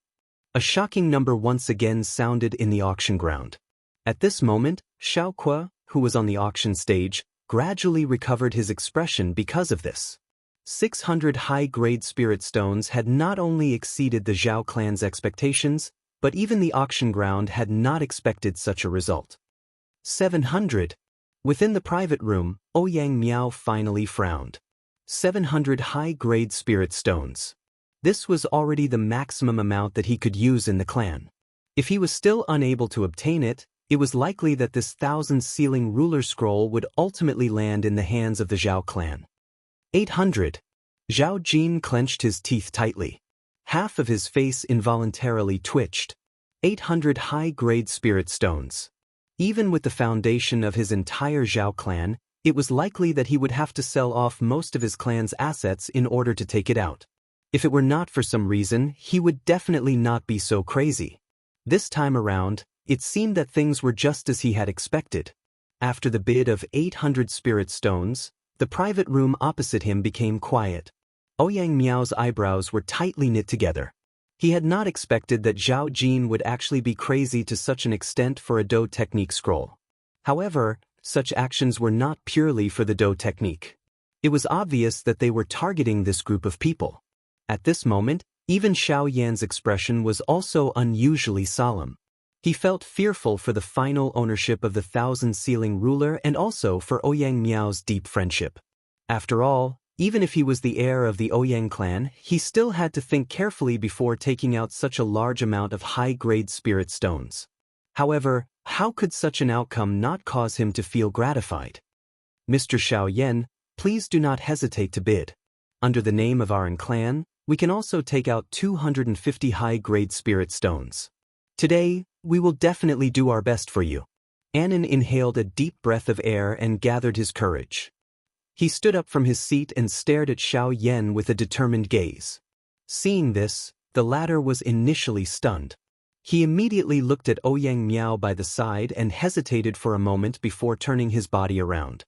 A shocking number once again sounded in the auction ground. At this moment, Xiaoque, who was on the auction stage, gradually recovered his expression because of this. 600 high-grade spirit stones had not only exceeded the Zhao clan's expectations, but even the auction ground had not expected such a result. 700. Within the private room, Ouyang Miao finally frowned. 700 high-grade spirit stones. This was already the maximum amount that he could use in the clan. If he was still unable to obtain it, it was likely that this 1,000-sealing ruler scroll would ultimately land in the hands of the Zhao clan. 800. Zhao Jin clenched his teeth tightly. Half of his face involuntarily twitched. 800 high-grade spirit stones. Even with the foundation of his entire Zhao clan, it was likely that he would have to sell off most of his clan's assets in order to take it out. If it were not for some reason, he would definitely not be so crazy. This time around, it seemed that things were just as he had expected. After the bid of 800 spirit stones, the private room opposite him became quiet. Ouyang Miao's eyebrows were tightly knit together. He had not expected that Zhao Jin would actually be crazy to such an extent for a dou technique scroll. However, such actions were not purely for the dou technique. It was obvious that they were targeting this group of people. At this moment, even Xiao Yan's expression was also unusually solemn. He felt fearful for the final ownership of the 1,000-sealing ruler and also for Ouyang Miao's deep friendship. After all, even if he was the heir of the Ouyang clan, he still had to think carefully before taking out such a large amount of high-grade spirit stones. However, how could such an outcome not cause him to feel gratified? Mr. Xiao Yan, please do not hesitate to bid. Under the name of our clan, we can also take out 250 high-grade spirit stones. Today, we will definitely do our best for you. Anan inhaled a deep breath of air and gathered his courage. He stood up from his seat and stared at Xiao Yan with a determined gaze. Seeing this, the latter was initially stunned. He immediately looked at Ouyang Miao by the side and hesitated for a moment before turning his body around.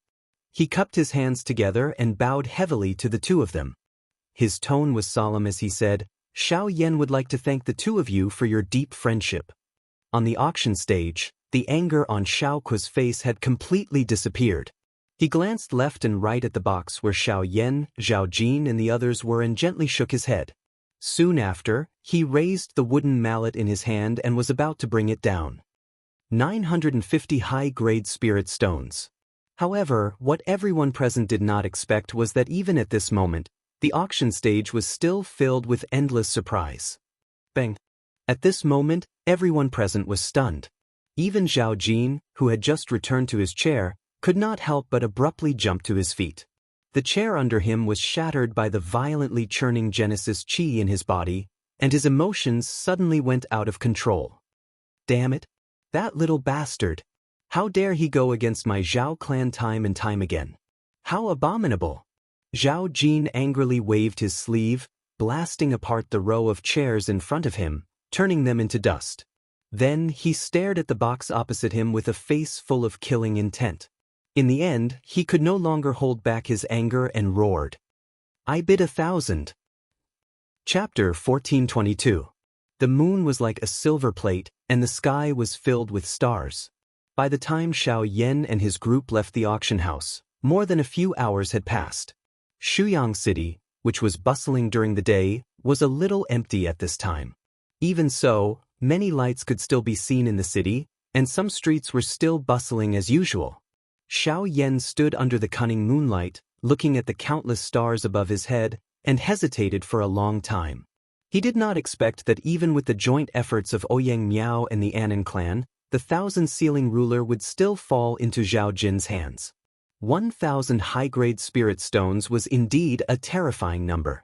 He cupped his hands together and bowed heavily to the two of them. His tone was solemn as he said, "Xiao Yan would like to thank the two of you for your deep friendship." On the auction stage, the anger on Xiaoque's face had completely disappeared. He glanced left and right at the box where Xiao Yan, Zhao Jin and the others were and gently shook his head. Soon after, he raised the wooden mallet in his hand and was about to bring it down. 950 high-grade spirit stones. However, what everyone present did not expect was that even at this moment, the auction stage was still filled with endless surprise. Bang! At this moment, everyone present was stunned. Even Zhao Jin, who had just returned to his chair, could not help but abruptly jump to his feet. The chair under him was shattered by the violently churning Genesis chi in his body, and his emotions suddenly went out of control. Damn it! That little bastard! How dare he go against my Zhao clan time and time again? How abominable! Zhao Jin angrily waved his sleeve, blasting apart the row of chairs in front of him, turning them into dust. Then he stared at the box opposite him with a face full of killing intent. In the end, he could no longer hold back his anger and roared. I bid 1,000. Chapter 1422. The moon was like a silver plate, and the sky was filled with stars. By the time Xiao Yan and his group left the auction house, more than a few hours had passed. Shuyang City, which was bustling during the day, was a little empty at this time. Even so, many lights could still be seen in the city, and some streets were still bustling as usual. Xiao Yan stood under the cunning moonlight, looking at the countless stars above his head, and hesitated for a long time. He did not expect that even with the joint efforts of Ouyang Miao and the Anan clan, the 1,000-ceiling ruler would still fall into Zhao Jin's hands. 1,000 high-grade spirit stones was indeed a terrifying number.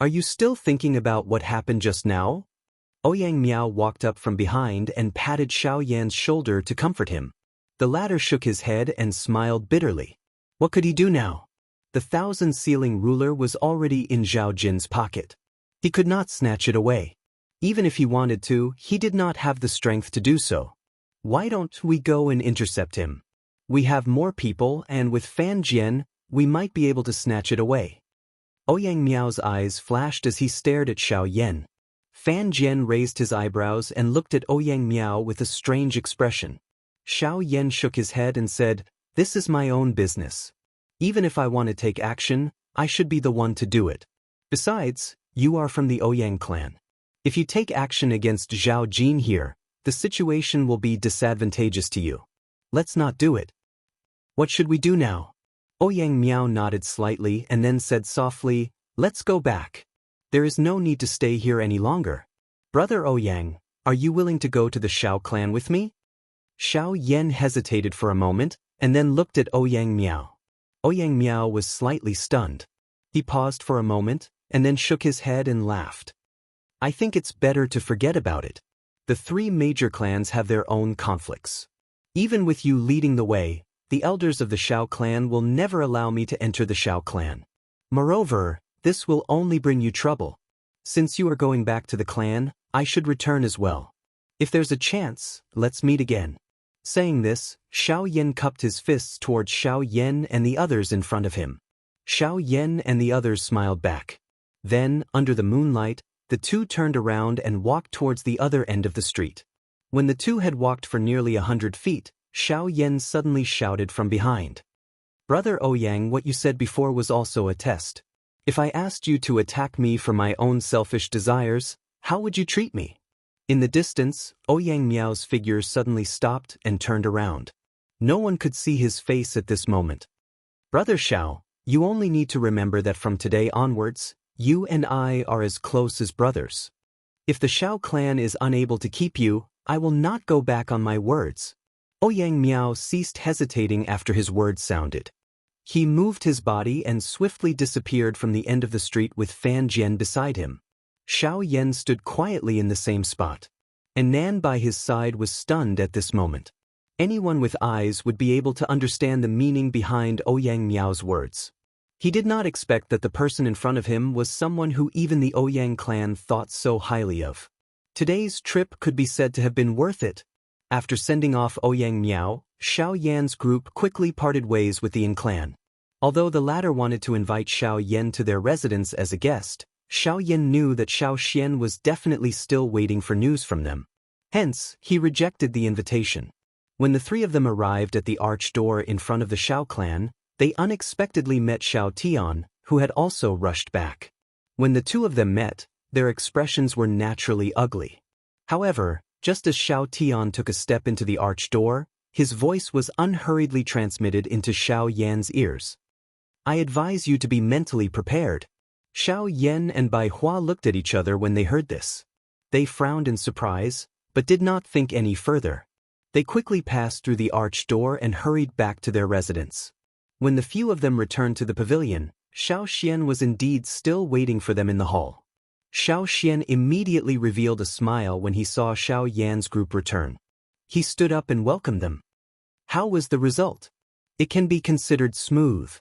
Are you still thinking about what happened just now? Ouyang Miao walked up from behind and patted Xiao Yan's shoulder to comfort him. The latter shook his head and smiled bitterly. What could he do now? The 1,000-ceiling ruler was already in Zhao Jin's pocket. He could not snatch it away. Even if he wanted to, he did not have the strength to do so. Why don't we go and intercept him? We have more people, and with Fan Jian, we might be able to snatch it away. Ouyang Miao's eyes flashed as he stared at Xiao Yan. Fan Jian raised his eyebrows and looked at Ouyang Miao with a strange expression. Xiao Yan shook his head and said, "This is my own business. Even if I want to take action, I should be the one to do it. Besides, you are from the Ouyang clan. If you take action against Zhao Jin here, the situation will be disadvantageous to you. Let's not do it." What should we do now? Ouyang Miao nodded slightly and then said softly, "Let's go back. There is no need to stay here any longer. Brother Ouyang, are you willing to go to the Xiao clan with me?" Xiao Yan hesitated for a moment, and then looked at Ouyang Miao. Ouyang Miao was slightly stunned. He paused for a moment, and then shook his head and laughed. "I think it's better to forget about it. The three major clans have their own conflicts. Even with you leading the way, the elders of the Xiao clan will never allow me to enter the Xiao clan. Moreover, this will only bring you trouble. Since you are going back to the clan, I should return as well. If there's a chance, let's meet again." Saying this, Xiao Yan cupped his fists towards Xiao Yan and the others in front of him. Xiao Yan and the others smiled back. Then, under the moonlight, the two turned around and walked towards the other end of the street. When the two had walked for nearly 100 feet, Xiao Yan suddenly shouted from behind. "Brother Ouyang, what you said before was also a test. If I asked you to attack me for my own selfish desires, how would you treat me?" In the distance, Ouyang Miao's figure suddenly stopped and turned around. No one could see his face at this moment. "Brother Xiao, you only need to remember that from today onwards, you and I are as close as brothers. If the Xiao clan is unable to keep you, I will not go back on my words." Ouyang Miao ceased hesitating after his words sounded. He moved his body and swiftly disappeared from the end of the street with Fan Jian beside him. Xiao Yan stood quietly in the same spot. And Nan by his side was stunned at this moment. Anyone with eyes would be able to understand the meaning behind Ouyang Miao's words. He did not expect that the person in front of him was someone who even the Ouyang clan thought so highly of. Today's trip could be said to have been worth it. After sending off Ouyang Miao, Xiao Yan's group quickly parted ways with the Yin clan. Although the latter wanted to invite Xiao Yan to their residence as a guest, Xiao Yan knew that Xiao Xian was definitely still waiting for news from them. Hence, he rejected the invitation. When the three of them arrived at the arch door in front of the Xiao clan, they unexpectedly met Xiao Tian, who had also rushed back. When the two of them met, Their expressions were naturally ugly. However, just as Xiao Tian took a step into the arched door, his voice was unhurriedly transmitted into Xiao Yan's ears. I advise you to be mentally prepared. Xiao Yan and Bai Hua looked at each other when they heard this. They frowned in surprise, but did not think any further. They quickly passed through the arched door and hurried back to their residence. When the few of them returned to the pavilion, Xiao Xian was indeed still waiting for them in the hall. Xiao Xian immediately revealed a smile when he saw Xiao Yan's group return. He stood up and welcomed them. How was the result? It can be considered smooth.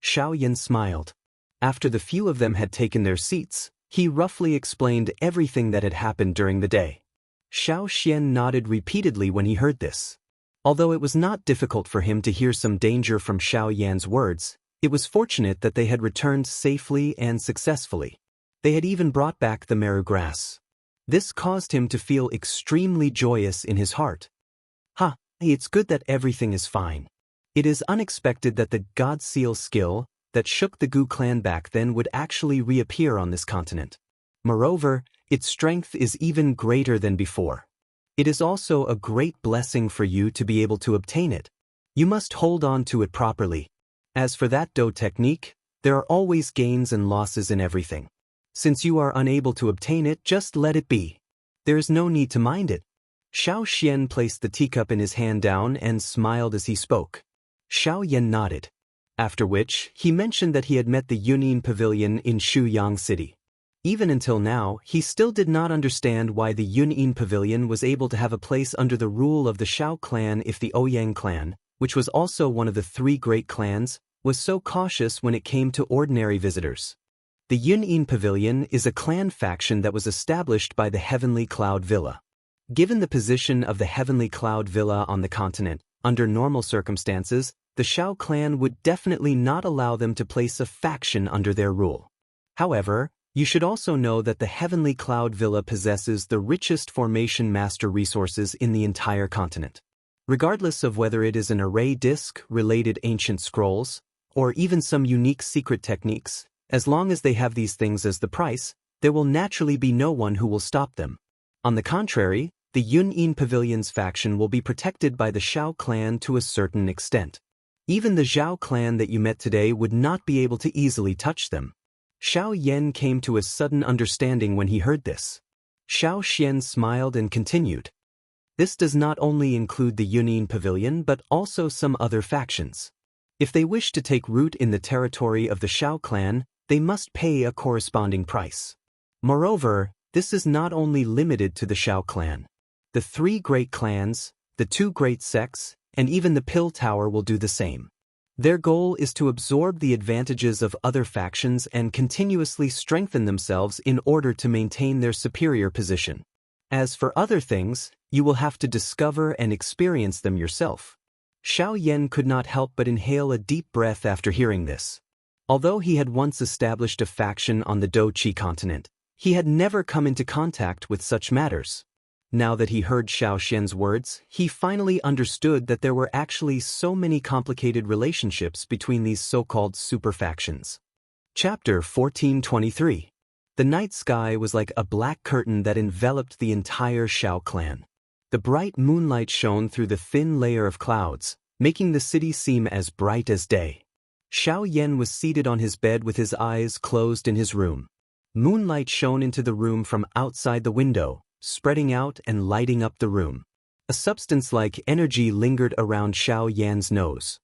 Xiao Yan smiled. After the few of them had taken their seats, he roughly explained everything that had happened during the day. Xiao Xian nodded repeatedly when he heard this. Although it was not difficult for him to hear some danger from Xiao Yan's words, it was fortunate that they had returned safely and successfully. They had even brought back the meru grass. This caused him to feel extremely joyous in his heart. It's good that everything is fine. It is unexpected that the God Seal skill that shook the Gu clan back then would actually reappear on this continent. Moreover, its strength is even greater than before. It is also a great blessing for you to be able to obtain it. You must hold on to it properly. As for that Do technique, there are always gains and losses in everything. Since you are unable to obtain it, just let it be. There is no need to mind it. Xiao Xian placed the teacup in his hand down and smiled as he spoke. Xiao Yan nodded. After which, he mentioned that he had met the Yunin Pavilion in Shuyang City. Even until now, he still did not understand why the Yunin Pavilion was able to have a place under the rule of the Shao clan if the Ouyang clan, which was also one of the three great clans, was so cautious when it came to ordinary visitors. The Yunin Pavilion is a clan faction that was established by the Heavenly Cloud Villa. Given the position of the Heavenly Cloud Villa on the continent, under normal circumstances, the Shao clan would definitely not allow them to place a faction under their rule. However, you should also know that the Heavenly Cloud Villa possesses the richest formation master resources in the entire continent. Regardless of whether it is an array disk-related ancient scrolls, or even some unique secret techniques, as long as they have these things as the price, there will naturally be no one who will stop them. On the contrary, the Yunin Pavilion's faction will be protected by the Shao clan to a certain extent. Even the Zhao clan that you met today would not be able to easily touch them. Xiao Yan came to a sudden understanding when he heard this. Xiao Xian smiled and continued. This does not only include the Yunin Pavilion but also some other factions. If they wish to take root in the territory of the Shao clan, they must pay a corresponding price. Moreover, this is not only limited to the Shao clan. The three great clans, the two great sects, and even the Pill Tower will do the same. Their goal is to absorb the advantages of other factions and continuously strengthen themselves in order to maintain their superior position. As for other things, you will have to discover and experience them yourself. Xiao Yan could not help but inhale a deep breath after hearing this. Although he had once established a faction on the Do-Chi continent, he had never come into contact with such matters. Now that he heard Xiao Xian's words, he finally understood that there were actually so many complicated relationships between these so-called super factions. Chapter 1423. The night sky was like a black curtain that enveloped the entire Shao clan. The bright moonlight shone through the thin layer of clouds, making the city seem as bright as day. Xiao Yan was seated on his bed with his eyes closed in his room. Moonlight shone into the room from outside the window, spreading out and lighting up the room. A substance-like energy lingered around Xiao Yan's nose.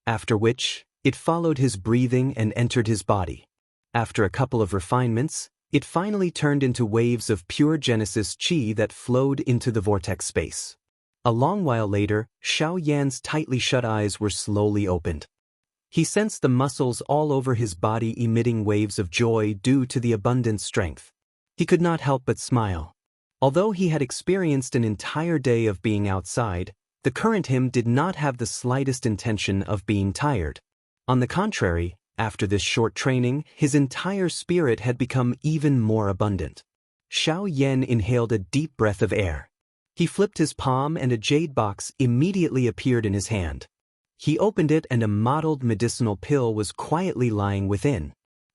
After which, it followed his breathing and entered his body. After a couple of refinements, it finally turned into waves of pure Genesis Qi that flowed into the vortex space. A long while later, Xiao Yan's tightly shut eyes were slowly opened. He sensed the muscles all over his body emitting waves of joy due to the abundant strength. He could not help but smile. Although he had experienced an entire day of being outside, the current him did not have the slightest intention of being tired. On the contrary, after this short training, his entire spirit had become even more abundant. Xiao Yan inhaled a deep breath of air. He flipped his palm and a jade box immediately appeared in his hand. He opened it and a mottled medicinal pill was quietly lying within.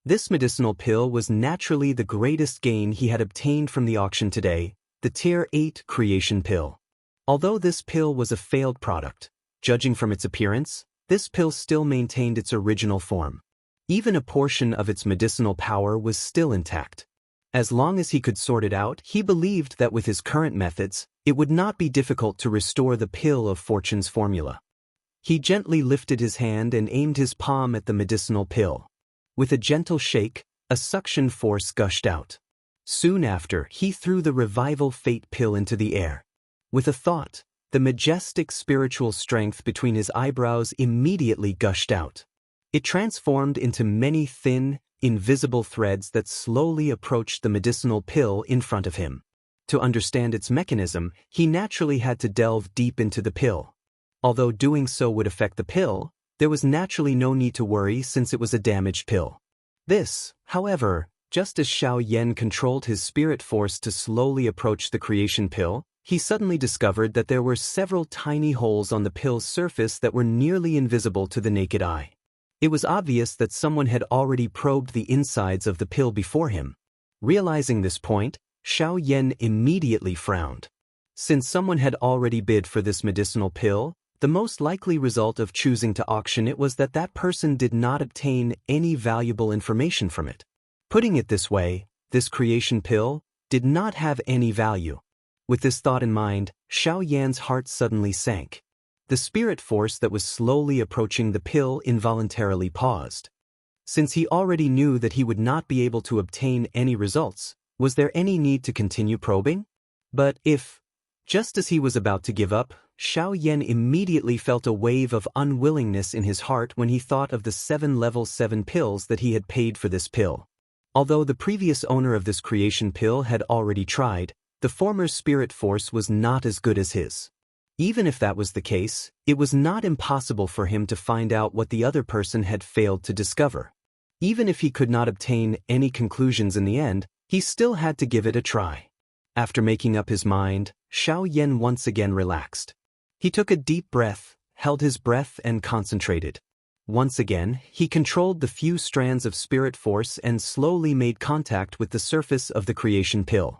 This medicinal pill was naturally the greatest gain he had obtained from the auction today, the Tier 8 Creation Pill. Although this pill was a failed product, judging from its appearance, this pill still maintained its original form. Even a portion of its medicinal power was still intact. As long as he could sort it out, he believed that with his current methods, it would not be difficult to restore the Pill of Fortune's formula. He gently lifted his hand and aimed his palm at the medicinal pill. With a gentle shake, a suction force gushed out. Soon after, he threw the Revival Fate pill into the air. With a thought, the majestic spiritual strength between his eyebrows immediately gushed out. It transformed into many thin, invisible threads that slowly approached the medicinal pill in front of him. To understand its mechanism, he naturally had to delve deep into the pill. Although doing so would affect the pill, there was naturally no need to worry since it was a damaged pill. This, however, just as Xianxia controlled his spirit force to slowly approach the creation pill, he suddenly discovered that there were several tiny holes on the pill's surface that were nearly invisible to the naked eye. It was obvious that someone had already probed the insides of the pill before him. Realizing this point, Xianxia immediately frowned. Since someone had already bid for this medicinal pill, the most likely result of choosing to auction it was that that person did not obtain any valuable information from it. Putting it this way, this creation pill did not have any value. With this thought in mind, Xiaoyan's heart suddenly sank. The spirit force that was slowly approaching the pill involuntarily paused. Since he already knew that he would not be able to obtain any results, was there any need to continue probing? But if, just as he was about to give up, Xiaoyan immediately felt a wave of unwillingness in his heart when he thought of the 7 level 7 pills that he had paid for this pill. Although the previous owner of this creation pill had already tried, the former's spirit force was not as good as his. Even if that was the case, it was not impossible for him to find out what the other person had failed to discover. Even if he could not obtain any conclusions in the end, he still had to give it a try. After making up his mind, Xiaoyan once again relaxed. He took a deep breath, held his breath and concentrated. Once again, he controlled the few strands of spirit force and slowly made contact with the surface of the creation pill.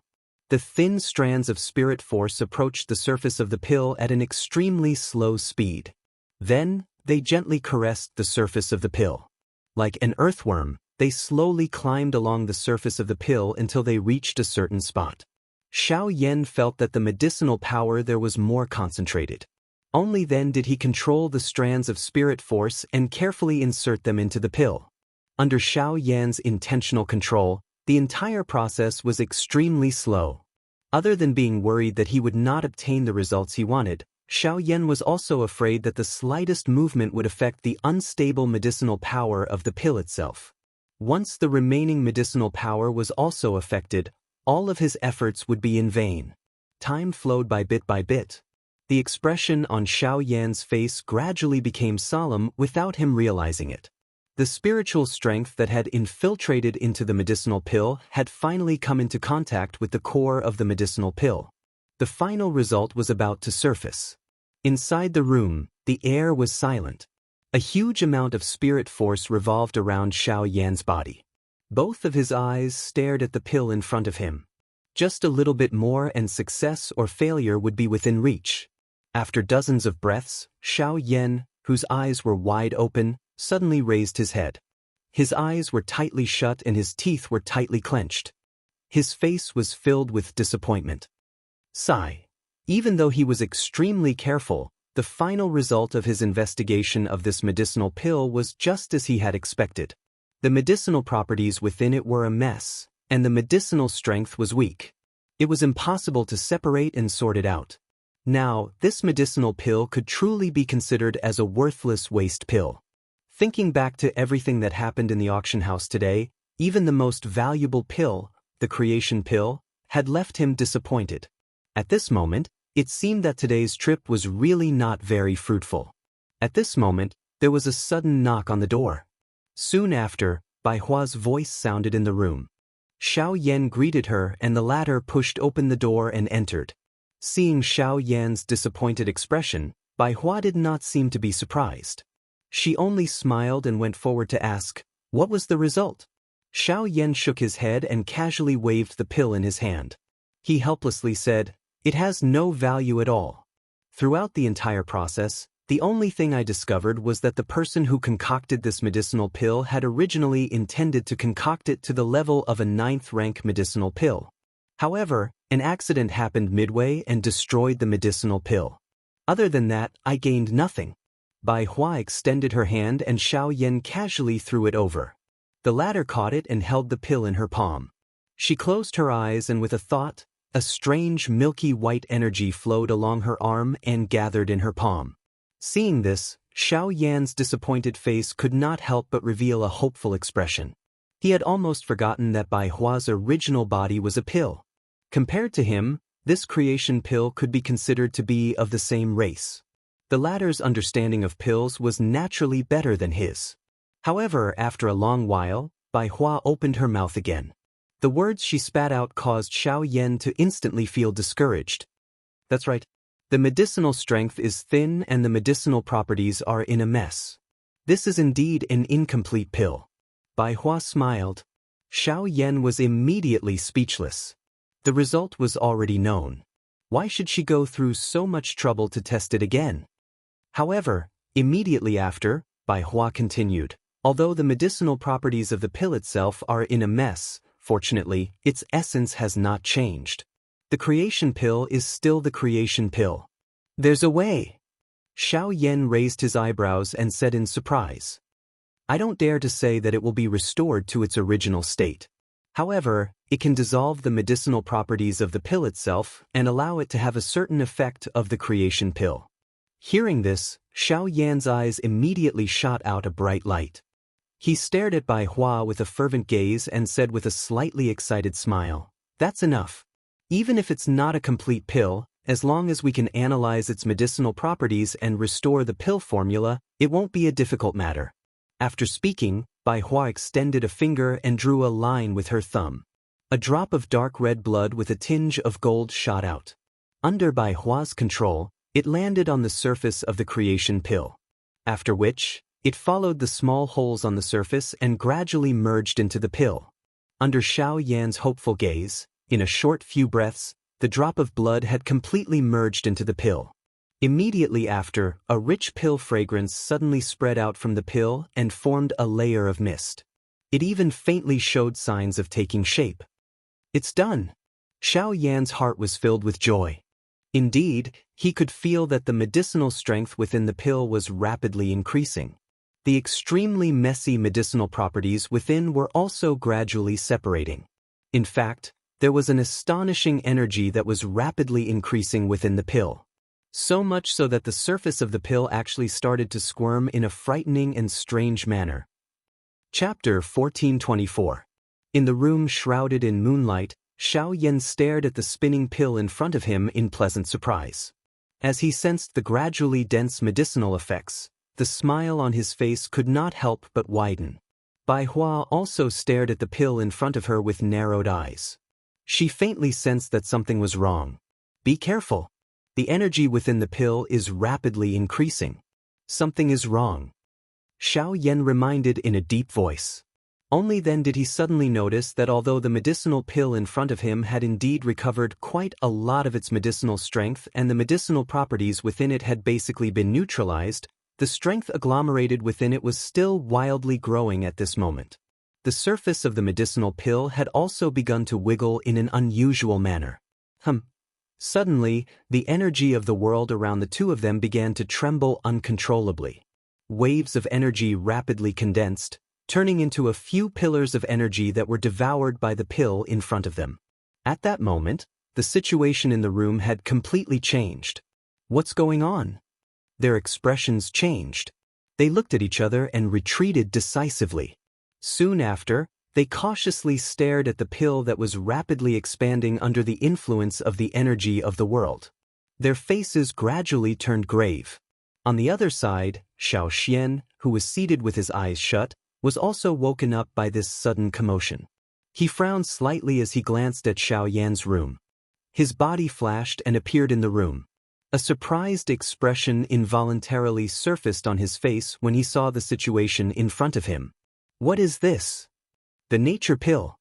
The thin strands of spirit force approached the surface of the pill at an extremely slow speed. Then, they gently caressed the surface of the pill. Like an earthworm, they slowly climbed along the surface of the pill until they reached a certain spot. Xiaoyan felt that the medicinal power there was more concentrated. Only then did he control the strands of spirit force and carefully insert them into the pill. Under Xiaoyan's intentional control, the entire process was extremely slow. Other than being worried that he would not obtain the results he wanted, Xiaoyan was also afraid that the slightest movement would affect the unstable medicinal power of the pill itself. Once the remaining medicinal power was also affected, all of his efforts would be in vain. Time flowed by bit. The expression on Xiaoyan's face gradually became solemn without him realizing it. The spiritual strength that had infiltrated into the medicinal pill had finally come into contact with the core of the medicinal pill. The final result was about to surface. Inside the room, the air was silent. A huge amount of spirit force revolved around Xiaoyan's body. Both of his eyes stared at the pill in front of him. Just a little bit more and success or failure would be within reach. After dozens of breaths, Xiaoyan, whose eyes were wide open, suddenly raised his head. His eyes were tightly shut and his teeth were tightly clenched. His face was filled with disappointment. Sigh. Even though he was extremely careful, the final result of his investigation of this medicinal pill was just as he had expected. The medicinal properties within it were a mess, and the medicinal strength was weak. It was impossible to separate and sort it out. Now, this medicinal pill could truly be considered as a worthless waste pill. Thinking back to everything that happened in the auction house today, even the most valuable pill, the creation pill, had left him disappointed. At this moment, it seemed that today's trip was really not very fruitful. At this moment, there was a sudden knock on the door. Soon after, Bai Hua's voice sounded in the room. Xiaoyan greeted her and the latter pushed open the door and entered. Seeing Xiaoyan's disappointed expression, Bai Hua did not seem to be surprised. She only smiled and went forward to ask, "What was the result?" Xiao Yan shook his head and casually waved the pill in his hand. He helplessly said, "It has no value at all." Throughout the entire process, the only thing I discovered was that the person who concocted this medicinal pill had originally intended to concoct it to the level of a 9th-rank medicinal pill. However, an accident happened midway and destroyed the medicinal pill. Other than that, I gained nothing. Bai Hua extended her hand and Xiao Yan casually threw it over. The latter caught it and held the pill in her palm. She closed her eyes and with a thought, a strange milky white energy flowed along her arm and gathered in her palm. Seeing this, Xiao Yan's disappointed face could not help but reveal a hopeful expression. He had almost forgotten that Bai Hua's original body was a pill. Compared to him, this creation pill could be considered to be of the same race. The latter's understanding of pills was naturally better than his. However, after a long while, Bai Hua opened her mouth again. The words she spat out caused Xiao Yan to instantly feel discouraged. That's right. The medicinal strength is thin and the medicinal properties are in a mess. This is indeed an incomplete pill. Bai Hua smiled. Xiao Yan was immediately speechless. The result was already known. Why should she go through so much trouble to test it again? However, immediately after, Bai Hua continued, although the medicinal properties of the pill itself are in a mess, fortunately, its essence has not changed. The creation pill is still the creation pill. There's a way. Xiao Yan raised his eyebrows and said in surprise. I don't dare to say that it will be restored to its original state. However, it can dissolve the medicinal properties of the pill itself and allow it to have a certain effect of the creation pill. Hearing this, Xiao Yan's eyes immediately shot out a bright light. He stared at Bai Hua with a fervent gaze and said with a slightly excited smile, "That's enough. Even if it's not a complete pill, as long as we can analyze its medicinal properties and restore the pill formula, it won't be a difficult matter." After speaking, Bai Hua extended a finger and drew a line with her thumb. A drop of dark red blood with a tinge of gold shot out. Under Bai Hua's control, it landed on the surface of the creation pill. After which, it followed the small holes on the surface and gradually merged into the pill. Under Xiao Yan's hopeful gaze, in a short few breaths, the drop of blood had completely merged into the pill. Immediately after, a rich pill fragrance suddenly spread out from the pill and formed a layer of mist. It even faintly showed signs of taking shape. It's done. Xiao Yan's heart was filled with joy. Indeed, he could feel that the medicinal strength within the pill was rapidly increasing. The extremely messy medicinal properties within were also gradually separating. In fact, there was an astonishing energy that was rapidly increasing within the pill. So much so that the surface of the pill actually started to squirm in a frightening and strange manner. Chapter 1424. In the room shrouded in moonlight, Xiao Yan stared at the spinning pill in front of him in pleasant surprise. As he sensed the gradually dense medicinal effects, the smile on his face could not help but widen. Bai Hua also stared at the pill in front of her with narrowed eyes. She faintly sensed that something was wrong. Be careful. The energy within the pill is rapidly increasing. Something is wrong. Xiao Yan reminded in a deep voice. Only then did he suddenly notice that although the medicinal pill in front of him had indeed recovered quite a lot of its medicinal strength and the medicinal properties within it had basically been neutralized, the strength agglomerated within it was still wildly growing at this moment. The surface of the medicinal pill had also begun to wiggle in an unusual manner. Suddenly, the energy of the world around the two of them began to tremble uncontrollably. Waves of energy rapidly condensed, turning into a few pillars of energy that were devoured by the pill in front of them. At that moment, the situation in the room had completely changed. What's going on? Their expressions changed. They looked at each other and retreated decisively. Soon after, they cautiously stared at the pill that was rapidly expanding under the influence of the energy of the world. Their faces gradually turned grave. On the other side, Xiao Xian, who was seated with his eyes shut, was also woken up by this sudden commotion. He frowned slightly as he glanced at Xiao Yan's room. His body flashed and appeared in the room. A surprised expression involuntarily surfaced on his face when he saw the situation in front of him. What is this? The nature pill.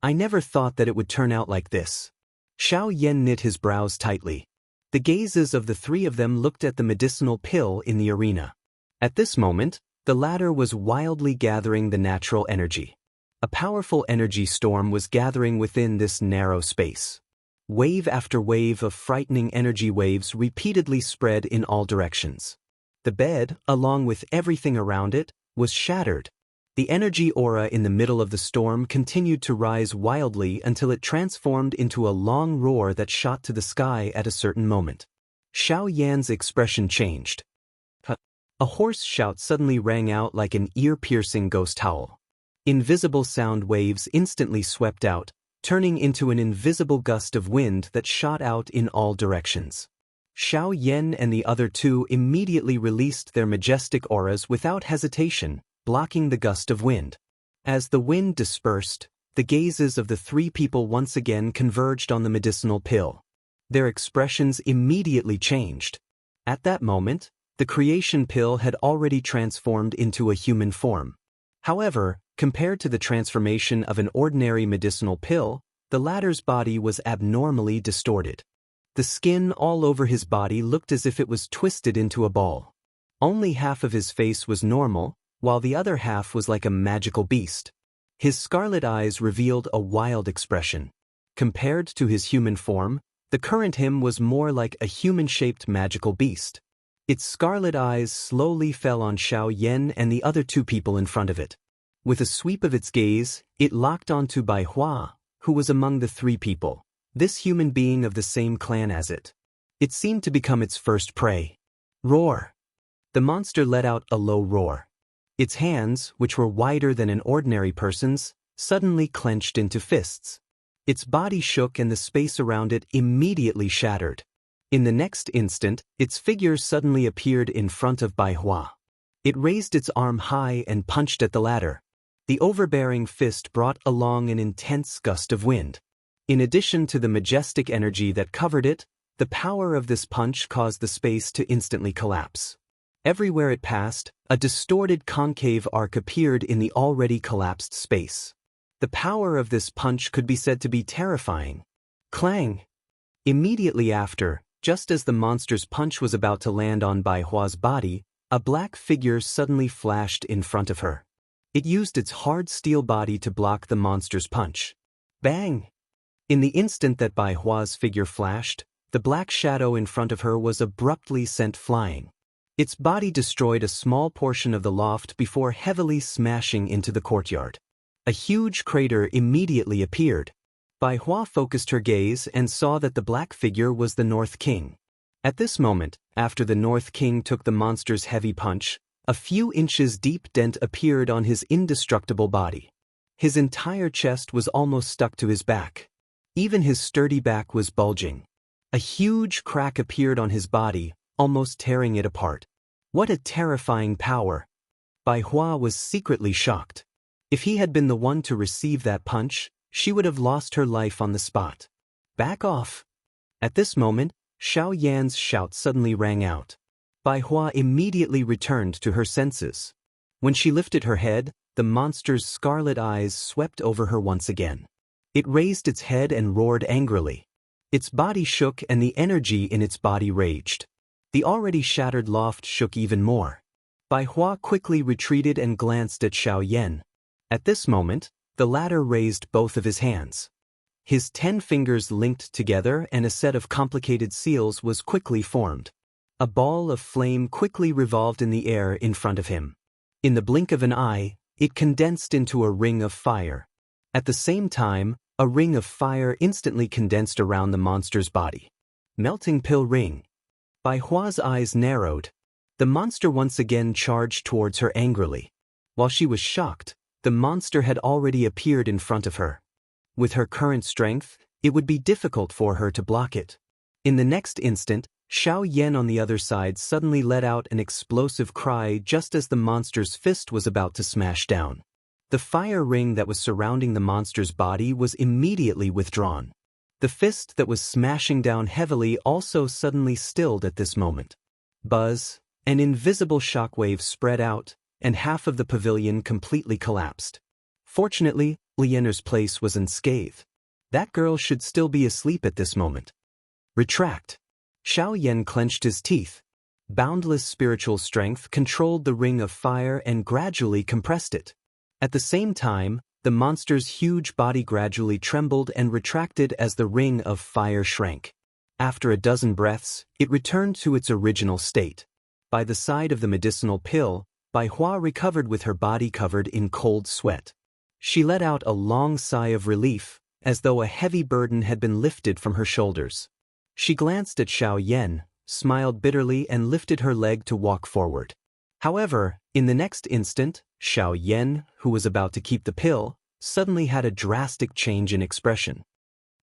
I never thought that it would turn out like this. Xiao Yan knit his brows tightly. The gazes of the three of them looked at the medicinal pill in the arena. At this moment, the latter was wildly gathering the natural energy. A powerful energy storm was gathering within this narrow space. Wave after wave of frightening energy waves repeatedly spread in all directions. The bed, along with everything around it, was shattered. The energy aura in the middle of the storm continued to rise wildly until it transformed into a long roar that shot to the sky at a certain moment. Xiao Yan's expression changed. A hoarse shout suddenly rang out like an ear-piercing ghost howl. Invisible sound waves instantly swept out, turning into an invisible gust of wind that shot out in all directions. Xiao Yan and the other two immediately released their majestic auras without hesitation, blocking the gust of wind. As the wind dispersed, the gazes of the three people once again converged on the medicinal pill. Their expressions immediately changed. At that moment, the creation pill had already transformed into a human form. However, compared to the transformation of an ordinary medicinal pill, the latter's body was abnormally distorted. The skin all over his body looked as if it was twisted into a ball. Only half of his face was normal, while the other half was like a magical beast. His scarlet eyes revealed a wild expression. Compared to his human form, the current him was more like a human-shaped magical beast. Its scarlet eyes slowly fell on Xiao Yan and the other two people in front of it. With a sweep of its gaze, it locked onto Bai Hua, who was among the three people, this human being of the same clan as it. It seemed to become its first prey. Roar! The monster let out a low roar. Its hands, which were wider than an ordinary person's, suddenly clenched into fists. Its body shook and the space around it immediately shattered. In the next instant, its figure suddenly appeared in front of Bai Hua. It raised its arm high and punched at the latter. The overbearing fist brought along an intense gust of wind. In addition to the majestic energy that covered it, the power of this punch caused the space to instantly collapse. Everywhere it passed, a distorted concave arc appeared in the already collapsed space. The power of this punch could be said to be terrifying. Clang! Immediately after, just as the monster's punch was about to land on Bai Hua's body, a black figure suddenly flashed in front of her. It used its hard steel body to block the monster's punch. Bang! In the instant that Bai Hua's figure flashed, the black shadow in front of her was abruptly sent flying. Its body destroyed a small portion of the loft before heavily smashing into the courtyard. A huge crater immediately appeared. Bai Hua focused her gaze and saw that the black figure was the North King. At this moment, after the North King took the monster's heavy punch, a few inches deep dent appeared on his indestructible body. His entire chest was almost stuck to his back. Even his sturdy back was bulging. A huge crack appeared on his body, almost tearing it apart. What a terrifying power! Bai Hua was secretly shocked. If he had been the one to receive that punch, she would have lost her life on the spot. Back off! At this moment, Xiao Yan's shout suddenly rang out. Bai Hua immediately returned to her senses. When she lifted her head, the monster's scarlet eyes swept over her once again. It raised its head and roared angrily. Its body shook and the energy in its body raged. The already shattered loft shook even more. Bai Hua quickly retreated and glanced at Xiao Yan. At this moment, the latter raised both of his hands. His 10 fingers linked together and a set of complicated seals was quickly formed. A ball of flame quickly revolved in the air in front of him. In the blink of an eye, it condensed into a ring of fire. At the same time, a ring of fire instantly condensed around the monster's body. Melting pill ring. Bai Hua's eyes narrowed. The monster once again charged towards her angrily. While she was shocked, the monster had already appeared in front of her. With her current strength, it would be difficult for her to block it. In the next instant, Xiao Yan on the other side suddenly let out an explosive cry just as the monster's fist was about to smash down. The fire ring that was surrounding the monster's body was immediately withdrawn. The fist that was smashing down heavily also suddenly stilled at this moment. Buzz, an invisible shockwave spread out, and half of the pavilion completely collapsed. Fortunately, Lianer's place was unscathed. That girl should still be asleep at this moment. Retract. Xiao Yan clenched his teeth. Boundless spiritual strength controlled the ring of fire and gradually compressed it. At the same time, the monster's huge body gradually trembled and retracted as the ring of fire shrank. After a dozen breaths, it returned to its original state. By the side of the medicinal pill, Bai Hua recovered with her body covered in cold sweat. She let out a long sigh of relief, as though a heavy burden had been lifted from her shoulders. She glanced at Xiao Yan, smiled bitterly and lifted her leg to walk forward. However, in the next instant, Xiao Yan, who was about to keep the pill, suddenly had a drastic change in expression.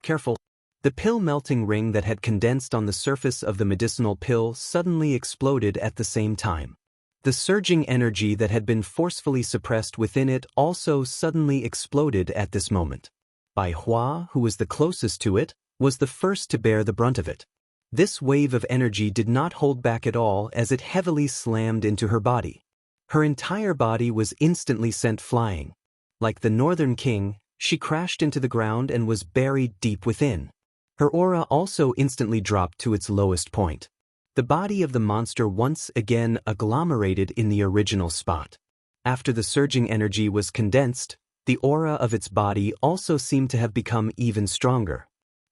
Careful. The pill-melting ring that had condensed on the surface of the medicinal pill suddenly exploded at the same time. The surging energy that had been forcefully suppressed within it also suddenly exploded at this moment. Bai Hua, who was the closest to it, was the first to bear the brunt of it. This wave of energy did not hold back at all as it heavily slammed into her body. Her entire body was instantly sent flying. Like the Northern King, she crashed into the ground and was buried deep within. Her aura also instantly dropped to its lowest point. The body of the monster once again agglomerated in the original spot. After the surging energy was condensed, the aura of its body also seemed to have become even stronger.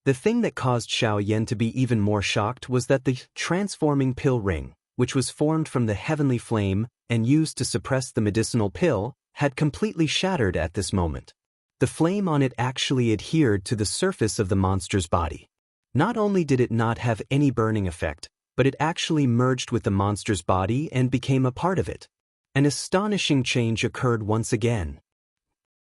The thing that caused Xiao Yan to be even more shocked was that the transforming pill ring, which was formed from the heavenly flame and used to suppress the medicinal pill, had completely shattered at this moment. The flame on it actually adhered to the surface of the monster's body. Not only did it not have any burning effect, but it actually merged with the monster's body and became a part of it. An astonishing change occurred once again.